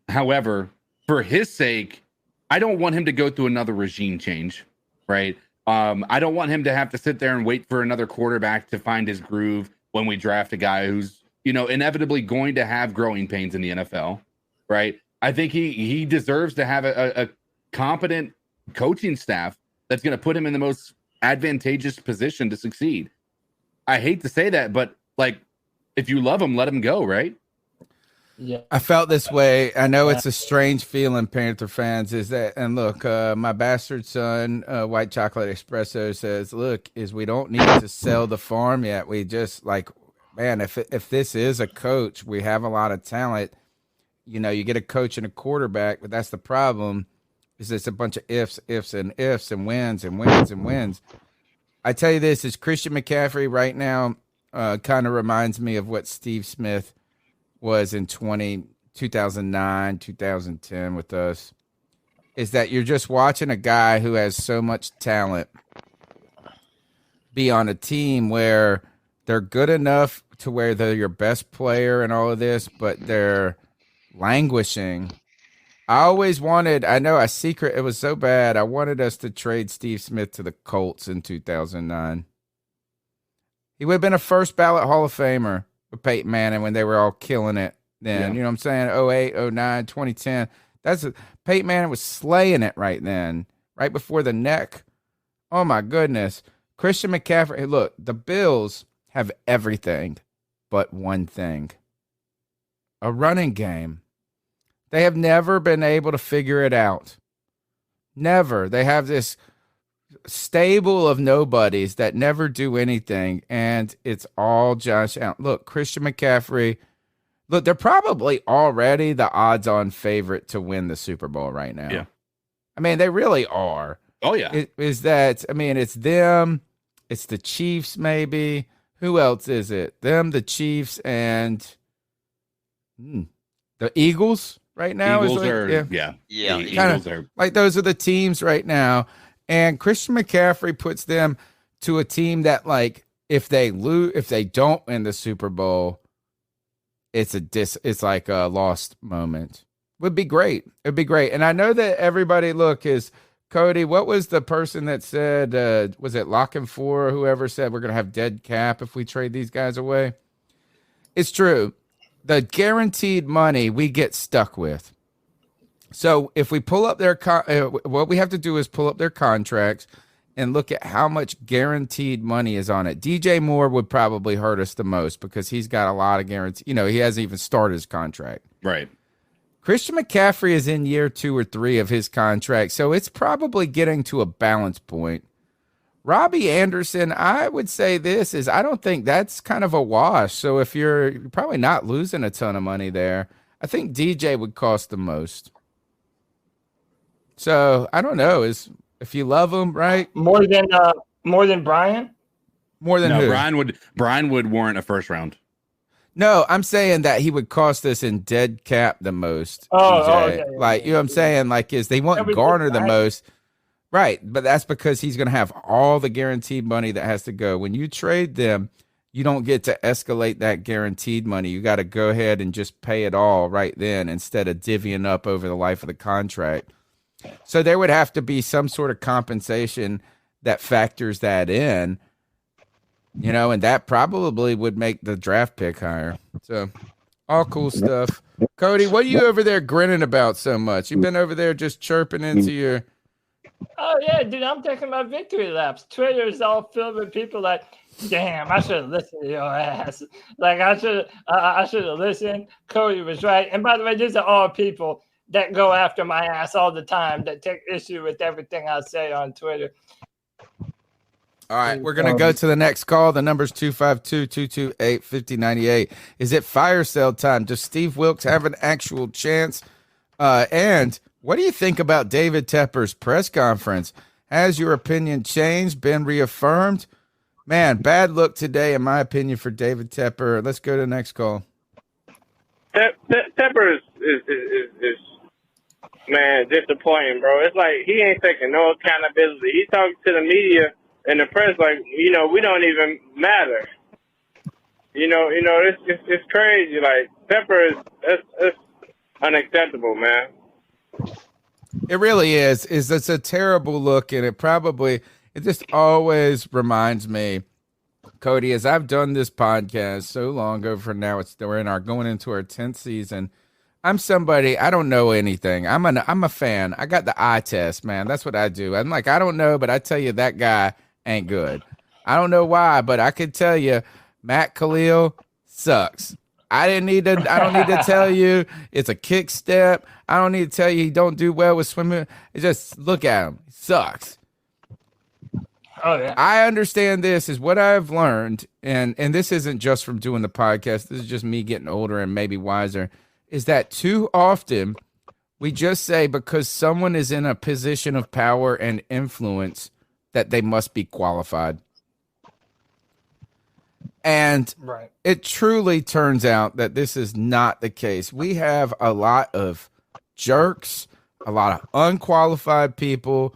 However, for his sake, I don't want him to go through another regime change, right? I don't want him to have to sit there and wait for another quarterback to find his groove when we draft a guy who's, inevitably going to have growing pains in the NFL, right? I think he deserves to have a competent coaching staff that's going to put him in the most advantageous position to succeed. I hate to say that, but if you love him, let him go, right? Yeah, I felt this way. I know it's a strange feeling, Panther fans, is that, and look, my bastard son, White Chocolate Espresso, says, look, we don't need to sell the farm yet. We just man, if this is a coach, we have a lot of talent. You get a coach and a quarterback, but that's the problem, is it's a bunch of ifs, and wins and wins and wins. I tell you this, is Christian McCaffrey right now kind of reminds me of what Steve Smith was in 2012, 2009, 2010 with us, is that you're just watching a guy who has so much talent be on a team where they're good enough to where they're your best player and all of this, but they're languishing. I always wanted, it was so bad. I wanted us to trade Steve Smith to the Colts in 2009. He would have been a first ballot Hall of Famer with Peyton Manning when they were all killing it then. Yeah. You know what I'm saying? 08, 09, 2010. Peyton Manning was slaying it right then, right before the neck. Oh, my goodness. Christian McCaffrey. Look, the Bills have everything but one thing. A running game. They have never been able to figure it out. Never. They have this stable of nobodies that never do anything, and it's all Josh Allen. Look, Christian McCaffrey. Look, they're probably already the odds-on favorite to win the Super Bowl right now. Yeah. I mean, they really are. Oh, yeah. It's them. It's the Chiefs, maybe. Who else is it? Them, the Chiefs, and the Eagles right now. Eagles Eagles are like those are the teams right now. And Christian McCaffrey puts them to a team that, like, if they don't win the Super Bowl, it's like a lost moment. Would be great. It'd be great. And I know that everybody is Cody. What was the person that said? Was it Lock and Four? Whoever said we're gonna have dead cap if we trade these guys away? It's true. The guaranteed money we get stuck with. So if we pull up their what we have to do is pull up their contracts and look at how much guaranteed money is on it. DJ Moore would probably hurt us the most because he's got a lot of guarantee. You know, he hasn't even started his contract. Right. Christian McCaffrey is in year 2 or 3 of his contract, so it's probably getting to a balance point. Robbie Anderson, I would say I don't think that's kind of a wash. So if you're probably not losing a ton of money there, I think DJ would cost the most. So I don't know. If you love him, right? More than Brian? More than who? Brian would warrant a first round. No, I'm saying that he would cost us in dead cap the most. You know what I'm saying? Like, they won't garner the most. Right, but that's because he's going to have all the guaranteed money that has to go. When you trade them, you don't get to escalate that guaranteed money. You got to go ahead and just pay it all right then instead of divvying up over the life of the contract. So there would have to be some sort of compensation that factors that in, you know, and that probably would make the draft pick higher. So all cool stuff. Cody, what are you over there grinning about so much? You've been over there just chirping into your... Oh, yeah, dude, I'm taking my victory laps. Twitter is all filled with people like, damn, I should have listened to your ass. Like, I should have listened. Cody was right. And by the way, these are all people that go after my ass all the time, that take issue with everything I say on Twitter. All right, we're going to go to the next call. The number's 252-228-5098. Is it fire sale time? Does Steve Wilkes have an actual chance? And what do you think about David Tepper's press conference? Has your opinion changed, been reaffirmed? Man, bad look today, in my opinion, for David Tepper. Let's go to the next call. Tepper is man, disappointing, bro. It's like he ain't taking no accountability. He talking to the media and the press like, you know, we don't even matter. You know, it's crazy. Like, Tepper it's unacceptable, man. It really is. It's a terrible look, and it just always reminds me, Cody, as I've done this podcast so long ago for now, we're going into our 10th season. I'm somebody, I don't know anything. I'm a fan. I got the eye test, man. That's what I do. I'm like, I don't know, but I tell you that guy ain't good. I don't know why, but I could tell you Matt Khalil sucks. I don't need to tell you it's a kick step. I don't need to tell you he don't do well with swimming. It's just look at him. He sucks. Oh, yeah. I understand this is what I've learned, and this isn't just from doing the podcast. This is just me getting older and maybe wiser, is that too often we just say because someone is in a position of power and influence that they must be qualified. And Right. it truly turns out that this is not the case. We have a lot of jerks, a lot of unqualified people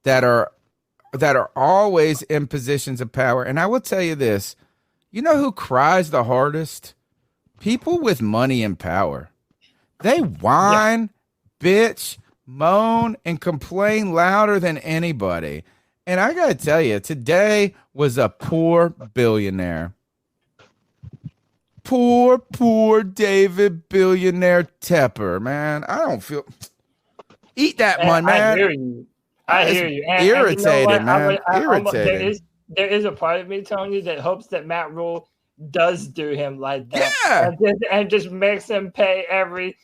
that are always in positions of power. And I will tell you this, you know who cries the hardest? People with money and power. They whine, bitch, moan, and complain louder than anybody. And I got to tell you, today was a poor billionaire. Poor David Billionaire Tepper, man. I don't feel... Eat that money, man. I hear you. I hear you. And, irritated, you know man. Irritated. There is a part of me, Tony, that hopes that Matt Rhule does do him like that. Yeah. And just makes him pay every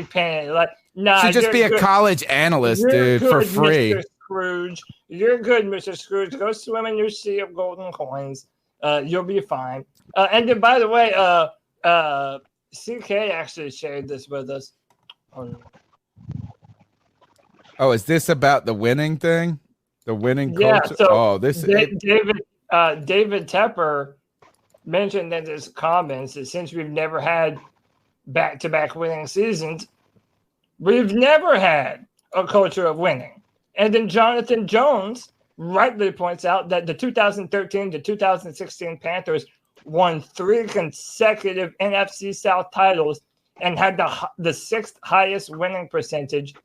penny. Like, nah, should just be a good. college analyst, dude, good, for free. Mr. Scrooge. You're good, Mr. Scrooge. Go swim in your sea of golden coins. You'll be fine. And then, by the way, CK actually shared this with us. Oh, is this about the winning thing? The winning culture? So this David Tepper mentioned in his comments that since we've never had back-to-back winning seasons, we've never had a culture of winning. And then Jonathan Jones rightly points out that the 2013 to 2016 Panthers won 3 consecutive NFC South titles and had the 6th highest winning percentage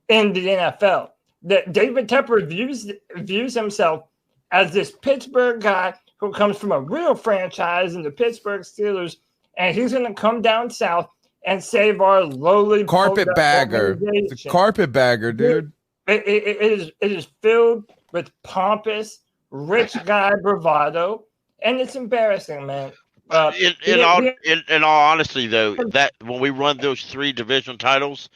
in the NFL. That David Tepper views himself as this Pittsburgh guy who comes from a real franchise in the Pittsburgh Steelers, and he's going to come down south and save our lowly carpetbagger. It's a carpetbagger, dude. It is filled with pompous, rich guy bravado, and it's embarrassing, man. In all honesty, though, that when we run those 3 division titles,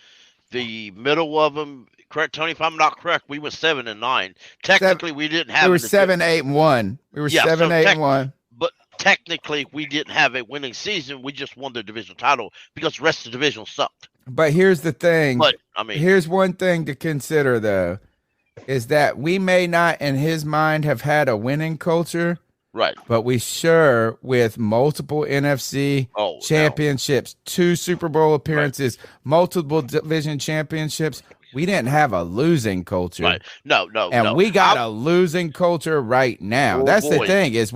the middle of them, correct, Tony? If I'm not correct, we were 7-9. Technically, we didn't have. We were 7-8-1. We were 7-8-1. But technically, we didn't have a winning season. We just won the division title because the rest of the division sucked. But here's the thing. But I mean, here's one thing to consider, though, is that we may not, in his mind, have had a winning culture. Right. But we sure, with multiple NFC championships, 2 Super Bowl appearances, multiple division championships, we didn't have a losing culture. Right. No. And we got a losing culture right now. That's the thing, is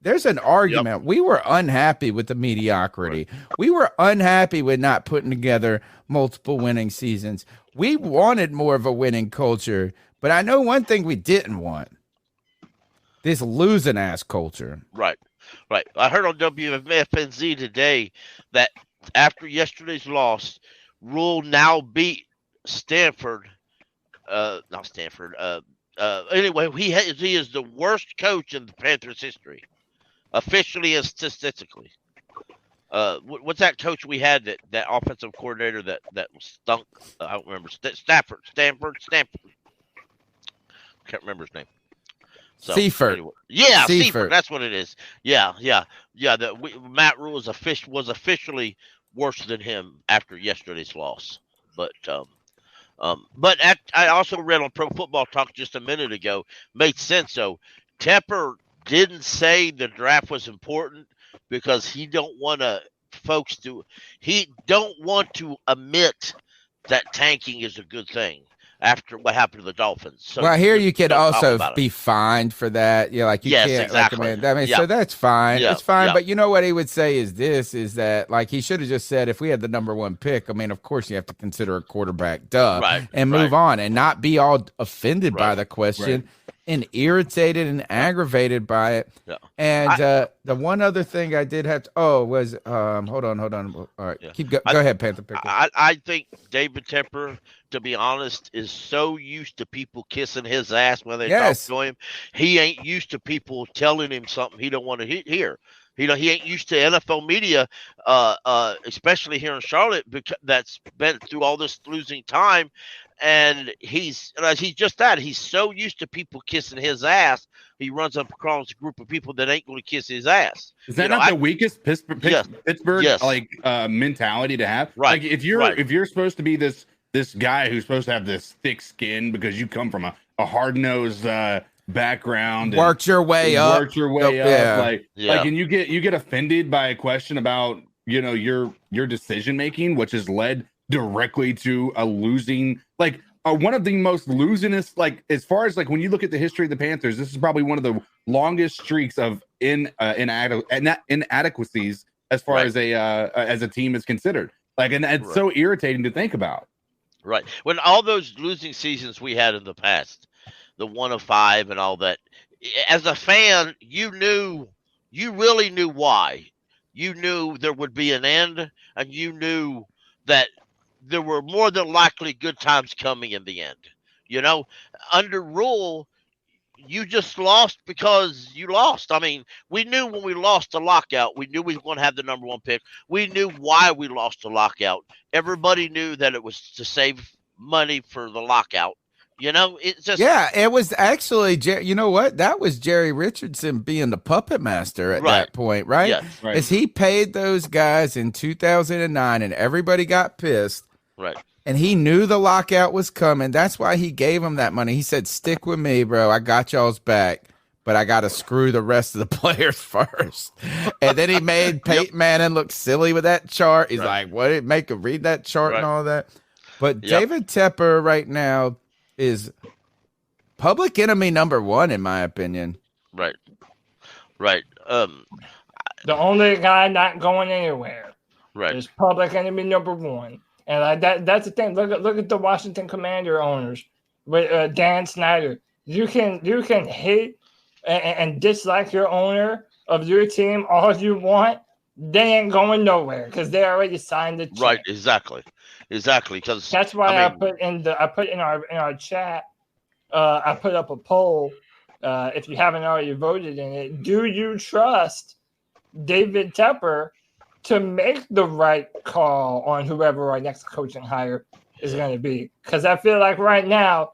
there's an argument. Yep. We were unhappy with the mediocrity. Right. We were unhappy with not putting together multiple winning seasons. We wanted more of a winning culture, but I know one thing we didn't want. This losing ass culture. Right. I heard on WFNZ today that after yesterday's loss, Rhule now beat Stanford. Not Stanford. Anyway, he is the worst coach in the Panthers' history, officially and statistically. What's that coach we had, that offensive coordinator that stunk? I don't remember. Stanford. Can't remember his name. So, Seifert. Anyway. Yeah, Seifert. That's what it is. Yeah. Matt Rhule was officially worse than him after yesterday's loss. But I also read on Pro Football Talk just a minute ago, made sense. So Tepper didn't say the draft was important because he don't want to admit that tanking is a good thing. After what happened to the Dolphins. So well, here you could also be fined for that. You can't exactly. recommend. I mean, so that's fine. Yeah. It's fine. Yeah. But you know what he would say is that like he should have just said, if we had the number 1 pick, I mean, of course you have to consider a quarterback, and move on and not be all offended by the question and irritated and aggravated by it. Yeah. And the one other thing I did have to, was hold on. All right, go ahead, Panther Picker. I think David Tepper, to be honest, is so used to people kissing his ass when they talk to him. He ain't used to people telling him something he don't want to hear. He ain't used to NFL media, especially here in Charlotte, because that's been through all this losing time. And he's just that. He's so used to people kissing his ass. He runs up across a group of people that ain't going to kiss his ass. Is that not the weakest Pittsburgh mentality to have? Right. Like if you're supposed to be this guy who's supposed to have this thick skin because you come from a hard-nosed background, worked your way up. Worked your way up. Yeah. Like, and you get offended by a question about, your decision making, which has led directly to a losing, like one of the most losingest, like as far as like when you look at the history of the Panthers, this is probably one of the longest streaks of inadequacies as far as a team is considered. Like, and it's so irritating to think about. Right. When all those losing seasons we had in the past, the 1-5 and all that, as a fan, you really knew why. You knew there would be an end, and you knew that there were more than likely good times coming in the end. Under Rhule, you just lost because you lost. I mean, we knew when we lost the lockout, we knew we were going to have the number 1 pick. We knew why we lost the lockout. Everybody knew that it was to save money for the lockout. It's just it was actually, you know what? That was Jerry Richardson being the puppet master at that point, right? Yes. Right. As he paid those guys in 2009, and everybody got pissed. Right. And he knew the lockout was coming. That's why he gave him that money. He said, "Stick with me, bro. I got y'all's back, but I got to screw the rest of the players first." And then he made Peyton Manning look silly with that chart. He's like, "What did it make him read that chart and all that?" But David Tepper right now is public enemy number 1, in my opinion. Right. The only guy not going anywhere. Right. Is public enemy number 1. And that's the thing. Look at the Washington Commander owners with Dan Snyder. You can hate and dislike your owner of your team all you want. They ain't going nowhere because they already signed the check. Right. Exactly. Because that's why I put in our chat. I put up a poll. If you haven't already voted in it, do you trust David Tepper to make the right call on whoever our next coaching hire is going to be? Because I feel like right now,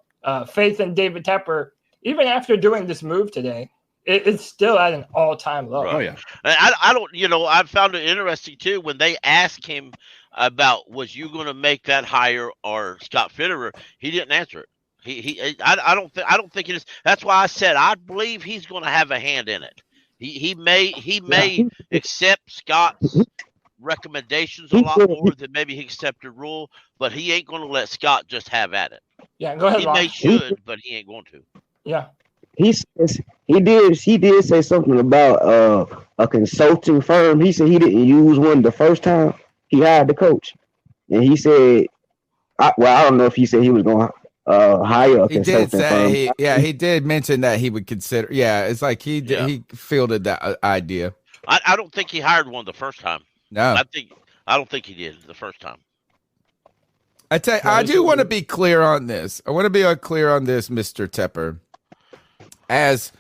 faith in David Tepper, even after doing this move today, it's still at an all-time low. Right. Oh yeah, I don't. I found it interesting too when they asked him about was you going to make that hire or Scott Fitterer. He didn't answer it. I don't think it is. That's why I said I believe he's going to have a hand in it. He may accept Scott's recommendations a lot more than maybe he accepted Rhule, but he ain't going to let Scott just have at it. Yeah, go ahead. He should, but he ain't going to. Yeah. He did say something about a consulting firm. He said he didn't use one the first time he hired the coach, and he said, I don't know if he said he was going to hire a consulting firm. He did mention that he would consider. Yeah, it's like he fielded that idea. I don't think he hired one the first time. No, I don't think he did the first time. I tell you, I do want to be clear on this. I want to be clear on this, Mr. Tepper. As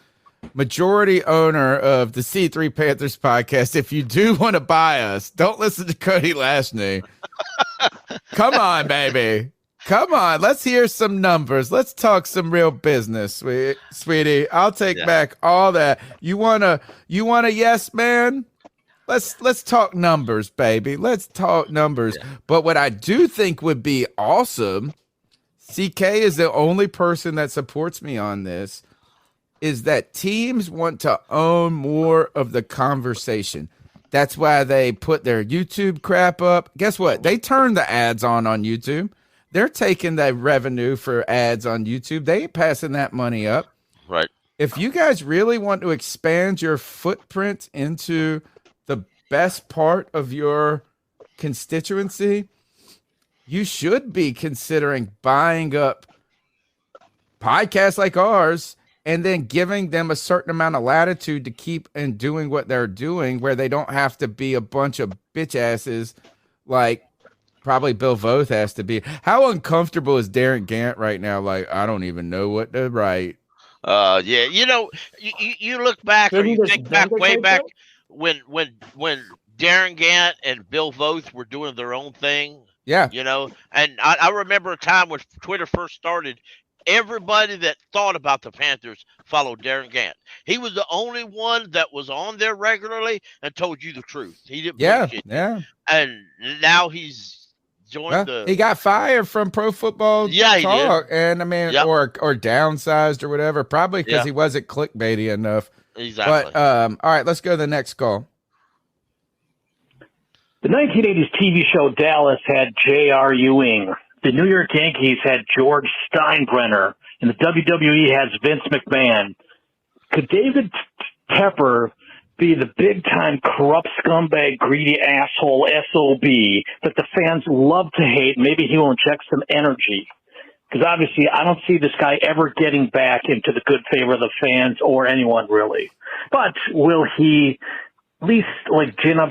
majority owner of the C3 Panthers podcast, if you do want to buy us, don't listen to Cody Lashney. Come on, baby. Come on. Let's hear some numbers. Let's talk some real business, sweetie. I'll take back all that. You want a yes, man? Let's talk numbers, baby. Let's talk numbers. Yeah. But what I do think would be awesome, CK is the only person that supports me on this, is that teams want to own more of the conversation. That's why they put their YouTube crap up. Guess what? They turn the ads on YouTube. They're taking that revenue for ads on YouTube. They ain't passing that money up. Right. If you guys really want to expand your footprint into the best part of your constituency, you should be considering buying up podcasts like ours and then giving them a certain amount of latitude to keep and doing what they're doing, where they don't have to be a bunch of bitch asses like probably Bill Voth has to be. How uncomfortable is Darren Gant right now? Like, I don't even know what to write. Yeah, you look back or you think back way back when Darren Gant and Bill Voth were doing their own thing. Yeah. And I remember a time when Twitter first started, everybody that thought about the Panthers followed Darren Gant. He was the only one that was on there regularly and told you the truth. He didn't bullshit you. Yeah. And now he's joined he got fired from Pro Football Talk, and I mean, or downsized or whatever, probably because he wasn't clickbaity enough. Exactly. But all right, let's go to the next call. The 1980s TV show Dallas had J.R. Ewing. The New York Yankees had George Steinbrenner. And the WWE has Vince McMahon. Could David Tepper be the big-time corrupt scumbag, greedy asshole SOB that the fans love to hate? Maybe he will inject some energy. Because obviously I don't see this guy ever getting back into the good favor of the fans or anyone really. But will he at least gin up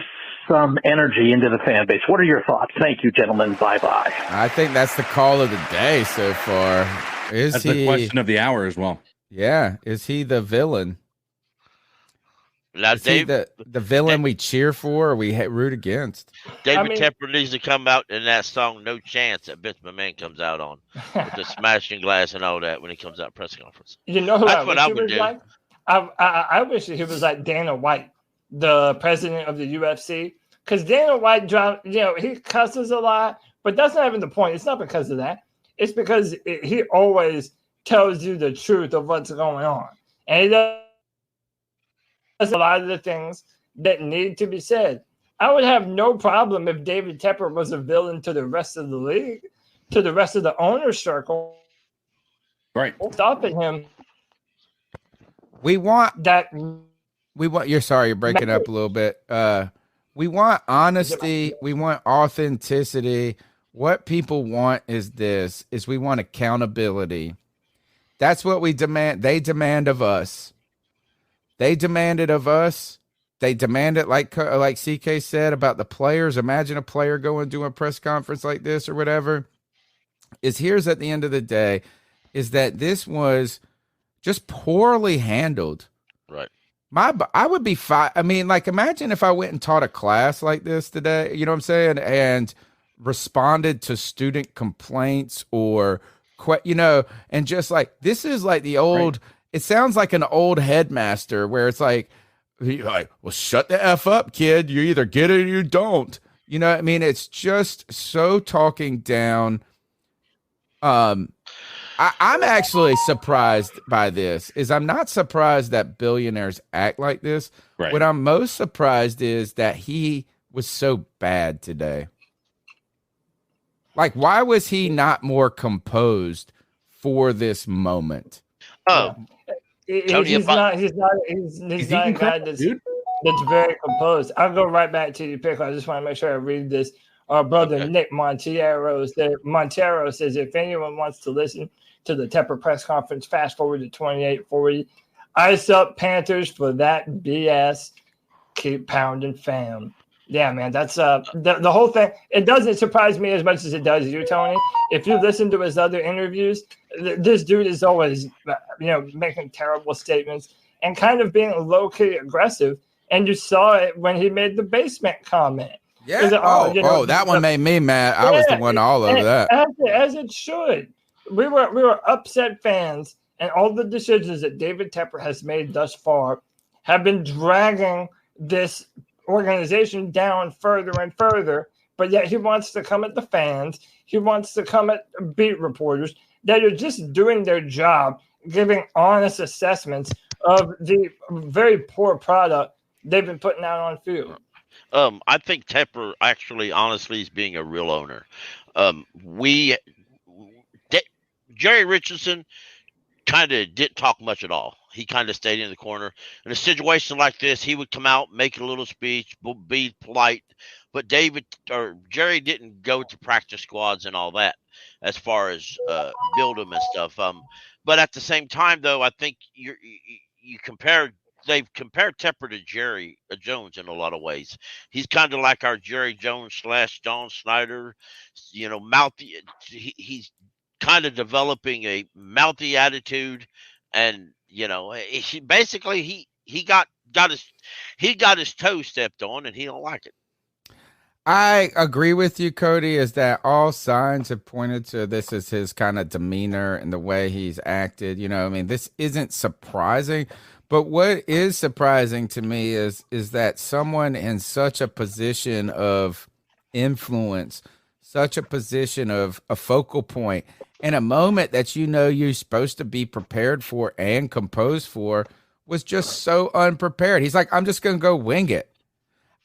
some energy into the fan base? What are your thoughts? Thank you, gentlemen. Bye-bye. I think that's the call of the day so far. That's the question of the hour as well. Yeah. Is he the villain? Now, is he the villain we cheer for or we root against? David Tepper needs to come out in that song "No Chance" that Vince McMahon comes out on with the smashing glass and all that when he comes out press conference. You know that's what I would do. Like? I wish he was like Dana White, the president of the UFC, because Dana White, he cusses a lot, but that's not even the point. It's not because of that. It's because he always tells you the truth of what's going on, and he does a lot of the things that need to be said. I would have no problem if David Tepper was a villain to the rest of the league, to the rest of the owner's circle. Right. Stopping him. We want that. You're sorry, you're breaking up a little bit. We want honesty. We want authenticity. What people want is we want accountability. That's what we demand. They demand of us. They demand it of us. They demand it like CK said about the players. Imagine a player going to a press conference like this or whatever. Here's at the end of the day is that this was just poorly handled. Right. I would be fine. I mean, imagine if I went and taught a class like this today, you know what I'm saying? And responded to student complaints or, and just this is like the old, it sounds like an old headmaster where it's well, shut the F up, kid. You either get it or you don't. You know what I mean? It's just so talking down. I'm actually surprised by this. I'm not surprised that billionaires act like this. Right. What I'm most surprised is that he was so bad today. Why was he not more composed for this moment? He's not a guy that's very composed. I'll go right back to your pick. I just want to make sure I read this. Our brother Nick Montero says, if anyone wants to listen to the Tepper press conference, fast forward to 2840. Ice up Panthers for that BS. Keep pounding, fam. Yeah, man, that's the whole thing. It doesn't surprise me as much as it does you, Tony. If you listen to his other interviews, this dude is always, making terrible statements and kind of being low-key aggressive. And you saw it when he made the basement comment. Yeah. That one made me mad. I was the one all over that. As it should. We were upset fans, and all the decisions that David Tepper has made thus far have been dragging this organization down further and further, but yet he wants to come at the fans. He wants to come at beat reporters that are just doing their job, giving honest assessments of the very poor product they've been putting out on field. I think Tepper actually, honestly, is being a real owner. Jerry Richardson kind of didn't talk much at all. He kind of stayed in the corner. In a situation like this, he would come out, make a little speech, be polite. But Jerry didn't go to practice squads and all that as far as build them and stuff. But at the same time, though, I think they've compared Tepper to Jerry Jones in a lot of ways. He's kind of like our Jerry Jones / John Snyder, mouthy. He's kind of developing a mouthy attitude, and he got his toe stepped on, and he don't like it. I agree with you, Cody, is that all signs have pointed to this is his kind of demeanor and the way he's acted. This isn't surprising, but what is surprising to me is that someone in such a position of influence, such a position of a focal point in a moment that you're supposed to be prepared for and composed for was just so unprepared. He's like, I'm just going to go wing it.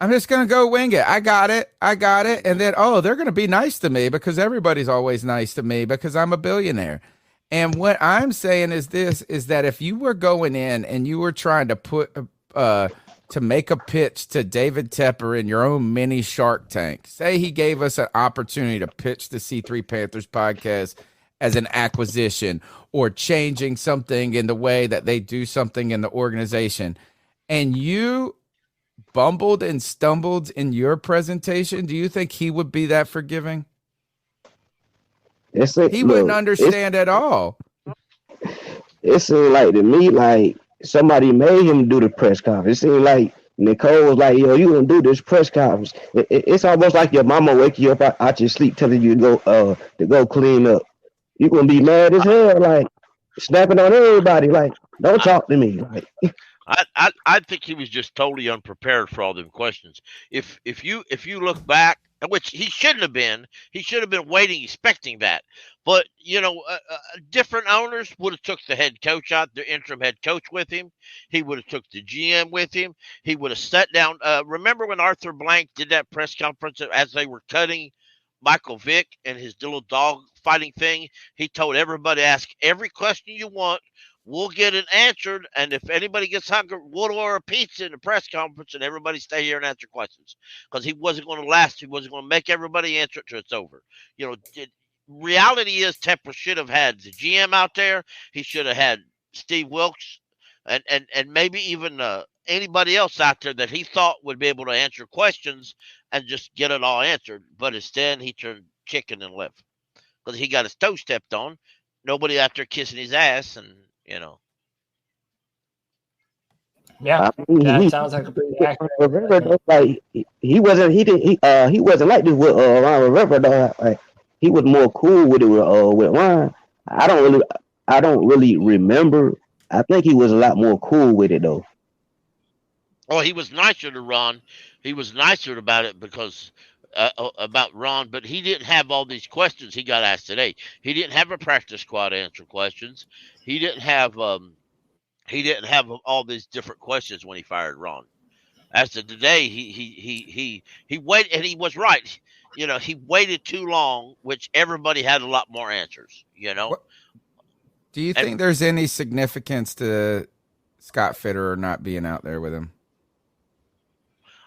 I got it. And then, they're going to be nice to me because everybody's always nice to me because I'm a billionaire. And what I'm saying is that if you were going in and you were trying to to make a pitch to David Tepper in your own mini Shark Tank, say he gave us an opportunity to pitch the C3 Panthers podcast as an acquisition or changing something in the way that they do something in the organization, and you bumbled and stumbled in your presentation, do you think he would be that forgiving? He wouldn't understand at all. It seemed like to me like somebody made him do the press conference. It seemed like Nicole was like, yo, you gonna do this press conference. It's almost like your mama wake you up out your sleep telling you to go clean up. You gonna be mad as hell, like snapping on everybody, like, don't talk to me. Like I think he was just totally unprepared for all them questions. If you look back, which he shouldn't have been waiting, expecting that. But different owners would have took the head coach out, the interim head coach with him. He would have took the GM with him. He would have sat down. Remember when Arthur Blank did that press conference as they were cutting Michael Vick and his little dog fighting thing? He told everybody, ask every question you want. We'll get it answered, and if anybody gets hungry, we'll order a pizza in the press conference, and everybody stay here and answer questions. Because he wasn't going to last. He wasn't going to make everybody answer it till it's over. Reality is Tepper should have had the GM out there. He should have had Steve Wilkes and maybe even anybody else out there that he thought would be able to answer questions and just get it all answered. But instead, he turned chicken and left because he got his toe stepped on. Nobody out there kissing his ass, and Yeah, that sounds like a pretty accurate. Like he wasn't like this with Ron Rivera though. Like he was more cool with it with Ron. I don't really remember. I think he was a lot more cool with it though. Oh, he was nicer to Ron. He was nicer about it because about Ron, but he didn't have all these questions he got asked today. He didn't have a practice squad answer questions. He didn't have all these different questions when he fired Ron. As to today, he waited, and he was right. He waited too long, which everybody had a lot more answers. Do you think there's any significance to Scott Fitterer not being out there with him?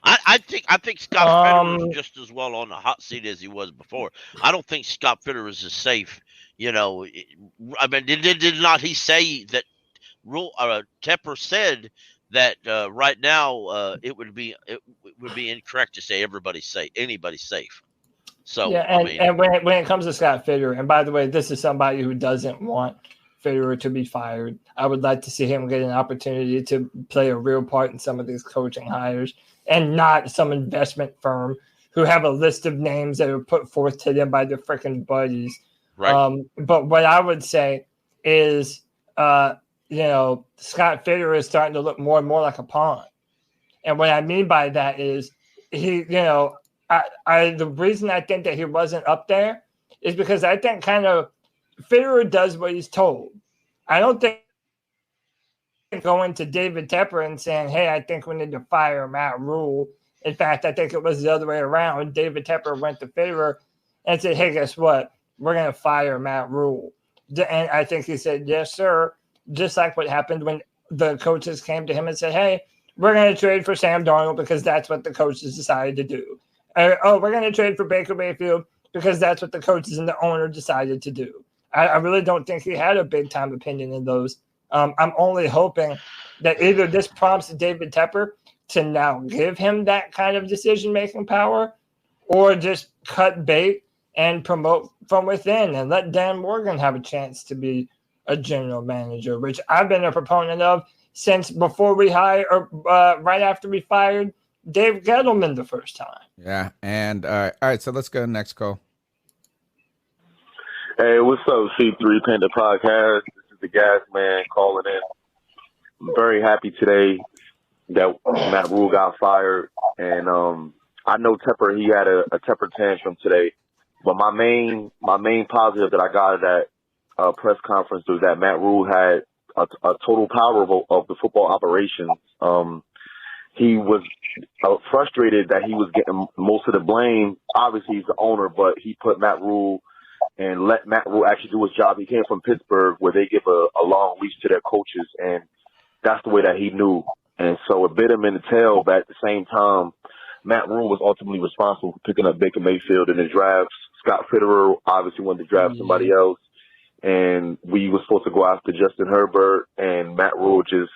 I think Scott Fitterer is just as well on the hot seat as he was before. I don't think Scott Fitterer is as safe. I mean, did not he say that? Rhule Tepper said that right now it would be incorrect to say anybody's safe. So yeah, and when it comes to Scott Fitterer, and by the way, this is somebody who doesn't want Fitterer to be fired. I would like to see him get an opportunity to play a real part in some of these coaching hires, and not some investment firm who have a list of names that are put forth to them by their freaking buddies. Right. But what I would say is, Scott Fitterer is starting to look more and more like a pawn. And what I mean by that is the reason I think that he wasn't up there is because I think kind of Fitterer does what he's told. I don't think going to David Tepper and saying, hey, I think we need to fire Matt Rhule. In fact, I think it was the other way around. David Tepper went to Fitterer and said, hey, guess what? We're going to fire Matt Rhule. And I think he said, yes, sir. Just like what happened when the coaches came to him and said, hey, we're going to trade for Sam Darnold because that's what the coaches decided to do. We're going to trade for Baker Mayfield because that's what the coaches and the owner decided to do. I really don't think he had a big-time opinion in those. I'm only hoping that either this prompts David Tepper to now give him that kind of decision-making power, or just cut bait and promote from within and let Dan Morgan have a chance to be a general manager, which I've been a proponent of since before we hired, or right after we fired Dave Gettleman the first time. Yeah, and all right, so let's go next call. Hey, what's up, C3 Panda Podcast? This is the Gas Man calling in. I'm very happy today that Matt Rhule got fired, and I know Tepper, he had a Tepper tantrum today, But my main positive that I got at that press conference was that Matt Rhule had a total power of the football operations. He was frustrated that he was getting most of the blame. Obviously, he's the owner, but he put Matt Rhule and let Matt Rhule actually do his job. He came from Pittsburgh, where they give a long leash to their coaches, and that's the way that he knew. And so it bit him in the tail, but at the same time, Matt Rhule was ultimately responsible for picking up Baker Mayfield in the drafts. Scott Fitterer obviously wanted to draft somebody else, and we were supposed to go after Justin Herbert, and Matt Rhule just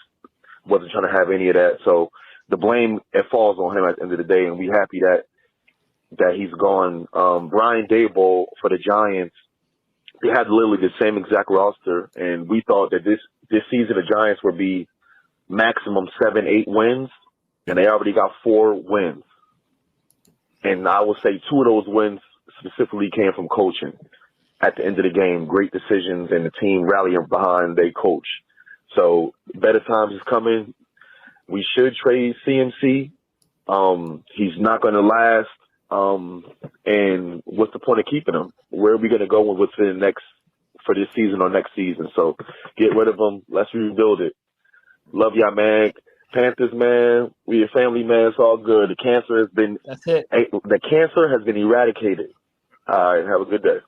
wasn't trying to have any of that. So the blame, it falls on him at the end of the day, and we're happy that he's gone. Brian Daboll for the Giants, they had literally the same exact roster, and we thought that this season the Giants would be maximum 7-8 wins, and they already got 4 wins. And I will say 2 of those wins specifically came from coaching. At the end of the game, great decisions and the team rallying behind their coach. So better times is coming. We should trade CMC. He's not going to last. And what's the point of keeping him? Where are we going to go with for this season or next season? So get rid of him. Let's rebuild it. Love y'all, man. Panthers, man. We a family, man. It's all good. The cancer has been eradicated. All right. Have a good day.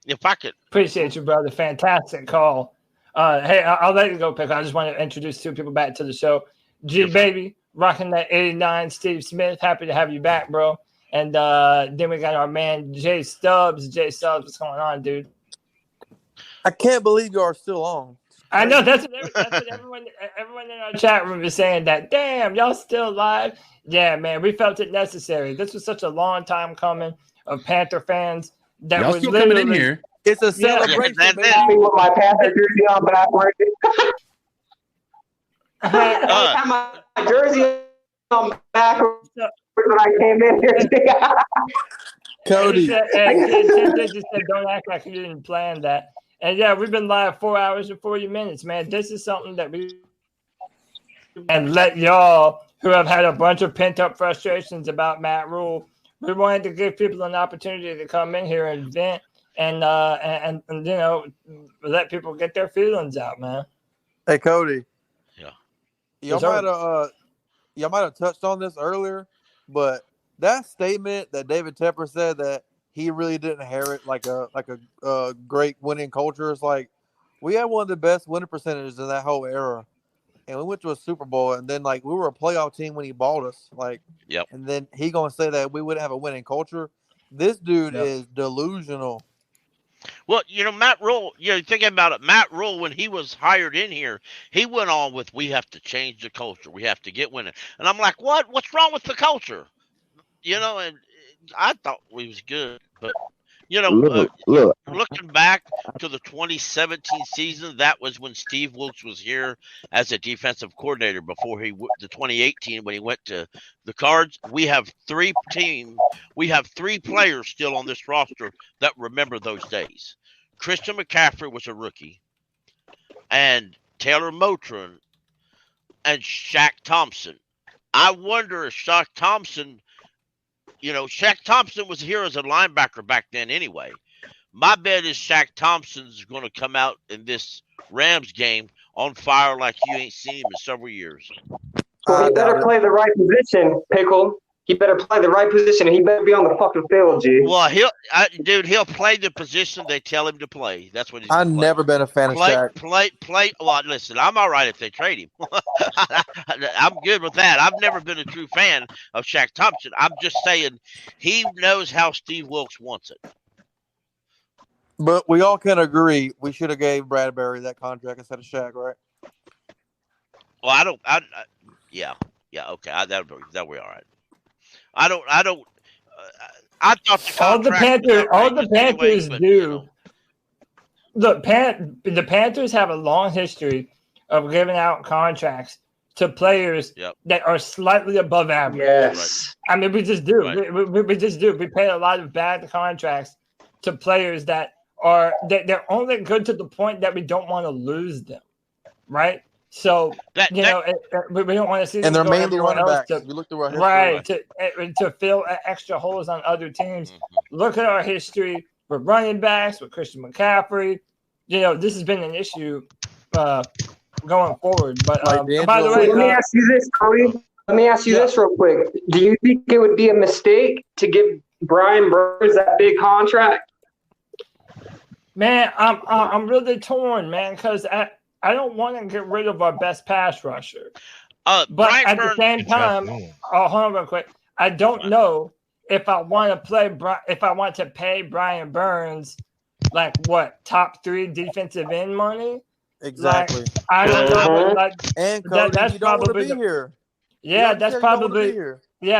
If I could appreciate you, brother. Fantastic call. Hey, I'll let you go, Pick. I just want to introduce 2 people back to the show. G Baby, rocking that 89. Steve Smith, happy to have you back, bro. And then we got our man Jay Stubbs. Jay Stubbs, what's going on, dude? I can't believe you are still on. I know that's what everyone in our chat room is saying. That damn, y'all still live? Yeah, man, we felt it necessary. This was such a long time coming of Panther fans that y'all were still coming in here. It's a celebration. Yeah, Me with my Panther jersey on backwards. I had my jersey on backwards when I came in here. Cody. Just said, don't act like you didn't plan that. And yeah, we've been live 4 hours and 40 minutes, man. This is something that we and let y'all who have had a bunch of pent up frustrations about Matt Rhule. We wanted to give people an opportunity to come in here and vent and you know, let people get their feelings out, man. Hey, Cody. Yeah. Y'all might have touched on this earlier, but that statement that David Tepper said that he really didn't inherit like a great winning culture. It's like we had one of the best winning percentages in that whole era, and we went to a Super Bowl, and then like we were a playoff team when he bought us. Like, yep. And then he gonna say that we wouldn't have a winning culture. This dude is delusional. Well, you know, Matt Rhule, thinking about it, Matt Rhule, when he was hired in here, he went on with, we have to change the culture. We have to get winning. And I'm like, what? What's wrong with the culture? You know, and I thought we was good. But, you know, look. Looking back to the 2017 season, that was when Steve Wilkes was here as a defensive coordinator before the 2018 when he went to the Cards. We have 3 players still on this roster that remember those days. Christian McCaffrey was a rookie, and Taylor Motrin and Shaq Thompson. I wonder if Shaq Thompson was here as a linebacker back then anyway. My bet is Shaq Thompson's going to come out in this Rams game on fire like you ain't seen him in several years. Well, he better play the right position, Pickle. He better play the right position. He better be on the fucking field, G. Well, he'll play the position they tell him to play. That's what he's I've never been a fan of Shaq. Play. Well, listen, I'm all right if they trade him. I'm good with that. I've never been a true fan of Shaq Thompson. I'm just saying he knows how Steve Wilkes wants it. But we all can agree we should have gave Bradbury that contract instead of Shaq, right? Well, yeah, okay. That we're all right. I thought the Panthers do. You know. Look, the Panthers have a long history of giving out contracts to players that are slightly above average. Yes. I mean, we just do. Right. We just do. We pay a lot of bad contracts to players that they're only good to the point that we don't want to lose them, right? So that, we don't want to see and them they're go mainly everywhere running else backs. We look through our history. right to fill extra holes on other teams. Look at our history with running backs, with Christian McCaffrey. This has been an issue going forward. But by the way, let me ask you this, Cody. Let me ask you this real quick. Do you think it would be a mistake to give Brian Burns that big contract? Man, I'm really torn, man, because I don't want to get rid of our best pass rusher. But Brian at Burns, the same time, hold on real quick. I don't know if I want to pay Brian Burns like what, top 3 defensive end money. Exactly. Like, I don't know. Like, and Cody, that's you don't want to probably be here. Yeah,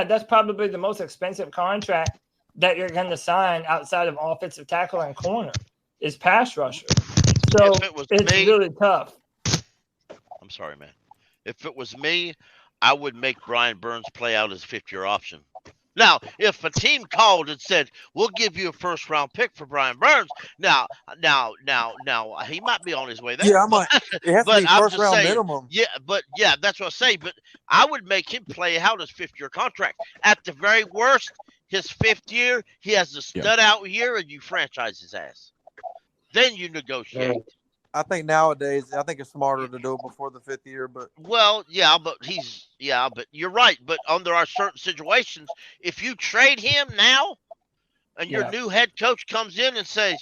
that's probably the most expensive contract that you're going to sign outside of offensive tackle and corner is pass rusher. So it's really tough. I'm sorry, man. If it was me, I would make Brian Burns play out his 5th-year option. Now, if a team called and said, "We'll give you a 1st-round pick for Brian Burns," now, he might be on his way there. Yeah, it has to be 1st-round minimum. Yeah, that's what I say. But I would make him play out his 5th-year contract. At the very worst, his 5th year, he has a stud-out year, and you franchise his ass. Then you negotiate. I think nowadays, it's smarter to do it before the 5th year. But but you're right. But under our certain situations, if you trade him now, and your new head coach comes in and says,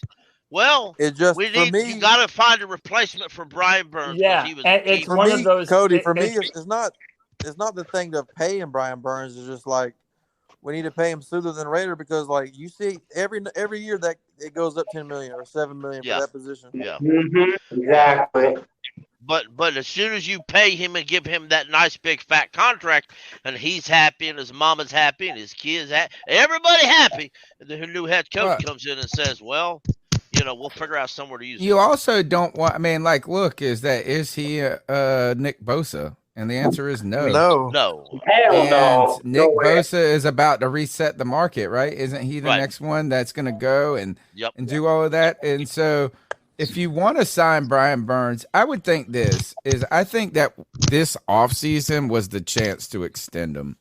"Well, you got to find a replacement for Brian Burns." Yeah, it's one of those. Cody, for me, it's not the thing to paying Brian Burns. It's just like we need to pay him sooner than later because, like, you see every year that it goes up $10 million or $7 million for that position. Yeah, exactly. But as soon as you pay him and give him that nice big fat contract, and he's happy, and his mama's happy, and his kids happy, everybody happy, and the new head coach comes in and says, "Well, we'll figure out somewhere to use." You also don't want. I mean, like, look, is he Nick Bosa? And the answer is no. No. Hell no. Nick Bosa is about to reset the market, right? Isn't he the next one that's going to go and do all of that? And so if you want to sign Brian Burns, I would think I think that this offseason was the chance to extend him.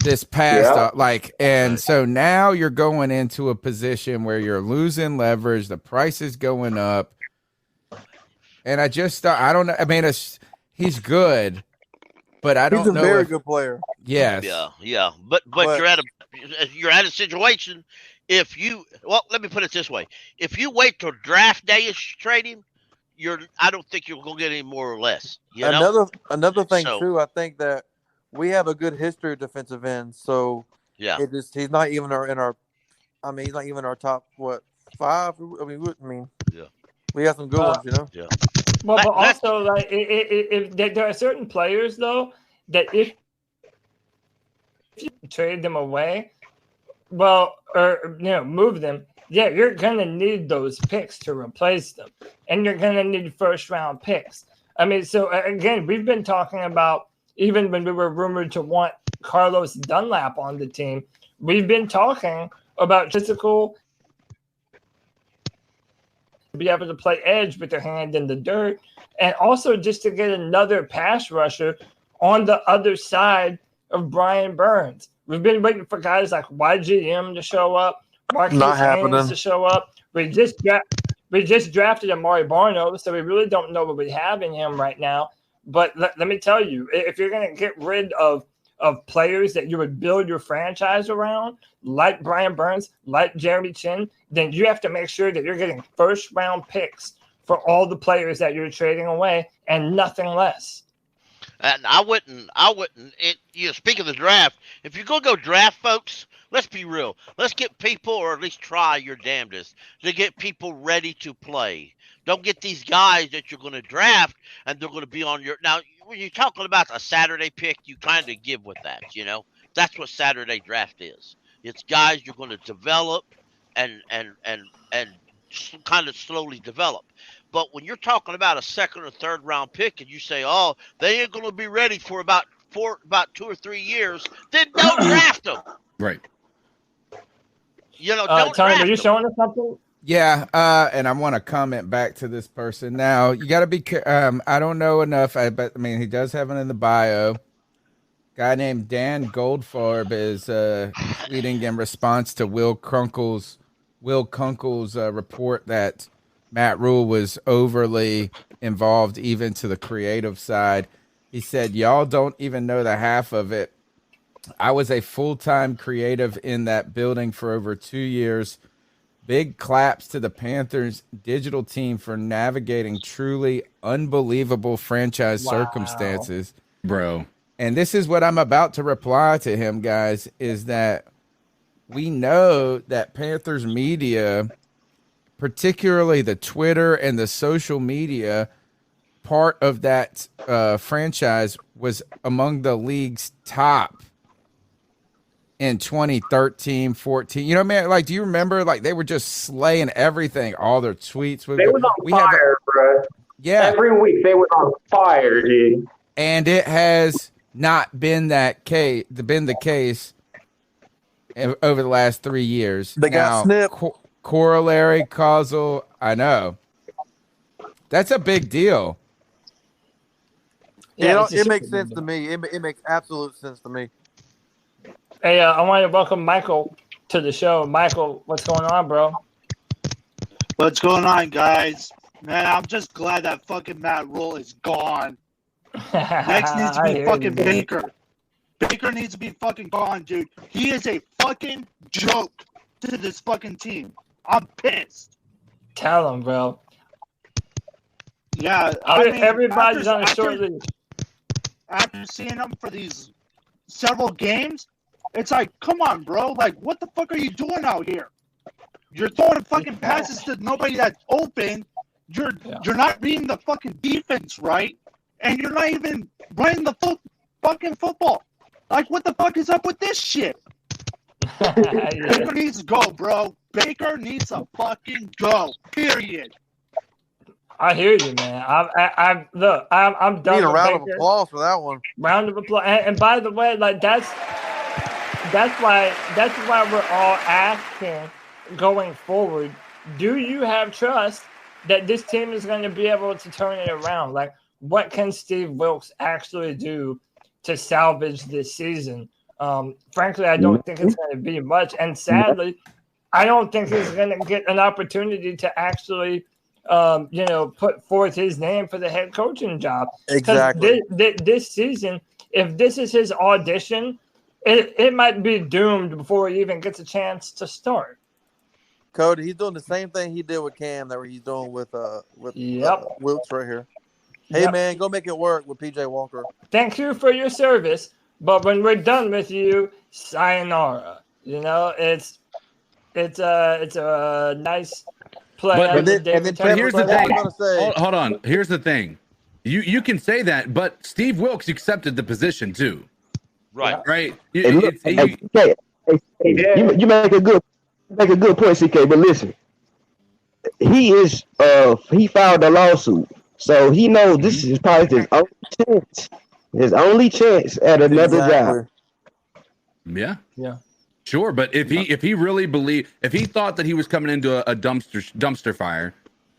This past, and so now you're going into a position where you're losing leverage. The price is going up. And I don't know. I mean, he's good, but I don't know. He's a very good player. Yes. Yeah. But you're at a situation. Let me put it this way: if you wait till draft day to trade him, I don't think you're gonna get any more or less. Another thing too. I think that we have a good history of defensive ends. So he's not even in our. I mean, he's not even our top 5. We got some good ones, Yeah. Well, but also, like, if there are certain players, though, that if you trade them away, move them, you're going to need those picks to replace them. And you're going to need 1st-round picks. I mean, so, again, we've been talking about, even when we were rumored to want Carlos Dunlap on the team, we've been talking about physical be able to play edge with their hand in the dirt, and also just to get another pass rusher on the other side of Brian Burns. We've been waiting for guys like YGM to show up, Marquise Haynes to show up. We just drafted Amari Barno, so we really don't know what we have in him right now. But let me tell you, if you're going to get rid of players that you would build your franchise around, like Brian Burns, like Jeremy Chin, then you have to make sure that you're getting 1st-round picks for all the players that you're trading away and nothing less. And I wouldn't. Speak of the draft, if you're going to go draft, folks, let's be real. Let's get people, or at least try your damnedest, to get people ready to play. Don't get these guys that you're going to draft and they're going to be on your – now, when you're talking about a Saturday pick, you kind of give with that, That's what Saturday draft is. It's guys you're going to develop and kind of slowly develop. But when you're talking about a 2nd or 3rd round pick and you say, "Oh, they ain't going to be ready for about 2 or 3 years," then don't draft them. Right. Don't Tony, draft are you them. showing us something? Yeah, and I want to comment back to this person. Now, you got to be I don't know enough, but I mean, he does have it in the bio. Guy named Dan Goldfarb is tweeting in response to Will Kunkel's report that Matt Rhule was overly involved even to the creative side. He said, "Y'all don't even know the half of it. I was a full-time creative in that building for over 2 years. Big claps to the Panthers digital team for navigating truly unbelievable franchise circumstances." Bro. And this is what I'm about to reply to him, guys, is that we know that Panthers media, particularly the Twitter and the social media part of that franchise, was among the league's top in 2013, 14. You know, man, like, do you remember, like, they were just slaying everything, all their tweets. They was on fire, bro. Yeah. Every week they was on fire, dude. And it has not been the case over the last 3 years. They got snipped. Corollary, causal, I know. That's a big deal. Yeah, it makes sense to me. It makes absolute sense to me. Hey, I want to welcome Michael to the show. Michael, what's going on, bro? What's going on, guys? Man, I'm just glad that fucking Matt Rhule is gone. Next needs to be fucking Baker. Baker needs to be fucking gone, dude. He is a fucking joke to this fucking team. I'm pissed. Tell him, bro. Yeah, everybody's on a short leash. After seeing him for these several games, it's like, come on, bro. Like, what the fuck are you doing out here? You're throwing fucking passes to nobody that's open. You're not reading the fucking defense right, and you're not even running the fucking football. Like, what the fuck is up with this shit? Baker needs to go, bro. Baker needs to fucking go. Period. I hear you, man. I'm done. Need a with round of Baker. applause for that one. Round of applause. And by the way, like that's why we're all asking going forward. Do you have trust that this team is going to be able to turn it around? Like, what can Steve Wilkes actually do to salvage this season? Frankly, I don't think it's going to be much. And sadly, I don't think he's going to get an opportunity to actually, put forth his name for the head coaching job. Exactly. This season, if this is his audition, it might be doomed before he even gets a chance to start. Cody, he's doing the same thing he did with Cam that he's doing with Wilkes right here. Hey, man, go make it work with PJ Walker. Thank you for your service, but when we're done with you, sayonara. You know, it's a nice play. But here's the thing. Hold on. Here's the thing. You can say that, but Steve Wilkes accepted the position too. Right. Right. Hey, look, you make a good point, CK. But listen, he filed a lawsuit, so he knows this is probably his only chance at another job. Yeah. Yeah. Sure, but if he really believed, if he thought that he was coming into a dumpster fire,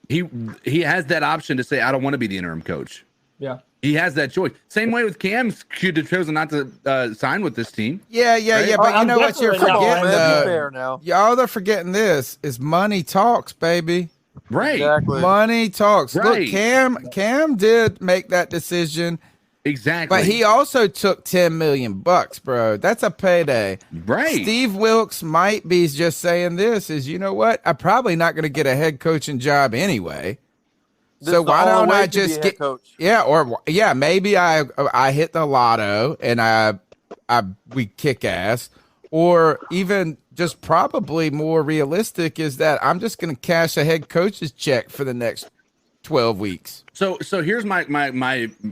he has that option to say, I don't want to be the interim coach. Yeah. He has that choice. Same way with Cam, could have chosen not to sign with this team. Yeah. Right? But you know what you're forgetting? Now. Y'all are forgetting this is money talks, baby. Right. Exactly. Money talks. Right. Look, Cam did make that decision. Exactly. But he also took $10 million, bro. That's a payday. Right. Steve Wilkes might be just saying this is, you know what? I'm probably not going to get a head coaching job anyway. So why don't I just get coach? Maybe I hit the lotto and we kick ass, or even just probably more realistic is that I'm just going to cash a head coach's check for the next 12 weeks. So here's my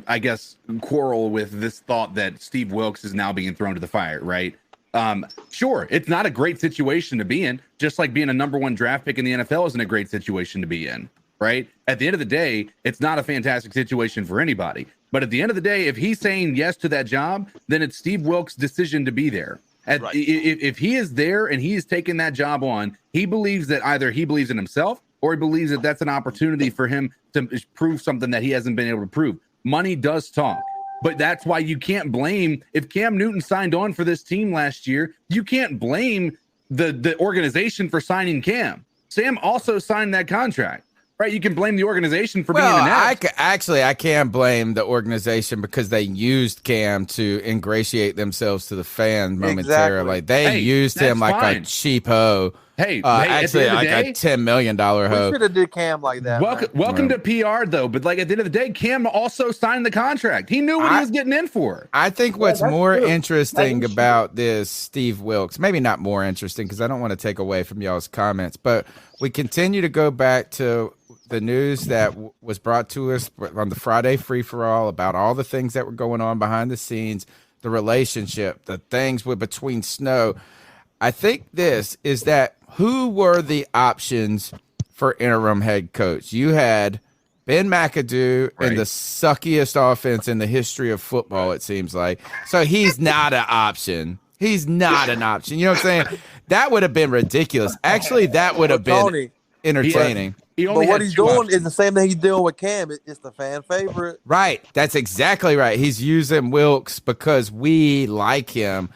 I guess quarrel with this thought that Steve Wilkes is now being thrown to the fire, right? Sure, it's not a great situation to be in, just like being a number 1 draft pick in the NFL isn't a great situation to be in, right? At the end of the day, it's not a fantastic situation for anybody. But at the end of the day, if he's saying yes to that job, then it's Steve Wilkes' decision to be there. If he is there and he is taking that job on, he believes that either he believes in himself or he believes that that's an opportunity for him to prove something that he hasn't been able to prove. Money does talk. But that's why you can't blame, if Cam Newton signed on for this team last year, you can't blame the organization for signing Cam. Sam also signed that contract, right? You can blame the organization for being inept. I can't blame the organization because they used Cam to ingratiate themselves to the fan momentarily. Exactly. They used him like a cheap hoe. Actually, like a $10 million hoe. We should have did Cam like that. Welcome to PR, though. But like at the end of the day, Cam also signed the contract. He knew what he was getting in for. I think what's more interesting about this, Steve Wilkes, maybe not more interesting because I don't want to take away from y'all's comments, but we continue to go back to the news that was brought to us on the Friday free-for-all about all the things that were going on behind the scenes, the relationship, the things between Snow. I think this is that who were the options for interim head coach? You had Ben McAdoo in the suckiest offense in the history of football, it seems like. So he's not an option. He's not an option. You know what I'm saying? That would have been ridiculous. Actually, that would have been entertaining. But what he's doing is the same thing he's doing with Cam. It's the fan favorite. Right. That's exactly right. He's using Wilkes because we like him.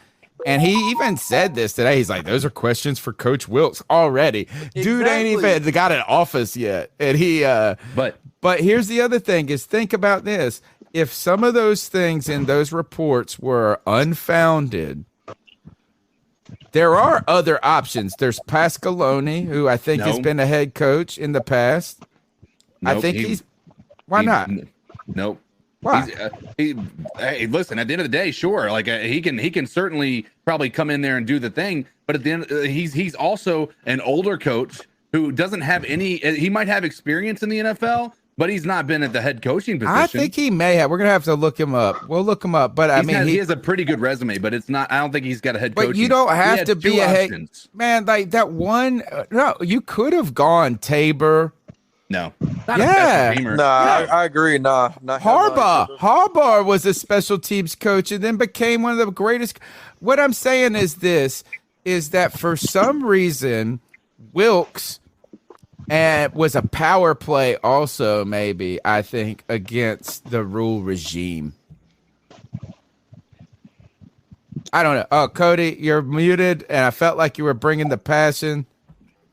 And he even said this today. He's like, those are questions for Coach Wilkes already. Exactly. Dude ain't even got an office yet. And he but here's the other thing is think about this. If some of those things in those reports were unfounded, there are other options. There's Pasqualoni, who I think has been a head coach in the past. I think why not? Nope. Why? Hey, listen. At the end of the day, sure. Like he can certainly probably come in there and do the thing. But at the end, he's also an older coach who doesn't have any. He might have experience in the NFL, but he's not been at the head coaching position. I think he may have. We're gonna have to look him up. We'll look him up. But he has a pretty good resume, but it's not. I don't think he's got a head coach. But you don't have to be a head man. Like that one. No, you could have gone Tabor. No. I agree. Not Harbaugh was a special teams coach and then became one of the greatest. What I'm saying is this, is that for some reason, Wilkes was a power play also, maybe, I think, against the Rhule regime. I don't know. Oh, Cody, you're muted, and I felt like you were bringing the passion.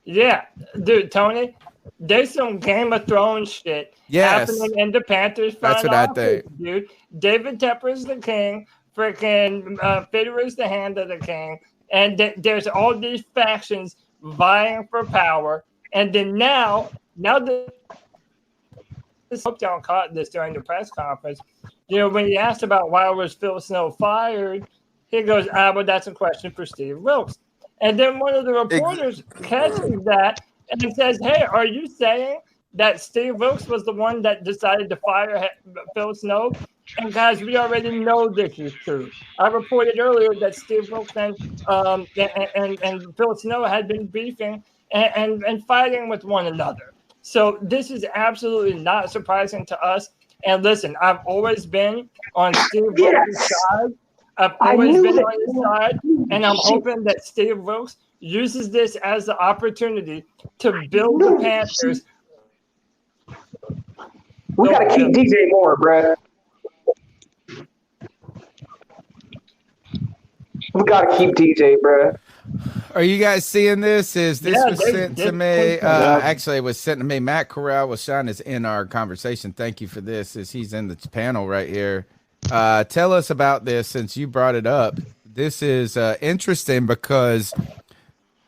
Yeah, dude, Tony. There's some Game of Thrones shit happening in the Panthers front office, I think, dude. David Tepper's the king. Freaking Fitterer's the hand of the king. And there's all these factions vying for power. And then now the Uptown caught this during the press conference. You know, when he asked about why was Phil Snow fired, he goes, well, that's a question for Steve Wilkes. And then one of the reporters catches that and it says, hey, are you saying that Steve Wilkes was the one that decided to fire Phil Snow? And guys, we already know this is true. I reported earlier that Steve Wilkes and Phil Snow had been beefing and fighting with one another. So this is absolutely not surprising to us. And listen, I've always been on Steve Wilkes' side. I've always been on his side. And I'm hoping that Steve Wilkes uses this as the opportunity to build the Panthers. We got to keep DJ Moore, Brad. We got to keep DJ, Brad. Are you guys seeing this? Was sent to me? Actually, it was sent to me. Matt Corral was shine is in our conversation. Thank you for this. He's in the panel right here. Tell us about this since you brought it up. This is interesting because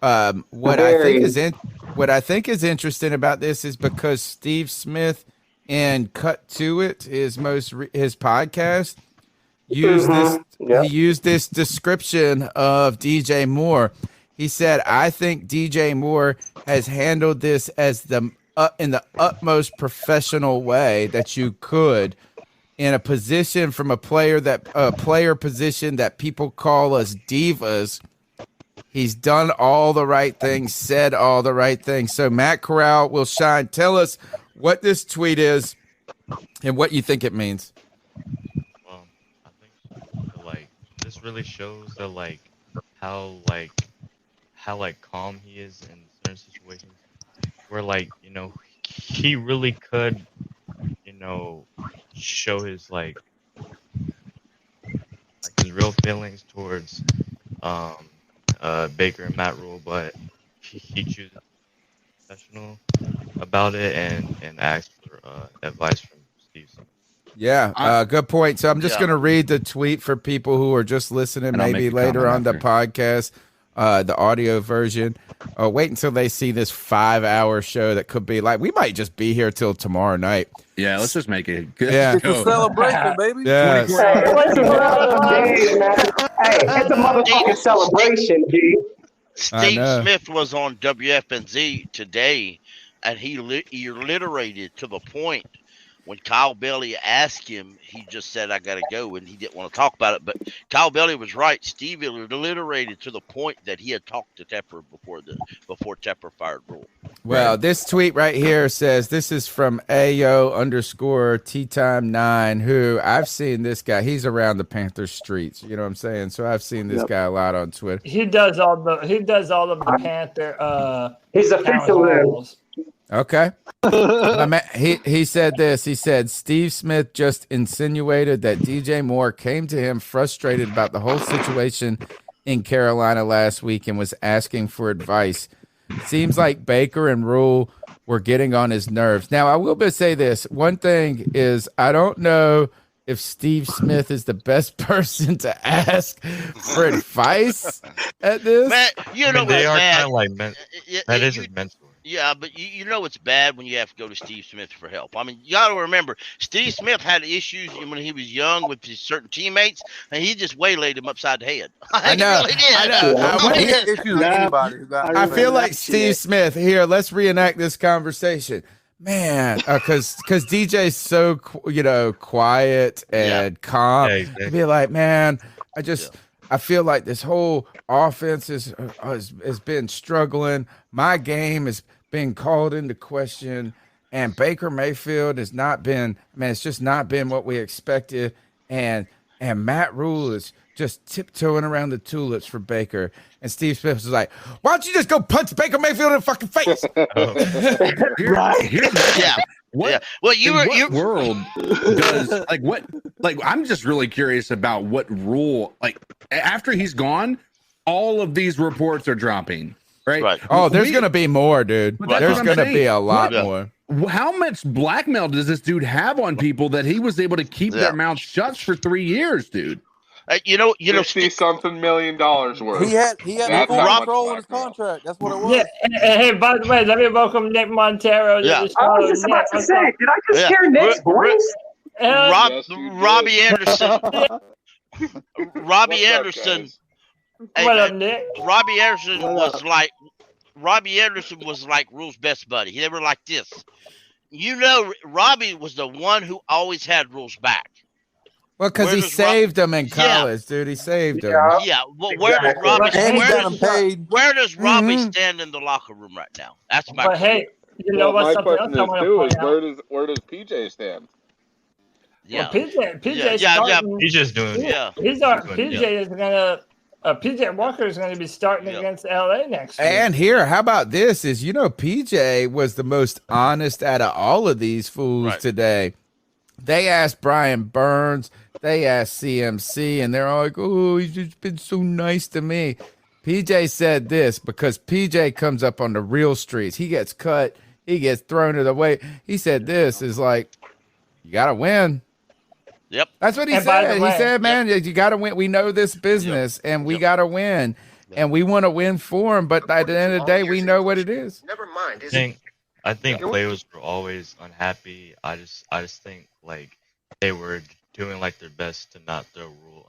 what I think is interesting about this is because Steve Smith in Cut to It, his podcast, used he used this description of DJ Moore. He said, "I think DJ Moore has handled this as in the utmost professional way that you could." In a position from a player position that people call us divas, he's done all the right things, said all the right things. So Matt Corral will shine. Tell us what this tweet is and what you think it means. Well, I think this really shows that how calm he is in certain situations, where he really could show his his real feelings towards Baker and Matt Rhule, but he chooses to be professional about it and ask for advice from Steve Smith. Yeah, good point. So I'm just going to read the tweet for people who are just listening, maybe later on the podcast, the audio version. Wait until they see this 5-hour show that could be we might just be here till tomorrow night. Yeah, let's just make it good. Yeah. It's a celebration, baby. Yes. It's a motherfucking celebration, dude. Steve Smith was on WFNZ today, and he reiterated to the point when Kyle Bailey asked him, he just said, I got to go, and he didn't want to talk about it. But Kyle Bailey was right. Steve reiterated to the point that he had talked to Tepper before Tepper fired Rhule. Well, this tweet right here says, this is from AO_TTime9, who I've seen this guy. He's around the Panthers streets. You know what I'm saying? So I've seen this guy a lot on Twitter. He does all of the Panther. He's official. Okay. He said this. He said, Steve Smith just insinuated that DJ Moore came to him frustrated about the whole situation in Carolina last week and was asking for advice. Seems like Baker and Rhule were getting on his nerves. Now, I will say this. One thing is, I don't know if Steve Smith is the best person to ask for advice at this. Man, they are kind of that is his mentor. Yeah, but you know it's bad when you have to go to Steve Smith for help. I mean, you got to remember, Steve Smith had issues when he was young with his certain teammates, and he just waylaid him upside the head. I know. I feel like Steve Smith. Here, let's reenact this conversation. Man, because DJ's so quiet and calm. Yeah, exactly. Be like, man, I feel like this whole offense has been struggling. My game has been called into question, and Baker Mayfield has not been. It's just not been what we expected. And Matt Rhule is just tiptoeing around the tulips for Baker. And Steve Smith was like, "Why don't you just go punch Baker Mayfield in the fucking face?" What world does I'm just really curious about what Rhule after he's gone, all of these reports are dropping, right? Oh, there's gonna be more, dude. There's gonna be a lot more. How much blackmail does this dude have on people that he was able to keep their mouths shut for 3 years, dude? $50-something million worth. He had full control in his contract. That's what it was. Yeah. Hey, by the way, let me welcome Nick Montero. I was just about to say, did I just hear Nick's voice? Robbie Anderson. Robbie Anderson. What up, Nick? Robbie Anderson was like Rhule's best buddy. They were like this. Robbie was the one who always had Rhule's back. Well, because he saved him in college, dude. He saved him. Yeah. Well, where does Robbie stand in the locker room right now? That's my question. Hey, what's my something question else I want to point out? Where does PJ stand? Yeah, PJ. He's just doing. PJ Walker is going to be starting against LA next week. And here, how about this? PJ was the most honest out of all of these fools today. They asked Brian Burns, they asked CMC, and they're all like, "Oh, he's just been so nice to me." PJ said this because PJ comes up on the real streets. He gets cut. He gets thrown to the way. He said this is like, you got to win. Yep. That's what he said. He said, man, you got to win. We know this business, and we got to win. And we want to win for him, but at the end of the day, we know what it is. Never mind. I think players were always unhappy. I just think they were doing their best to not throw Rhule.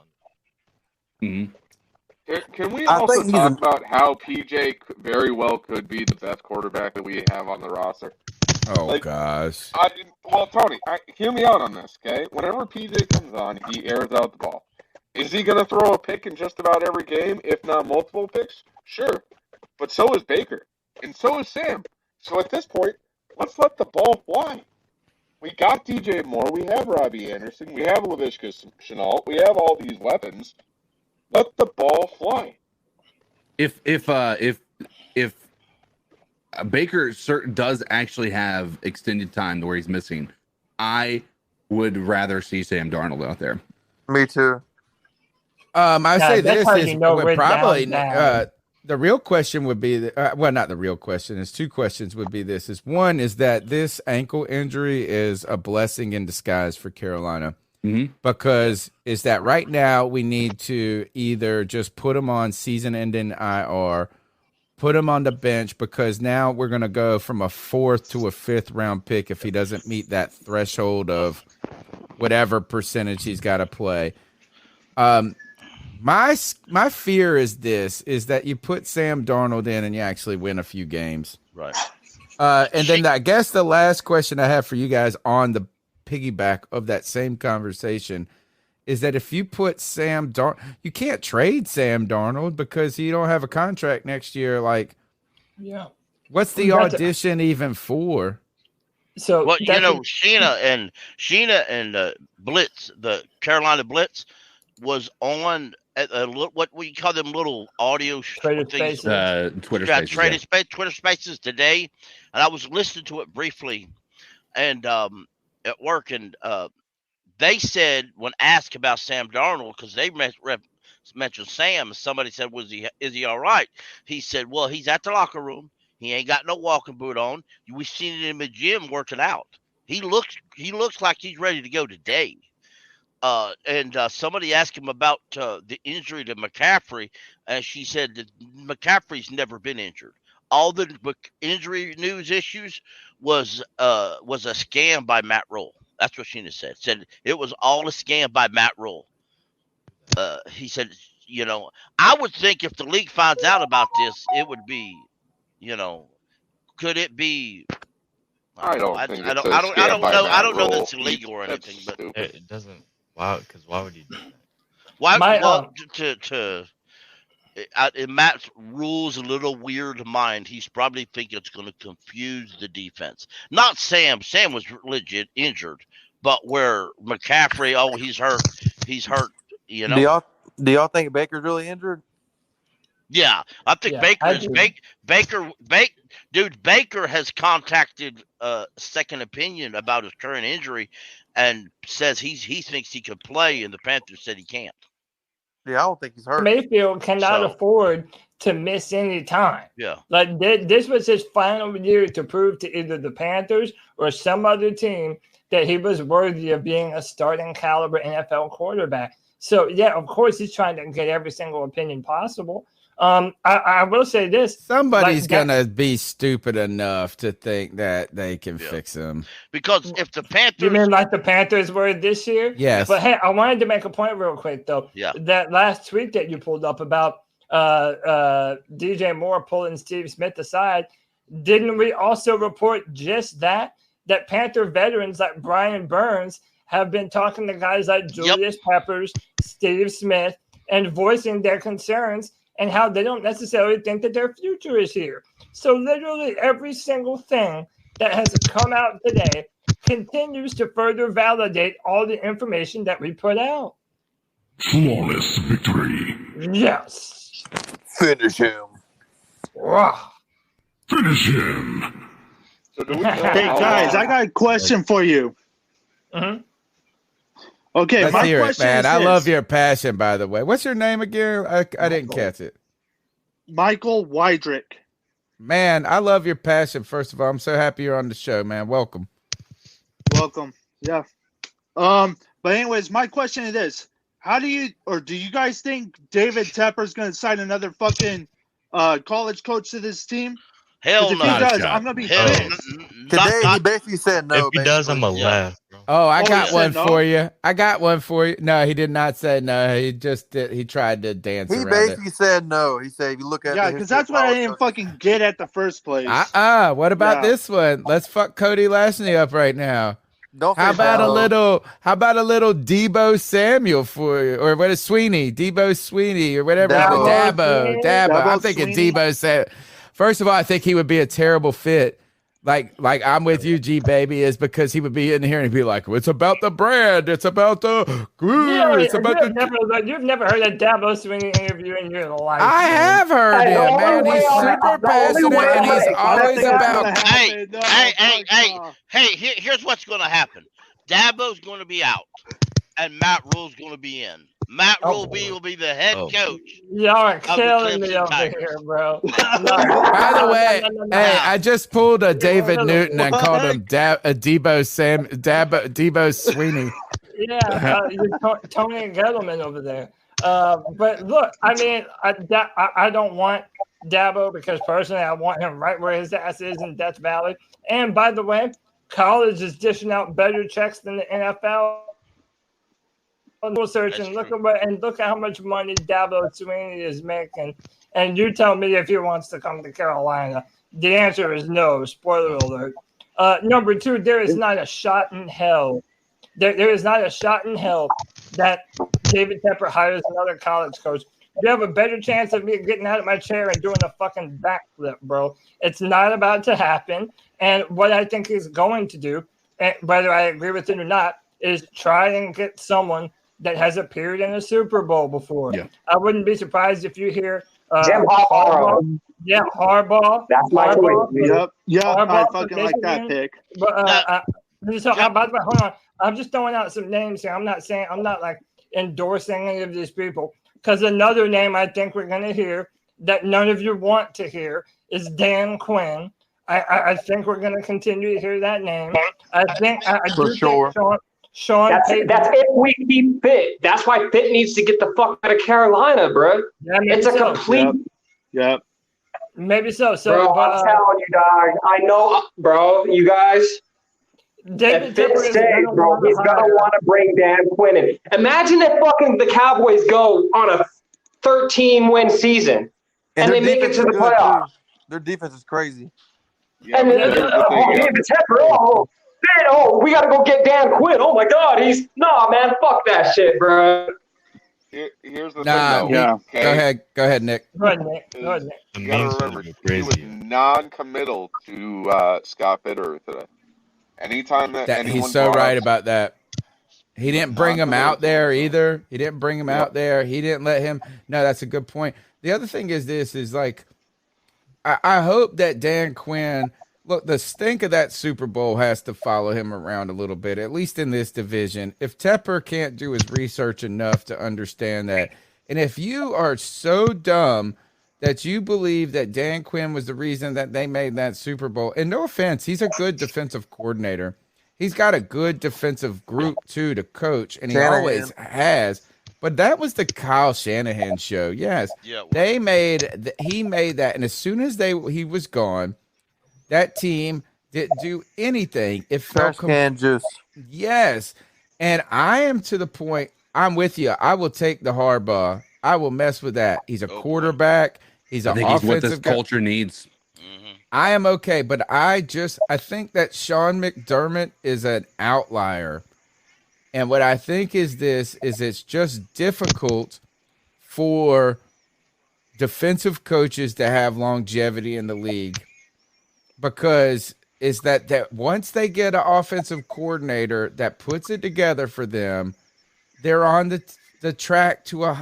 Can we also talk about how PJ very well could be the best quarterback that we have on the roster? Oh, gosh. Tony, hear me out on this, okay? Whenever PJ comes on, he airs out the ball. Is he going to throw a pick in just about every game, if not multiple picks? Sure. But so is Baker. And so is Sam. So at this point, let's let the ball fly. We got DJ Moore. We have Robbie Anderson. We have Laviska Shenault. We have all these weapons. Let the ball fly. if Baker does actually have extended time where he's missing, I would rather see Sam Darnold out there. Me too. I say this is we're probably down. The real question would be well, not the real question. There's two questions would be this. Is one is that this ankle injury is a blessing in disguise for Carolina. Because is that right now we need to either just put him on season-ending IR, put him on the bench, because now we're going to go from a 4th to a 5th round pick if he doesn't meet that threshold of whatever percentage he's got to play. My fear is that you put Sam Darnold in and you actually win a few games. Right. And then I guess the last question I have for you guys on the piggyback of that same conversation is that if you put Sam Darnold, you can't trade Sam Darnold because you don't have a contract next year. Like, yeah, what's the audition even for? So, well, Sheena and Blitz, the Carolina Blitz, was on what we call them little audio Twitter things, Spaces. Twitter Spaces, Twitter Spaces today, and I was listening to it briefly, and at work, and they said when asked about Sam Darnold, because they mentioned Sam, somebody said, is he all right? He said, well, he's at the locker room. He ain't got no walking boot on. We've seen it in the gym working out. He looks like he's ready to go today. And somebody asked him about the injury to McCaffrey, and she said that McCaffrey's never been injured. All the injury news issues was a scam by Matt Rhule. That's what Sheena said. Said it was all a scam by Matt Rhule. He said, I would think if the league finds out about this, it would be, could it be? I don't know that it's illegal or anything, but it doesn't. Wow, because why would you do that? Why? In Matt's Rhule's a little weird mind, he's probably thinking it's going to confuse the defense. Not Sam. Sam was legit injured, but where McCaffrey, he's hurt. Do y'all think Baker's really injured? Yeah, I think Baker has contacted second opinion about his current injury and says he thinks he could play, and the Panthers said he can't. Yeah, I don't think he's hurt. Mayfield cannot afford to miss any time. Yeah. Like this was his final year to prove to either the Panthers or some other team that he was worthy of being a starting caliber NFL quarterback. So, yeah, of course, he's trying to get every single opinion possible. I will say this. Somebody's going to be stupid enough to think that they can fix him. Because if the Panthers... You mean like the Panthers were this year? Yes. But, hey, I wanted to make a point real quick, though. Yeah. That last tweet that you pulled up about DJ Moore pulling Steve Smith aside, didn't we also report just that Panther veterans like Brian Burns have been talking to guys like Julius Peppers, Steve Smith, and voicing their concerns and how they don't necessarily think that their future is here. So literally every single thing that has come out today continues to further validate all the information that we put out. Flawless victory. Yes. Finish him. Wow. Finish him. Hey, guys, I got a question for you. Mm-hmm. Okay, Let's my hear question it, man. is I this. love your passion, by the way. What's your name again? I didn't catch it. Michael Wydrick. Man, I love your passion. First of all, I'm so happy you're on the show, man. Welcome. Welcome. Yeah. But anyways, my question is this: do you guys think David Tepper's going to sign another fucking college coach to this team? Hell if no. he does, I'm going to be pissed. Today, he basically said no. If he does, I'm going to laugh. Oh, I got one no? for you. I got one for you. No, he did not say no. He just did. He tried to dance He around basically said no. He said, if you look at Yeah, because that's what I didn't fucking get at the first place. What about Yeah. this one? Let's fuck Cody Lashley up right now. Don't How say about no. How about a little Debo Samuel for you, or what is Sweeney? Debo Sweeney, or whatever. Dabo. I'm thinking Sweeney. Debo Samuel. First of all, I think he would be a terrible fit. like I'm with you, G baby, is because he would be in here and he'd be like, "It's about the brand. It's about the glue. It's about you've never heard a Dabo Swinney interview in your life. I have heard him, man. He's super passionate and he's always about. Hey, here's what's going to happen. Dabo's going to be out, and Matt Rhule's going to be in. Matt Rhule will be the head coach. Y'all are killing me over here, bro. By the way, hey, I just pulled a David Newton and called him Debo Swinney. Yeah, Tony Gettleman over there. But look, I mean, I don't want Dabo because personally I want him right where his ass is in Death Valley. And by the way, college is dishing out better checks than the NFL. Search and look at how much money Dabo Swinney is making, and you tell me if he wants to come to Carolina. The answer is no. Spoiler alert. Number 2, there is not a shot in hell. There is not a shot in hell that David Tepper hires another college coach. You have a better chance of me getting out of my chair and doing a fucking backflip, bro. It's not about to happen. And what I think he's going to do, whether I agree with it or not, is try and get someone that has appeared in a Super Bowl before. Yeah. I wouldn't be surprised if you hear Jim Harbaugh. Yeah, Harbaugh. That's my choice. Yep. Harbaugh I fucking like that pick. But by the way, hold on. I'm just throwing out some names here. I'm not like endorsing any of these people. Because another name I think we're gonna hear that none of you want to hear is Dan Quinn. I think we're gonna continue to hear that name. I think Sean that's if we keep Pitt. That's why Pitt needs to get the fuck out of Carolina, bro. Yeah, it's a complete. Yep. Maybe so. Bro, I'm telling you, dog. I know, bro. You guys. If Pitt stays, bro, he's gonna want to bring Dan Quinn in. Imagine if fucking the Cowboys go on a 13-win season and they make it to the playoffs. Their defense is crazy. Yeah, and then David Tepper, we got to go get Dan Quinn. Oh, my God. Man, fuck that shit, bro. Here's the thing, though. Yeah. Go ahead, Nick. Go ahead, Nick. You got to remember, he was non-committal to Scott Fitterer today. Anytime that he's so right about that. He didn't bring him out there either. He didn't bring him out there. He didn't let him. No, that's a good point. The other thing is like, I hope that Dan Quinn, look, the stink of that Super Bowl has to follow him around a little bit, at least in this division. If Tepper can't do his research enough to understand that, and if you are so dumb that you believe that Dan Quinn was the reason that they made that Super Bowl, and no offense, he's a good defensive coordinator. He's got a good defensive group, too, to coach, and he always has. But that was the Kyle Shanahan show. Yes, he made that, and as soon as he was gone, that team didn't do anything. It felt juice. Yes, and I am to the point. I'm with you. I will take the Harbaugh. I will mess with that. He's a quarterback. He's an offensive. He's what this culture needs. I am okay, but I think that Sean McDermott is an outlier. And what I think is it's just difficult for defensive coaches to have longevity in the league, because is that once they get an offensive coordinator that puts it together for them, they're on the track to a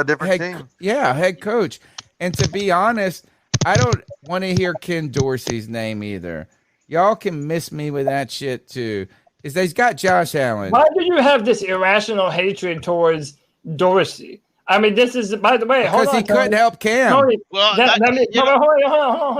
different team. Yeah, head coach. And to be honest, I don't want to hear Ken Dorsey's name either. Y'all can miss me with that shit too. He's got Josh Allen. Why do you have this irrational hatred towards Dorsey? I mean, this is, by the way, because he couldn't help Cam. Tony, hold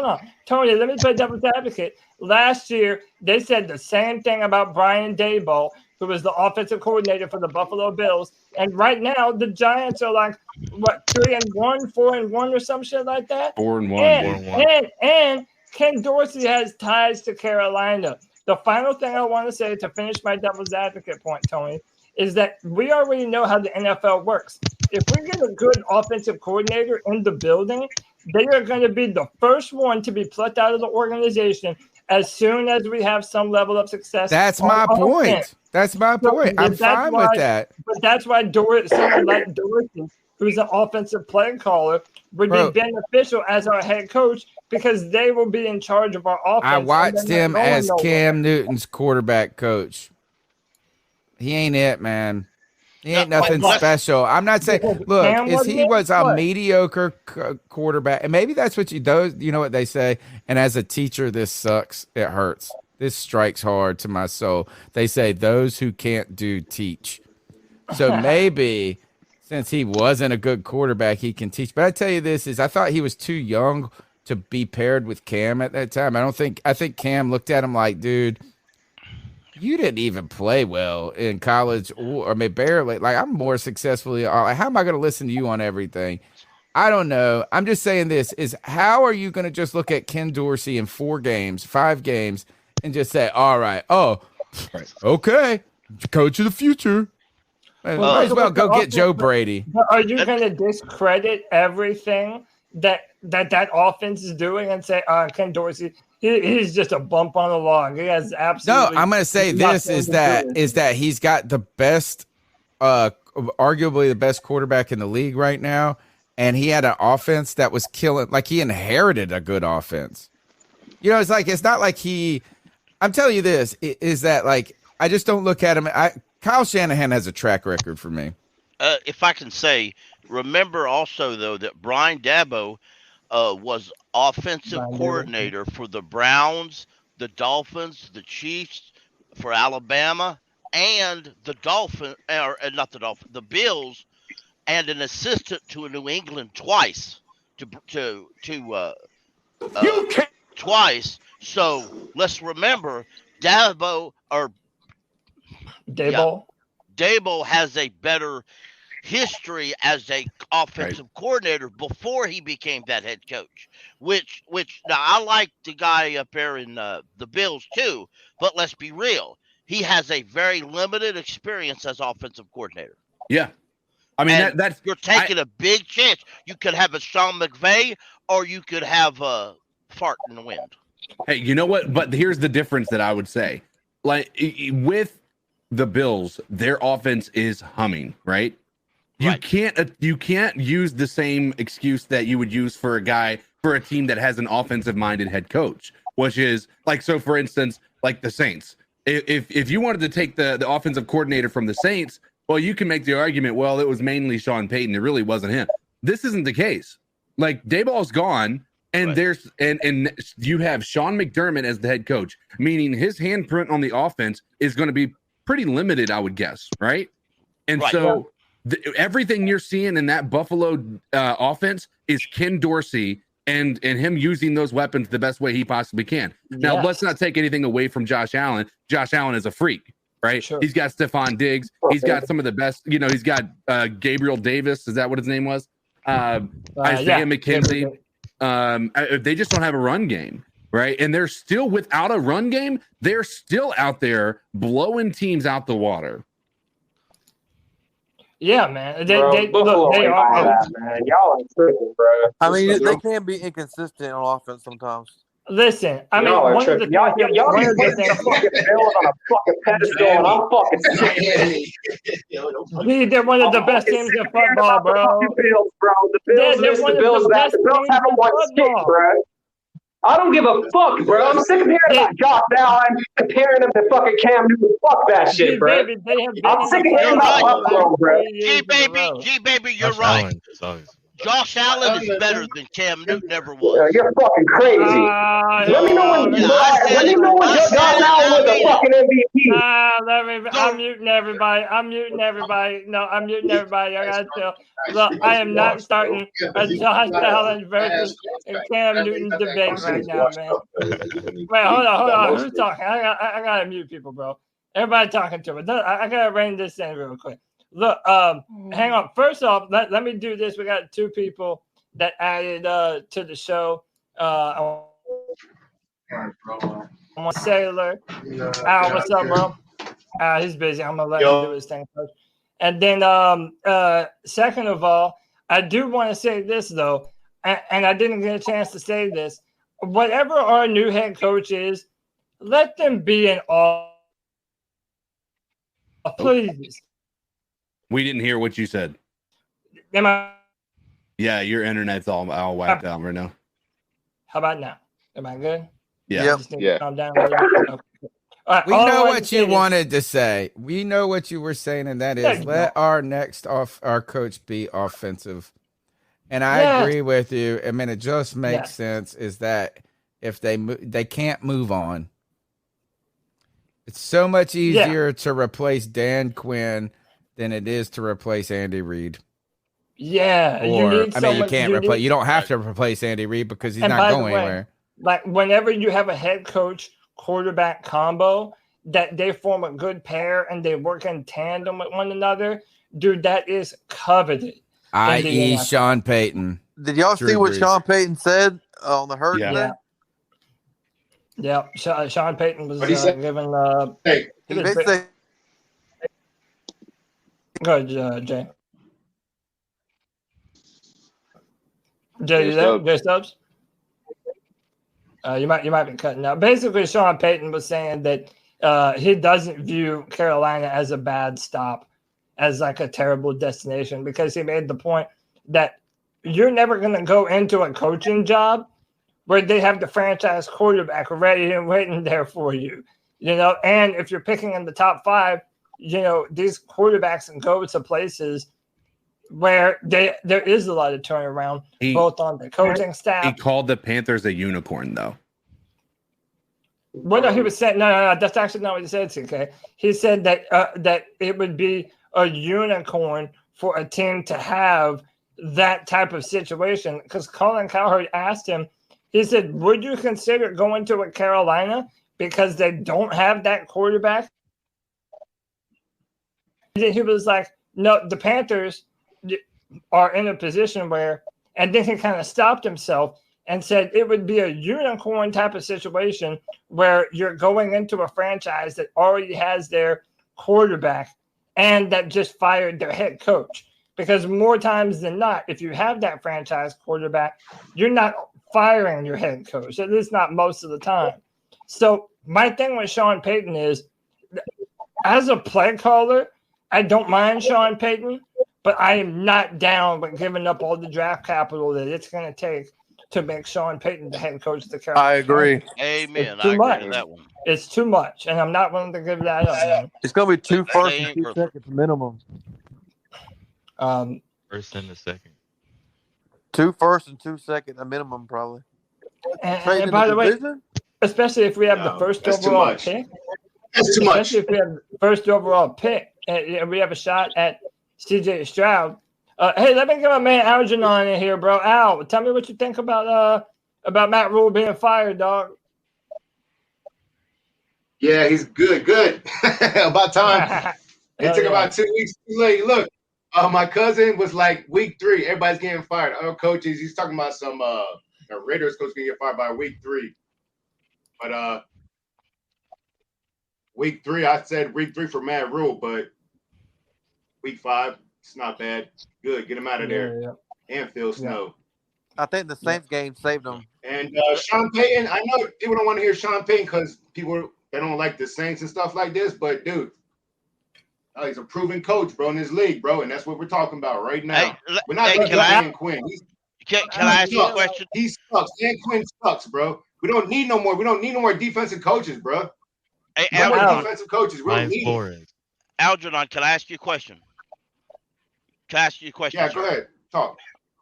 on. Tony, let me play devil's advocate. Last year, they said the same thing about Brian Daboll, who was the offensive coordinator for the Buffalo Bills. And right now, the Giants are like, 3-1, 4-1, or some shit like that? 4-1. And Ken Dorsey has ties to Carolina. The final thing I want to say to finish my devil's advocate point, Tony, is that we already know how the NFL works. If we get a good offensive coordinator in the building, they are going to be the first one to be plucked out of the organization as soon as we have some level of success. That's my point. That's my point. I'm fine with that. But that's why someone like Dorsey, who's an offensive play caller, would be beneficial as our head coach, because they will be in charge of our offense. I watched him as Cam Newton's quarterback coach. He ain't it, man. He ain't nothing special. I'm not saying. Look, he was a mediocre quarterback, and maybe that's what you know what they say. And as a teacher, this sucks. It hurts. This strikes hard to my soul. They say those who can't do teach. So maybe since he wasn't a good quarterback, he can teach. But I tell you this I thought he was too young to be paired with Cam at that time. I think Cam looked at him like, dude, you didn't even play well in college, or maybe barely. Like, I'm more successfully. How am I going to listen to you on everything? I don't know. I'm just saying this is how are you going to just look at Ken Dorsey in 5 games, and just say, all right, okay, coach of the future. Might as well go get Joe Brady. Are you going to discredit everything that offense is doing and say, Ken Dorsey, he's just a bump on the log. He has absolutely. No, I'm going to say this is that he's got the best, arguably the best quarterback in the league right now, and he had an offense that was killing. Like, he inherited a good offense. You know, it's not like he. I'm telling you this is that, like, I just don't look at him. Kyle Shanahan has a track record for me. If I can say, remember also though that Brian Dabo was offensive coordinator for the Browns, the Dolphins, the Chiefs, for Alabama, and the the Bills, and an assistant to New England twice. Twice. So let's remember, Dabo has a better history as a offensive coordinator before he became that head coach, which now I like the guy up there in the Bills too, but let's be real. He has a very limited experience as offensive coordinator. Yeah. I mean, that's you're taking a big chance. You could have a Sean McVay or you could have a fart in the wind. Hey, you know what? But here's the difference that I would say. Like, with the Bills, their offense is humming, right? You can't use the same excuse that you would use for a team that has an offensive minded head coach, which is like, so for instance, like the Saints. If you wanted to take the offensive coordinator from the Saints, well, you can make the argument, well, it was mainly Sean Payton. It really wasn't him. This isn't the case. Like, Daboll's gone, and and you have Sean McDermott as the head coach, meaning his handprint on the offense is going to be pretty limited, I would guess, right? And so everything you're seeing in that Buffalo offense is Ken Dorsey and him using those weapons the best way he possibly can. Now, let's not take anything away from Josh Allen. Josh Allen is a freak, right? Sure. He's got Stephon Diggs. He's got some of the best, he's got Gabriel Davis. Is that what his name was? Isaiah McKenzie. They just don't have a run game, right? And they're still without a run game. They're still out there blowing teams out the water. Yeah, man. They are. Man. Y'all are tripping, bro. I mean, they can be inconsistent on offense sometimes. Listen, I mean, y'all be putting the fucking Bills on a fucking pedestal, and I'm fucking sick. They're one of the best teams in football, bro. The Bills, bro. The Bills haven't won shit, bro. I don't give a fuck, bro. I'm sick of hearing about Josh Allen comparing him to fucking Cam Newton. Fuck that shit, bro. I'm sick of hearing about Buffalo, bro. G baby, you're right. Josh Allen is better than Cam Newton ever was. You're fucking crazy. Let me know when Josh Allen was a fucking MVP. I'm muting everybody. No, I'm muting everybody. I gotta tell. Look, I am not starting a Josh Allen versus Cam Newton debate right now, man. Wait, hold on. Who's talking? I gotta mute people, bro. Everybody talking to me. I gotta rein this in real quick. Look, hang on. First off, let me do this. We got 2 people that added to the show. Sailor. What's up, bro? He's busy. I'm gonna let him do his thing first. And then, second of all, I do want to say this though, and I didn't get a chance to say this. Whatever our new head coach is, let them be an all. Please. We didn't hear what you said. Am I? Yeah, your internet's all whacked out right now. How about now? Am I good? Yeah. Just need to calm down a little bit. Okay. All right, We know what you wanted to say. We know what you were saying, and that is let our coach be offensive. And I agree with you. I mean, it just makes sense. Is that if they can't move on, it's so much easier to replace Dan Quinn than it is to replace Andy Reid. Yeah, you can't replace. You don't have to replace Andy Reid because he's not going anywhere. Like whenever you have a head coach quarterback combo that they form a good pair and they work in tandem with one another, dude, that is coveted. I.e. Sean Payton. Did y'all see what Sean Payton said on the herd? Yeah. Sean Payton was given. Go ahead, Jay. Jay, you there? Jay Stubbs? You might be cutting out. Basically, Sean Payton was saying that he doesn't view Carolina as a bad stop, as like a terrible destination, because he made the point that you're never going to go into a coaching job where they have the franchise quarterback ready and waiting there for you, and if you're picking in the top 5, these quarterbacks can go to places where there is a lot of turnaround, both on the coaching staff. He called the Panthers a unicorn, though. Well, no, he was saying no. That's actually not what he said. Okay, he said that that it would be a unicorn for a team to have that type of situation. Because Colin Cowherd asked him, he said, "Would you consider going to a Carolina because they don't have that quarterback?" He was like, "No, the Panthers are in a position where," and then he kind of stopped himself and said it would be a unicorn type of situation where you're going into a franchise that already has their quarterback and that just fired their head coach. Because more times than not, if you have that franchise quarterback, you're not firing your head coach, at least not most of the time. So my thing with Sean Payton is, as a play caller, I don't mind Sean Payton, but I am not down with giving up all the draft capital that it's going to take to make Sean Payton the head coach of the Carolina. I agree. Amen. I agree with that one. It's too much, and I'm not willing to give that up, man. It's going to be 2 firsts and 2 seconds minimum. First and a second. 2 firsts and 2 seconds a minimum, probably. And by the way, especially if we have the first overall pick. That's too much. Especially if we have the first overall pick, and we have a shot at CJ Stroud. Hey, let me get my man Algernon in here, bro. Al, tell me what you think about Matt Rhule being fired, dog. Yeah, he's good. About time. It took about 2 weeks too late. Look, my cousin was like week 3. Everybody's getting fired. Our coaches, he's talking about some Raiders coach getting fired by week 3. But week 3, I said week 3 for Matt Rhule, but week 5, it's not bad. Good, get him out of there. And Phil Snow. I think the Saints game saved him. And Sean Payton, I know people don't want to hear Sean Payton because they don't like the Saints and stuff like this, but dude, he's a proven coach, bro, in this league, bro, and that's what we're talking about right now. We're not going to Dan Quinn. Can I ask you a question? He sucks. Dan Quinn sucks, bro. We don't need no more. We don't need no more defensive coaches, bro. Hey, defensive coaches. We don't need it. Algernon, can I ask you a question? Yeah, go ahead. Talk.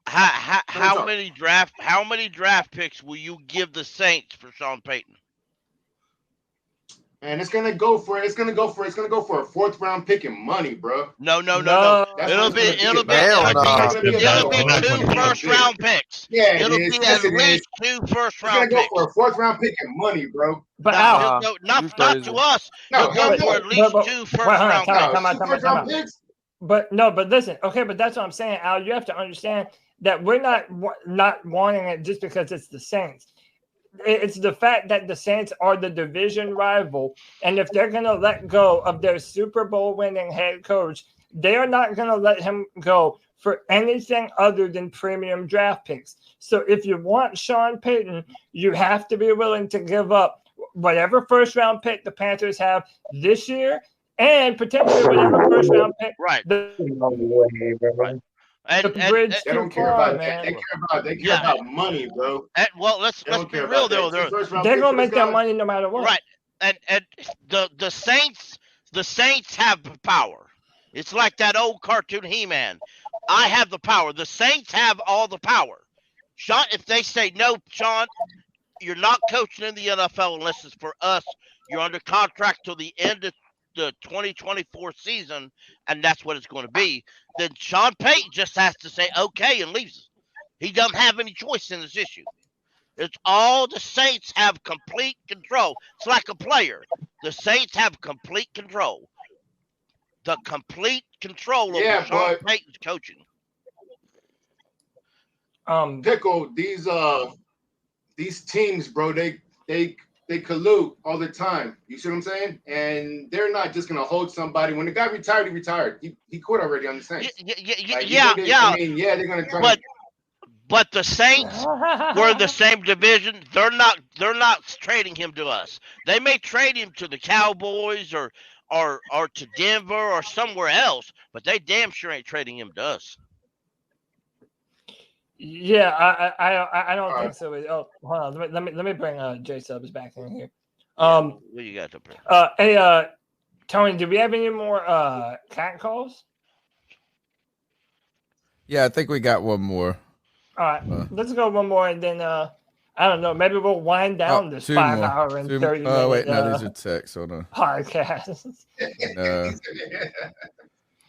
How many draft picks will you give the Saints for Sean Payton? And it's gonna go for a 4th round pick in money, bro. No. It'll be 2 first round picks. Yeah, it'll be at least 2 first round picks. It's gonna go for a 4th round pick in money, bro. But not to us. He'll go for at least 2 first round picks. But listen, okay, but that's what I'm saying, Al. You have to understand that we're not wanting it just because it's the Saints. It's the fact that the Saints are the division rival, and if they're going to let go of their Super Bowl winning head coach, they are not going to let him go for anything other than premium draft picks. So if you want Sean Payton, you have to be willing to give up whatever first round pick the Panthers have this year, and potentially whatever first round pick. Right. Right. The bridge they don't care about that. They care about money, bro. Well, let's be real though. They're gonna make that money no matter what. Right. And the Saints have power. It's like that old cartoon He-Man. I have the power. The Saints have all the power. Sean, if they say no, Sean, you're not coaching in the NFL unless it's for us. You're under contract till the end of the 2024 season, and that's what it's going to be. Then Sean Payton just has to say okay and leaves. He doesn't have any choice in this issue. It's all the Saints have complete control. It's like a player. The Saints have complete control. The complete control over Sean Payton's coaching. Pickle, these teams, bro, they collude all the time. You see what I'm saying? And they're not just gonna hold somebody. When the guy retired, he retired. He quit already on the Saints. I mean, they're gonna try. But the Saints were in the same division. They're not trading him to us. They may trade him to the Cowboys or to Denver or somewhere else, but they damn sure ain't trading him to us. Yeah, I don't think so. Oh, hold on. Let me bring J Subs back in here. What you got to bring? Hey, Tony, do we have any more cat calls? Yeah, I think we got one more. All right, let's go one more, and then I don't know. Maybe we'll wind down this 5 hour and 30 minute. Oh wait, no, these are texts. Hold on. Podcast.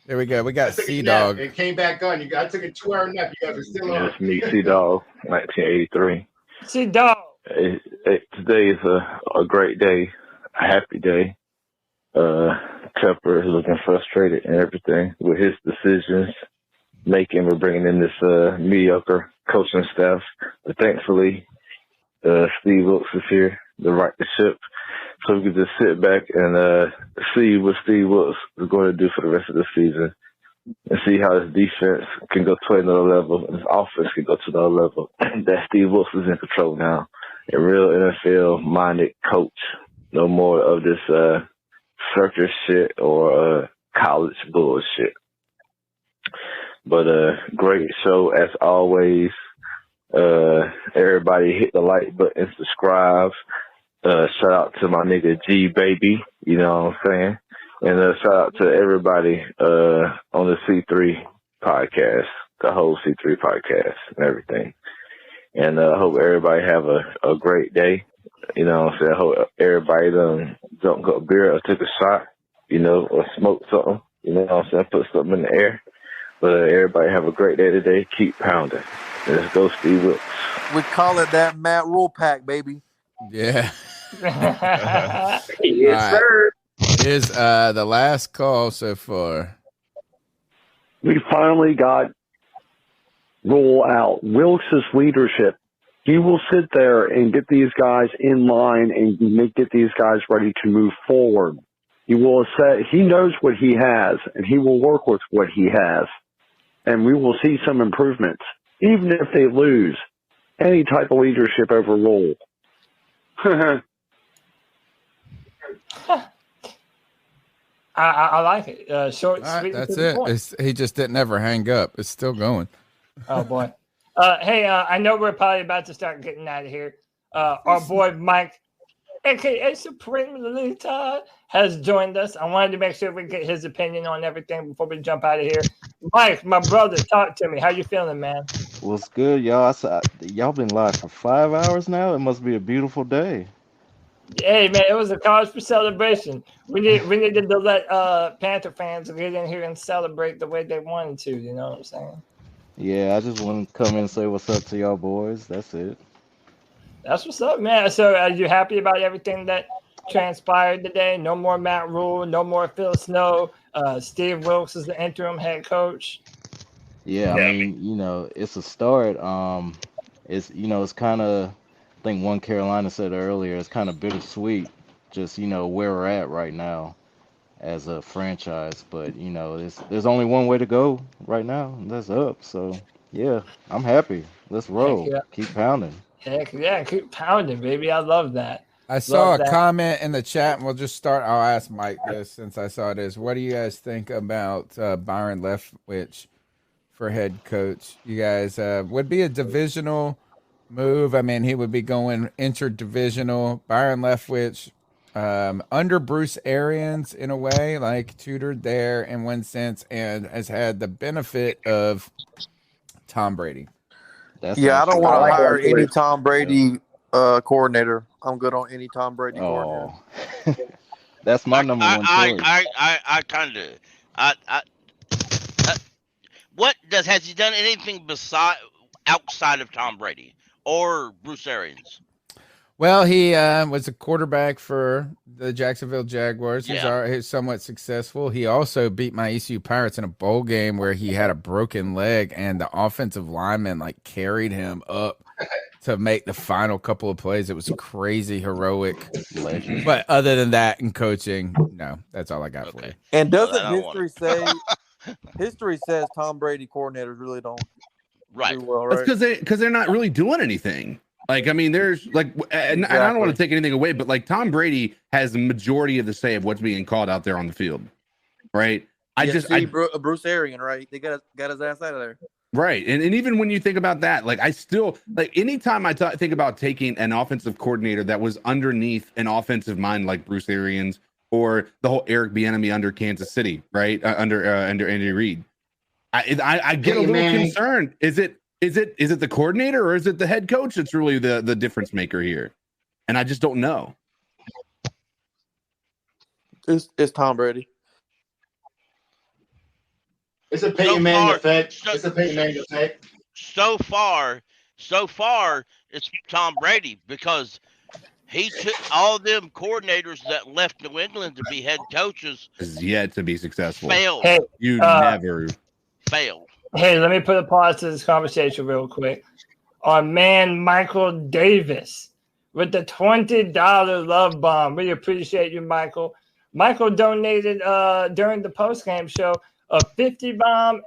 There we go. We got Sea Dog. It came back on. I took a 2-hour nap. You guys are still on. That's me, Sea Dog, 1983. Sea Dog. Today is a great day, a happy day. Tepper is looking frustrated and everything with his decisions making. We're bringing in this mediocre coaching staff, but thankfully, Steve Wilkes is here to right the ship, so we can just sit back and see what Steve Wilkes is going to do for the rest of the season, and see how his defense can go to another level and his offense can go to another level. That Steve Wilkes is in control now, a real NFL-minded coach. No more of this circus shit or college bullshit. But great show as always. Everybody hit the like button, subscribe. Shout out to my nigga G Baby, you know what I'm saying? And shout out to everybody on the C3 podcast, the whole C3 podcast and everything. And I hope everybody have a great day. You know what I'm saying? I hope everybody don't go beer or took a shot, you know, or smoke something. You know what I'm saying? Put something in the air. But everybody have a great day today. Keep pounding. Let's go, Steve Wilkes. We call it that Matt Rhule pack, baby. Yeah. Yes, sir. Here's the last call so far. We finally got Rhule out. Wilkes' leadership. He will sit there and get these guys in line and get these guys ready to move forward. He will say he knows what he has, and he will work with what he has. And we will see some improvements, even if they lose any type of leadership over Rhule. I like it. Short, sweet. That's it. He just didn't ever hang up. It's still going. Oh boy. Hey, I know we're probably about to start getting out of here. Our boy Mike, aka Supreme Lita, has joined us. I wanted to make sure we get his opinion on everything before we jump out of here. Mike, my brother, talk to me. How you feeling, man? What's good, y'all? Y'all been live for 5 hours now. It must be a beautiful day. Hey, man, it was a cause for celebration. We needed to let Panther fans get in here and celebrate the way they wanted to. You know what I'm saying? Yeah, I just want to come in and say what's up to y'all boys. That's it. That's what's up, man. So are you happy about everything that transpired today? No more Matt Rhule, no more Phil Snow. Steve Wilkes is the interim head coach. Yeah, I mean, you know, it's a start. It's, you know, it's kind of, I think one Carolina said earlier, it's kind of bittersweet, just, you know, where we're at right now as a franchise. But, you know, there's only one way to go right now, and that's up. So, yeah, I'm happy. Let's roll. Yeah. Keep pounding. Heck yeah, keep pounding, baby. I love that. I saw a comment in the chat, and we'll just start. I'll ask Mike this since I saw this. What do you guys think about Byron Leftwich for head coach? You guys would be a divisional move. I mean, he would be going interdivisional. Byron Leftwich under Bruce Arians in a way, like tutored there in one sense, and has had the benefit of Tom Brady. I don't want to hire any Tom Brady coordinator. I'm good on any Tom Brady coordinator. That's my number one choice. I kind of. What has he done anything outside of Tom Brady or Bruce Arians? Well, he was a quarterback for the Jacksonville Jaguars. He's somewhat successful. He also beat my ECU Pirates in a bowl game where he had a broken leg, and the offensive lineman like carried him up to make the final couple of plays. It was crazy heroic. But other than that, in coaching, no, that's all I got for you. And doesn't history say? History says Tom Brady coordinators really don't do well, right? That's because they're not really doing anything. Like, I mean, there's like, and I don't want to take anything away, but like Tom Brady has the majority of the say of what's being called out there on the field, right? Bruce Arians, right? They got his ass out of there. Right. And even when you think about that, like I still like anytime I think about taking an offensive coordinator that was underneath an offensive mind like Bruce Arians or the whole Eric Bieniemy under Kansas City, right? Under Andy Reid. I get a little concerned. Is it the coordinator or is it the head coach that's really the difference maker here? And I just don't know. It's Tom Brady. It's a Peyton Manning effect. It's a Peyton Manning effect. So far, it's Tom Brady because he took all them coordinators that left New England to be head coaches. Is yet to be successful. Failed. Hey, never failed. Hey, let me put a pause to this conversation real quick. Our man Michael Davis with the $20 love bomb. Really appreciate you, Michael. Michael donated during the post-game show a 50 bomb.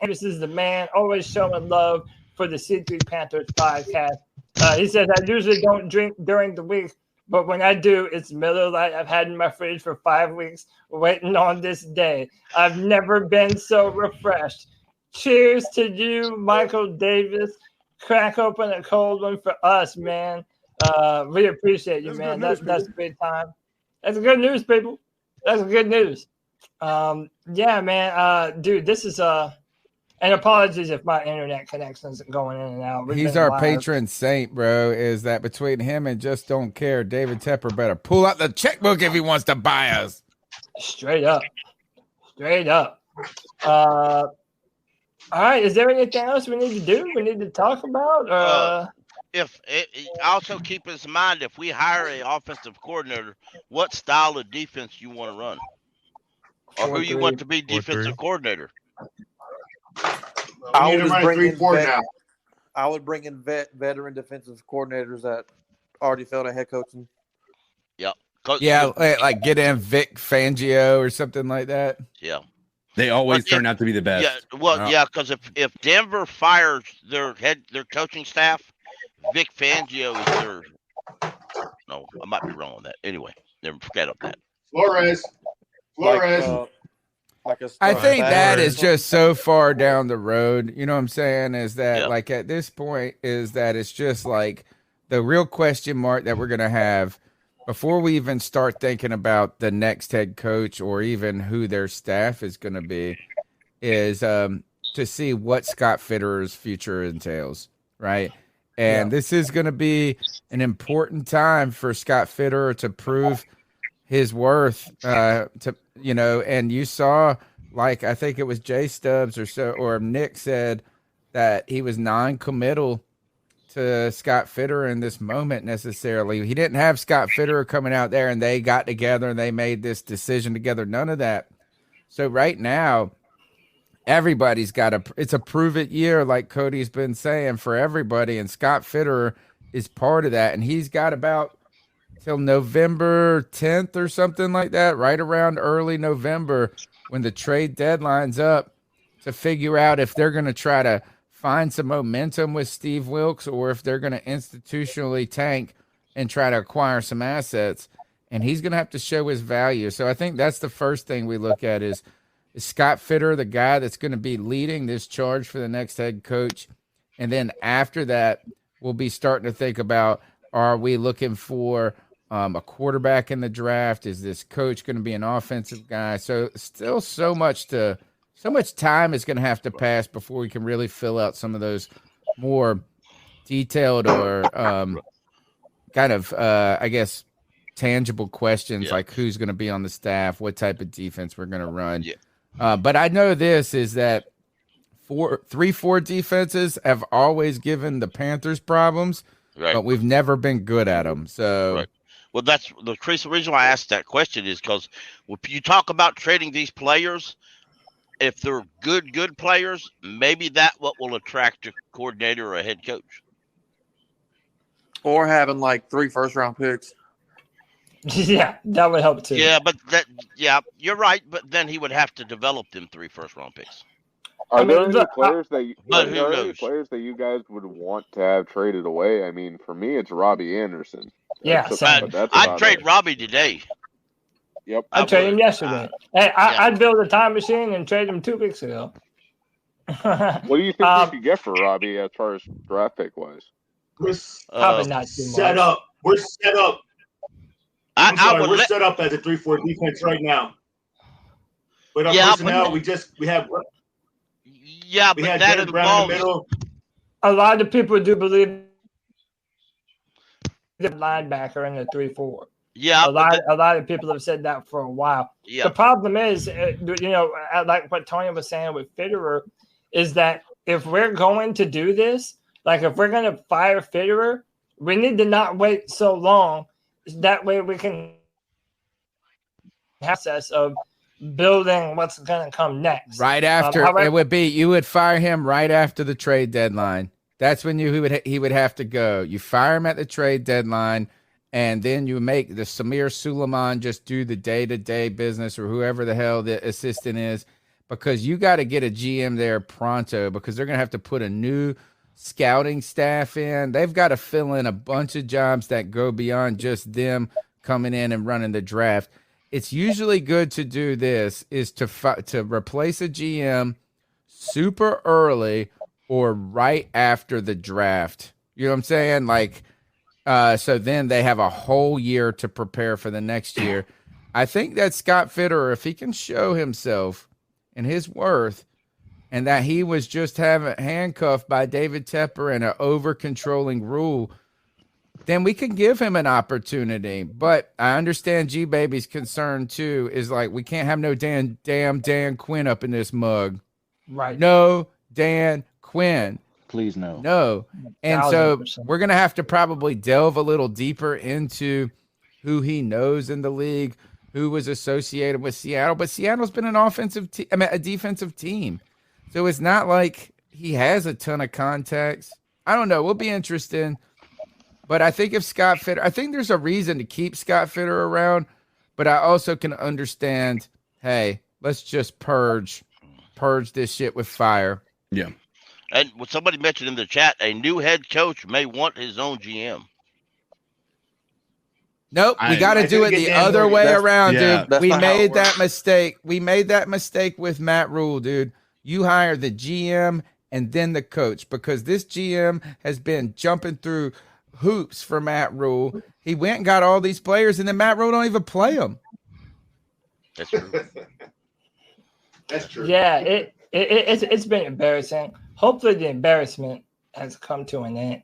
This is the man, always showing love for the C3 Panthers podcast. He says, I usually don't drink during the week, but when I do, it's Miller Lite I've had in my fridge for 5 weeks, waiting on this day. I've never been so refreshed. Cheers to you, Michael Davis. Crack open a cold one for us, man. We appreciate you, man. That's a big time. That's good news, people. That's good news. Yeah, man. Dude, this is and apologies if my internet connection isn't going in and out. He's our patron saint, bro. Is that between him and Just Don't Care, David Tepper better pull out the checkbook if he wants to buy us. Straight up. All right. Is there anything else we need to do? We need to talk about? Also keep in mind, if we hire an offensive coordinator, what style of defense you want to run, or who you want to be defensive coordinator. I would bring in veteran defensive coordinators that already failed at head coaching. Yep. Yeah, like get in Vic Fangio or something like that. Yeah. They always turn out to be the best. Yeah, well, yeah, because if Denver fires their coaching staff, Vic Fangio is their. No, I might be wrong on that. Anyway, never forget on that. Flores. I think that is just so far down the road. You know what I'm saying? Is that like at this point is that it's just like the real question mark that we're going to have before we even start thinking about the next head coach or even who their staff is going to be is to see what Scott Fitterer's future entails. Right. And this is going to be an important time for Scott Fitterer to prove his worth and you saw, like, I think it was Jay Stubbs or Nick said that he was non-committal to Scott Fitterer in this moment necessarily. He didn't have Scott Fitterer coming out there and they got together and they made this decision together. None of that. So right now, everybody's it's a prove it year, like Cody's been saying, for everybody. And Scott Fitterer is part of that. And he's got about till November 10th or something like that, right around early November when the trade deadline's up, to figure out if they're going to try to find some momentum with Steve Wilkes or if they're going to institutionally tank and try to acquire some assets. And he's going to have to show his value. So I think that's the first thing we look at is Is Scott Fitter the guy that's going to be leading this charge for the next head coach? And then after that, we'll be starting to think about, are we looking for a quarterback in the draft? Is this coach going to be an offensive guy? So still so much time is going to have to pass before we can really fill out some of those more detailed or kind of, I guess, tangible questions like who's going to be on the staff, what type of defense we're going to run. Yeah. But I know this is that 3-4 defenses have always given the Panthers problems, but we've never been good at them. So, well, that's the reason why I asked that question is because if you talk about trading these players, if they're good players, maybe that what will attract a coordinator or a head coach. Or having like 3 first-round picks. Yeah, that would help too. Yeah, but you're right. But then he would have to develop them 3 first-round picks. Are there any players that you guys would want to have traded away? I mean, for me, it's Robbie Anderson. I'd trade Robbie today. Yep, I traded him yesterday. I'd build a time machine and trade him 2 weeks ago. What do you think you could get for Robbie as far as draft pick wise? Probably not too much. Set up. We're set up. We're set up as a 3-4 defense right now. But our personnel, we have. Yeah, but that involves. A lot of people do believe the linebacker in the 3-4. Yeah, a lot of people have said that for a while. Yeah. The problem is, like what Tony was saying with Fitterer, is that if we're going to do this, like if we're going to fire Fitterer, we need to not wait so long. That way we can process of building what's going to come next. Right after it would be, you would fire him right after the trade deadline. That's when he would have to go. You fire him at the trade deadline, and then you make the Samir Suleiman just do the day-to-day business, or whoever the hell the assistant is, because you got to get a GM there pronto, because they're going to have to put a new scouting staff in. They've got to fill in a bunch of jobs that go beyond just them coming in and running the draft. It's usually good to do this, is to replace a GM super early or right after the draft. You know what I'm saying? Like, so then they have a whole year to prepare for the next year. I think that Scott Fitterer, if he can show himself and his worth, and that he was just handcuffed by David Tepper and an over-controlling Rhule, then we can give him an opportunity. But I understand G-Baby's concern, too, is like, we can't have no damn Dan Quinn up in this mug. Right. No Dan Quinn. Please no. No. And 1,000%. so we're going to have to probably delve a little deeper into who he knows in the league, who was associated with Seattle. But Seattle's been a defensive team. So it's not like he has a ton of contacts. I don't know. We'll be interested. But I think I think there's a reason to keep Scott Fitter around. But I also can understand, hey, let's just purge this shit with fire. Yeah. And what somebody mentioned in the chat, a new head coach may want his own GM. Nope, we got to do it the other way around, dude. We made that mistake. We made that mistake with Matt Rhule, dude. You hire the GM and then the coach, because this GM has been jumping through hoops for Matt Rhule. He went and got all these players, and then Matt Rhule don't even play them. That's true. That's true. Yeah, it's been embarrassing. Hopefully the embarrassment has come to an end.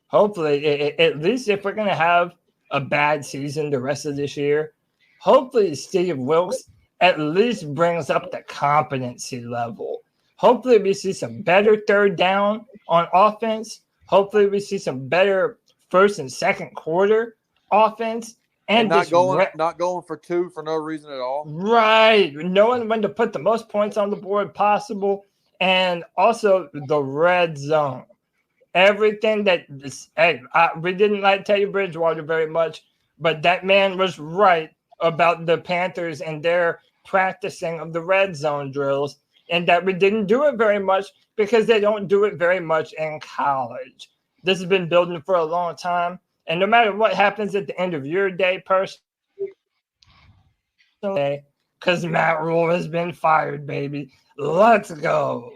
Hopefully, at least if we're going to have a bad season the rest of this year, hopefully Steve Wilkes at least brings up the competency level. Hopefully we see some better third down on offense. Hopefully we see some better first and second quarter offense. And not going for 2 for no reason at all. Right. Knowing when to put the most points on the board possible. And also the red zone. Everything that we didn't like Teddy Bridgewater very much, but that man was right about the Panthers and their practicing of the red zone drills, and that we didn't do it very much because they don't do it very much in college. This has been building for a long time, and no matter what happens at the end of your day, personally, because Matt Rhule has been fired, baby. Let's go.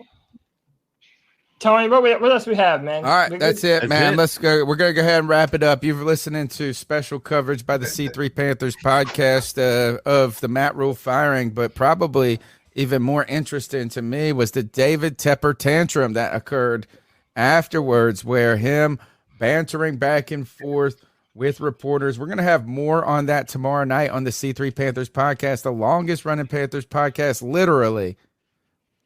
Tony, what else we have, man? All right, that's it, man. Let's go. We're going to go ahead and wrap it up. You're listening to special coverage by the C3 Panthers podcast of the Matt Rhule firing, but probably even more interesting to me was the David Tepper tantrum that occurred afterwards, where him bantering back and forth with reporters. We're going to have more on that tomorrow night on the C3 Panthers podcast, the longest running Panthers podcast, literally.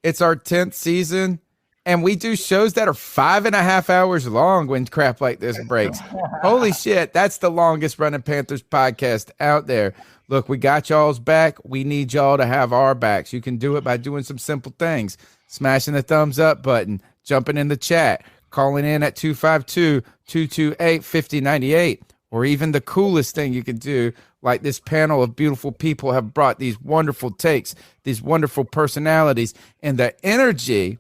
It's our 10th season. And we do shows that are 5.5 hours long when crap like this breaks. Holy shit, that's the longest running Panthers podcast out there. Look, we got y'all's back. We need y'all to have our backs. You can do it by doing some simple things. Smashing the thumbs up button, jumping in the chat, calling in at 252-228-5098, or even the coolest thing you can do, like this panel of beautiful people have brought these wonderful takes, these wonderful personalities, and the energy.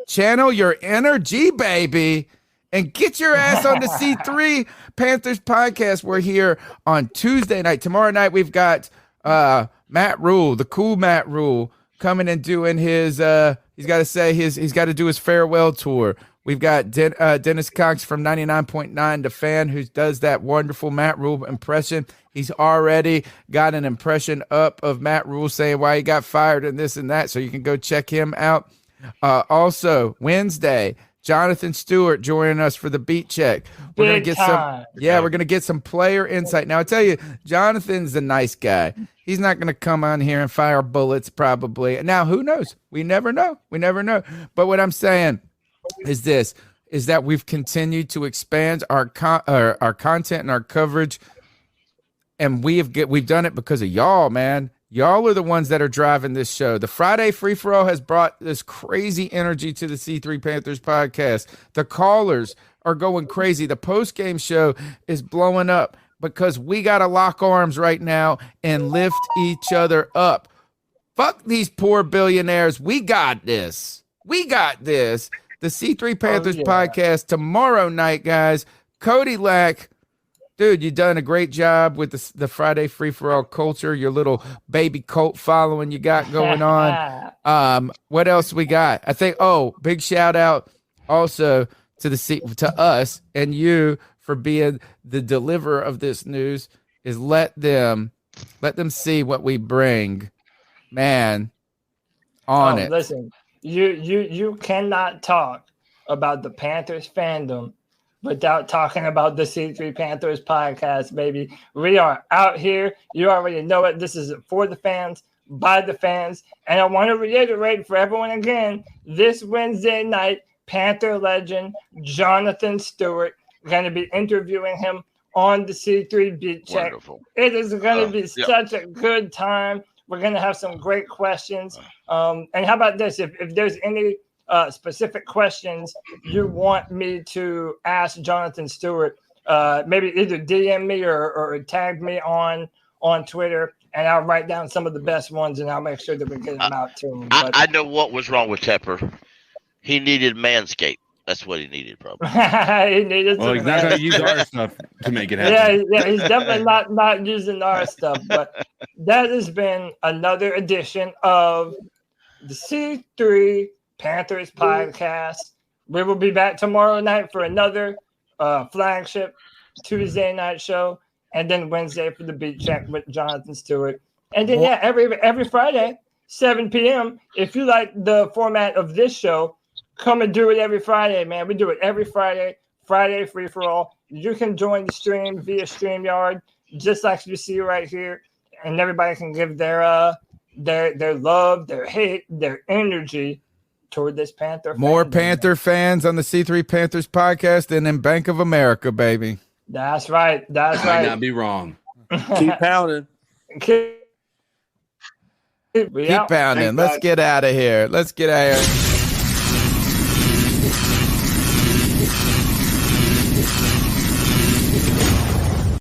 Channel your energy, baby, and get your ass on the C3 Panthers podcast. We're here on Tuesday night. Tomorrow night, we've got Matt Rhule, the cool Matt Rhule, coming and doing his, he's got to do his farewell tour. We've got Dennis Cox from 99.9, the fan, who does that wonderful Matt Rhule impression. He's already got an impression up of Matt Rhule saying why he got fired and this and that, so you can go check him out. Also, Wednesday, Jonathan Stewart joining us for the beat check. We're going to get we're going to get some player insight. Now, I tell you, Jonathan's a nice guy. He's not going to come on here and fire bullets, probably. Now, who knows? We never know. But what I'm saying is that we've continued to expand our content and our coverage, and we've done it because of y'all, man. Y'all are the ones that are driving this show. The Friday free-for-all has brought this crazy energy to the C3 Panthers podcast. The callers are going crazy. The post-game show is blowing up because we got to lock arms right now and lift each other up. Fuck these poor billionaires. We got this. The C3 Panthers podcast tomorrow night, guys. Cody Lack. Dude, you've done a great job with the Friday free-for-all culture, your little baby cult following you got going on. What else we got? I think, big shout out also to us and you for being the deliverer of this news, is let them see what we bring, man, on it. Listen, you cannot talk about the Panthers fandom without talking about the C3 Panthers podcast, baby. We are out here. You already know it. This is for the fans, by the fans. And I want to reiterate for everyone again, this Wednesday night, Panther legend Jonathan Stewart, we're going to be interviewing him on the C3 Beat Check. Wonderful. It is going to be such a good time. We're going to have some great questions. And how about this? If there's any specific questions you want me to ask Jonathan Stewart, maybe either DM me or tag me on Twitter, and I'll write down some of the best ones, and I'll make sure that we get them out to him. I know what was wrong with Tepper. He needed Manscaped. That's what he needed, probably. He needed. Well, he's not going to use our stuff to make it happen. Yeah, he's definitely not using our stuff. But that has been another edition of the C3 Panthers podcast. We will be back tomorrow night for another flagship Tuesday night show, and then Wednesday for the Beat Check with Jonathan Stewart. And then every Friday, 7 p.m. If you like the format of this show, come and do it every Friday, man. We do it every Friday free for all. You can join the stream via StreamYard, just like you see right here, and everybody can give their love, their hate, their energy toward this Panther. More Panther fans on the C3 Panthers podcast than in Bank of America, baby. That's right. Might not be wrong. Keep pounding. Keep pounding. Let's get out of here.